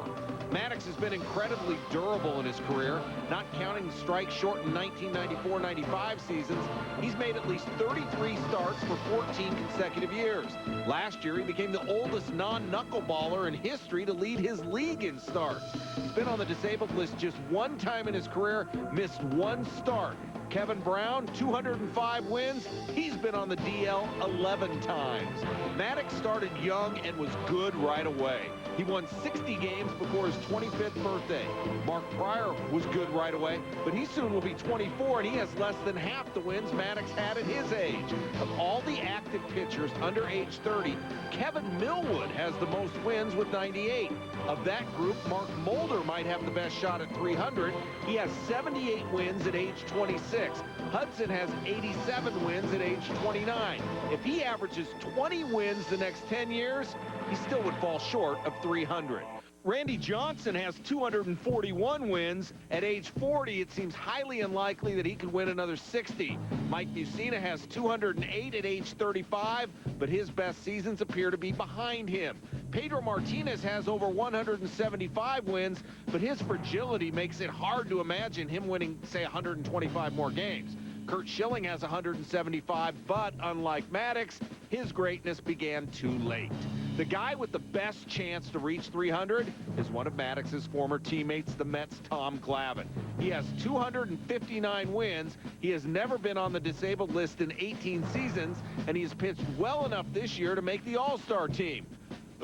Maddux has been incredibly durable in his career, not counting the strikes short in 1994-95 seasons. He's made at least 33 starts for 14 consecutive years. Last year, he became the oldest non-knuckleballer in history to lead his league in starts. He's been on the disabled list just 1 time in his career, missed 1 start. Kevin Brown, 205 wins. He's been on the DL 11 times. Maddux started young and was good right away. He won 60 games before his 25th birthday. Mark Pryor was good right away, but he soon will be 24, and he has less than half the wins Maddux had at his age. Of all the active pitchers under age 30, Kevin Millwood has the most wins with 98. Of that group, Mark Mulder might have the best shot at 300. He has 78 wins at age 26. Hudson has 87 wins at age 29. If he averages 20 wins the next 10 years, he still would fall short of 300. Randy Johnson has 241 wins. At age 40, it seems highly unlikely that he could win another 60. Mike Mussina has 208 at age 35, but his best seasons appear to be behind him. Pedro Martinez has over 175 wins, but his fragility makes it hard to imagine him winning, say, 125 more games. Curt Schilling has 175, but unlike Maddux, his greatness began too late. The guy with the best chance to reach 300 is one of Maddux's former teammates, the Mets' Tom Glavine. He has 259 wins. He has never been on the disabled list in 18 seasons, and he has pitched well enough this year to make the All-Star team.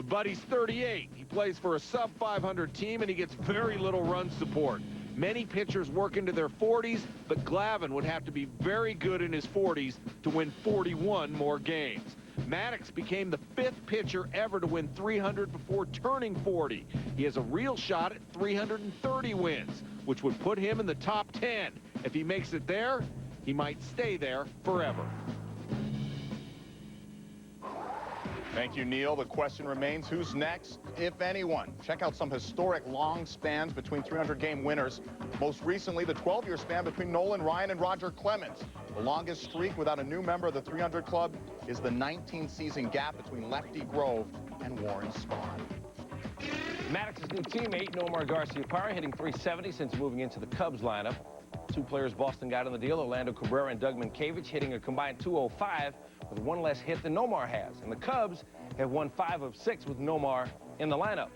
But he's 38. He plays for a sub-500 team, and he gets very little run support. Many pitchers work into their 40s, but Glavine would have to be very good in his 40s to win 41 more games. Maddux became the 5th pitcher ever to win 300 before turning 40. He has a real shot at 330 wins, which would put him in the top 10. If he makes it there, he might stay there forever. Thank you, Neil. The question remains, who's next, if anyone? Check out some historic long spans between 300-game winners. Most recently, the 12-year span between Nolan Ryan and Roger Clemens. The longest streak without a new member of the 300 club is the 19-season gap between Lefty Grove and Warren Spahn. Maddux's new teammate, Nomar Garciaparra, hitting .370 since moving into the Cubs lineup. 2 players Boston got in the deal, Orlando Cabrera and Doug Minkiewicz, hitting a combined .205 with 1 less hit than Nomar has. And the Cubs have won 5 of 6 with Nomar in the lineup.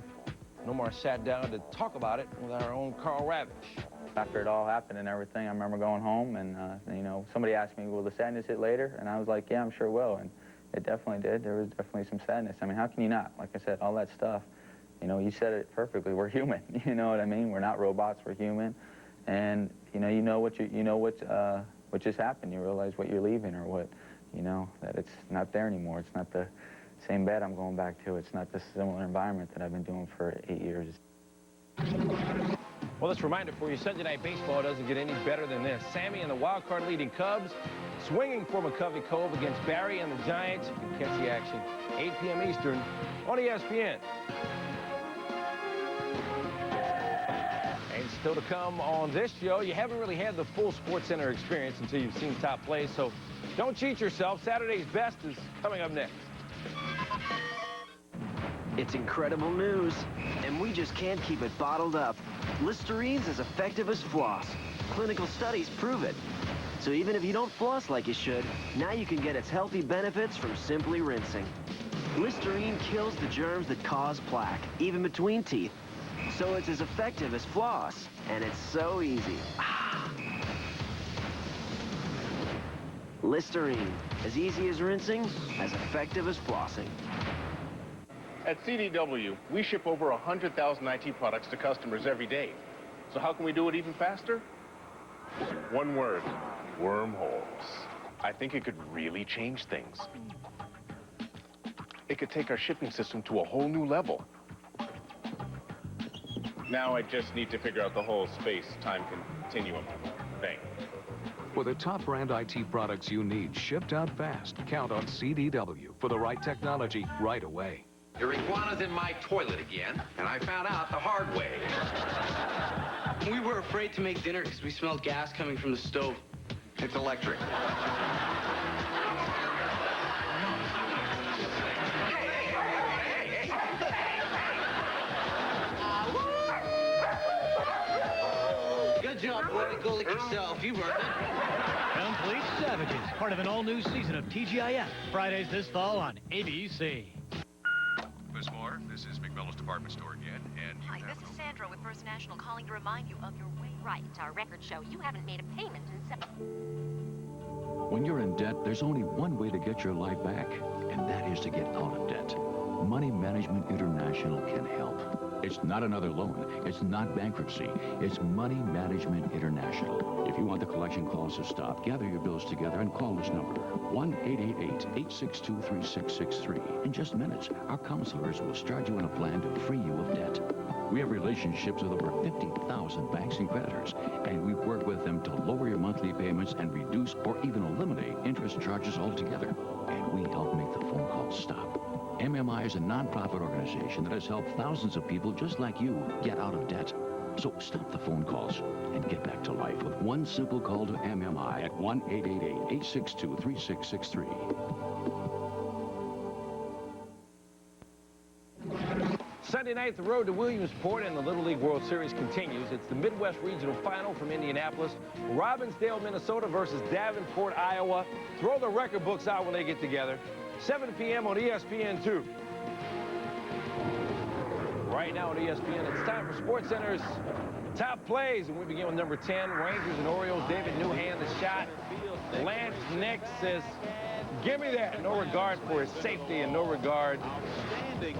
Nomar sat down to talk about it with our own Carl Ravitch. After it all happened and everything, I remember going home and, you know, somebody asked me, will the sadness hit later? And I was like, yeah, I'm sure it will. And it definitely did. There was definitely some sadness. I mean, how can you not? Like I said, all that stuff, you know, you said it perfectly. We're human. You know what I mean? We're not robots. We're human. And, you know what just happened. You realize what you're leaving or what, you know, that it's not there anymore. It's not the same bed I'm going back to. It's not the similar environment that I've been doing for 8 years. Well, this reminder for you, Sunday Night Baseball doesn't get any better than this. Sammy and the wild card leading Cubs swinging for McCovey Cove against Barry and the Giants. You can catch the action 8 p.m. Eastern on ESPN. And Still to come on this show, you haven't really had the full SportsCenter experience until you've seen top plays, so don't cheat yourself. Saturday's best is coming up next. It's incredible news, and we just can't keep it bottled up. Listerine's as effective as floss. Clinical studies prove it. So even if you don't floss like you should, now you can get its healthy benefits from simply rinsing. Listerine kills the germs that cause plaque, even between teeth. So it's as effective as floss, and it's so easy. Listerine, as easy as rinsing, as effective as flossing. At CDW, we ship over 100,000 IT products to customers every day. So how can we do it even faster? One word, wormholes. I think it could really change things. It could take our shipping system to a whole new level. Now I just need to figure out the whole space-time continuum thing. For the top brand IT products you need shipped out fast, count on CDW for the right technology right away. There are iguanas in my toilet again, and I found out the hard way. We were afraid to make dinner because we smelled gas coming from the stove. It's electric. Good job, buddy. Go lick yourself. You earned it. Complete Savages, part of an all-new season of TGIF. Fridays this fall on ABC. Miss Moore, this is McMillan's department store again, and Hi, this is Sandra with First National calling to remind you of your way. Right, our records show you haven't made a payment in 7... When you're in debt, there's only one way to get your life back, and that is to get out of debt. Money Management International can help. It's not another loan. It's not bankruptcy. It's Money Management International. If you want the collection calls to stop, gather your bills together and call this number, 1-888-862-3663. In just minutes, our counselors will start you on a plan to free you of debt. We have relationships with over 50,000 banks and creditors, and we work with them to lower your monthly payments and reduce or even eliminate interest charges altogether. And we help make the phone calls stop. MMI is a nonprofit organization that has helped thousands of people just like you get out of debt. So stop the phone calls and get back to life with one simple call to MMI at 1-888-862-3663. Sunday night, the road to Williamsport and the Little League World Series continues. It's the Midwest Regional Final from Indianapolis. Robbinsdale, Minnesota versus Davenport, Iowa. Throw the record books out when they get together. 7 p.m. on ESPN2. Right now on ESPN, it's time for SportsCenter's top plays, and we begin with number 10, Rangers and Orioles. David Newhand, the shot. Lance Nix says, give me that. No regard for his safety and no regard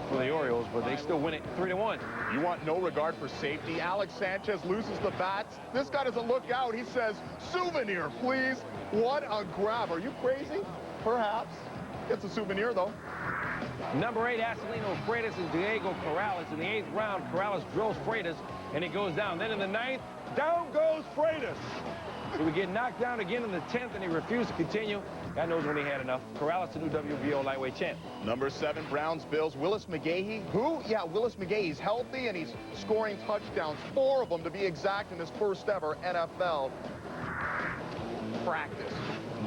for the Orioles, but they still win it 3-1. You want no regard for safety? Alex Sanchez loses the bats. This guy doesn't look out. He says, souvenir, please. What a grab. Are you crazy? Perhaps. It's a souvenir, though. Number 8, Acelino Freitas and Diego Corrales. In the 8th round, Corrales drills Freitas, and he goes down. Then in the 9th, down goes Freitas. He would get knocked down again in the 10th, and he refused to continue. God knows when he had enough. Corrales, the new WBO lightweight champ. Number 7, Browns, Bills, Willis McGahee. Who? Yeah, Willis McGahee's healthy, and he's scoring touchdowns. 4 of them, to be exact, in his first ever NFL practice.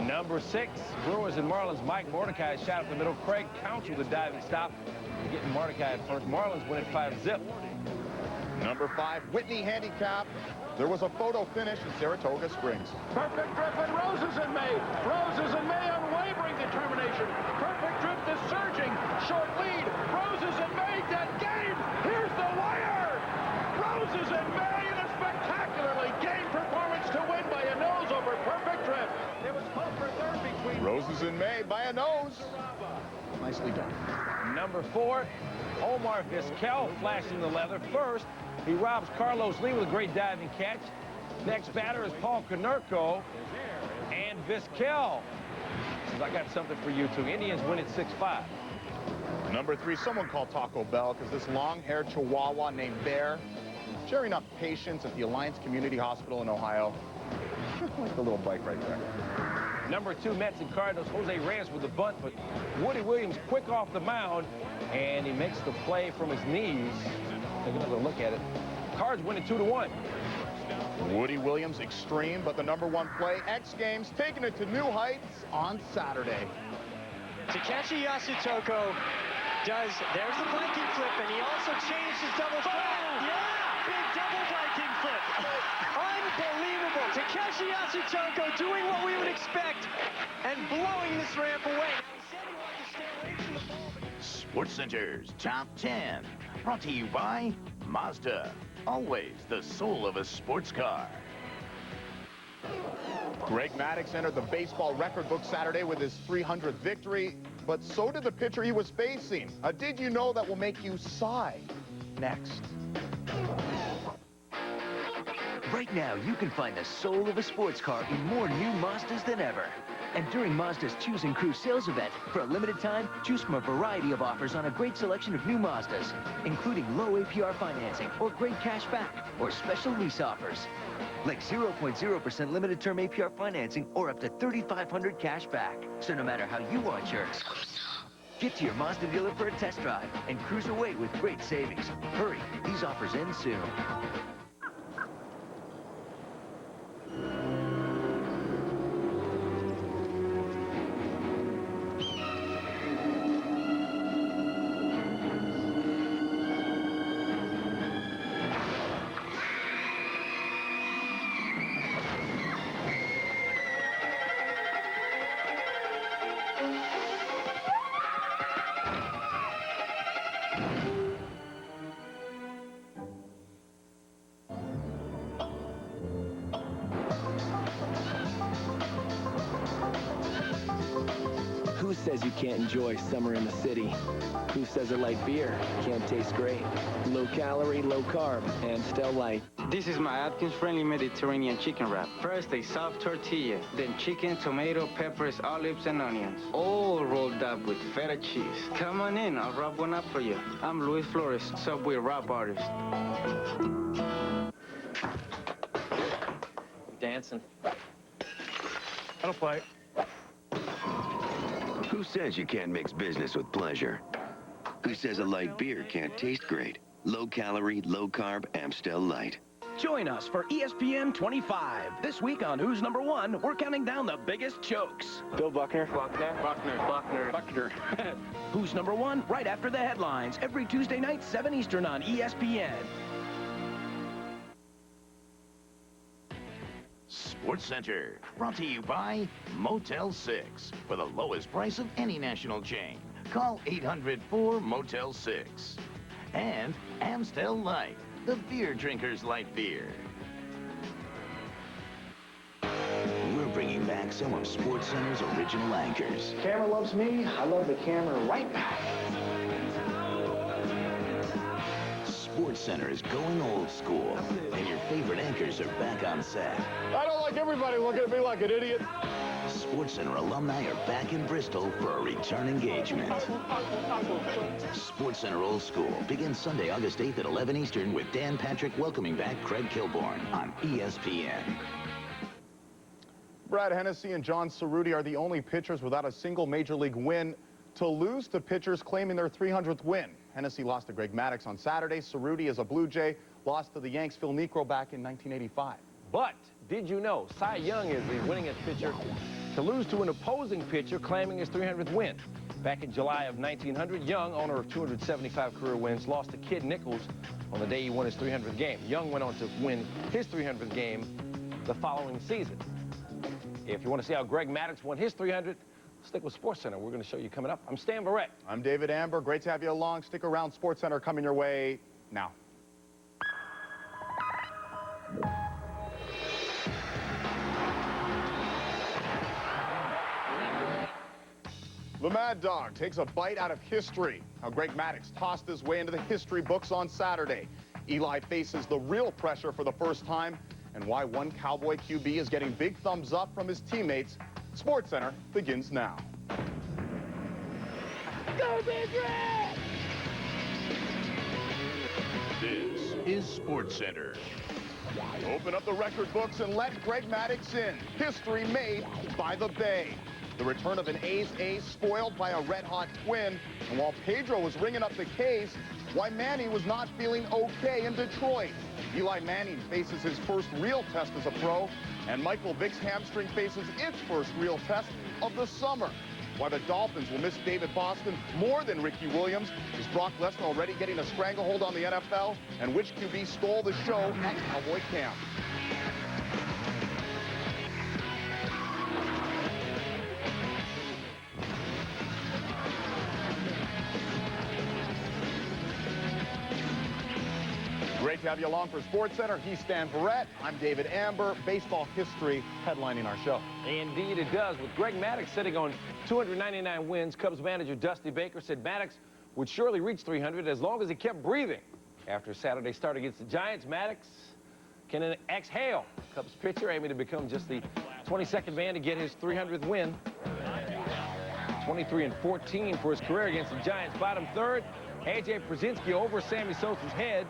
Number 6, Brewers and Marlins. Mike Mordecai shot up the middle. Craig counts with a diving stop. Getting Mordecai at first. Marlins win at 5-zip. Number 5, Whitney handicap. There was a photo finish in Saratoga Springs. Perfect drift and Roses in May. Roses in May, unwavering determination. Perfect drift is surging. Short lead. Roses in May, dead game. Here's the wire. Roses in May in a spectacularly game performance to win by a nose over Perfect drift. It was close for third between Roses in May by a nose. Nicely done. Number 4, Omar Vizquel flashing the leather. First, he robs Carlos Lee with a great diving catch. Next batter is Paul Konerko. And Vizquel says, I got something for you, too. Indians win at 6-5. Number 3, someone called Taco Bell because this long-haired chihuahua named Bear sharing up patients at the Alliance Community Hospital in Ohio. Like the little bike right there. Number 2, Mets and Cardinals. Jose Reyes with the bunt, but Woody Williams quick off the mound, and he makes the play from his knees. Take another look at it. Cards win it 2-1. Woody Williams extreme, but the #1 play, X Games, taking it to new heights on Saturday. Takeshi Yasutoko there's the Viking flip, and he also changed his double flat. Yeah, big double Viking flip. Unbelievable. Takeshi Yasutoko doing what we would expect and blowing this ramp away. SportsCenter's Top 10, brought to you by Mazda, always the soul of a sports car. Greg Maddux entered the baseball record book Saturday with his 300th victory, but so did the pitcher he was facing. A did you know that will make you sigh? Next. Right now, you can find the soul of a sports car in more new Mazdas than ever. And during Mazda's Choose and Cruise sales event, for a limited time, choose from a variety of offers on a great selection of new Mazdas, including low APR financing, or great cash back, or special lease offers. Like 0.0% limited term APR financing, or up to $3,500 cash back. So no matter how you want yours, get to your Mazda dealer for a test drive and cruise away with great savings. Hurry, these offers end soon. Who says you can't enjoy summer in the city? Who says a light beer can't taste great? Low calorie, low carb, Amstel Light. This is my Atkins Friendly Mediterranean chicken wrap. First a soft tortilla, then chicken, tomato, peppers, olives, and onions. All rolled up with feta cheese. Come on in, I'll wrap one up for you. I'm Luis Flores, Subway wrap artist. Dancing. That'll play. Who says you can't mix business with pleasure? Who says a light beer can't taste great? Low calorie, low carb, Amstel Light. Join us for ESPN 25. This week on Who's Number One, we're counting down the biggest chokes. Bill Buckner. Buckner. Who's Number One? Right after the headlines. Every Tuesday night, 7 Eastern on ESPN. SportsCenter, brought to you by Motel 6. For the lowest price of any national chain, call 800-4-MOTEL-6. And Amstel Light, the beer drinker's light beer. We're bringing back some of SportsCenter's original anchors. Camera loves me, I love the camera right back. SportsCenter is going old school, and your favorite anchors are back on set. I don't like everybody looking at me like an idiot. SportsCenter alumni are back in Bristol for a return engagement. SportsCenter Old School begins Sunday, August 8th at 11 Eastern with Dan Patrick welcoming back Craig Kilborn on ESPN. Brad Hennessy and John Cerruti are the only pitchers without a single major league win to lose to pitchers claiming their 300th win. Hennessy lost to Greg Maddux on Saturday. Cerruti, as a Blue Jay, lost to the Yanks' Phil Niekro back in 1985. But did you know Cy Young is the winningest pitcher to lose to an opposing pitcher claiming his 300th win? Back in July of 1900, Young, owner of 275 career wins, lost to Kid Nichols on the day he won his 300th game. Young went on to win his 300th game the following season. If you want to see how Greg Maddux won his 300th, stick with SportsCenter. We're going to show you coming up. I'm Stan Barrett. I'm David Amber. Great to have you along. Stick around. SportsCenter coming your way now. The Mad Dog takes a bite out of history. How Greg Maddux tossed his way into the history books on Saturday. Eli faces the real pressure for the first time, and why one Cowboy QB is getting big thumbs up from his teammates. SportsCenter begins now. Go Big Red! This is SportsCenter. Open up the record books and let Greg Maddux in. History made by the Bay. The return of an A's ace spoiled by a red-hot twin. And while Pedro was ringing up the K's, why Manning was not feeling okay in Detroit. Eli Manning faces his first real test as a pro, and Michael Vick's hamstring faces its first real test of the summer. Why the Dolphins will miss David Boston more than Ricky Williams. Is Brock Lesnar already getting a stranglehold on the NFL? And which QB stole the show at Cowboy Camp? Great to have you along for SportsCenter. He's Stan Barrett. I'm David Amber. Baseball history headlining our show. Indeed it does. With Greg Maddux sitting on 299 wins, Cubs manager Dusty Baker said Maddux would surely reach 300 as long as he kept breathing. After Saturday's start against the Giants, Maddux can exhale. Cubs pitcher aiming to become just the 22nd man to get his 300th win. 23-14 for his career against the Giants. Bottom third, A.J. Przinsky over Sammy Sosa's head.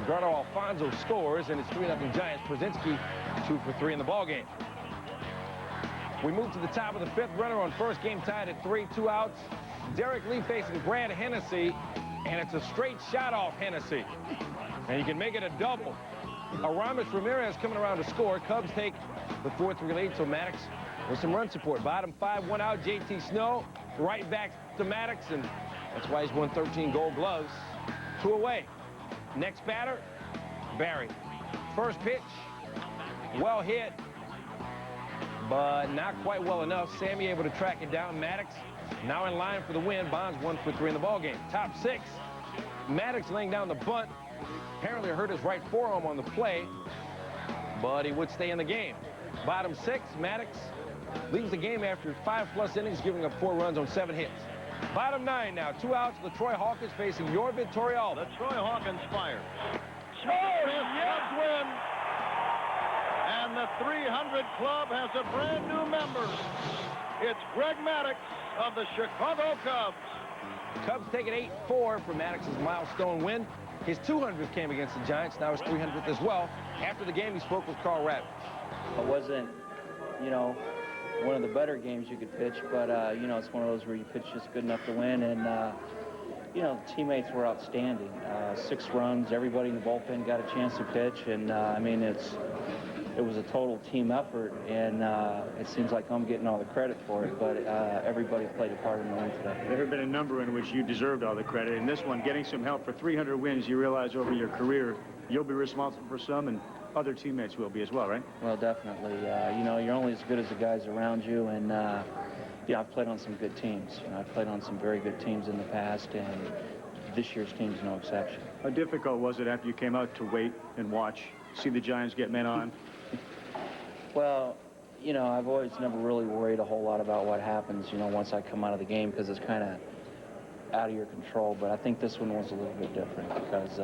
Eduardo Alfonso scores, and it's 3-0 Giants. Przinsky 2 for 3 in the ballgame. We move to the top of the fifth. Runner on first, game tied at 3, 2 outs. Derrek Lee facing Brad Hennessy, and it's a straight shot off Hennessy. And you can make it a double. Aramis Ramirez coming around to score. Cubs take the 4-3 lead, so Maddux with some run support. Bottom 5, 1 out. J.T. Snow right back to Maddux, and that's why he's won 13 Gold Gloves. 2 away. Next batter, Barry. First pitch, well hit, but not quite well enough. Sammy able to track it down. Maddux now in line for the win. Bonds 1 for 3 in the ballgame. Top 6, Maddux laying down the bunt. Apparently hurt his right forearm on the play, but he would stay in the game. Bottom 6, Maddux leaves the game after 5+ innings, giving up 4 runs on 7 hits. Bottom 9 now, 2 outs. The Troy Hawkins facing your Vittorial. The Troy Hawkins fire. Cubs win. And the 300 Club has a brand new member. It's Greg Maddux of the Chicago Cubs. Cubs take it 8-4 for Maddox's milestone win. His 200th came against the Giants, now his 300th as well. After the game, he spoke with Carl Ravitch. It wasn't, you know, one of the better games you could pitch, but, you know, it's one of those where you pitch just good enough to win, and, you know, the teammates were outstanding. 6 runs, everybody in the bullpen got a chance to pitch, and, I mean, it was a total team effort, and it seems like I'm getting all the credit for it, but everybody played a part in the win today. There have been a number in which you deserved all the credit. In this one, getting some help for 300 wins, you realize over your career, you'll be responsible for some, and other teammates will be as well, right? Well, definitely. You know, you're only as good as the guys around you, and yeah, I've played on some good teams. You know, I've played on some very good teams in the past, and this year's team's no exception. How difficult was it after you came out to wait and watch, see the Giants get men on? Well, you know, I've always never really worried a whole lot about what happens, you know, once I come out of the game, because it's kind of out of your control. But I think this one was a little bit different because,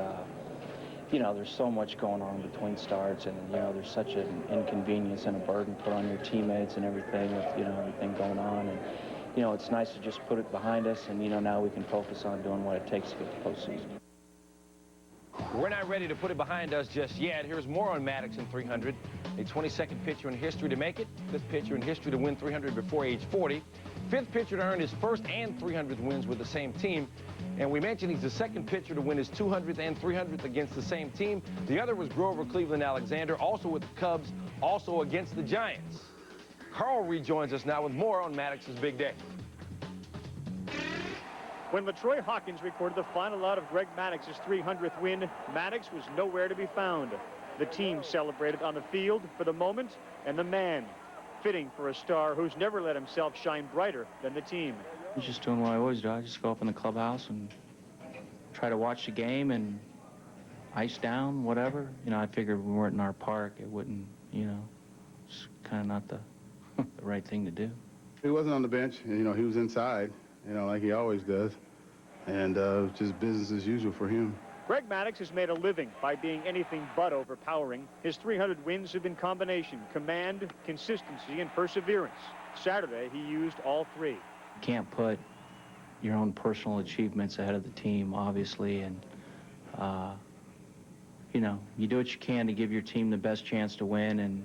you know, there's so much going on between starts, and, you know, there's such an inconvenience and a burden put on your teammates and everything with, you know, everything going on. And, you know, it's nice to just put it behind us, and, you know, now we can focus on doing what it takes to get the postseason. We're not ready to put it behind us just yet. Here's more on Maddux in 300. A 22nd pitcher in history to make it. 5th pitcher in history to win 300 before age 40. 5th pitcher to earn his first and 300th wins with the same team. And we mentioned he's the 2nd pitcher to win his 200th and 300th against the same team. The other was Grover Cleveland Alexander, also with the Cubs, also against the Giants. Carl rejoins us now with more on Maddux's big day. When LaTroy Hawkins recorded the final out of Greg Maddux's 300th win, Maddux was nowhere to be found. The team celebrated on the field for the moment and the man, fitting for a star who's never let himself shine brighter than the team. I was just doing what I always do. I just go up in the clubhouse and try to watch the game and ice down, whatever. You know, I figured we weren't in our park. It wouldn't, you know, it's kind of not the, the right thing to do. He wasn't on the bench. You know, he was inside, you know, like he always does. And just business as usual for him. Greg Maddux has made a living by being anything but overpowering. His 300 wins have been combination, command, consistency, and perseverance. Saturday, he used all 3. You can't put your own personal achievements ahead of the team, obviously, and, you know, you do what you can to give your team the best chance to win, and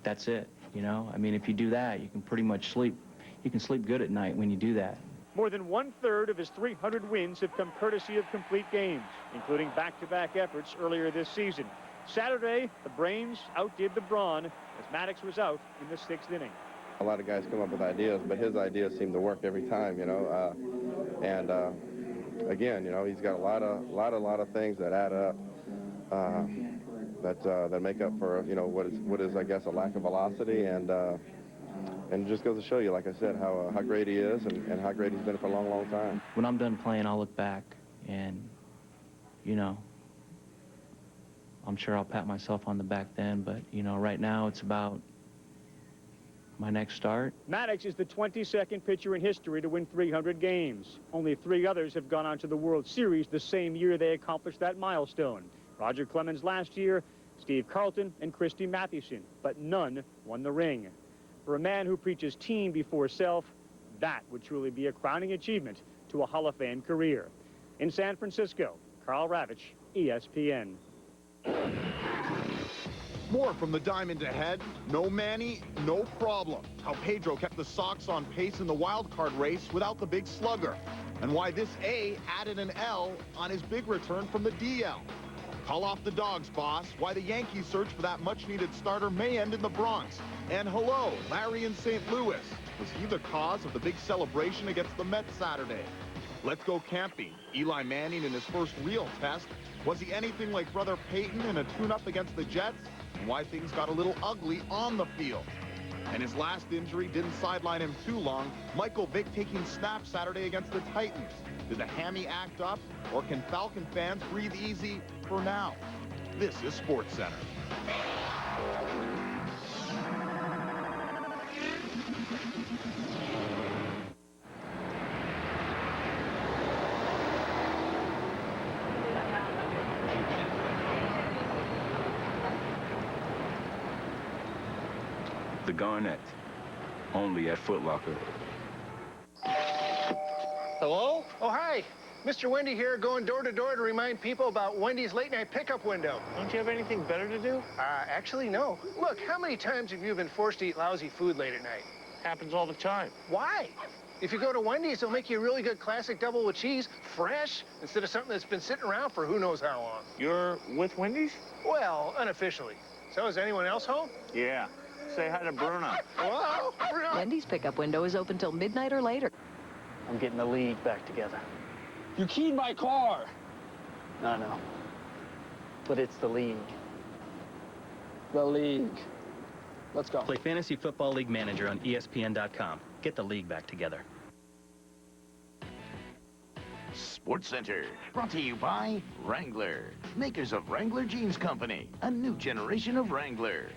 that's it, you know? I mean, if you do that, you can pretty much sleep. You can sleep good at night when you do that. More than one-third of his 300 wins have come courtesy of complete games, including back-to-back efforts earlier this season. Saturday, the Brains outdid the Brawn as Maddux was out in the 6th inning. A lot of guys come up with ideas, but his ideas seem to work every time, you know. Again, you know, he's got a lot of things that add up that make up for, you know, what is I guess a lack of velocity, and it just goes to show you, like I said, how great he is and how great he's been for a long, long time. When I'm done playing, I'll look back and, you know, I'm sure I'll pat myself on the back then, but, you know, right now it's about my next start. Maddux is the 22nd pitcher in history to win 300 games. Only 3 others have gone on to the World Series the same year they accomplished that milestone. Roger Clemens last year, Steve Carlton, and Christy Mathewson, but none won the ring. For a man who preaches team before self, that would truly be a crowning achievement to a Hall of Fame career. In San Francisco, Carl Ravitch, ESPN. More from the diamond ahead. No Manny, no problem. How Pedro kept the Sox on pace in the wild card race without the big slugger. And why this A added an L on his big return from the DL. Call off the dogs, boss. Why the Yankees search for that much-needed starter may end in the Bronx. And hello, Larry in St. Louis. Was he the cause of the big celebration against the Mets Saturday? Let's go camping. Eli Manning in his first real test. Was he anything like Brother Peyton in a tune-up against the Jets? And why things got a little ugly on the field. And his last injury didn't sideline him too long. Michael Vick taking snaps Saturday against the Titans. Did the hammy act up, or can Falcon fans breathe easy for now? This is SportsCenter. The Garnet, only at Foot Locker. Hello? Oh, hi. Mr. Wendy here, going door to door to remind people about Wendy's late night pickup window. Don't you have anything better to do? Actually, no. Look, how many times have you been forced to eat lousy food late at night? Happens all the time. Why? If you go to Wendy's, they'll make you a really good classic double with cheese, fresh, instead of something that's been sitting around for who knows how long. You're with Wendy's? Well, unofficially. So is anyone else home? Yeah. Say hi to Bruno. Whoa, Bruno. Wendy's pickup window is open till midnight or later. I'm getting the league back together. You keyed my car. I know. But it's the league. The league. Let's go. Play Fantasy Football League Manager on ESPN.com. Get the league back together. SportsCenter, brought to you by Wrangler, makers of Wrangler Jeans Company, a new generation of Wrangler.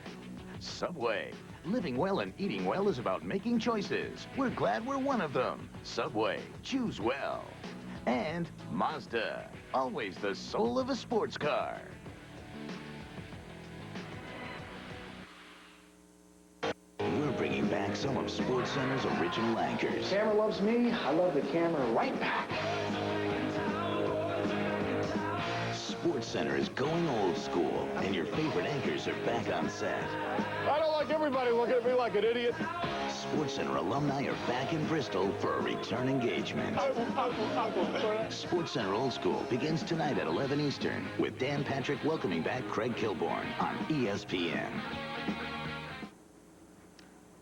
Subway, living well and eating well is about making choices. We're glad we're one of them. Subway, choose well. And Mazda, always the soul of a sports car. We're bringing back some of SportsCenter's original anchors. Camera loves me, I love the camera right back. SportsCenter is going old school, and your favorite anchors are back on set. I don't like everybody looking at me like an idiot. SportsCenter alumni are back in Bristol for a return engagement. SportsCenter Old School begins tonight at 11 Eastern with Dan Patrick welcoming back Craig Kilborn on ESPN.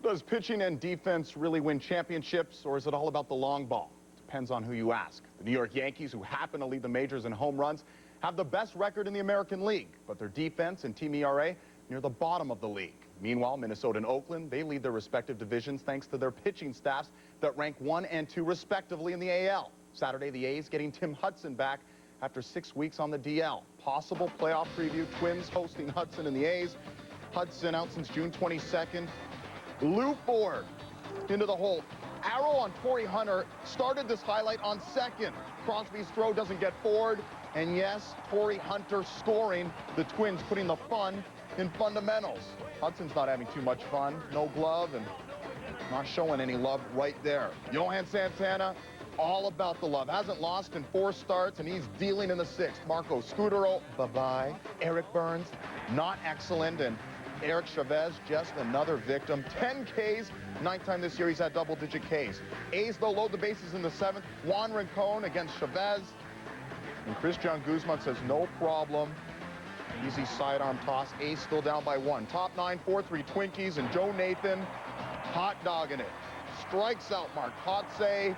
Does pitching and defense really win championships, or is it all about the long ball? Depends on who you ask. The New York Yankees, who happen to lead the majors in home runs, have the best record in the American League, but their defense and team ERA near the bottom of the league. Meanwhile, Minnesota and Oakland, they lead their respective divisions thanks to their pitching staffs that rank 1 and 2 respectively in the AL. Saturday, the A's getting Tim Hudson back after 6 weeks on the DL. Possible playoff preview, Twins hosting Hudson and the A's. Hudson out since June 22nd. Lou Ford into the hole. Arrow on Torrey Hunter started this highlight on second. Crosby's throw doesn't get Ford. And yes, Torrey Hunter scoring. The Twins putting the fun in fundamentals. Hudson's not having too much fun. No glove and not showing any love right there. Johan Santana, all about the love. Hasn't lost in 4 starts, and he's dealing in the 6th. Marco Scutaro, bye-bye. Eric Burns, not excellent. And Eric Chavez, just another victim. 10 Ks, 9th time this year he's had double-digit Ks. A's, though, load the bases in the 7th. Juan Rincon against Chavez. And Christian Guzman says no problem. Easy sidearm toss. A's still down by 1. Top 9, 4-3 Twinkies, and Joe Nathan hot dogging it. Strikes out Mark Hotze.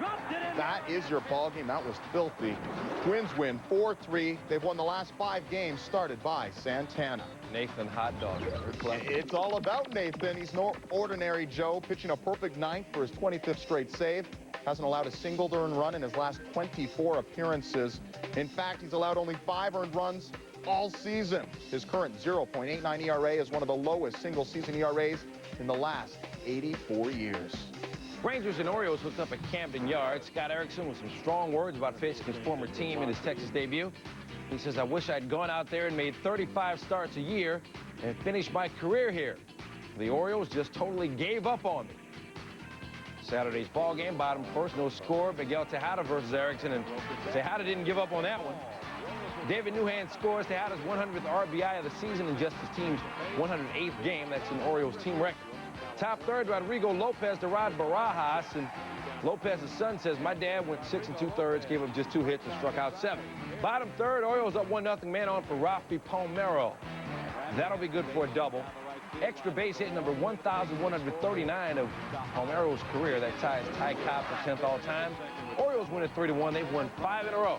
That is your ball game. That was filthy. Twins win 4-3. They've won the last 5 games started by Santana. Nathan hot dog. It's all about Nathan. He's no ordinary Joe, pitching a perfect 9th for his 25th straight save. Hasn't allowed a single earned run in his last 24 appearances. In fact, he's allowed only 5 earned runs all season. His current 0.89 ERA is one of the lowest single-season ERAs in the last 84 years. Rangers and Orioles hooked up at Camden Yards. Scott Erickson with some strong words about facing his former team in his Texas debut. He says, I wish I'd gone out there and made 35 starts a year and finished my career here. The Orioles just totally gave up on me. Saturday's ball game, bottom first, no score. Miguel Tejada versus Erickson, and Tejada didn't give up on that one. David Newhand scores Tejada's 100th RBI of the season in just his team's 108th game. That's an Orioles team record. Top third, Rodrigo Lopez to Rod Barajas, and Lopez's son says, my dad went 6 2/3, gave up just 2 hits and struck out 7. Bottom third, Orioles up 1-0, man on for Rafi Palmeiro. That'll be good for a double. Extra base hit number 1,139 of Palmeiro's career. That ties Ty Cobb for 10th all time. Orioles win at 3-1. They've won 5 in a row.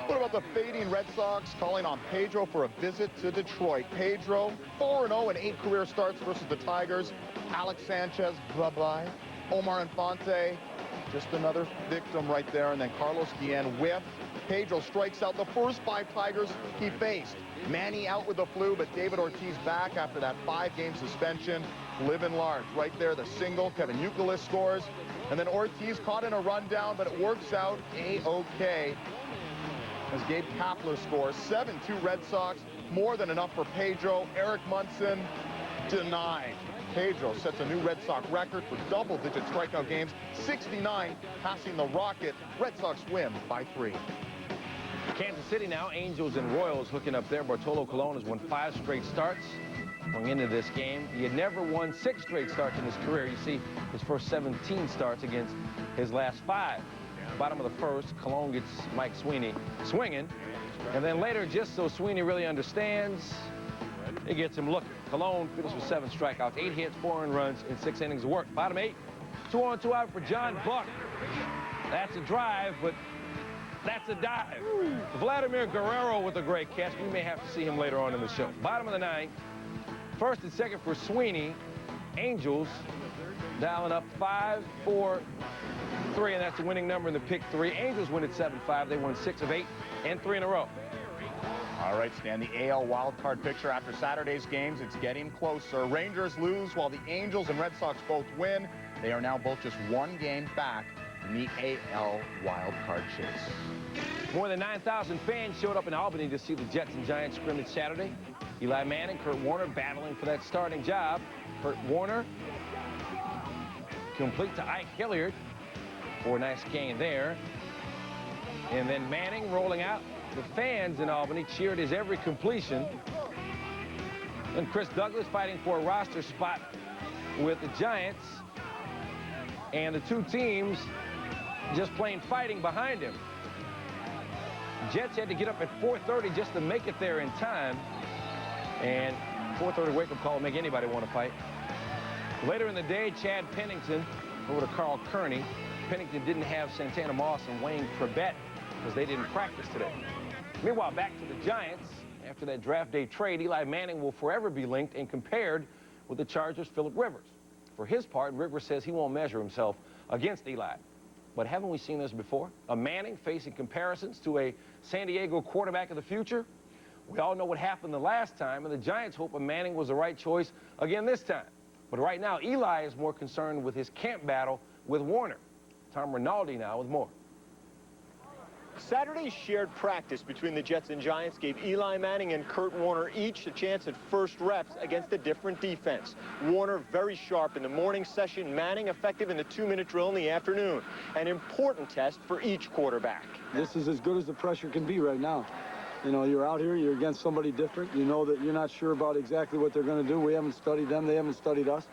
What about the fading Red Sox calling on Pedro for a visit to Detroit? Pedro, 4-0 in 8 career starts versus the Tigers. Alex Sanchez, bye-bye. Omar Infante, just another victim right there. And then Carlos Guillen whiffed. Pedro strikes out the first 5 Tigers he faced. Manny out with the flu, but David Ortiz back after that 5-game suspension. Living large right there, the single. Kevin Youkilis scores. And then Ortiz caught in a rundown, but it works out A-OK. As Gabe Kapler scores. 7-2 Red Sox, more than enough for Pedro. Eric Munson denied. Pedro sets a new Red Sox record for double-digit strikeout games, 69, passing the Rocket. Red Sox win by 3. Kansas City now, Angels and Royals hooking up there. Bartolo Colon has won 5 straight starts going into this game. He had never won 6 straight starts in his career. You see his first 17 starts against his last 5. Bottom of the first, Colon gets Mike Sweeney swinging. And then later, just so Sweeney really understands, he gets him looking. Colon finished with 7 strikeouts, 8 hits, 4 earned runs in 6 innings of work. Bottom 8, 2 on, 2 out for John Buck. That's a drive, but that's a dive. Vladimir Guerrero with a great catch. We may have to see him later on in the show. Bottom of the 9th, first and second for Sweeney. Angels dialing up 5-4-3, and that's the winning number in the pick 3. Angels win at 7-5. They won 6 of 8 and 3 in a row. All right, Stan, the AL wildcard picture after Saturday's games, it's getting closer. Rangers lose while the Angels and Red Sox both win. They are now both just 1 game back in the AL wildcard chase. More than 9,000 fans showed up in Albany to see the Jets and Giants scrimmage Saturday. Eli Manning, Kurt Warner battling for that starting job. Kurt Warner complete to Ike Hilliard for a nice gain there. And then Manning rolling out. The fans in Albany cheered his every completion. And Chris Douglas fighting for a roster spot with the Giants. And the 2 teams just plain fighting behind him. Jets had to get up at 4:30 just to make it there in time. And 4:30 wake-up call will make anybody want to fight. Later in the day, Chad Pennington over to Carl Kearney. Pennington didn't have Santana Moss and Wayne Trebet because they didn't practice today. Meanwhile, back to the Giants. After that draft day trade, Eli Manning will forever be linked and compared with the Chargers' Phillip Rivers. For his part, Rivers says he won't measure himself against Eli. But haven't we seen this before? A Manning facing comparisons to a San Diego quarterback of the future? We all know what happened the last time, and the Giants hope a Manning was the right choice again this time. But right now, Eli is more concerned with his camp battle with Warner. Tom Rinaldi now with more. Saturday's shared practice between the Jets and Giants gave Eli Manning and Kurt Warner each a chance at first reps against a different defense. Warner very sharp in the morning session, Manning effective in the 2-minute drill in the afternoon. An important test for each quarterback. This is as good as the pressure can be right now. You know, you're out here, you're against somebody different. You know that you're not sure about exactly what they're going to do. We haven't studied them. They haven't studied us.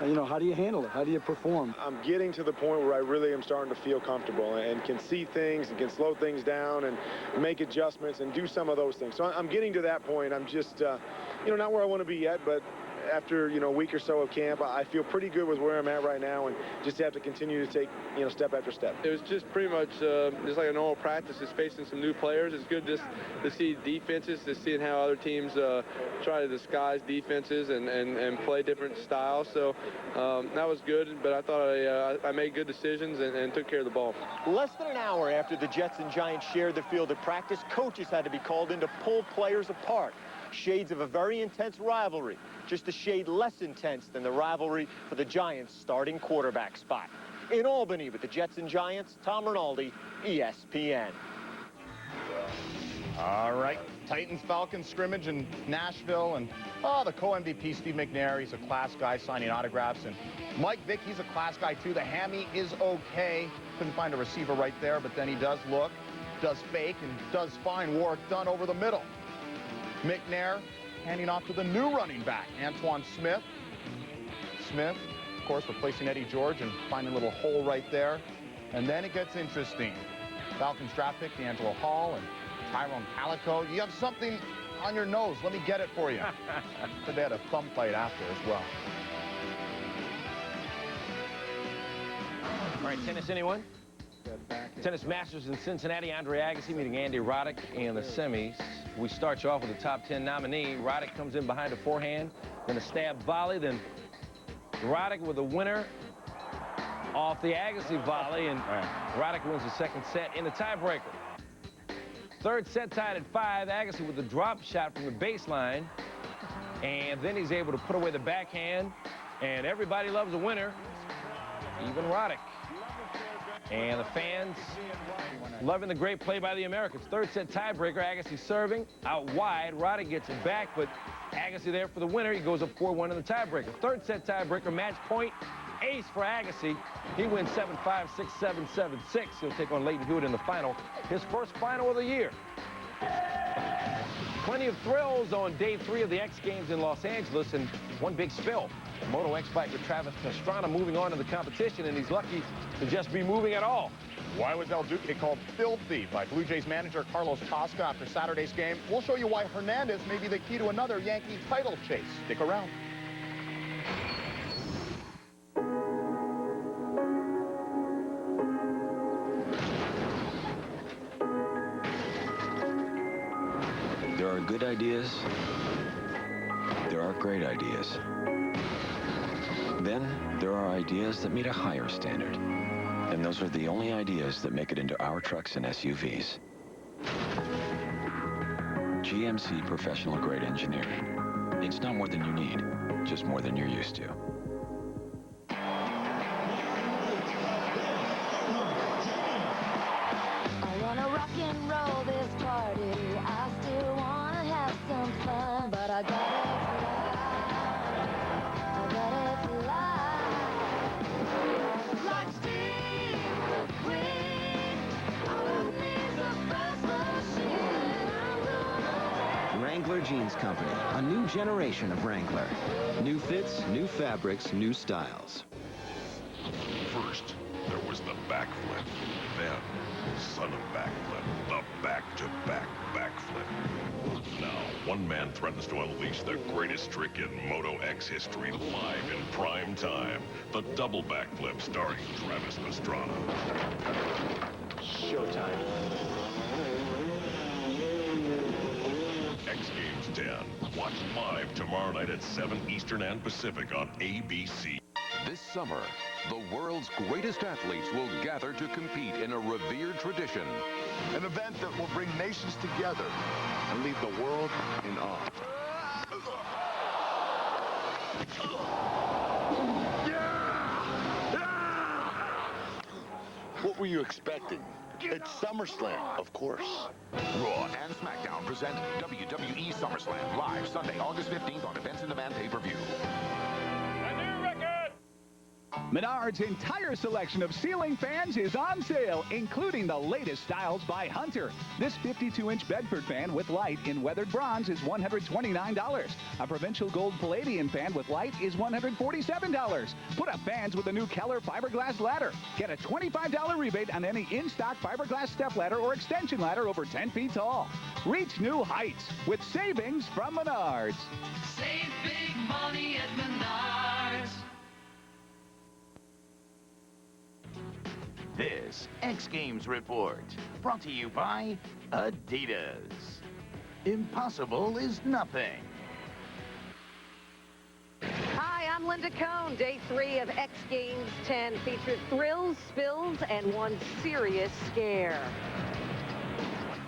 You know, how do you handle it? How do you perform? I'm getting to the point where I really am starting to feel comfortable and can see things and can slow things down and make adjustments and do some of those things. So I'm getting to that point. I'm just, you know, not where I want to be yet, but after, you know, a week or so of camp, I feel pretty good with where I'm at right now and just have to continue to take, you know, step after step. It was just pretty much just like a normal practice, just facing some new players. It's good just to see defenses, to see how other teams try to disguise defenses and play different styles. So that was good, but I thought I made good decisions and took care of the ball. Less than an hour after the Jets and Giants shared the field at practice, coaches had to be called in to pull players apart. Shades of a very intense rivalry, just a shade less intense than the rivalry for the Giants' starting quarterback spot. In Albany with the Jets and Giants, Tom Rinaldi, ESPN. All right, Titans-Falcons scrimmage in Nashville, and the co-MVP Steve McNair, he's a class guy signing autographs, and Mike Vick, he's a class guy too. The hammy is okay. Couldn't find a receiver right there, but then he does look, does fake, and does fine work done over the middle. McNair handing off to the new running back, Antoine Smith. Smith, of course, replacing Eddie George and finding a little hole right there. And then it gets interesting. Falcons draft pick, D'Angelo Hall and Tyrone Calico. You have something on your nose. Let me get it for you. But they had a thumb fight after as well. All right, tennis, anyone? Tennis Masters in Cincinnati, Andre Agassi meeting Andy Roddick in the semis. We start you off with a top 10 nominee. Roddick comes in behind a forehand, then a stab volley, then Roddick with a winner off the Agassi volley, and Roddick wins the second set in the tiebreaker. Third set tied at 5. Agassi with a drop shot from the baseline, and then he's able to put away the backhand, and everybody loves a winner, even Roddick. And the fans loving the great play by the Americans. Third set tiebreaker, Agassi serving out wide. Roddick gets it back, but Agassi there for the winner. He goes up 4-1 in the tiebreaker. Third set tiebreaker, match point, ace for Agassi. He wins 7-5, 6-7, 7-6. He'll take on Leighton Hewitt in the final, his first final of the year. Plenty of thrills on day 3 of the X Games in Los Angeles, and one big spill. Moto X biker Travis Pastrana moving on to the competition, and he's lucky to just be moving at all. Why was El Duque called filthy by Blue Jays manager Carlos Tosca after Saturday's game? We'll show you why Hernandez may be the key to another Yankee title chase. Stick around. There are good ideas. There are great ideas. Then there are ideas that meet a higher standard. And those are the only ideas that make it into our trucks and SUVs. GMC Professional Grade Engineering. It's not more than you need, just more than you're used to. I wanna rock and roll this party. I still wanna have some fun, but I gotta fly. Like Steve McQueen, all of me's a fast machine. Wrangler Jeans Company, a new generation of Wrangler. New fits, new fabrics, new styles. First, there was the backflip. Then, son of backflip, the back-to-back backflip. Now, one man threatens to unleash the greatest trick in Moto X history live in prime time. The double backflip starring Travis Pastrana. Showtime. X Games 10. Watch live tomorrow night at 7 Eastern and Pacific on ABC. This summer, the world's greatest athletes will gather to compete in a revered tradition. An event that will bring nations together and leave the world in awe. What were you expecting? It's SummerSlam, of course. Raw and SmackDown present WWE SummerSlam live Sunday, August 15th on Events in Demand pay-per-view. A new record! Menards' entire selection of ceiling fans is on sale, including the latest styles by Hunter. This 52-inch Bedford fan with light in weathered bronze is $129. A Provincial Gold Palladian fan with light is $147. Put up fans with a new Keller fiberglass ladder. Get a $25 rebate on any in-stock fiberglass step ladder or extension ladder over 10 feet tall. Reach new heights with savings from Menards. Save big money at Menards. This X Games report brought to you by Adidas. Impossible is nothing. Hi, I'm Linda Cohn. Day 3 of X Games 10 featured thrills, spills, and one serious scare.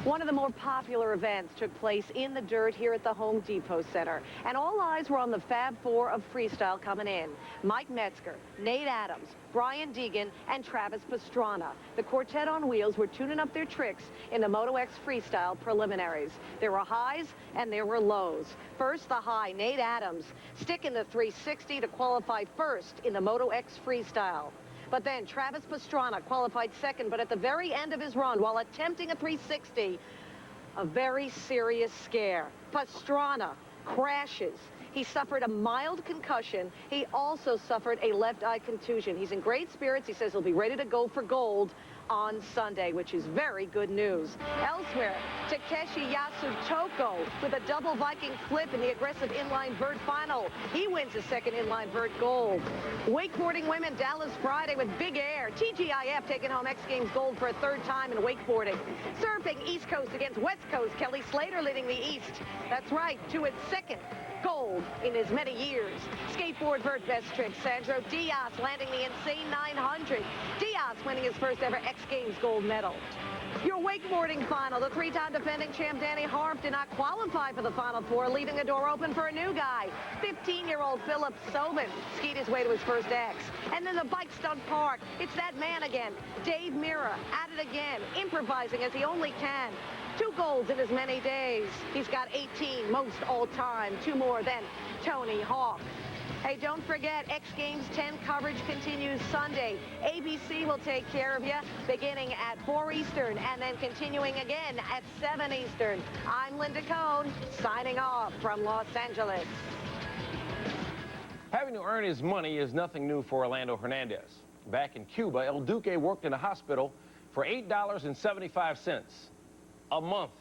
One of the more popular events took place in the dirt here at the Home Depot Center, and all eyes were on the Fab Four of freestyle coming in. Mike Metzger, Nate Adams, Brian Deegan, and Travis Pastrana. The quartet on wheels were tuning up their tricks in the Moto X freestyle preliminaries. There were highs and there were lows. First, the high, Nate Adams, sticking the 360 to qualify first in the Moto X freestyle. But then Travis Pastrana qualified second, but at the very end of his run, while attempting a 360, a very serious scare. Pastrana crashes. He suffered a mild concussion. He also suffered a left eye contusion. He's in great spirits. He says he'll be ready to go for gold on Sunday, which is very good news. Elsewhere, Takeshi Yasutoko with a double Viking flip in the aggressive inline vert final. He wins the second inline vert gold. Wakeboarding women, Dallas Friday with big air. TGIF taking home X Games gold for a third time in wakeboarding. Surfing, East Coast against West Coast. Kelly Slater leading the East. That's right, to its second gold in as many years. Skateboard vert best trick, Sandro Diaz landing the insane 900. Diaz winning his first ever X Games gold medal. Your wakeboarding final, the three-time defending champ Danny Harp did not qualify for the Final Four, leaving the door open for a new guy. 15-year-old Philip Sobin skied his way to his first X. And then the bike stunt park, it's that man again. Dave Mirra at it again, improvising as he only can. 2 golds in as many days. He's got 18, most all time. 2 more than Tony Hawk. Hey, don't forget, X Games 10 coverage continues Sunday. ABC will take care of you beginning at 4 Eastern and then continuing again at 7 Eastern. I'm Linda Cohn, signing off from Los Angeles. Having to earn his money is nothing new for Orlando Hernandez. Back in Cuba, El Duque worked in a hospital for $8.75 a month.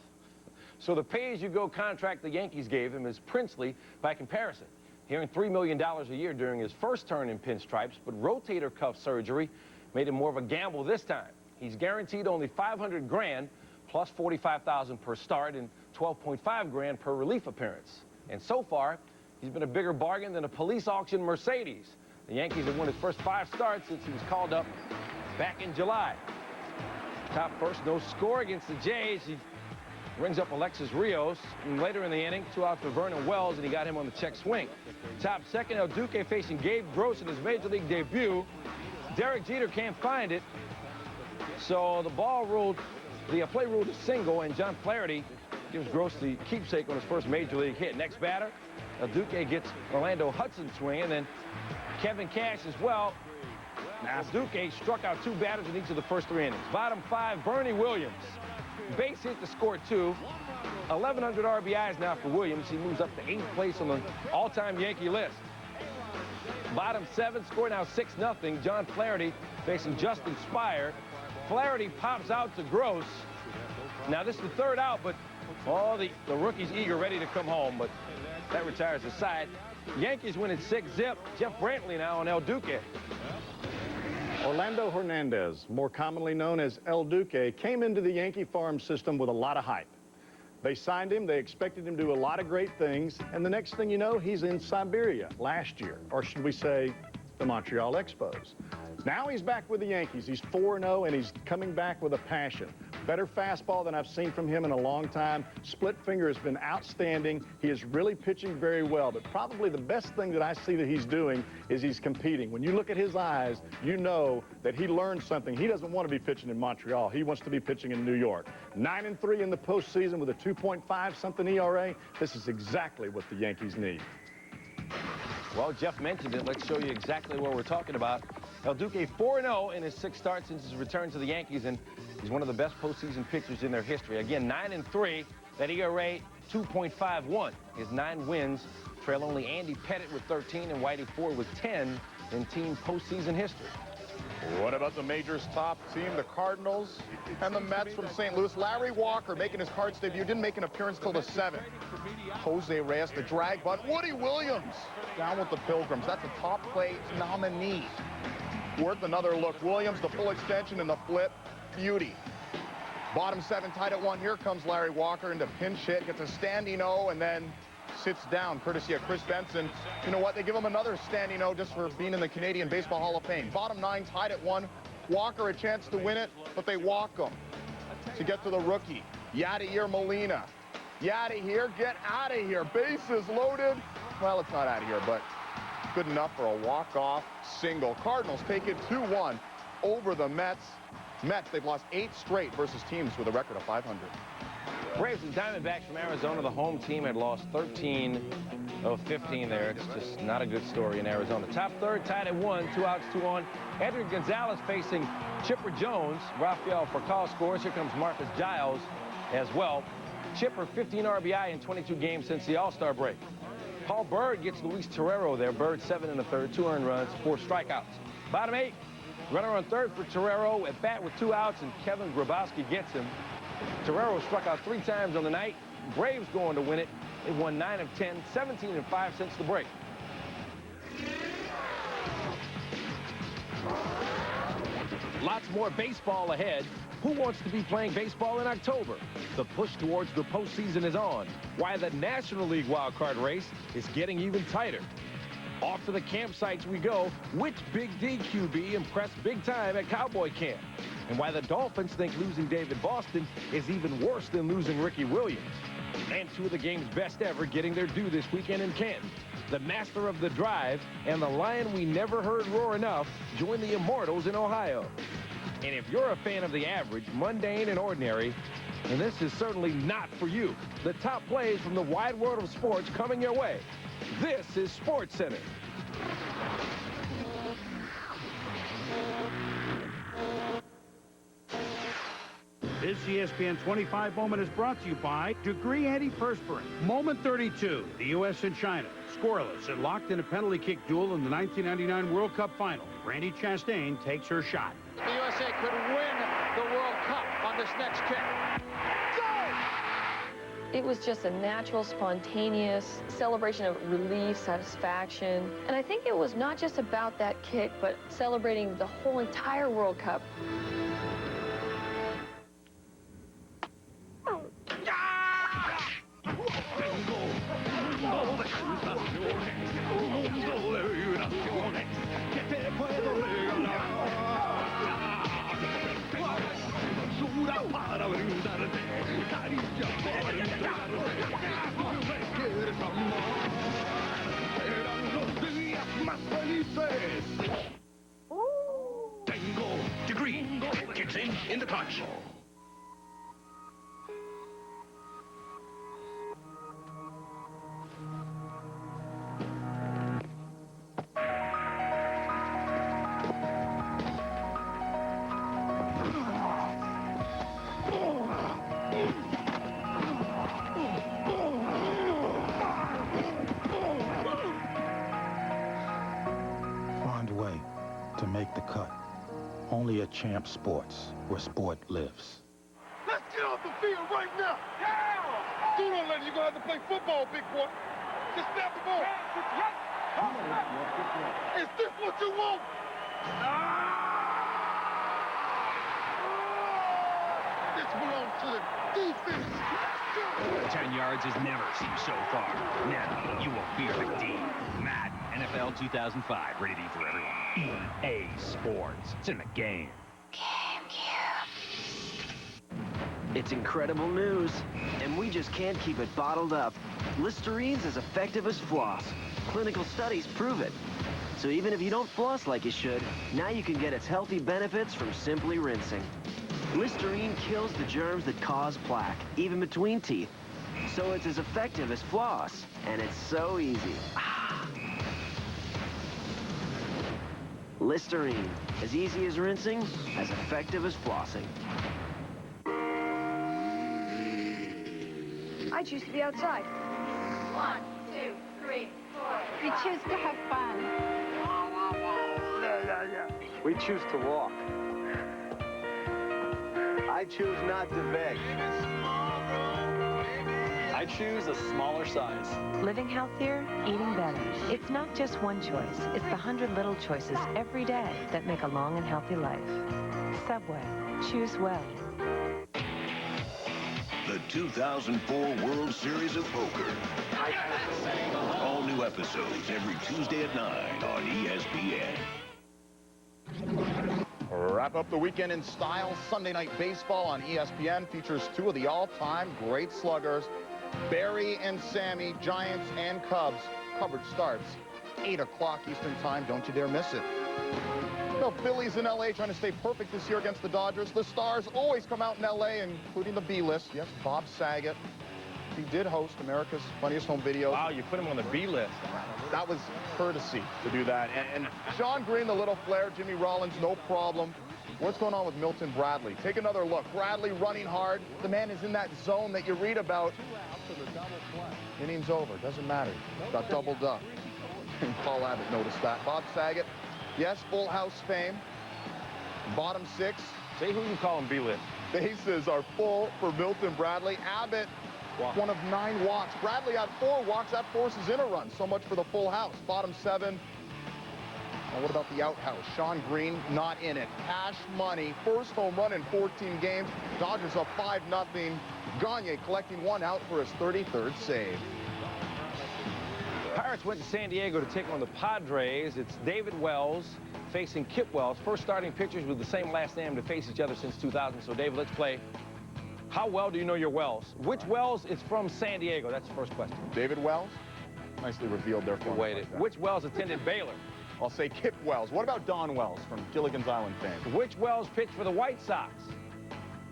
So the pay-as-you-go contract the Yankees gave him is princely by comparison. He earned $3 million a year during his first turn in pinstripes, but rotator cuff surgery made him more of a gamble this time. He's guaranteed only $500 grand plus $45,000 per start and $12.5 grand per relief appearance. And so far, he's been a bigger bargain than a police auction Mercedes. The Yankees have won his first 5 starts since he was called up back in July. Top first, no score against the Jays. He rings up Alexis Rios, and later in the inning, 2 outs for Vernon Wells, and he got him on the check swing. Top second, El Duque facing Gabe Gross in his Major League debut. Derek Jeter can't find it, so the play ruled a single, and John Flaherty gives Gross the keepsake on his first Major League hit. Next batter, El Duque gets Orlando Hudson swinging, and then Kevin Cash as well. El Duque struck out 2 batters in each of the first 3 innings. Bottom 5, Bernie Williams. Base hit to score 2. 1,100 RBIs now for Williams. He moves up to 8th place on the all-time Yankee list. Bottom 7, score now 6-0. John Flaherty facing Justin Spire. Flaherty pops out to Gross. Now this is the 3rd out, but the rookie's eager, ready to come home, but that retires the side. Yankees winning 6-0. Jeff Brantley now on El Duque. Orlando Hernandez, more commonly known as El Duque, came into the Yankee farm system with a lot of hype. They signed him, they expected him to do a lot of great things, and the next thing you know, he's in Siberia last year, or should we say, the Montreal Expos. Now he's back with the Yankees. He's 4-0, and he's coming back with a passion. Better fastball than I've seen from him in a long time. Split finger has been outstanding. He is really pitching very well, but probably the best thing that I see that he's doing is he's competing. When you look at his eyes, you know that he learned something. He doesn't want to be pitching in Montreal. He wants to be pitching in New York. 9-3 in the postseason with a 2.5-something ERA. This is exactly what the Yankees need. Well, Jeff mentioned it. Let's show you exactly what we're talking about. El Duque 4-0 in his 6th start since his return to the Yankees, and he's one of the best postseason pitchers in their history. Again, 9-3. That ERA, 2.51. His 9 wins trail only Andy Pettit with 13 and Whitey Ford with 10 in team postseason history. What about the majors' top team, the Cardinals and the Mets from St. Louis? Larry Walker making his Cards debut, didn't make an appearance till the 7th. Jose Reyes, the drag bunt. Woody Williams down with the Pilgrims. That's a top play nominee. Worth another look. Williams, the full extension and the flip. Beauty. Bottom 7 tied at 1. Here comes Larry Walker into pinch hit, gets a standing O, and then sits down, courtesy of Chris Benson. You know what? They give him another standing O just for being in the Canadian Baseball Hall of Fame. Bottom 9 tied at 1. Walker a chance to win it, but they walk him to get to the rookie. Yadier Molina. Yadier, get out of here. Bases loaded. Well, it's not out of here, but good enough for a walk-off single. Cardinals take it 2-1 over the Mets. Mets, they've lost 8 straight versus teams with a record of 500. Braves and Diamondbacks from Arizona, the home team, had lost 13 of 15 there. It's just not a good story in Arizona. Top third tied at 1, 2 outs, 2 on. Edwin Gonzalez facing Chipper Jones. Rafael Furcal scores. Here comes Marcus Giles as well. Chipper, 15 RBI in 22 games since the All-Star break. Paul Bird gets Luis Torrero there. Bird 7 in the third, 2 earned runs, 4 strikeouts. Bottom 8, runner on third for Torrero at bat with 2 outs, and Kevin Grabowski gets him. Torrero struck out 3 times on the night. Braves going to win it. They won 9 of 10, 17 and 5 since the break. Lots more baseball ahead. Who wants to be playing baseball in October? The push towards the postseason is on. Why the National League wildcard race is getting even tighter. Off to the campsites we go. Which Big D QB impressed big time at Cowboy Camp? And why the Dolphins think losing David Boston is even worse than losing Ricky Williams. And 2 of the game's best ever getting their due this weekend in Canton. The master of the drive and the lion we never heard roar enough join the Immortals in Ohio. And if you're a fan of the average, mundane, and ordinary, then this is certainly not for you. The top plays from the wide world of sports coming your way. This is Sports Center. This ESPN 25 moment is brought to you by Degree Antiperspirant. Moment 32, the U.S. and China. Scoreless and locked in a penalty kick duel in the 1999 World Cup final. Randy Chastain takes her shot. The USA could win the World Cup on this next kick. It was just a natural, spontaneous celebration of relief, satisfaction. And I think it was not just about that kick, but celebrating the whole entire World Cup. Tango Degree kicks in the clutch. Find a way to make the cut. Only at Champ Sports, where sport lives. Let's get off the field right now. Yeah! Sooner or later, you're going to have to play football, big boy. Just snap the ball. Is this what you want? This belongs to the defense. 10 yards has never seemed so far. Now, you will fear the D. Madden NFL 2005, rated E for everyone. EA Sports. It's in the game. It's incredible news, and we just can't keep it bottled up. Listerine's as effective as floss. Clinical studies prove it. So even if you don't floss like you should, now you can get its healthy benefits from simply rinsing. Listerine kills the germs that cause plaque, even between teeth. So it's as effective as floss, and it's so easy. Listerine. As easy as rinsing, as effective as flossing. I choose to be outside. 1, 2, 3, 4. We choose to have fun. We choose to walk. I choose not to beg. I choose a smaller size. Living healthier, eating better. It's not just one choice. It's the 100 little choices every day that make a long and healthy life. Subway. Choose well. The 2004 World Series of Poker. All new episodes every Tuesday at 9 on ESPN. Wrap up the weekend in style. Sunday Night Baseball on ESPN features two of the all-time great sluggers, Barry and Sammy, Giants and Cubs. Coverage starts 8 o'clock Eastern Time. Don't you dare miss it. The Phillies in L.A. trying to stay perfect this year against the Dodgers. The Stars always come out in L.A., including the B-list. Yes, Bob Saget. He did host America's Funniest Home Videos. Wow, you put him on the B-list. That was courtesy to do that. And Sean Green, the little flair, Jimmy Rollins, no problem. What's going on with Milton Bradley? Take another look. Bradley running hard. The man is in that zone that you read about. Innings over. Doesn't matter. Got doubled up. Paul Abbott noticed that. Bob Saget, yes, Full House fame. Bottom 6. Say who you call him B-list. Bases are full for Milton Bradley. Abbott, one of 9 walks. Bradley had 4 walks. That forces in a run. So much for the Full House. Bottom 7. Now, what about the outhouse? Sean Green not in it. Cash money. First home run in 14 games. Dodgers up 5-0. Gagne collecting 1 out for his 33rd save. Pirates went to San Diego to take on the Padres. It's David Wells facing Kip Wells. First starting pitchers with the same last name to face each other since 2000. So, David, let's play. How well do you know your Wells? Which Wells is from San Diego? That's the first question. David Wells? Nicely revealed there for me. Waited. Which Wells attended Baylor? I'll say Kip Wells. What about Don Wells from Gilligan's Island fame? Which Wells pitched for the White Sox?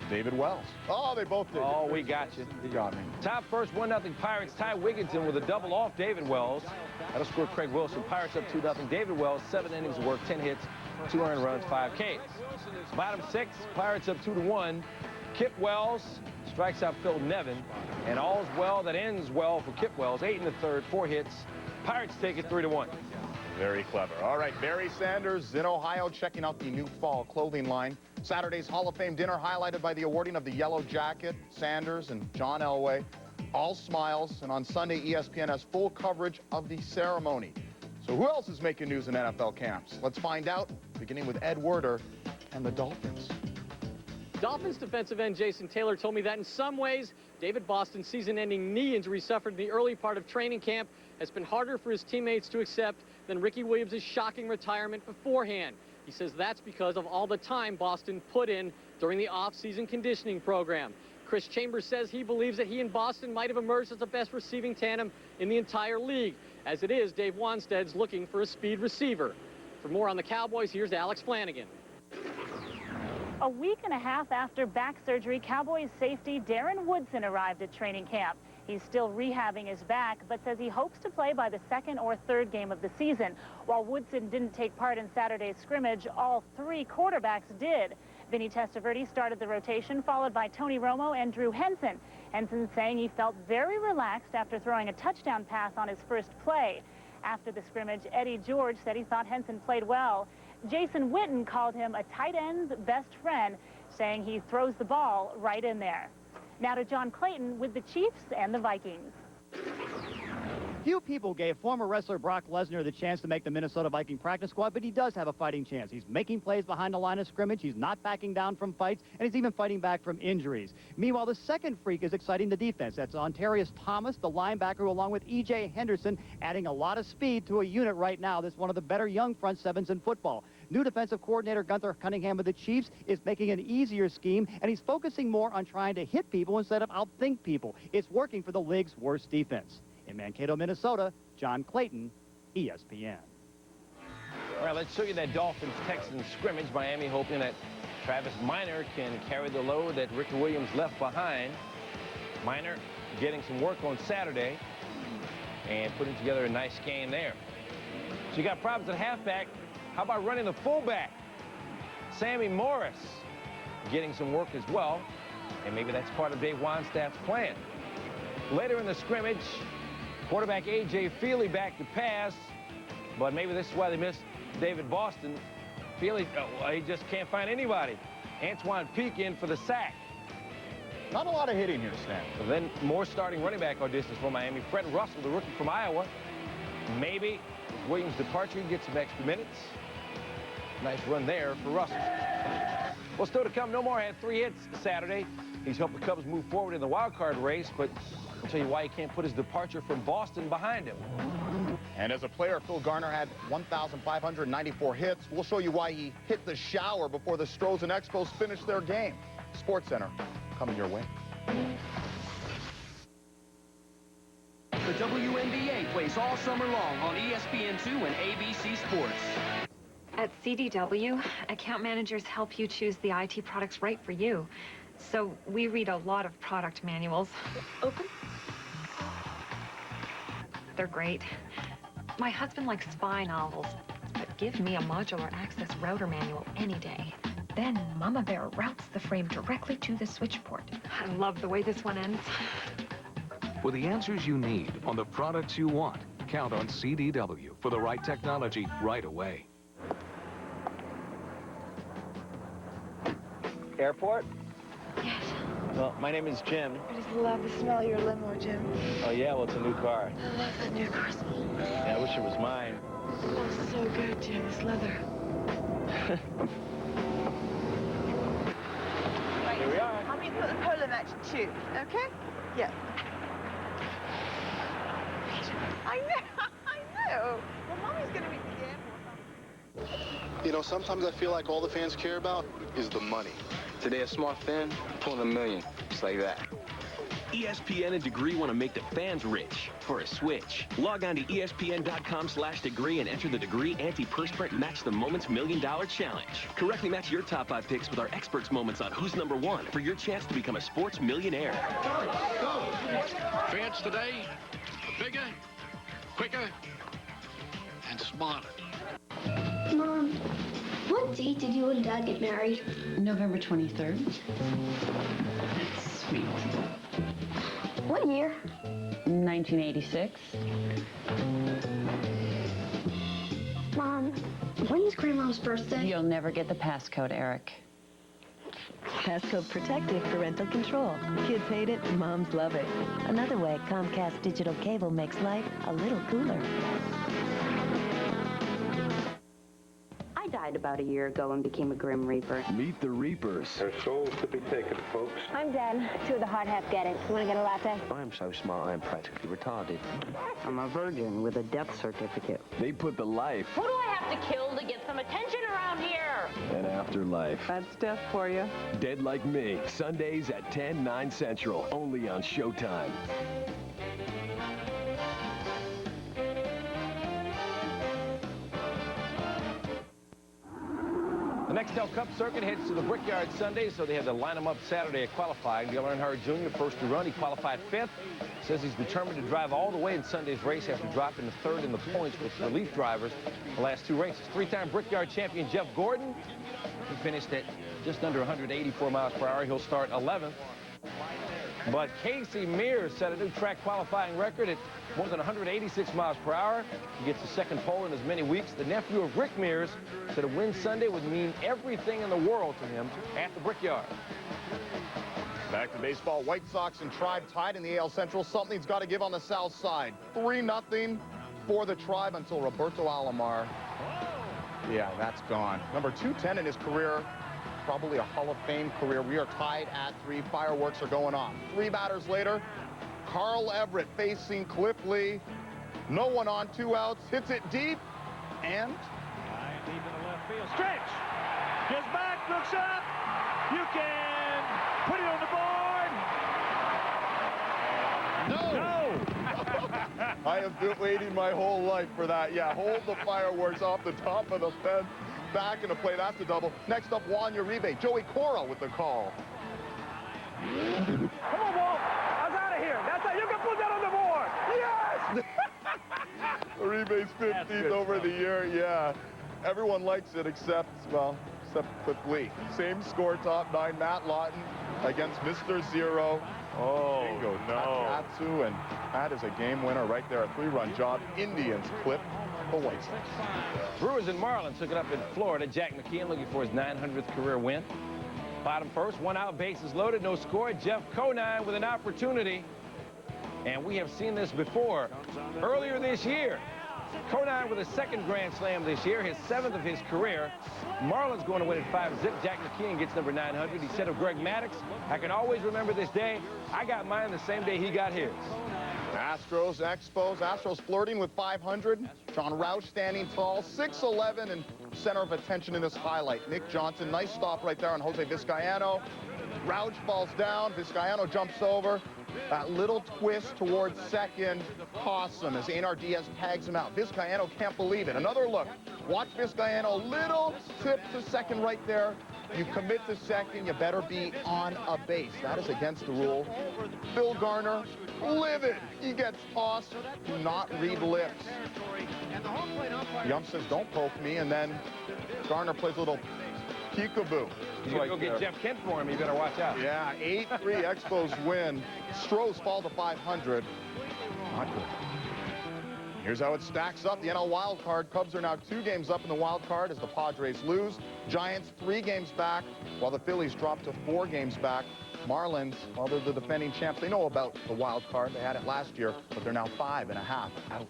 David Wells. Oh, they both did. Oh, we got you. You got me. Top first 1-0 Pirates. Ty Wigginton with a double off David Wells. That'll score Craig Wilson. Pirates up 2-0. David Wells, 7 innings of work, 10 hits, 2 earned runs, 5 Ks. Bottom 6, Pirates up 2-1. Kip Wells strikes out Phil Nevin. And all's well that ends well for Kip Wells. 8 in the third, 4 hits. Pirates take it 3-1. Very clever. All right, Barry Sanders in Ohio checking out the new fall clothing line. Saturday's Hall of Fame dinner highlighted by the awarding of the Yellow Jacket, Sanders and John Elway. All smiles, and on Sunday, ESPN has full coverage of the ceremony. So who else is making news in NFL camps? Let's find out, beginning with Ed Werder and the Dolphins. Dolphins defensive end Jason Taylor told me that in some ways, David Boston's season-ending knee injury suffered in the early part of training camp has been harder for his teammates to accept than Ricky Williams' shocking retirement beforehand. He says that's because of all the time Boston put in during the off-season conditioning program. Chris Chambers says he believes that he and Boston might have emerged as the best receiving tandem in the entire league. As it is, Dave Wanstead's looking for a speed receiver. For more on the Cowboys, here's Alex Flanagan. A week and a half after back surgery, Cowboys safety Darren Woodson arrived at training camp. He's still rehabbing his back, but says he hopes to play by the second or third game of the season. While Woodson didn't take part in Saturday's scrimmage, all 3 quarterbacks did. Vinny Testaverde started the rotation, followed by Tony Romo and Drew Henson. Henson saying he felt very relaxed after throwing a touchdown pass on his first play. After the scrimmage, Eddie George said he thought Henson played well. Jason Witten called him a tight end's best friend, saying he throws the ball right in there. Now to John Clayton with the Chiefs and the Vikings. Few people gave former wrestler Brock Lesnar the chance to make the Minnesota Viking practice squad, but he does have a fighting chance. He's making plays behind the line of scrimmage. He's not backing down from fights, and he's even fighting back from injuries. Meanwhile, the second freak is exciting the defense. That's Ontarius Thomas, the linebacker, along with E.J. Henderson, adding a lot of speed to a unit right now that's one of the better young front sevens in football. New defensive coordinator Gunther Cunningham of the Chiefs is making an easier scheme, and he's focusing more on trying to hit people instead of outthink people. It's working for the league's worst defense. In Mankato, Minnesota, John Clayton, ESPN. All right, let's show you that Dolphins-Texans scrimmage. Miami hoping that Travis Minor can carry the load that Ricky Williams left behind. Minor getting some work on Saturday and putting together a nice game there. So you got problems at halfback. How about running the fullback? Sammy Morris getting some work as well. And maybe that's part of Dave Wannstedt's plan. Later in the scrimmage, quarterback A.J. Feely back to pass. But maybe this is why they missed David Boston. Feely, he just can't find anybody. Antoine Peak in for the sack. Not a lot of hitting here, Stan. So then more starting running back auditions for Miami. Fred Russell, the rookie from Iowa. Maybe Williams' departure gets some extra minutes. Nice run there for Russell. Well, still to come, No More had 3 hits Saturday. He's helped the Cubs move forward in the wild card race, but I'll tell you why he can't put his departure from Boston behind him. And as a player, Phil Garner had 1,594 hits. We'll show you why he hit the shower before the Stros and Expos finished their game. SportsCenter, coming your way. The WNBA plays all summer long on ESPN2 and ABC Sports. At CDW, account managers help you choose the IT products right for you. So we read a lot of product manuals. Open. They're great. My husband likes spy novels, but give me a modular access router manual any day. Then Mama Bear routes the frame directly to the switch port. I love the way this one ends. For the answers you need on the products you want, count on CDW for the right technology right away. Airport? Yes. Well, my name is Jim. I just love the smell of your limo, Jim. Oh, yeah, well, it's a new car. I love that new car smell. Yeah, I wish it was mine. It smells so good, Jim. This leather. Right, here we are. Help me put the polo match too, okay? Yeah. I know. Well, Mommy's going to be at the airport. You know, sometimes I feel like all the fans care about is the money. Today, a smart fan pulling $1 million, just like that. ESPN and Degree want to make the fans rich for a switch. Log on to ESPN.com/degree and enter the Degree Anti-Perspirant Match the Moments $1 Million Challenge. Correctly match your top 5 picks with our experts' moments on who's number 1 for your chance to become a sports millionaire. Go! Fans today, bigger, quicker, and smarter. Mom, what date did you and Dad get married? November 23rd. Sweet. What year? 1986. Mom, when's Grandma's birthday? You'll never get the passcode, Eric. Passcode protective parental control. Kids hate it, moms love it. Another way Comcast digital cable makes life a little cooler. I died about a year ago and became a Grim Reaper. Meet the Reapers. There's souls to be taken, folks. I'm Dan. 2 of the hard half get it. You want to get a latte? I'm so smart, I'm practically retarded. I'm a virgin with a death certificate. They put the life Who do I have to kill to get some attention around here? and afterlife. That's death for you. Dead Like Me, Sundays at 10, 9 Central, only on Showtime. The Nextel Cup circuit heads to the Brickyard Sunday, so they had to line him up Saturday at qualifying. Dale Earnhardt Jr., first to run. He qualified 5th. Says he's determined to drive all the way in Sunday's race after dropping to 3rd in the points with relief drivers the last 2 races. 3-time Brickyard champion Jeff Gordon, he finished at just under 184 miles per hour. He'll start 11th. But Casey Mears set a new track qualifying record at more than 186 miles per hour. He gets the 2nd pole in as many weeks. The nephew of Rick Mears said a win Sunday would mean everything in the world to him at the Brickyard. Back to baseball. White Sox and Tribe tied in the AL Central. Something's got to give on the south side. 3-0 for the Tribe until Roberto Alomar. Yeah, that's gone. Number 210 in his career. Probably a Hall of Fame career. We are tied at 3. Fireworks are going off. 3 batters later, Carl Everett facing Cliff Lee. No one on, 2 outs. Hits it deep. And Deep in the left field. Stretch. Gets back, looks up. You can put it on the board. No. I have been waiting my whole life for that. Yeah, hold the fireworks off the top of the fence. Back into play. That's the double. Next up, Juan Uribe. Joey Cora with the call. Come on, Walt. I was out of here. That's how you can put that on the board. Yes! Uribe's 15th over the year. Yeah. Everyone likes it except Cliff Lee. Same score top 9, Matt Lawton against Mr. Zero. Oh, Bingo, no. Tatsu, and that is a game winner right there. A 3-run job. Indians clip the White Sox. Brewers and Marlins took it up in Florida. Jack McKeon looking for his 900th career win. Bottom first, 1 out, bases loaded, no score. Jeff Conine with an opportunity. And we have seen this before. Earlier this year, Conine with a 2nd grand slam this year, his 7th of his career. Marlins going to win at 5-zip. Jack McKeon gets number 900. He said of Greg Maddux, I can always remember this day. I got mine the same day he got his. Astros, Expos. Astros flirting with 500. John Roush standing tall, 6'11", and center of attention in this highlight. Nick Johnson, nice stop right there on Jose Vizcaino. Roush falls down. Vizcaino jumps over. That little twist towards second costs him as Einar Diaz tags him out. Vizcaino can't believe it. Another look. Watch Vizcaino. Little tip to second right there. You commit to second, you better be on a base. That is against the rule. Phil Garner, livid. He gets tossed. Do not read lips. Yum says, don't poke me, and then Garner plays a little peekaboo. He's going to go get Jeff Kent for him. You better watch out. Yeah, 8-3 Expos win. Stros fall to 500. Not good. Here's how it stacks up. The NL wild card. Cubs are now 2 games up in the wild card as the Padres lose. Giants 3 games back, while the Phillies drop to 4 games back. Marlins, well, they're the defending champs. They know about the wild card. They had it last year, but they're now 5.5 out.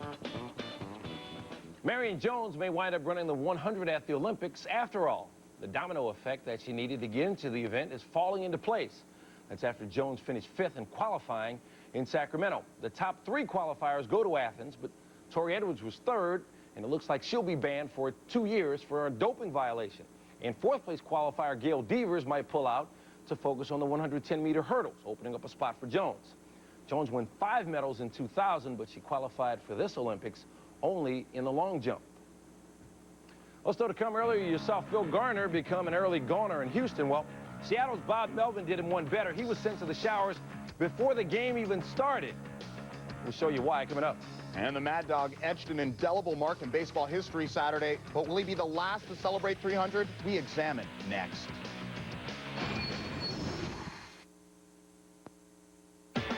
Marion Jones may wind up running the 100 at the Olympics after all. The domino effect that she needed to get into the event is falling into place. That's after Jones finished 5th in qualifying in Sacramento. The top 3 qualifiers go to Athens, but Tori Edwards was 3rd, and it looks like she'll be banned for 2 years for a doping violation. And 4th place qualifier Gail Devers might pull out to focus on the 110-meter hurdles, opening up a spot for Jones. Jones won 5 medals in 2000, but she qualified for this Olympics only in the long jump. Well, still to come earlier, you saw Phil Garner become an early goner in Houston. Well, Seattle's Bob Melvin did him one better. He was sent to the showers before the game even started. We'll show you why coming up. And the Mad Dog etched an indelible mark in baseball history Saturday. But will he be the last to celebrate 300? We examine next.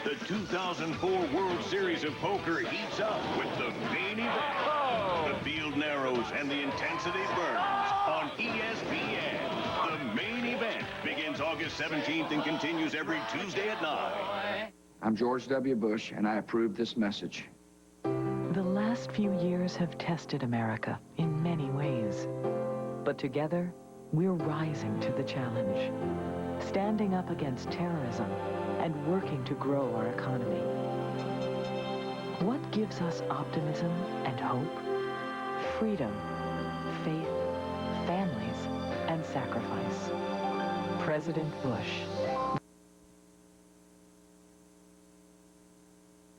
The 2004 World Series of Poker heats up with the main event. The field narrows and the intensity burns on ESPN. The main event begins August 17th and continues every Tuesday at 9. I'm George W. Bush, and I approve this message. The last few years have tested America in many ways. But together, we're rising to the challenge, standing up against terrorism and working to grow our economy. What gives us optimism and hope? Freedom, faith, families, and sacrifice. President Bush.